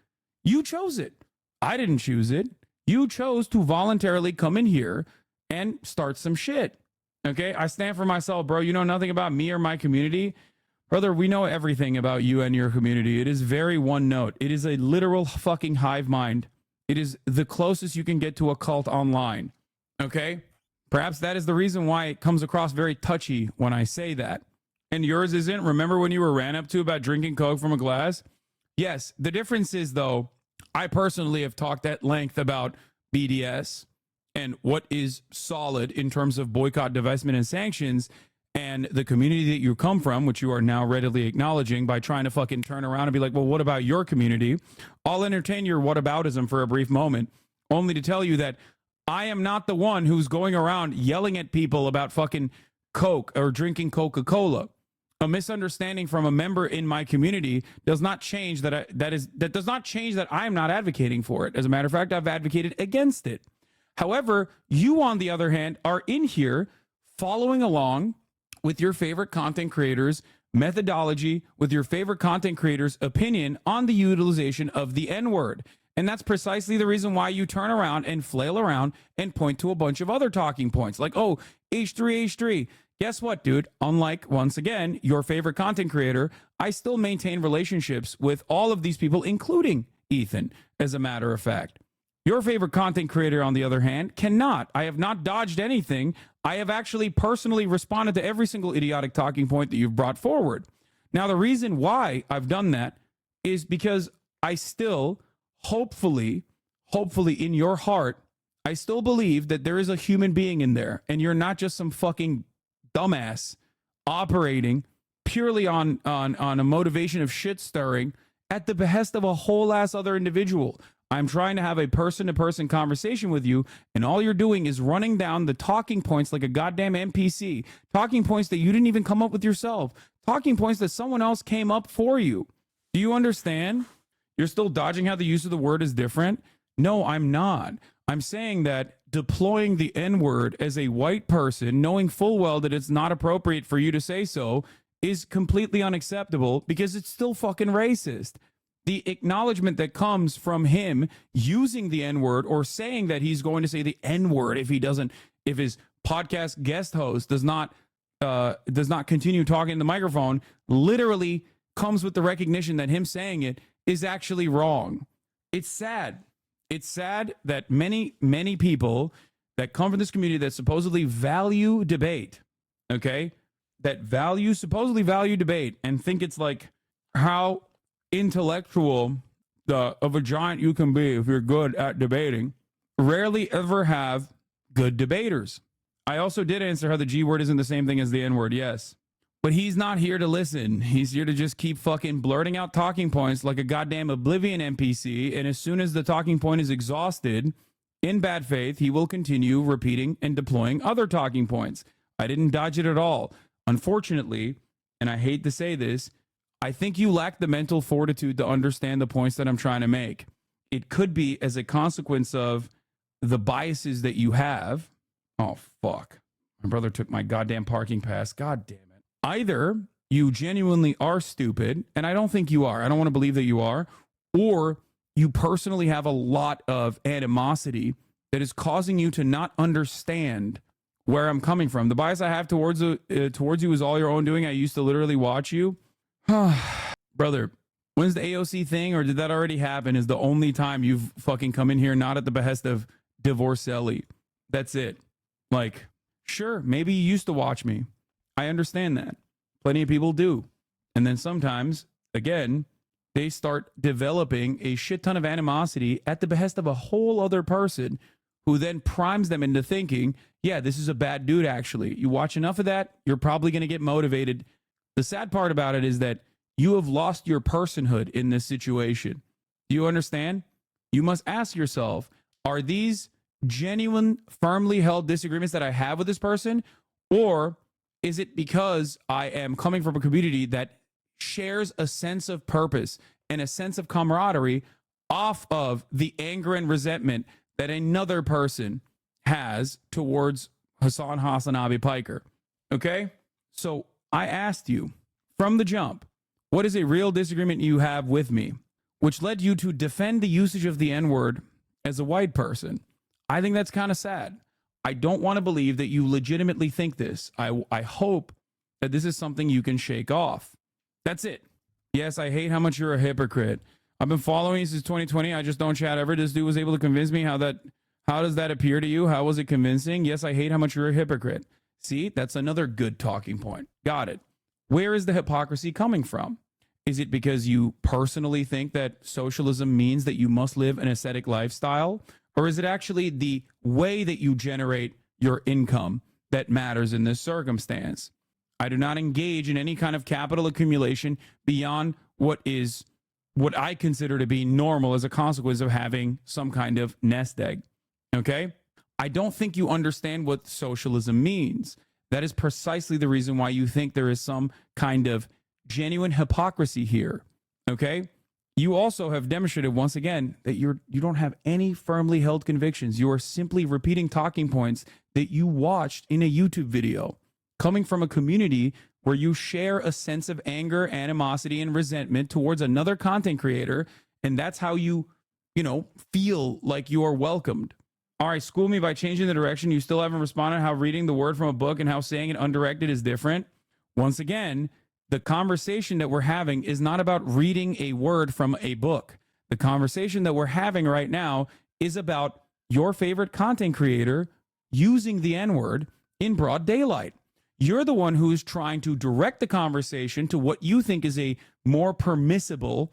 You chose it. I didn't choose it. You chose to voluntarily come in here and start some shit. Okay? I stand for myself, bro. You know nothing about me or my community. Brother, we know everything about you and your community. It is very one note. It is a literal fucking hive mind. It is the closest you can get to a cult online. Okay? Perhaps that is the reason why it comes across very touchy when I say that. and yours isn't? Remember when you were ran up to about drinking Coke from a glass? Yes. The difference is, though, I personally have talked at length about BDS and what is solid in terms of boycott, divestment, and sanctions, and the community that you come from, which you are now readily acknowledging by trying to fucking turn around and be like, well, what about your community? I'll entertain your whataboutism for a brief moment, only to tell you that I am not the one who's going around yelling at people about fucking Coke or drinking Coca-Cola. A misunderstanding from a member in my community does not change that does not change that I am not advocating for it. As a matter of fact, I've advocated against it. However, you, on the other hand, are in here following along with your favorite content creators' methodology, with your favorite content creators' opinion on the utilization of the N-word. And that's precisely the reason why you turn around and flail around and point to a bunch of other talking points like, oh, H3. Guess what, dude? Unlike, once again, your favorite content creator, I still maintain relationships with all of these people, including Ethan, as a matter of fact. Your favorite content creator, on the other hand, cannot. I have not dodged anything. I have actually personally responded to every single idiotic talking point that you've brought forward. Now, the reason why I've done that is because I still, hopefully in your heart, I still believe that there is a human being in there, and you're not just some fucking dumbass operating purely on a motivation of shit stirring at the behest of a whole ass other individual. I'm trying to have a person-to-person conversation with you, and all you're doing is running down the talking points like a goddamn NPC. Talking points that you didn't even come up with yourself. Talking points that someone else came up for you. Do you understand? You're still dodging how the use of the word is different? No, I'm not. I'm saying that deploying the N-word as a white person, knowing full well that it's not appropriate for you to say so, is completely unacceptable because it's still fucking racist. The acknowledgement that comes from him using the N-word or saying that he's going to say the N-word if his podcast guest host does not continue talking in the microphone, literally comes with the recognition that him saying it is actually wrong. It's sad. It's sad that many, many people that come from this community that supposedly value debate, okay, supposedly value debate and think it's like how intellectual of a giant you can be if you're good at debating, rarely ever have good debaters. I also did answer how the G word isn't the same thing as the N word, yes. But he's not here to listen. He's here to just keep fucking blurting out talking points like a goddamn Oblivion NPC, and as soon as the talking point is exhausted, in bad faith, he will continue repeating and deploying other talking points. I didn't dodge it at all. Unfortunately, and I hate to say this, I think you lack the mental fortitude to understand the points that I'm trying to make. It could be as a consequence of the biases that you have. Oh, fuck. My brother took my goddamn parking pass. God damn it. Either you genuinely are stupid, and I don't think you are. I don't want to believe that you are. Or you personally have a lot of animosity that is causing you to not understand where I'm coming from. The bias I have towards you is all your own doing. I used to literally watch you. Brother, when's the AOC thing, or did that already happen? Is the only time you've fucking come in here not at the behest of Divorcelli. That's it. Like, sure, maybe you used to watch me. I understand that. Plenty of people do. And then sometimes, again, they start developing a shit ton of animosity at the behest of a whole other person who then primes them into thinking, yeah, this is a bad dude, actually. You watch enough of that, you're probably going to get motivated. The sad part about it is that you have lost your personhood in this situation. Do you understand? You must ask yourself, are these genuine, firmly held disagreements that I have with this person? Or is it because I am coming from a community that shares a sense of purpose and a sense of camaraderie off of the anger and resentment that another person has towards Hassan Hassanabi Piker? Okay? So I asked you from the jump, what is a real disagreement you have with me, which led you to defend the usage of the N-word as a white person? I think that's kind of sad. I don't want to believe that you legitimately think this. I hope that this is something you can shake off. That's it. Yes, I hate how much you're a hypocrite. I've been following you since 2020. I just don't chat ever. This dude was able to convince me. How does that appear to you? How was it convincing? Yes, I hate how much you're a hypocrite. See, that's another good talking point. Got it. where is the hypocrisy coming from? Is it because you personally think that socialism means that you must live an ascetic lifestyle? Or is it actually the way that you generate your income that matters in this circumstance? I do not engage in any kind of capital accumulation beyond what I consider to be normal as a consequence of having some kind of nest egg. Okay? I don't think you understand what socialism means. That is precisely the reason why you think there is some kind of genuine hypocrisy here. Okay? You also have demonstrated once again that you don't have any firmly held convictions. You are simply repeating talking points that you watched in a YouTube video, coming from a community where you share a sense of anger, animosity, and resentment towards another content creator, and that's how you feel like you are welcomed. All right, school me by changing the direction. You still haven't responded how reading the word from a book and how saying it undirected is different. Once again, the conversation that we're having is not about reading a word from a book. The conversation that we're having right now is about your favorite content creator using the N-word in broad daylight. You're the one who's trying to direct the conversation to what you think is a more permissible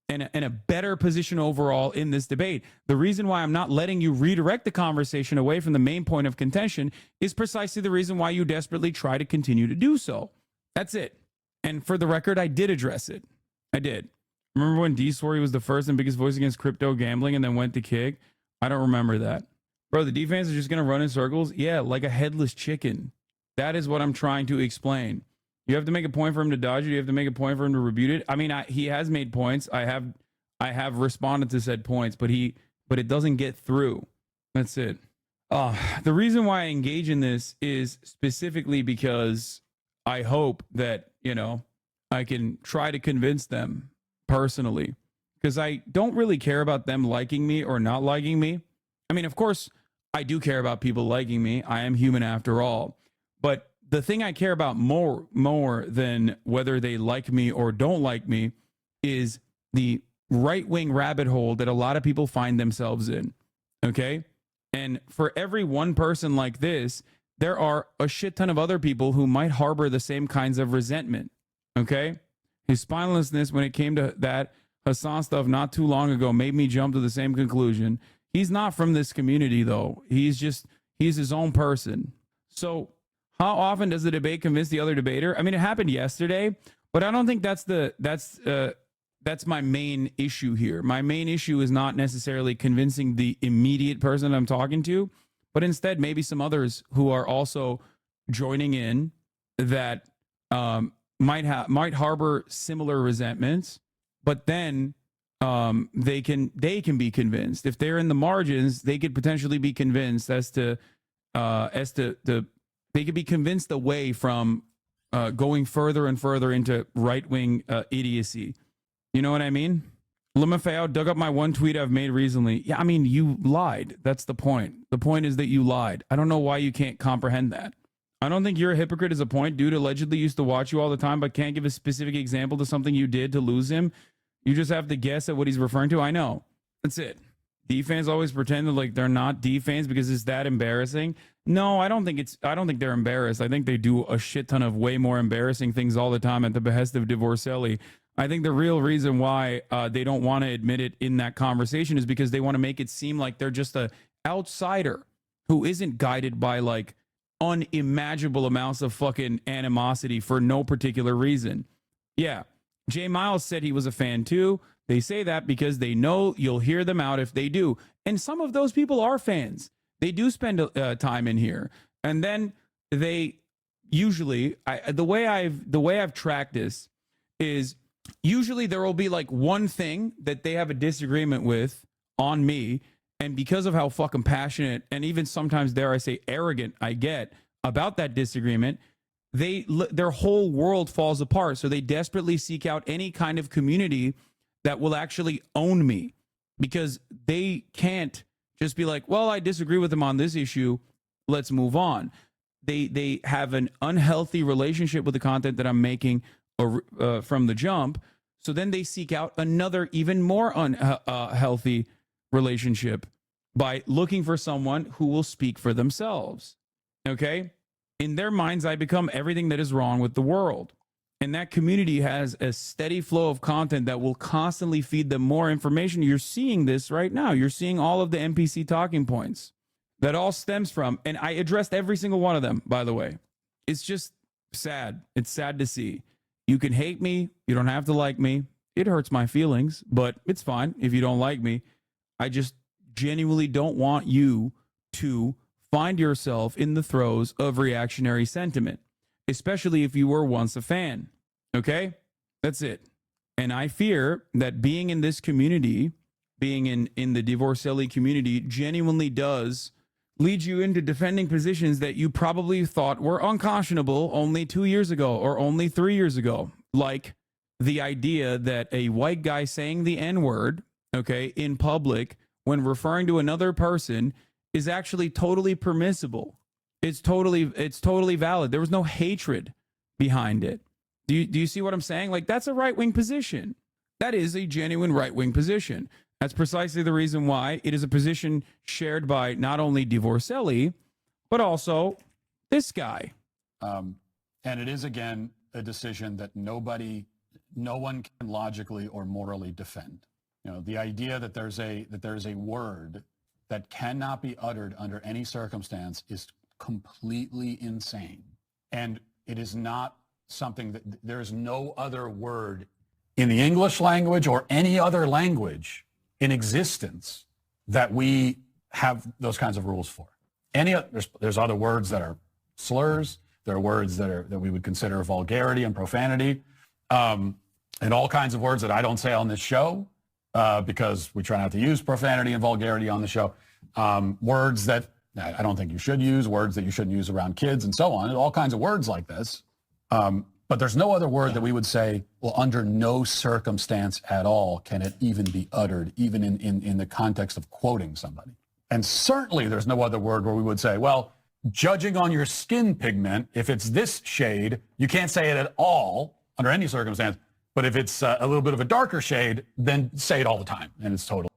and a better position overall in this debate. The reason why I'm not letting you redirect the conversation away from the main point of contention is precisely the reason why you desperately try to continue to do so. That's it. And for the record, I did address it. I did. Remember when D swore he was the first and biggest voice against crypto gambling and then went to kick? I don't remember that. Bro, the D fans are just going to run in circles? Yeah, like a headless chicken. That is what I'm trying to explain. You have to make a point for him to dodge it. You have to make a point for him to rebuke it. I mean, he has made points. I have responded to said points, but it doesn't get through. That's it. The reason why I engage in this is specifically because I hope that, I can try to convince them personally, because I don't really care about them liking me or not liking me. I mean, of course, I do care about people liking me. I am human after all. But the thing I care about more than whether they like me or don't like me is the right-wing rabbit hole that a lot of people find themselves in. Okay? And for every one person like this, there are a shit ton of other people who might harbor the same kinds of resentment. Okay? His spinelessness when it came to that Hassan stuff not too long ago made me jump to the same conclusion. He's not from this community, though. He's his own person. So how often does the debate convince the other debater? I mean, it happened yesterday, but I don't think that's my main issue here. My main issue is not necessarily convincing the immediate person I'm talking to, but instead maybe some others who are also joining in that might harbor similar resentments, but then they can be convinced. If they're in the margins, they could potentially be convinced they could be convinced away from going further and further into right-wing idiocy. You know what I mean? Limafeo dug up my one tweet I've made recently. Yeah, I mean, you lied. That's the point. The point is that you lied. I don't know why you can't comprehend that. I don't think you're a hypocrite is a point. Dude allegedly used to watch you all the time, but can't give a specific example to something you did to lose him. You just have to guess at what he's referring to. I know. That's it. D fans always pretend that like they're not D fans because it's that embarrassing. No, I don't think they're embarrassed. I think they do a shit ton of way more embarrassing things all the time at the behest of Divorcelli. I think the real reason why they don't want to admit it in that conversation is because they want to make it seem like they're just a outsider who isn't guided by like unimaginable amounts of fucking animosity for no particular reason. Yeah, Jay Miles said he was a fan too. They say that because they know you'll hear them out if they do. And some of those people are fans. They do spend time in here. And then they usually, the way I've tracked this is usually there will be like one thing that they have a disagreement with on me. And because of how fucking passionate and even sometimes, dare I say, arrogant I get about that disagreement, their whole world falls apart. So they desperately seek out any kind of community that will actually own me, because they can't just be like, well, I disagree with them on this issue, let's move on. They have an unhealthy relationship with the content that I'm making from the jump. So then they seek out another even more unhealthy relationship by looking for someone who will speak for themselves. Okay? In their minds, I become everything that is wrong with the world. And that community has a steady flow of content that will constantly feed them more information. You're seeing this right now. You're seeing all of the NPC talking points that all stems from, and I addressed every single one of them, by the way. It's just sad. It's sad to see. You can hate me. You don't have to like me. It hurts my feelings, but it's fine if you don't like me. I just genuinely don't want you to find yourself in the throes of reactionary sentiment, especially if you were once a fan. Okay? That's it. And I fear that being in this community, being in the Divorcelli community, genuinely does lead you into defending positions that you probably thought were unconscionable only 2 years ago or only 3 years ago. Like the idea that a white guy saying the N-word, okay, in public when referring to another person is actually totally permissible. It's totally valid. There was no hatred behind it. Do you see what I'm saying? Like, that's a right-wing position. That is a genuine right-wing position. That's precisely the reason why it is a position shared by not only Divorcelli, but also this guy. And it is, again, a decision that no one can logically or morally defend. You know, the idea that there's a word that cannot be uttered under any circumstance is completely insane. And it is not something that there's no other word in the English language or any other language in existence that we have those kinds of rules for. There's other words that are slurs. There are words that we would consider vulgarity and profanity, and all kinds of words that I don't say on this show because we try not to use profanity and vulgarity on the show. Words that I don't think you should use, words that you shouldn't use around kids, and so on. All kinds of words like this. But there's no other word that we would say, well, under no circumstance at all can it even be uttered, even in the context of quoting somebody. And certainly there's no other word where we would say, well, judging on your skin pigment, if it's this shade, you can't say it at all under any circumstance. But if it's a little bit of a darker shade, then say it all the time. And it's total.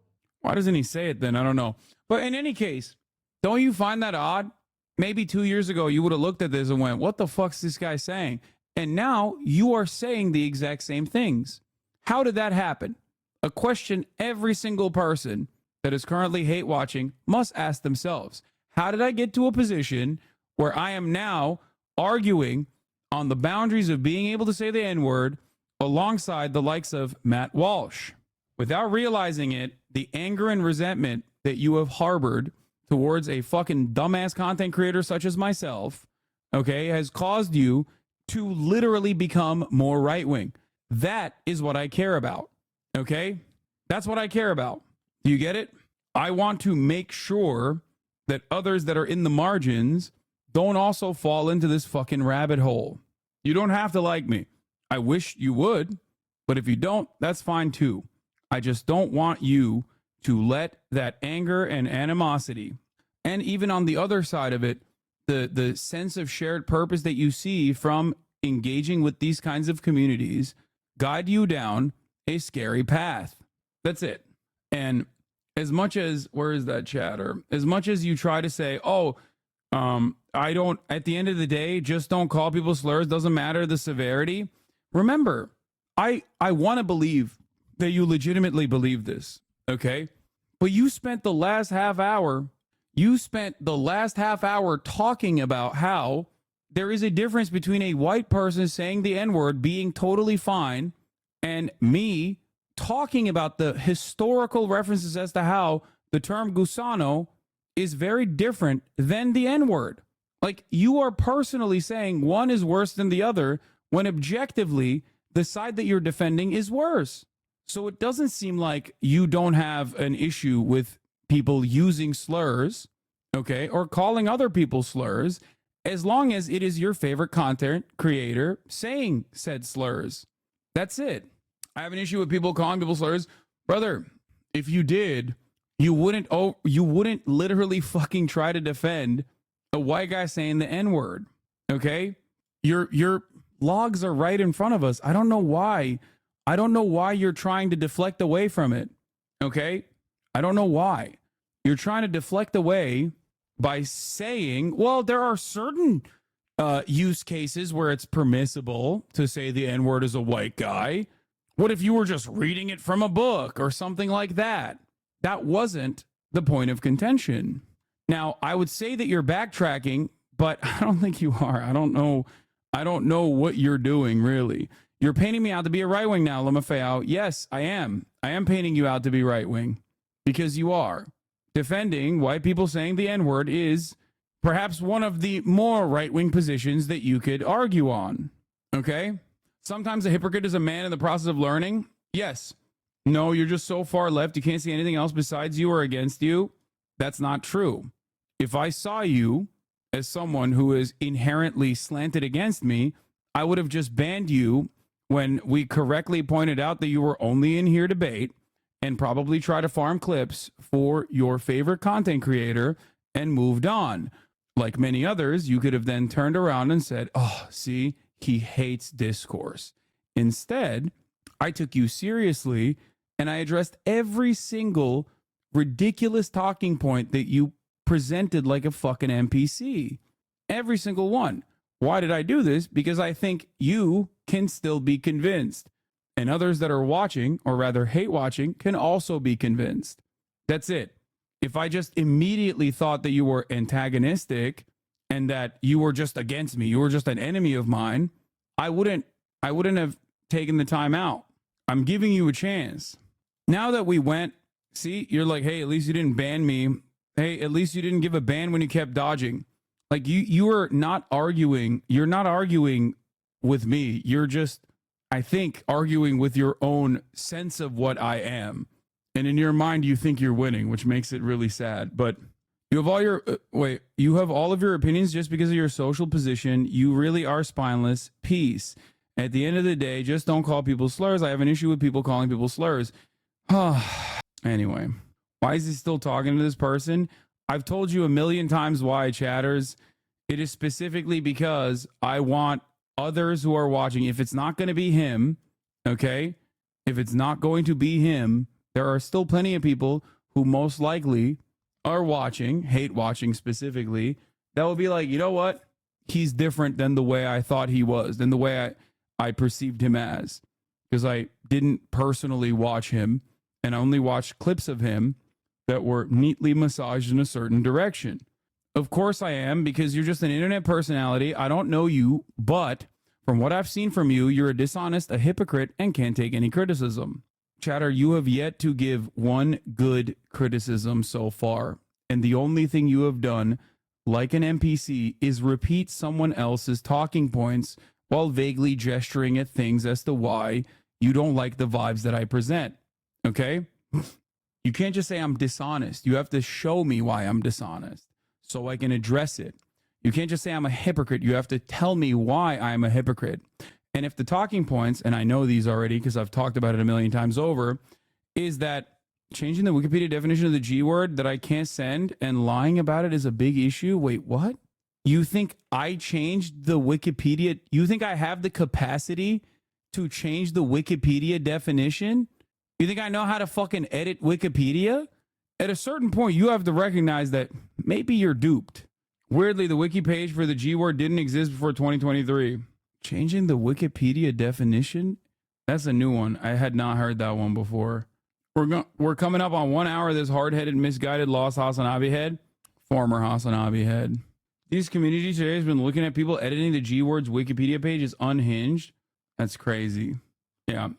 Why doesn't he say it then? I don't know. But in any case, don't you find that odd? Maybe 2 years ago, you would have looked at this and went, what the fuck's this guy saying? And now you are saying the exact same things. How did that happen? A question every single person that is currently hate watching must ask themselves. How did I get to a position where I am now arguing on the boundaries of being able to say the N-word alongside the likes of Matt Walsh? Without realizing it, the anger and resentment that you have harbored towards a fucking dumbass content creator such as myself, okay, has caused you to literally become more right-wing. That is what I care about, okay? That's what I care about. Do you get it? I want to make sure that others that are in the margins don't also fall into this fucking rabbit hole. You don't have to like me. I wish you would, but if you don't, that's fine too. I just don't want you to let that anger and animosity, and even on the other side of it, the sense of shared purpose that you see from engaging with these kinds of communities, guide you down a scary path. That's it. And as much as, where is that chatter? As much as you try to say, I don't, at the end of the day, just don't call people slurs, doesn't matter the severity. Remember, I want to believe that you legitimately believe this, okay? But you spent the last half hour talking about how there is a difference between a white person saying the N-word being totally fine and me talking about the historical references as to how the term gusano is very different than the N-word. Like, you are personally saying one is worse than the other when objectively the side that you're defending is worse. So it doesn't seem like you don't have an issue with people using slurs, okay, or calling other people slurs, as long as it is your favorite content creator saying said slurs. That's it. I have an issue with people calling people slurs. Brother, if you did, you wouldn't literally fucking try to defend a white guy saying the N-word, okay? Your logs are right in front of us. I don't know why. I don't know why you're trying to deflect away from it, okay? I don't know why. You're trying to deflect away by saying, well, there are certain use cases where it's permissible to say the N-word is a white guy. What if you were just reading it from a book or something like that? That wasn't the point of contention. Now, I would say that you're backtracking, but I don't think you are. I don't know what you're doing, really. You're painting me out to be a right-wing now, LaMaFeo. Yes, I am. I am painting you out to be right-wing because you are. Defending white people saying the N-word is perhaps one of the more right-wing positions that you could argue on. Okay? Sometimes a hypocrite is a man in the process of learning. Yes. No, you're just so far left you can't see anything else besides you or against you. That's not true. If I saw you as someone who is inherently slanted against me, I would have just banned you when we correctly pointed out that you were only in here to debate and probably try to farm clips for your favorite content creator and moved on. Like many others, you could have then turned around and said, oh, see, he hates discourse. Instead, I took you seriously and I addressed every single ridiculous talking point that you presented like a fucking NPC. Every single one. Why did I do this? Because I think you can still be convinced. And others that are watching, or rather hate watching, can also be convinced. That's it. If I just immediately thought that you were antagonistic and that you were just against me, you were just an enemy of mine, I wouldn't have taken the time out. I'm giving you a chance. Now that we went, see, you're like, hey, at least you didn't ban me. Hey, at least you didn't give a ban when you kept dodging. Like you are not arguing. You're not arguing with me. You're just, I think, arguing with your own sense of what I am. And in your mind, you think you're winning, which makes it really sad. But you have all your, you have all of your opinions just because of your social position. You really are spineless. Peace. At the end of the day, just don't call people slurs. I have an issue with people calling people slurs. Anyway, why is he still talking to this person? I've told you a million times why, chatters. It is specifically because I want others who are watching, if it's not going to be him, okay? If it's not going to be him, there are still plenty of people who most likely are watching, hate watching specifically, that will be like, you know what? He's different than the way I thought he was, than the way I perceived him as. Because I didn't personally watch him, and I only watched clips of him that were neatly massaged in a certain direction. Of course I am, because you're just an internet personality. I don't know you, but from what I've seen from you, you're a dishonest, a hypocrite, and can't take any criticism. Chatter, you have yet to give one good criticism so far. And the only thing you have done, like an NPC, is repeat someone else's talking points while vaguely gesturing at things as to why you don't like the vibes that I present. Okay? You can't just say I'm dishonest. You have to show me why I'm dishonest so I can address it. You can't just say I'm a hypocrite. You have to tell me why I'm a hypocrite. And if the talking points, and I know these already because I've talked about it a million times over, is that changing the Wikipedia definition of the G word that I can't send and lying about it is a big issue. Wait, what? You think I changed the Wikipedia? You think I have the capacity to change the Wikipedia definition? You think I know how to fucking edit Wikipedia? At a certain point, you have to recognize that maybe you're duped. Weirdly, the wiki page for the G word didn't exist before 2023. Changing the Wikipedia definition? That's a new one. I had not heard that one before. We're coming up on 1 hour of this hard-headed, misguided, lost Hasanabi head. Former Hasanabi head. This community today has been looking at people editing the G word's Wikipedia page is unhinged. That's crazy. Yeah.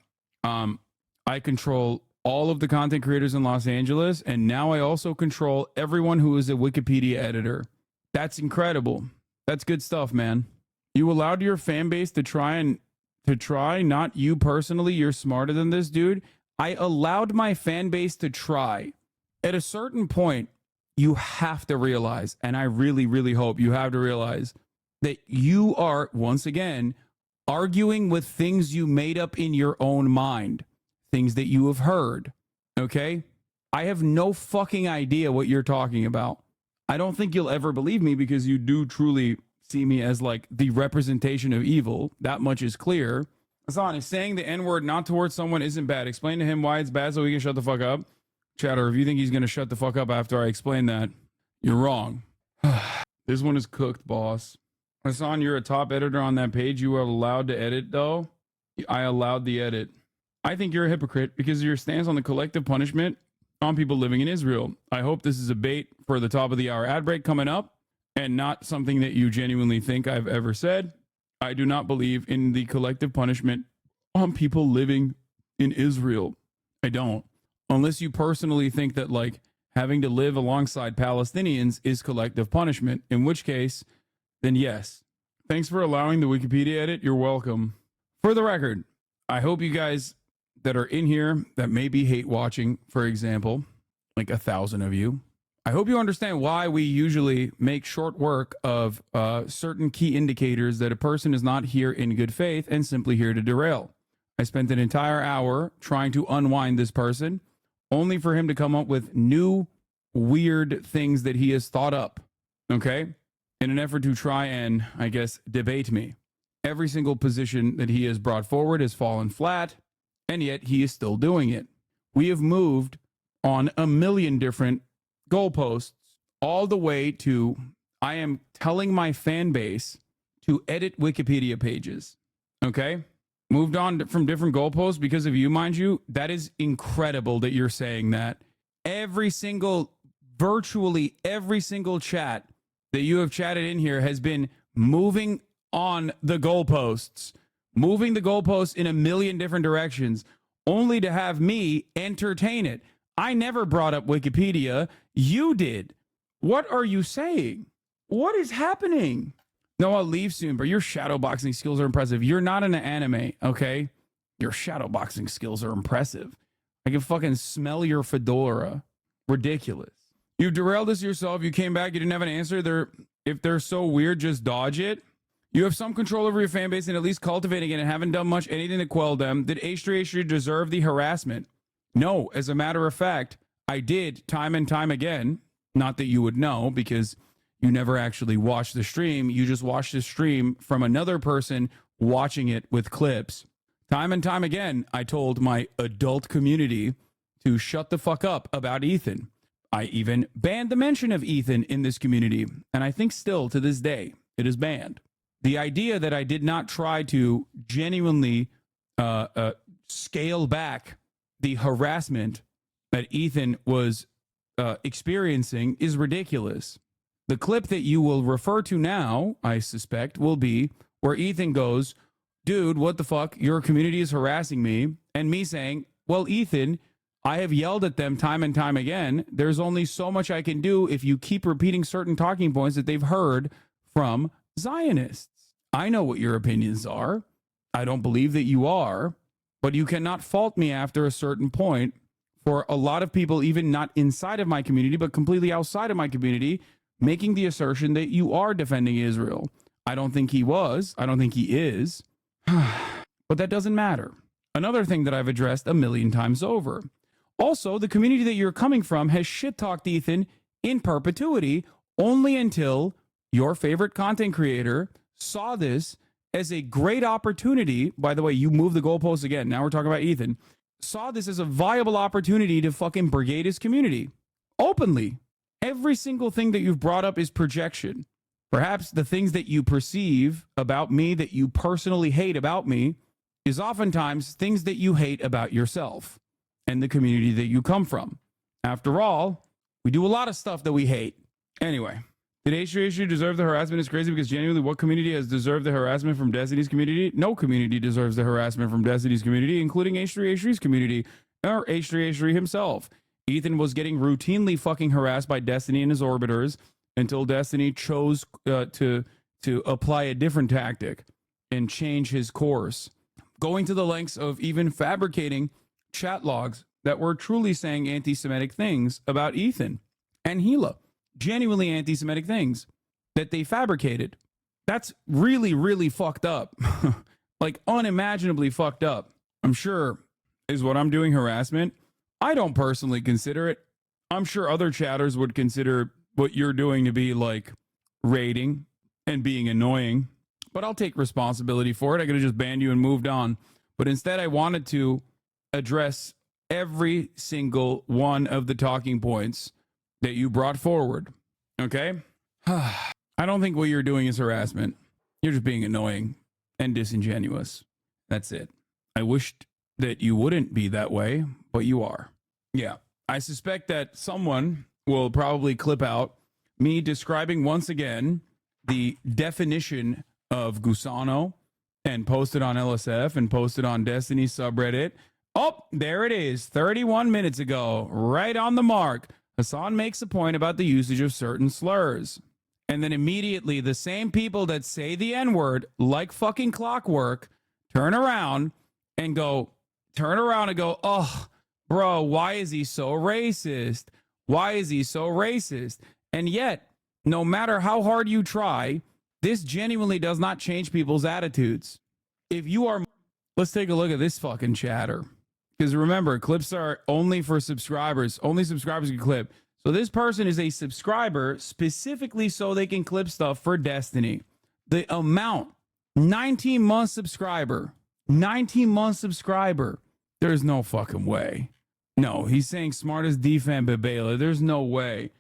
I control all of the content creators in Los Angeles, and now I also control everyone who is a Wikipedia editor. That's incredible. That's good stuff, man. You allowed your fan base to try, not you personally. You're smarter than this, dude. I allowed my fan base to try. At a certain point, you have to realize, and I really, really hope you have to realize, that you are, once again, arguing with things you made up in your own mind. Things that you have heard. Okay? I have no fucking idea what you're talking about. I don't think you'll ever believe me because you do truly see me as like the representation of evil. That much is clear. Hassan, is saying the N-word not towards someone isn't bad. Explain to him why it's bad so he can shut the fuck up. Chatter, if you think he's going to shut the fuck up after I explain that, you're wrong. This one is cooked, boss. Hassan, you're a top editor on that page. You are allowed to edit, though. I allowed the edit. I think you're a hypocrite because of your stance on the collective punishment on people living in Israel. I hope this is a bait for the top of the hour ad break coming up and not something that you genuinely think I've ever said. I do not believe in the collective punishment on people living in Israel. I don't. Unless you personally think that, like, having to live alongside Palestinians is collective punishment, in which case, then yes. Thanks for allowing the Wikipedia edit. You're welcome. For the record, I hope you guys that are in here that may be hate watching, for example, like 1,000 of you, I hope you understand why we usually make short work of certain key indicators that a person is not here in good faith and simply here to derail. I spent an entire hour trying to unwind this person, only for him to come up with new weird things that he has thought up, okay? In an effort to try and, I guess, debate me. Every single position that he has brought forward has fallen flat, and yet he is still doing it. We have moved on a million different goalposts, all the way to I am telling my fan base to edit Wikipedia pages, okay? Moved on from different goalposts because of you, mind you. That is incredible that you're saying that. Virtually every single chat that you have chatted in here has been moving on the goalposts, moving the goalposts in a million different directions, only to have me entertain it. I never brought up Wikipedia. You did. What are you saying? What is happening? No, I'll leave soon, but your shadowboxing skills are impressive. You're not in an anime, okay? Your shadowboxing skills are impressive. I can fucking smell your fedora. Ridiculous. You derailed us yourself. You came back. You didn't have an answer. If they're so weird, just dodge it. You have some control over your fan base and at least cultivating it and haven't done much anything to quell them. Did H3H3 deserve the harassment? No, as a matter of fact, I did time and time again. Not that you would know because you never actually watched the stream. You just watched the stream from another person watching it with clips. Time and time again, I told my adult community to shut the fuck up about Ethan. I even banned the mention of Ethan in this community. And I think still to this day, it is banned. The idea that I did not try to genuinely scale back the harassment that Ethan was experiencing is ridiculous. The clip that you will refer to now, I suspect, will be where Ethan goes, dude, what the fuck? Your community is harassing me. And me saying, well, Ethan, I have yelled at them time and time again. There's only so much I can do if you keep repeating certain talking points that they've heard from Zionists. I know what your opinions are. I don't believe that you are, but you cannot fault me after a certain point for a lot of people, even not inside of my community, but completely outside of my community, making the assertion that you are defending Israel. I don't think he was. I don't think he is. But that doesn't matter. Another thing that I've addressed a million times over. Also, the community that you're coming from has shit-talked Ethan in perpetuity only until your favorite content creator saw this as a great opportunity. By the way, you moved the goalposts again. Now we're talking about Ethan. Saw this as a viable opportunity to fucking brigade his community. Openly. Every single thing that you've brought up is projection. Perhaps the things that you perceive about me that you personally hate about me is oftentimes things that you hate about yourself and the community that you come from. After all, we do a lot of stuff that we hate. Anyway, did H3H3 deserve the harassment? It's crazy because genuinely, what community has deserved the harassment from Destiny's community? No community deserves the harassment from Destiny's community, including H3H3's community or H3H3 himself. Ethan was getting routinely fucking harassed by Destiny and his orbiters until Destiny chose to apply a different tactic and change his course, going to the lengths of even fabricating chat logs that were truly saying anti-Semitic things about Ethan and Gila. Genuinely anti-Semitic things that they fabricated. That's really, really fucked up. Like unimaginably fucked up. I'm sure is what I'm doing harassment. I don't personally consider it. I'm sure other chatters would consider what you're doing to be like raiding and being annoying, but I'll take responsibility for it. I could have just banned you and moved on. But instead I wanted to address every single one of the talking points that you brought forward. Okay? I don't think what you're doing is harassment. You're just being annoying and disingenuous. That's it. I wished that you wouldn't be that way, but you are. Yeah. I suspect that someone will probably clip out me describing once again the definition of Gusano and post it on LSF and post it on Destiny subreddit. Oh, there it is. 31 minutes ago, right on the mark. Hassan makes a point about the usage of certain slurs. And then immediately the same people that say the N-word like fucking clockwork turn around and go, oh, bro, why is he so racist? Why is he so racist? And yet, no matter how hard you try, this genuinely does not change people's attitudes. If you are, let's take a look at this fucking chatter. Because remember, clips are only for subscribers. Only subscribers can clip. So this person is a subscriber specifically so they can clip stuff for Destiny. The amount, 19-month subscriber. 19-month subscriber. There's no fucking way. No, he's saying smartest defan Babela. There's no way.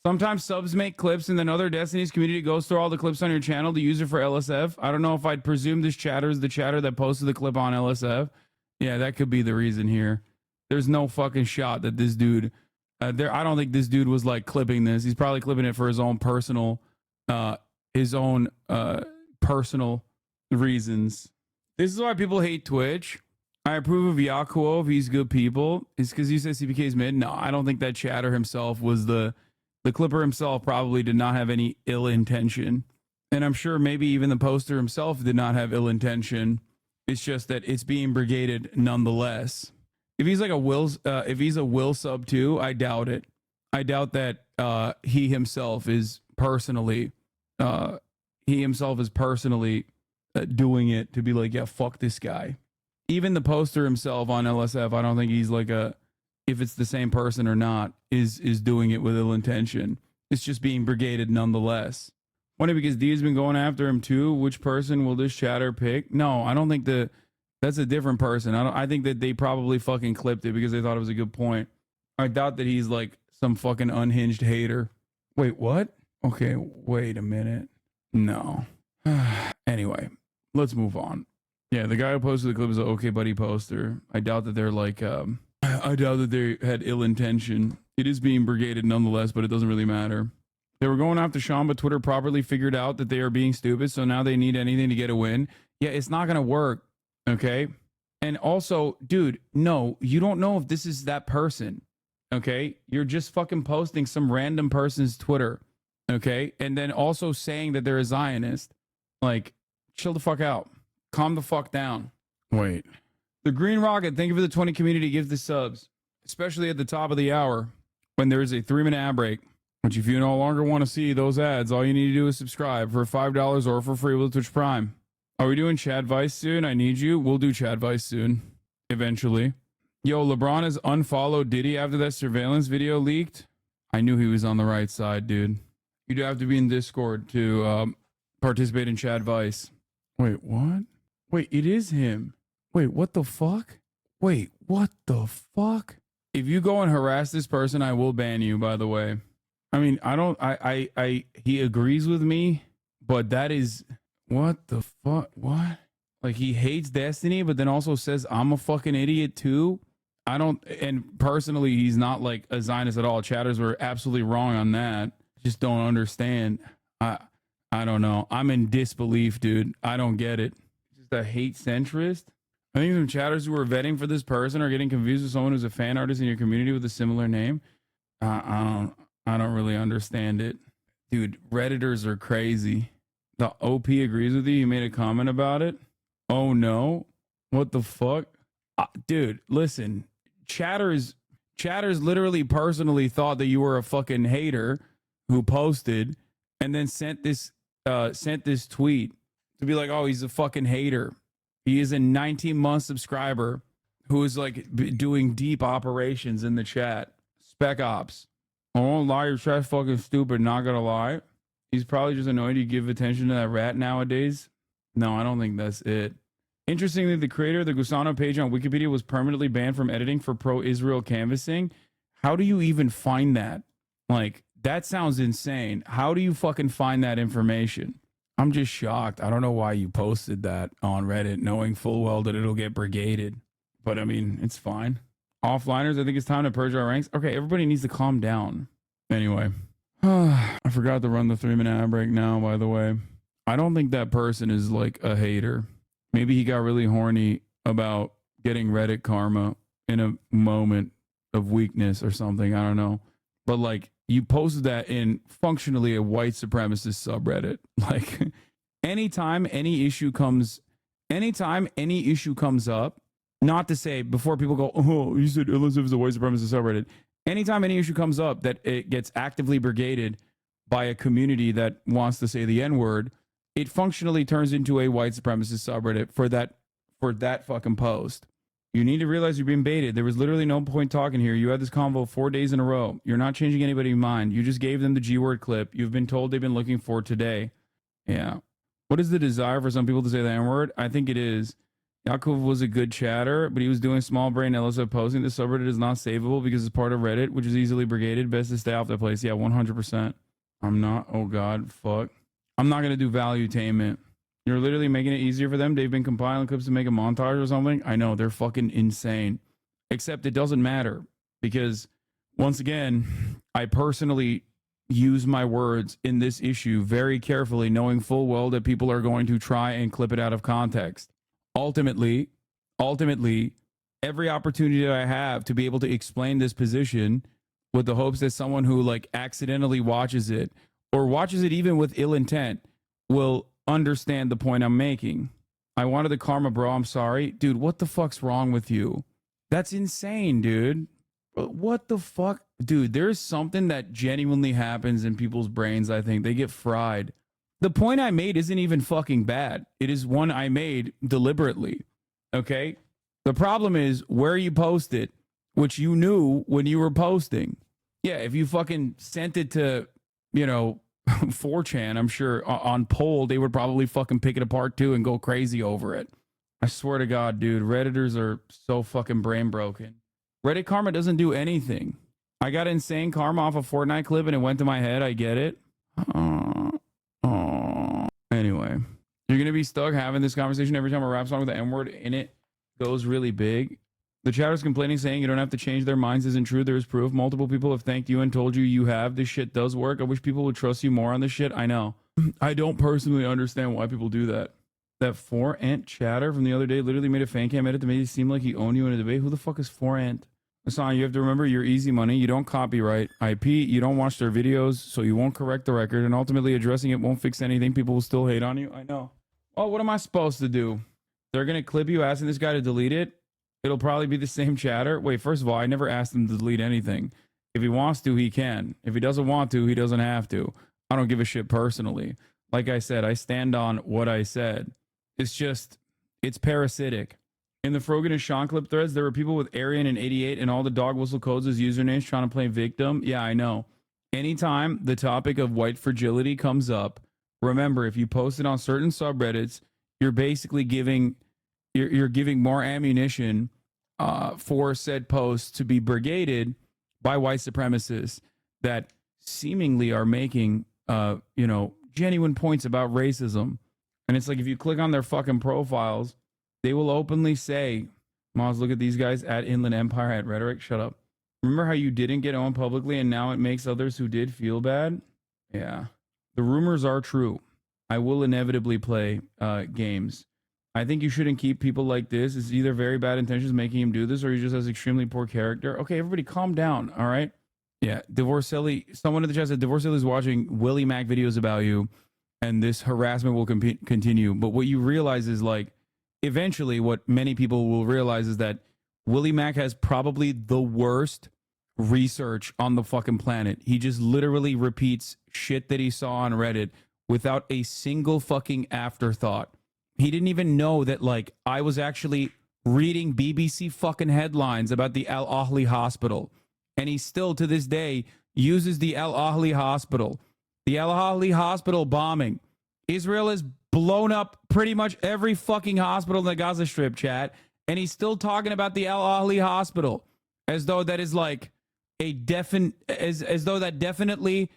Sometimes subs make clips and then other Destiny's community goes through all the clips on your channel to use it for LSF. I don't know if I'd presume this chatter is the chatter that posted the clip on LSF. Yeah, that could be the reason here. There's no fucking shot that this dude, I don't think this dude was like clipping this. He's probably clipping it for his own personal reasons. This is why people hate Twitch. I approve of Yakuo if he's good people. It's because he says CPK is mid. No, I don't think that chatter himself was the clipper himself probably did not have any ill intention. And I'm sure maybe even the poster himself did not have ill intention. It's just that it's being brigaded nonetheless. If he's like if he's a will sub too, I doubt it. I doubt that he himself is personally doing it to be like, yeah, fuck this guy. Even the poster himself on LSF, I don't think he's like if it's the same person or not, is doing it with ill intention. It's just being brigaded nonetheless. Funny because D's been going after him too. Which person will this chatter pick? No, I don't think that's a different person. I think that they probably fucking clipped it because they thought it was a good point. I doubt that he's like some fucking unhinged hater. Wait, what? Okay, wait a minute. No. Anyway, let's move on. Yeah, the guy who posted the clip is an OK Buddy poster. I doubt that they're like, I doubt that they had ill intention. It is being brigaded nonetheless, but it doesn't really matter. They were going after Sean, but Twitter properly figured out that they are being stupid, so now they need anything to get a win. Yeah, it's not going to work, okay? And also, dude, no, you don't know if this is that person, okay? You're just fucking posting some random person's Twitter, okay? And then also saying that they're a Zionist. Like, chill the fuck out. Calm the fuck down. Wait. The Green Rocket, thank you for the 20 community gift the subs, especially at the top of the hour when there is a 3-minute ad break. Which if you no longer want to see those ads, all you need to do is subscribe for $5 or for free with Twitch Prime. Are we doing Chad Vice soon? I need you. We'll do Chad Vice soon. Eventually. Yo, LeBron has unfollowed Diddy after that surveillance video leaked. I knew he was on the right side, dude. You'd have to be in Discord to participate in Chad Vice. Wait, what? Wait, it is him. Wait, what the fuck? Wait, what the fuck? If you go and harass this person, I will ban you, by the way. I mean, he agrees with me, but that is, what the fuck? What? Like, he hates Destiny, but then also says I'm a fucking idiot too? And personally, he's not like a Zionist at all. Chatters were absolutely wrong on that. Just don't understand. I don't know. I'm in disbelief, dude. I don't get it. Just a hate centrist. I think some chatters who are vetting for this person are getting confused with someone who's a fan artist in your community with a similar name. I don't really understand it. Dude, Redditors are crazy. The OP agrees with you. You made a comment about it. Oh no. What the fuck? Dude, listen. Chatters literally personally thought that you were a fucking hater who posted and then sent this tweet to be like, oh, he's a fucking hater. He is a 19-month subscriber who is like doing deep operations in the chat. Spec Ops. I won't lie, your chat's fucking stupid, not gonna lie. He's probably just annoyed you give attention to that rat nowadays. No, I don't think that's it. Interestingly, the creator of the Gusano page on Wikipedia was permanently banned from editing for pro-Israel canvassing. How do you even find that? Like, that sounds insane. How do you fucking find that information? I'm just shocked. I don't know why you posted that on Reddit, knowing full well that it'll get brigaded. But I mean, it's fine. Offliners, I think it's time to purge our ranks. Okay, everybody needs to calm down. Anyway, I forgot to run the 3-minute ad break now, by the way. I don't think that person is like a hater. Maybe he got really horny about getting Reddit karma in a moment of weakness or something. I don't know. But like, you posted that in functionally a white supremacist subreddit. Like, anytime any issue comes up, not to say before people go, oh, you said Elizabeth is a white supremacist subreddit. Anytime any issue comes up that it gets actively brigaded by a community that wants to say the N-word, it functionally turns into a white supremacist subreddit for that fucking post. You need to realize you're being baited. There was literally no point talking here. You had this convo 4 days in a row. You're not changing anybody's mind. You just gave them the G-word clip. You've been told they've been looking for today. Yeah. What is the desire for some people to say the N-word? I think it is. Yaakov was a good chatter, but he was doing small brain LSF posting. The subreddit is not savable because it's part of Reddit, which is easily brigaded. Best to stay off that place. Yeah, 100%. I'm not. Oh, God. Fuck. I'm not going to do valuetainment. You're literally making it easier for them. They've been compiling clips to make a montage or something. I know, they're fucking insane. Except it doesn't matter because, once again, I personally use my words in this issue very carefully, knowing full well that people are going to try and clip it out of context. Ultimately, every opportunity that I have to be able to explain this position with the hopes that someone who like accidentally watches it or watches it even with ill intent will understand the point I'm making. I wanted the karma, bro. I'm sorry. Dude, what the fuck's wrong with you? That's insane, dude. What the fuck? Dude, there's something that genuinely happens in people's brains, I think. They get fried. The point I made isn't even fucking bad. It is one I made deliberately. Okay? The problem is where you post it, which you knew when you were posting. Yeah, if you fucking sent it to, 4chan, I'm sure on poll, they would probably fucking pick it apart too and go crazy over it. I swear to God, dude, Redditors are so fucking brain broken. Reddit karma doesn't do anything. I got insane karma off a Fortnite clip and it went to my head. I get it. Anyway, you're going to be stuck having this conversation every time a rap song with the N-word in it goes really big. The chatter's complaining, saying you don't have to change their minds isn't true. There's proof. Multiple people have thanked you and told you you have. This shit does work. I wish people would trust you more on this shit. I know. I don't personally understand why people do that. That 4ant chatter from the other day literally made a fan cam edit that made it seem like he owned you in a debate. Who the fuck is 4ant? Hassan, you have to remember you're easy money. You don't copyright IP. You don't watch their videos, so you won't correct the record. And ultimately, addressing it won't fix anything. People will still hate on you. I know. Well, what am I supposed to do? They're going to clip you asking this guy to delete it? It'll probably be the same chatter. Wait, first of all, I never asked him to delete anything. If he wants to, he can. If he doesn't want to, he doesn't have to. I don't give a shit personally. Like I said, I stand on what I said. It's parasitic. In the Frogan and Sean clip threads, there were people with Aryan and 88 and all the dog whistle codes as usernames trying to play victim. Yeah, I know. Anytime the topic of white fragility comes up, remember, if you post it on certain subreddits, you're basically giving more ammunition for said posts to be brigaded by white supremacists that seemingly are making genuine points about racism. And it's like, if you click on their fucking profiles, they will openly say, Moz, look at these guys at Inland Empire, at Rhetoric. Shut up. Remember how you didn't get owned publicly and now it makes others who did feel bad? Yeah. The rumors are true. I will inevitably play games. I think you shouldn't keep people like this. It's either very bad intentions making him do this or he just has extremely poor character. Okay, everybody calm down, all right? Yeah, Divorcelli, someone in the chat said Divorcelli is watching Willie Mac videos about you and this harassment will continue. But what you realize is, like, eventually what many people will realize is that Willie Mac has probably the worst research on the fucking planet. He just literally repeats shit that he saw on Reddit without a single fucking afterthought. He didn't even know that, like, I was actually reading BBC fucking headlines about the Al Ahly hospital. And he still, to this day, uses the Al Ahly hospital. The Al Ahly hospital bombing. Israel has blown up pretty much every fucking hospital in the Gaza Strip, chat. And he's still talking about the Al Ahly hospital as though that is like a as though that definitely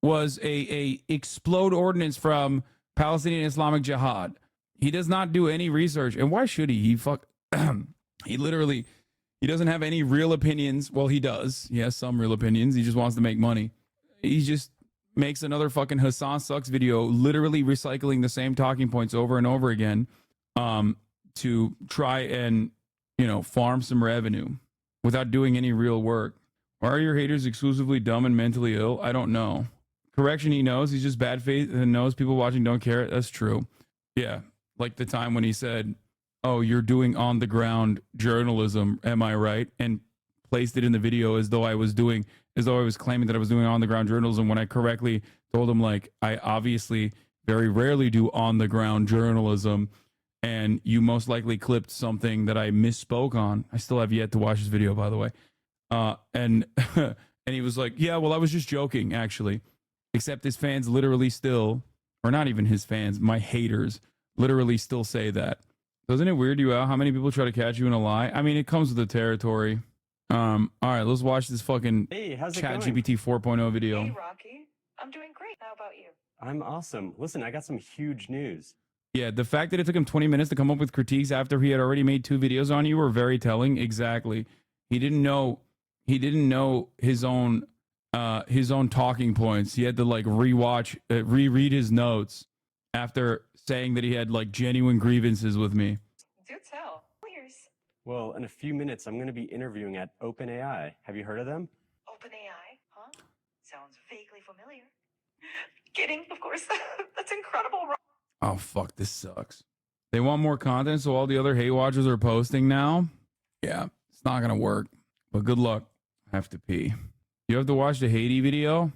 was a explode ordinance from Palestinian Islamic Jihad. He does not do any research. And why should he? He literally, he doesn't have any real opinions. Well, he does. He has some real opinions. He just wants to make money. He just makes another fucking Hassan Sucks video, literally recycling the same talking points over and over again, to try and, farm some revenue without doing any real work. Why are your haters exclusively dumb and mentally ill? I don't know. Correction, he knows. He's just bad faith and knows people watching don't care. That's true. Yeah. Like the time when he said, oh, you're doing on the ground journalism. Am I right? And placed it in the video as though I was claiming that I was doing on the ground journalism, when I correctly told him, like, I obviously very rarely do on the ground journalism. And you most likely clipped something that I misspoke on. I still have yet to watch this video, by the way. And he was like, yeah, well, I was just joking, actually. Except his fans literally still, or not even his fans, my haters literally still say that. Doesn't it weird you out how many people try to catch you in a lie? I mean, it comes with the territory. All right, let's watch this fucking ChatGPT 4.0 video. Hey, Rocky. I'm doing great. How about you? I'm awesome. Listen, I got some huge news. Yeah, the fact that it took him 20 minutes to come up with critiques after he had already made 2 videos on you were very telling. Exactly. He didn't know his own talking points. He had to like reread his notes after saying that he had like genuine grievances with me. Do tell. Please. Well, in a few minutes, I'm going to be interviewing at OpenAI. Have you heard of them? OpenAI, huh? Sounds vaguely familiar. Kidding, of course. That's incredible. Oh, fuck, this sucks. They want more content, so all the other hate watchers are posting now? Yeah, it's not going to work. But good luck. I have to pee. You have to watch the Haiti video?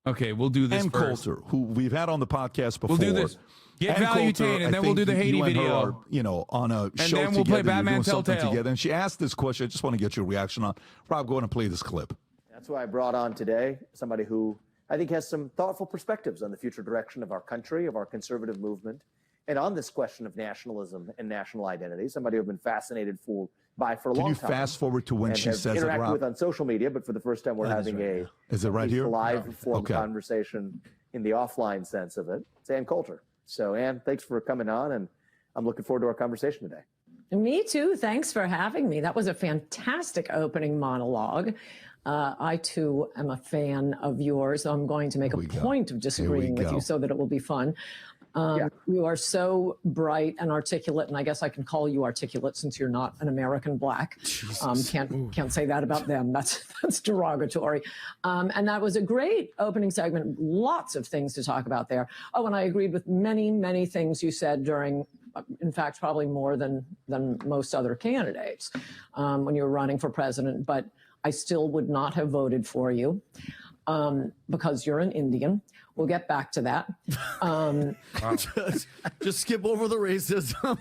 Okay, we'll do this Ann first. Coulter, who we've had on the podcast before. We'll do this. Get Ann Value Coulter, Tain, and I then we'll think do the Haiti you and her video. are, on a And show then we'll play together. You're Batman doing something Telltale. together. And she asked this question. I just want to get your reaction on. Rob, go ahead and play this clip. That's why I brought on today somebody who I think has some thoughtful perspectives on the future direction of our country, of our conservative movement, and on this question of nationalism and national identity, somebody who've been fascinated by for a long time. Can you fast forward to when and she have says it, interacted Rob? with on social media, but for the first time we're having Is it right here? live form Okay. conversation in the offline sense of it. It's Ann Coulter. So Ann, thanks for coming on, and I'm looking forward to our conversation today. Me too. Thanks for having me. That was a fantastic opening monologue. I too am a fan of yours. So I'm going to make a point of disagreeing with you so that it will be fun. You are so bright and articulate, and I guess I can call you articulate since you're not an American black. Can't say that about them. That's derogatory. And that was a great opening segment. Lots of things to talk about there. Oh, and I agreed with many, many things you said during, in fact, probably more than most other candidates when you were running for president. But I still would not have voted for you because you're an Indian. We'll get back to that. Just skip over the racism.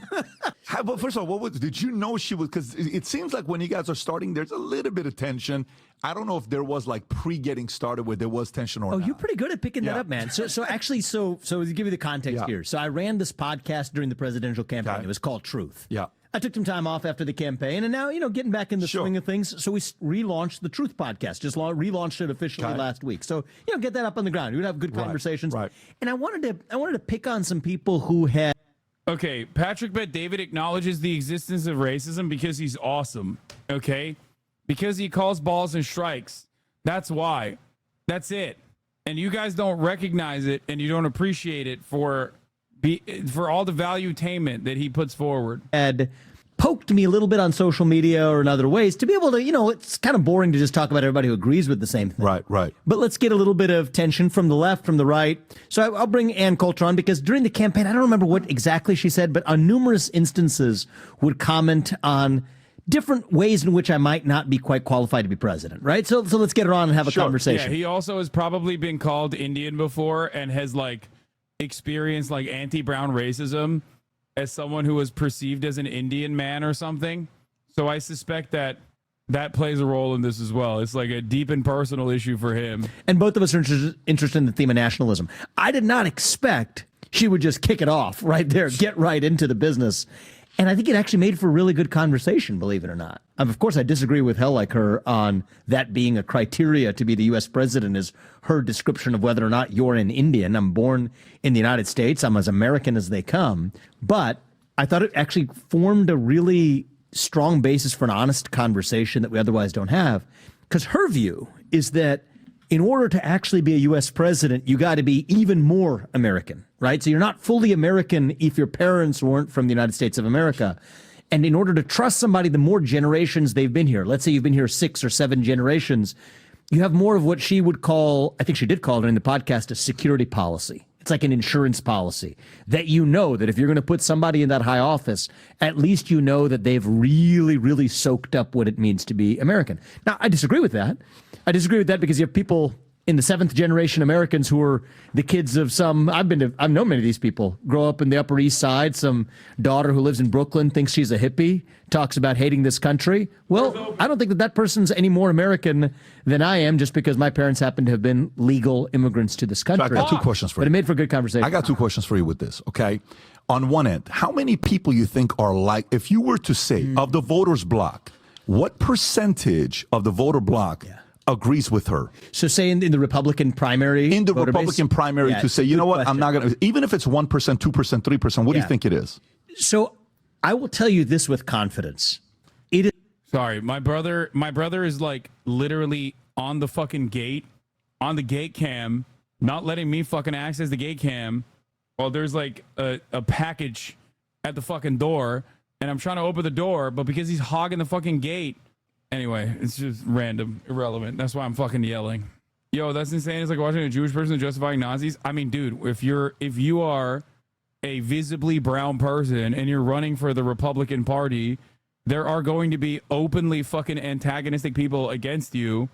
But first of all, did you know she was? Because it seems like when you guys are starting, there's a little bit of tension. I don't know if there was like pre-getting started where there was tension or not. You're pretty good at picking that up, man. So actually, so to give you the context here. So I ran this podcast during the presidential campaign. It was called Truth. Yeah. I took some time off after the campaign, and now, getting back in the swing of things. So we relaunched the Truth podcast, just relaunched it officially last week. So, get that up on the ground. We'd have good conversations. Right. And I wanted to pick on some people who had. Okay, Patrick Bet David acknowledges the existence of racism because he's awesome. Okay? Because he calls balls and strikes. That's why. That's it. And you guys don't recognize it and you don't appreciate it for all the valuetainment that he puts forward. Had poked me a little bit on social media or in other ways to be able to, it's kind of boring to just talk about everybody who agrees with the same thing. Right. But let's get a little bit of tension from the left, from the right. So I'll bring Ann Coulter on because during the campaign, I don't remember what exactly she said, but on numerous instances would comment on different ways in which I might not be quite qualified to be president, right? So let's get her on and have a conversation. Yeah, he also has probably been called Indian before and has experienced anti-brown racism as someone who was perceived as an Indian man or something. So I suspect that plays a role in this as well. It's like a deep and personal issue for him. And both of us are interested in the theme of nationalism. I did not expect she would just kick it off right there, get right into the business. And I think it actually made for a really good conversation, believe it or not. Of course, I disagree with hell like her on that being a criteria to be the U.S. president is her description of whether or not you're an Indian. I'm born in the United States. I'm as American as they come. But I thought it actually formed a really strong basis for an honest conversation that we otherwise don't have. Because her view is that in order to actually be a U.S. president, you got to be even more American, right? So you're not fully American if your parents weren't from the United States of America. And in order to trust somebody, the more generations they've been here, let's say you've been here 6 or 7 generations, you have more of what she would call, I think she did call it in the podcast, a security policy. It's like an insurance policy that you know that if you're going to put somebody in that high office, at least you know that they've really, really soaked up what it means to be American. Now, I disagree with that. I disagree with that because you have people in the 7th generation Americans who are the kids of some, I've known many of these people, grow up in the Upper East Side. Some daughter who lives in Brooklyn thinks she's a hippie, talks about hating this country. Well, I don't think that person's any more American than I am just because my parents happen to have been legal immigrants to this country. So I got 2 questions for you. But it made for a good conversation. I got 2 questions for you with this, okay? On one end, how many people you think are like, if you were to say, of the voters bloc, what percentage of the voter bloc agrees with her? So say in the Republican primary? In the Republican primary to say, you know what, I'm not going to, even if it's 1%, 2%, 3%, what do you think it is? So I will tell you this with confidence. It is. Sorry, my brother is like literally on the fucking gate, on the gate cam, not letting me fucking access the gate cam while there's like a package at the fucking door and I'm trying to open the door, but because he's hogging the fucking gate. Anyway, it's just random, irrelevant. That's why I'm fucking yelling. Yo, that's insane. It's like watching a Jewish person justifying Nazis. I mean, dude, if you are a visibly brown person and you're running for the Republican Party, there are going to be openly fucking antagonistic people against you,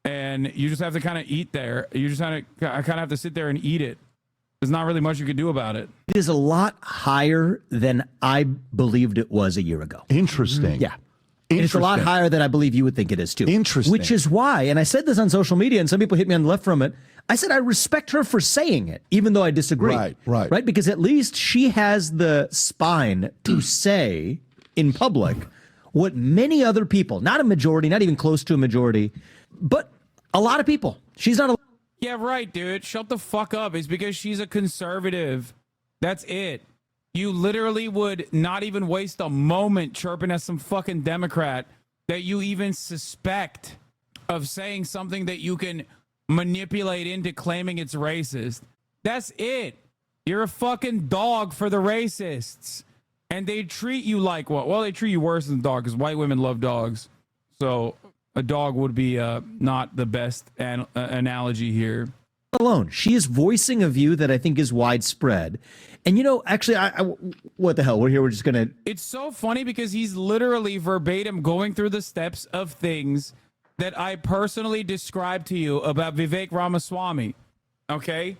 and you just have to kind of eat there. You just kind of have to sit there and eat it. There's not really much you can do about it. It is a lot higher than I believed it was a year ago. Interesting. Yeah. And it's a lot higher than I believe you would think it is, too. Interesting. Which is why, and I said this on social media, and some people hit me on the left from it, I said I respect her for saying it, even though I disagree. Right? Because at least she has the spine to say in public what many other people, not a majority, not even close to a majority, but a lot of people. She's not a... Yeah, right, dude. Shut the fuck up. It's because she's a conservative. That's it. You literally would not even waste a moment chirping at some fucking Democrat that you even suspect of saying something that you can manipulate into claiming it's racist. That's it. You're a fucking dog for the racists. And they treat you like what? Well, they treat you worse than a dog because white women love dogs. So a dog would be not the best analogy here. Alone. She is voicing a view that I think is widespread. And, you know, actually, what the hell? We're here. We're just going to. It's so funny because he's literally verbatim going through the steps of things that I personally described to you about Vivek Ramaswamy. Okay?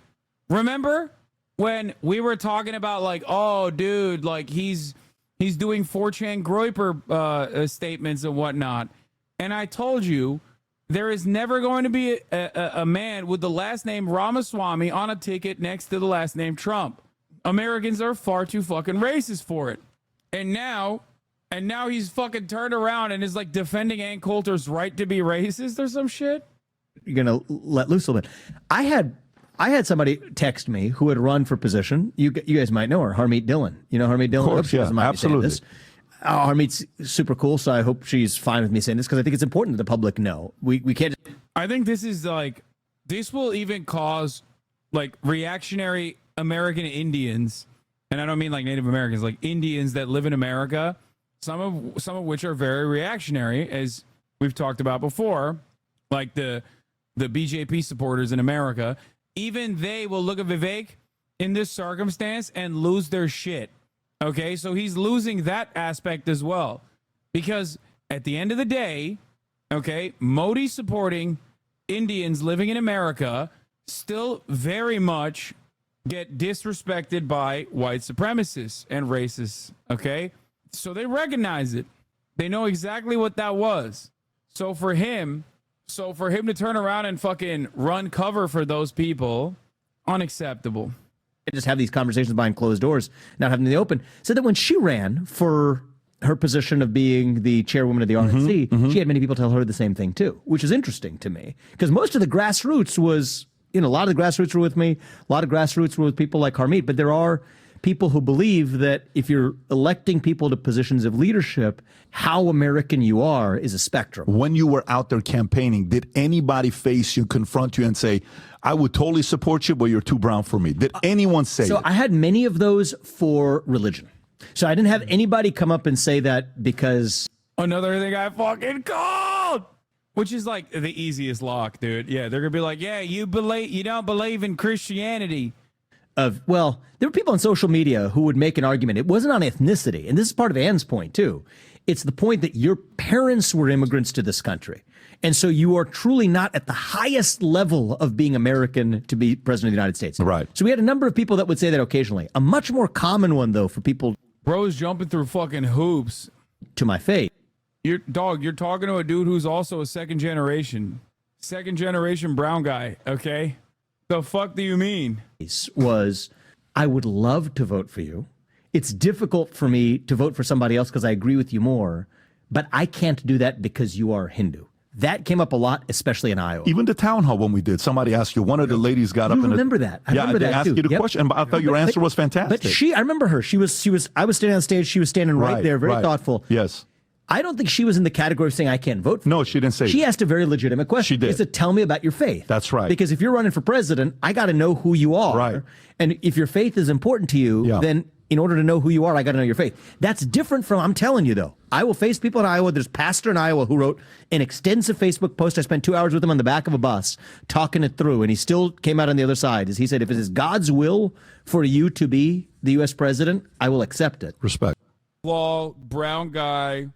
Remember when we were talking about like, oh, dude, like he's doing 4chan Groyper statements and whatnot. And I told you there is never going to be a man with the last name Ramaswamy on a ticket next to the last name Trump. Americans are far too fucking racist for it. And now he's fucking turned around and is like defending Ann Coulter's right to be racist or some shit. You're going to let loose a little bit. I had somebody text me who had run for position. You guys might know her, Harmeet Dillon. You know Harmeet Dillon? Of course, yeah, absolutely. Harmeet's super cool, so I hope she's fine with me saying this because I think it's important that the public know. We can't. I think this will even cause like reactionary American Indians, and I don't mean like Native Americans, like Indians that live in America, some of which are very reactionary, as we've talked about before, like the BJP supporters in America. Even they will look at Vivek in this circumstance and lose their shit. Okay, so he's losing that aspect as well, because at the end of the day, okay, Modi supporting Indians living in America still very much get disrespected by white supremacists and racists, okay? So they recognize it. They know exactly what that was. So for him to turn around and fucking run cover for those people, unacceptable. just have these conversations behind closed doors, not having them in the open, said that when she ran for her position of being the chairwoman of the RNC, she had many people tell her the same thing too, which is interesting to me because most of the grassroots was, a lot of the grassroots were with me, a lot of grassroots were with people like Harmeet, but there are people who believe that if you're electing people to positions of leadership, how American you are is a spectrum. When you were out there campaigning, did anybody face you, confront you, and say, I would totally support you, but you're too brown for me? Did anyone say So that? I had many of those for religion. So I didn't have anybody come up and say that because... Another thing I fucking called! Which is like the easiest lock, dude. Yeah, they're going to be like, yeah, you don't believe in Christianity. Well, there were people on social media who would make an argument. It wasn't on ethnicity. And this is part of Ann's point, too. It's the point that your parents were immigrants to this country. And so you are truly not at the highest level of being American to be president of the United States. Right. So we had a number of people that would say that occasionally. A much more common one, though, for people... Bro's jumping through fucking hoops. To my face. You're talking to a dude who's also a second generation brown guy, okay? The fuck do you mean? Was, I would love to vote for you. It's difficult for me to vote for somebody else because I agree with you more, but I can't do that because you are Hindu. That came up a lot, especially in Iowa. Even the town hall when we did, somebody asked you, one of the ladies got up and... remember that. I remember they that asked too. you the question, but I thought your answer was fantastic. But I remember her. I was standing on stage, she was standing right there, very thoughtful. Yes. I don't think she was in the category of saying I can't vote for No, she didn't say She that. asked a very legitimate question. She did. She said, tell me about your faith. That's right. Because if you're running for president, I got to know who you are. Right. And if your faith is important to you, then in order to know who you are, I got to know your faith. That's different from, I'm telling you, though. I will face people in Iowa. There's a pastor in Iowa who wrote an extensive Facebook post. I spent 2 hours with him on the back of a bus talking it through, and he still came out on the other side. As he said, if it is God's will for you to be the U.S. president, I will accept it. Respect. Law, brown guy.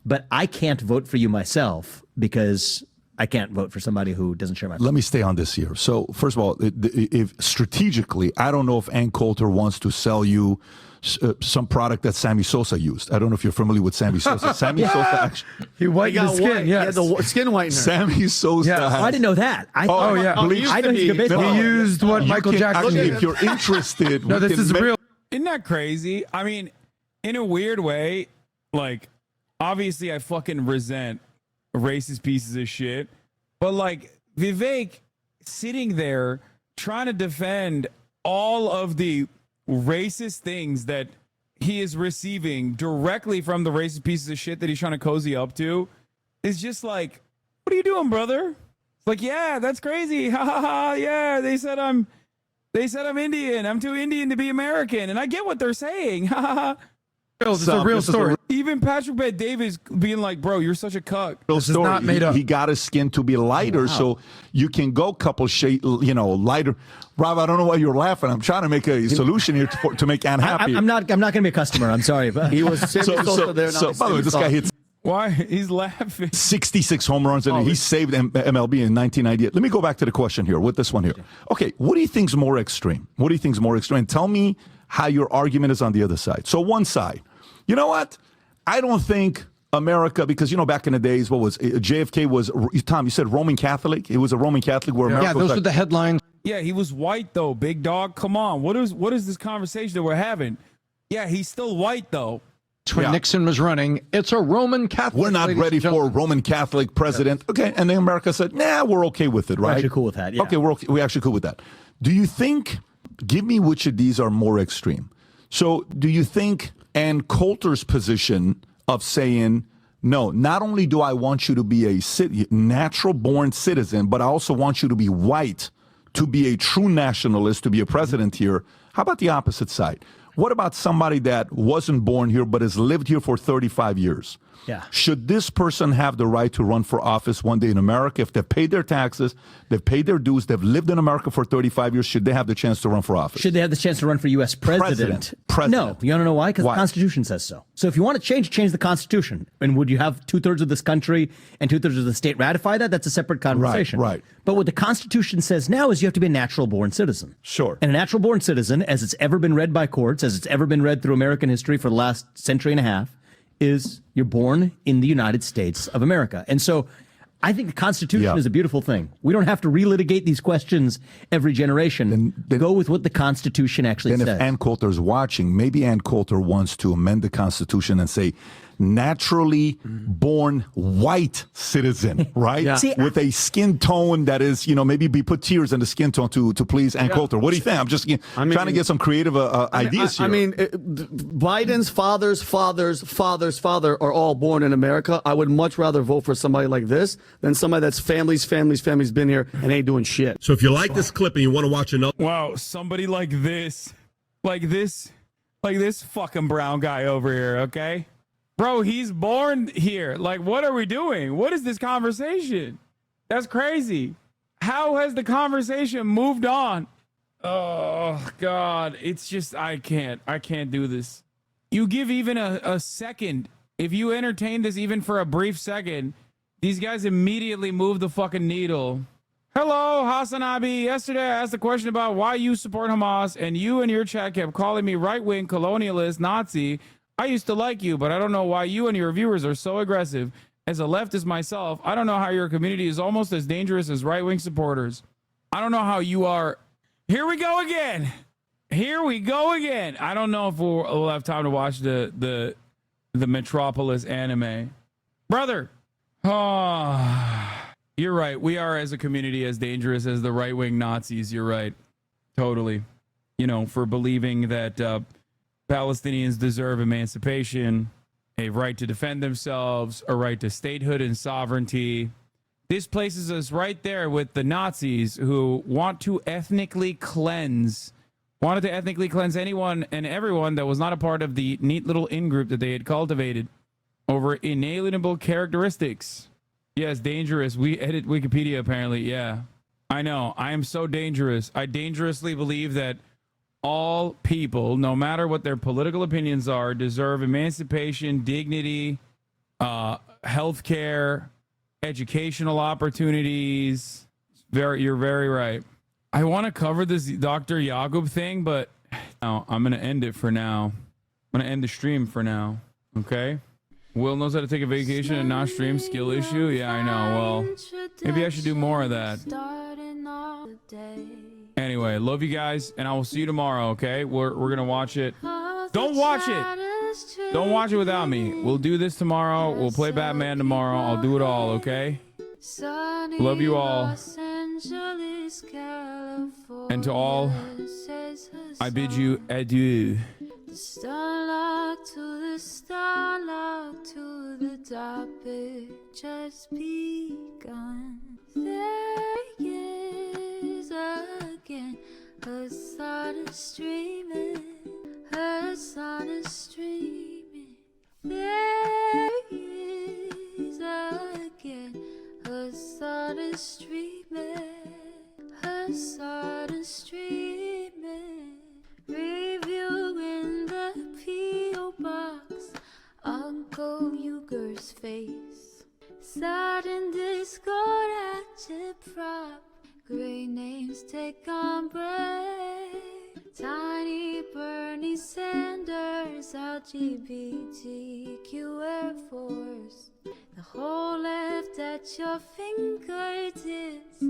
But I can't vote for you myself because I can't vote for somebody who doesn't share my... Let me stay on this here. So, first of all, if strategically, I don't know if Ann Coulter wants to sell you some product that Sammy Sosa used. I don't know if you're familiar with Sammy Sosa. Sammy Sosa actually... He whitened his skin, yes. He had the skin whitener. Sammy Sosa has... I didn't know that. I know he's a good baseball. He used what Michael Jackson actually, used. if you're interested... No, this is real. Isn't that crazy? I mean, in a weird way, like, obviously I fucking resent racist pieces of shit, but like Vivek sitting there trying to defend all of the racist things that he is receiving directly from the racist pieces of shit that he's trying to cozy up to is just like, what are you doing, brother? It's like, yeah, that's crazy. Ha ha ha. Yeah, they said I'm Indian. I'm too Indian to be American. And I get what they're saying. Ha ha ha. It's a real story. Even Patrick Bet Davis being like, bro, you're such a cuck. Real This is story. not made up. He got his skin to be lighter, so you can go couple shade, lighter. Rob, I don't know why you're laughing. I'm trying to make a solution here to make Ann happy. I'm not going to be a customer. I'm sorry. But He was Sammy Sosa there. So, by the way, this guy hits Why? He's laughing. 66 home runs, and he saved MLB in 1998. Let me go back to the question here with this one here. Okay, what do you think's more extreme? What do you think's more extreme? Tell me how your argument is on the other side. So one side, you know what? I don't think America, because, back in the days, what was JFK was, Tom, you said Roman Catholic? It was a Roman Catholic where America those were the headlines. Yeah, he was white, though, big dog. Come on. What is this conversation that we're having? Yeah, he's still white, though. When Nixon was running, it's a Roman Catholic. We're not ready for a Roman Catholic president. Okay, and then America said, nah, we're okay with it, right? We're actually cool with that, yeah. Okay, we're actually cool with that. Do you think, give me which of these are more extreme. So do you think Ann Coulter's position of saying, no, not only do I want you to be a natural-born citizen, but I also want you to be white, to be a true nationalist, to be a president here. How about the opposite side? What about somebody that wasn't born here but has lived here for 35 years? Yeah. Should this person have the right to run for office one day in America? If they've paid their taxes, they've paid their dues, they've lived in America for 35 years, should they have the chance to run for office? Should they have the chance to run for U.S. president? No. You want to know why? Because the Constitution says so. So if you want to change the Constitution. And would you have 2/3 of this country and 2/3 of the state ratify that? That's a separate conversation. Right. But what the Constitution says now is you have to be a natural-born citizen. Sure. And a natural-born citizen, as it's ever been read by courts, as it's ever been read through American history for the last century and a half, is you're born in the United States of America. And so I think the Constitution is a beautiful thing. We don't have to relitigate these questions every generation. Then go with what the Constitution actually says. If Ann Coulter's watching, maybe Ann Coulter wants to amend the Constitution and say, naturally born white citizen, right? See, with a skin tone that is, maybe we put tears in the skin tone to please Ann Coulter. What do you think? I'm just trying to get some creative ideas here. Biden's father are all born in America. I would much rather vote for somebody like this than somebody that's family's been here and ain't doing shit. So if you like this clip and you want to watch another, wow, somebody like this fucking brown guy over here, okay? Bro, he's born here. Like, what are we doing? What is this conversation? That's crazy. How has the conversation moved on? Oh, God. It's just, I can't do this. You give even a second. If you entertain this even for a brief second, these guys immediately move the fucking needle. Hello, Hassan Abi. Yesterday I asked a question about why you support Hamas, and you and your chat kept calling me right-wing, colonialist, Nazi. I used to like you, but I don't know why you and your viewers are so aggressive. As a leftist myself, I don't know how your community is almost as dangerous as right-wing supporters. I don't know how you are. Here we go again. I don't know if we'll have time to watch the Metropolis anime. Brother. Oh, you're right. We are as a community as dangerous as the right-wing Nazis. You're right. Totally. For believing that Palestinians deserve emancipation, a right to defend themselves, a right to statehood and sovereignty. This places us right there with the Nazis who wanted to ethnically cleanse anyone and everyone that was not a part of the neat little in-group that they had cultivated over inalienable characteristics. Yes, dangerous. We edit Wikipedia, apparently. Yeah, I know. I am so dangerous. I dangerously believe that all people, no matter what their political opinions are, deserve emancipation, dignity, health care, educational opportunities. You're very right. I want to cover this Dr. Yagub thing, but no, I'm going to end it for now. I'm going to end the stream for now. Okay? Will knows how to take a vacation and not stream. Skill issue? Yeah, I know. Well, maybe I should do more of that. Anyway, love you guys, and I will see you tomorrow, okay? We're going to watch it. Don't watch it. Don't watch it without me. We'll do this tomorrow. We'll play Batman tomorrow. I'll do it all, okay? Love you all. And to all, I bid you adieu. The starlock to the topic just begun. There is again a sun is streaming, a sun is streaming. There is again a sun is streaming, a sun is streaming. Reviewing the P.O. box, Uncle Uger's face. Sudden discord agitprop, great names take on break. Tiny Bernie Sanders, LGBTQ Air Force. The whole left at your fingertips,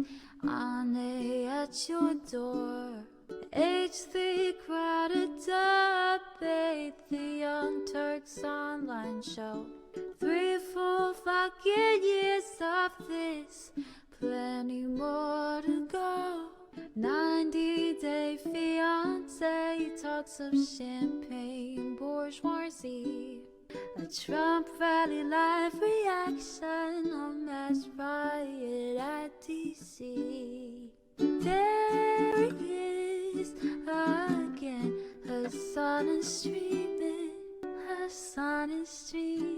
Ane at your door. H3 crowded debate, the Young Turks online show. 3 full fucking years of this, plenty more to go. 90-day fiance talks of champagne bourgeoisie. A Trump rally live reaction, a mass riot at DC. There is again, her sun is streaming, her sun is streaming.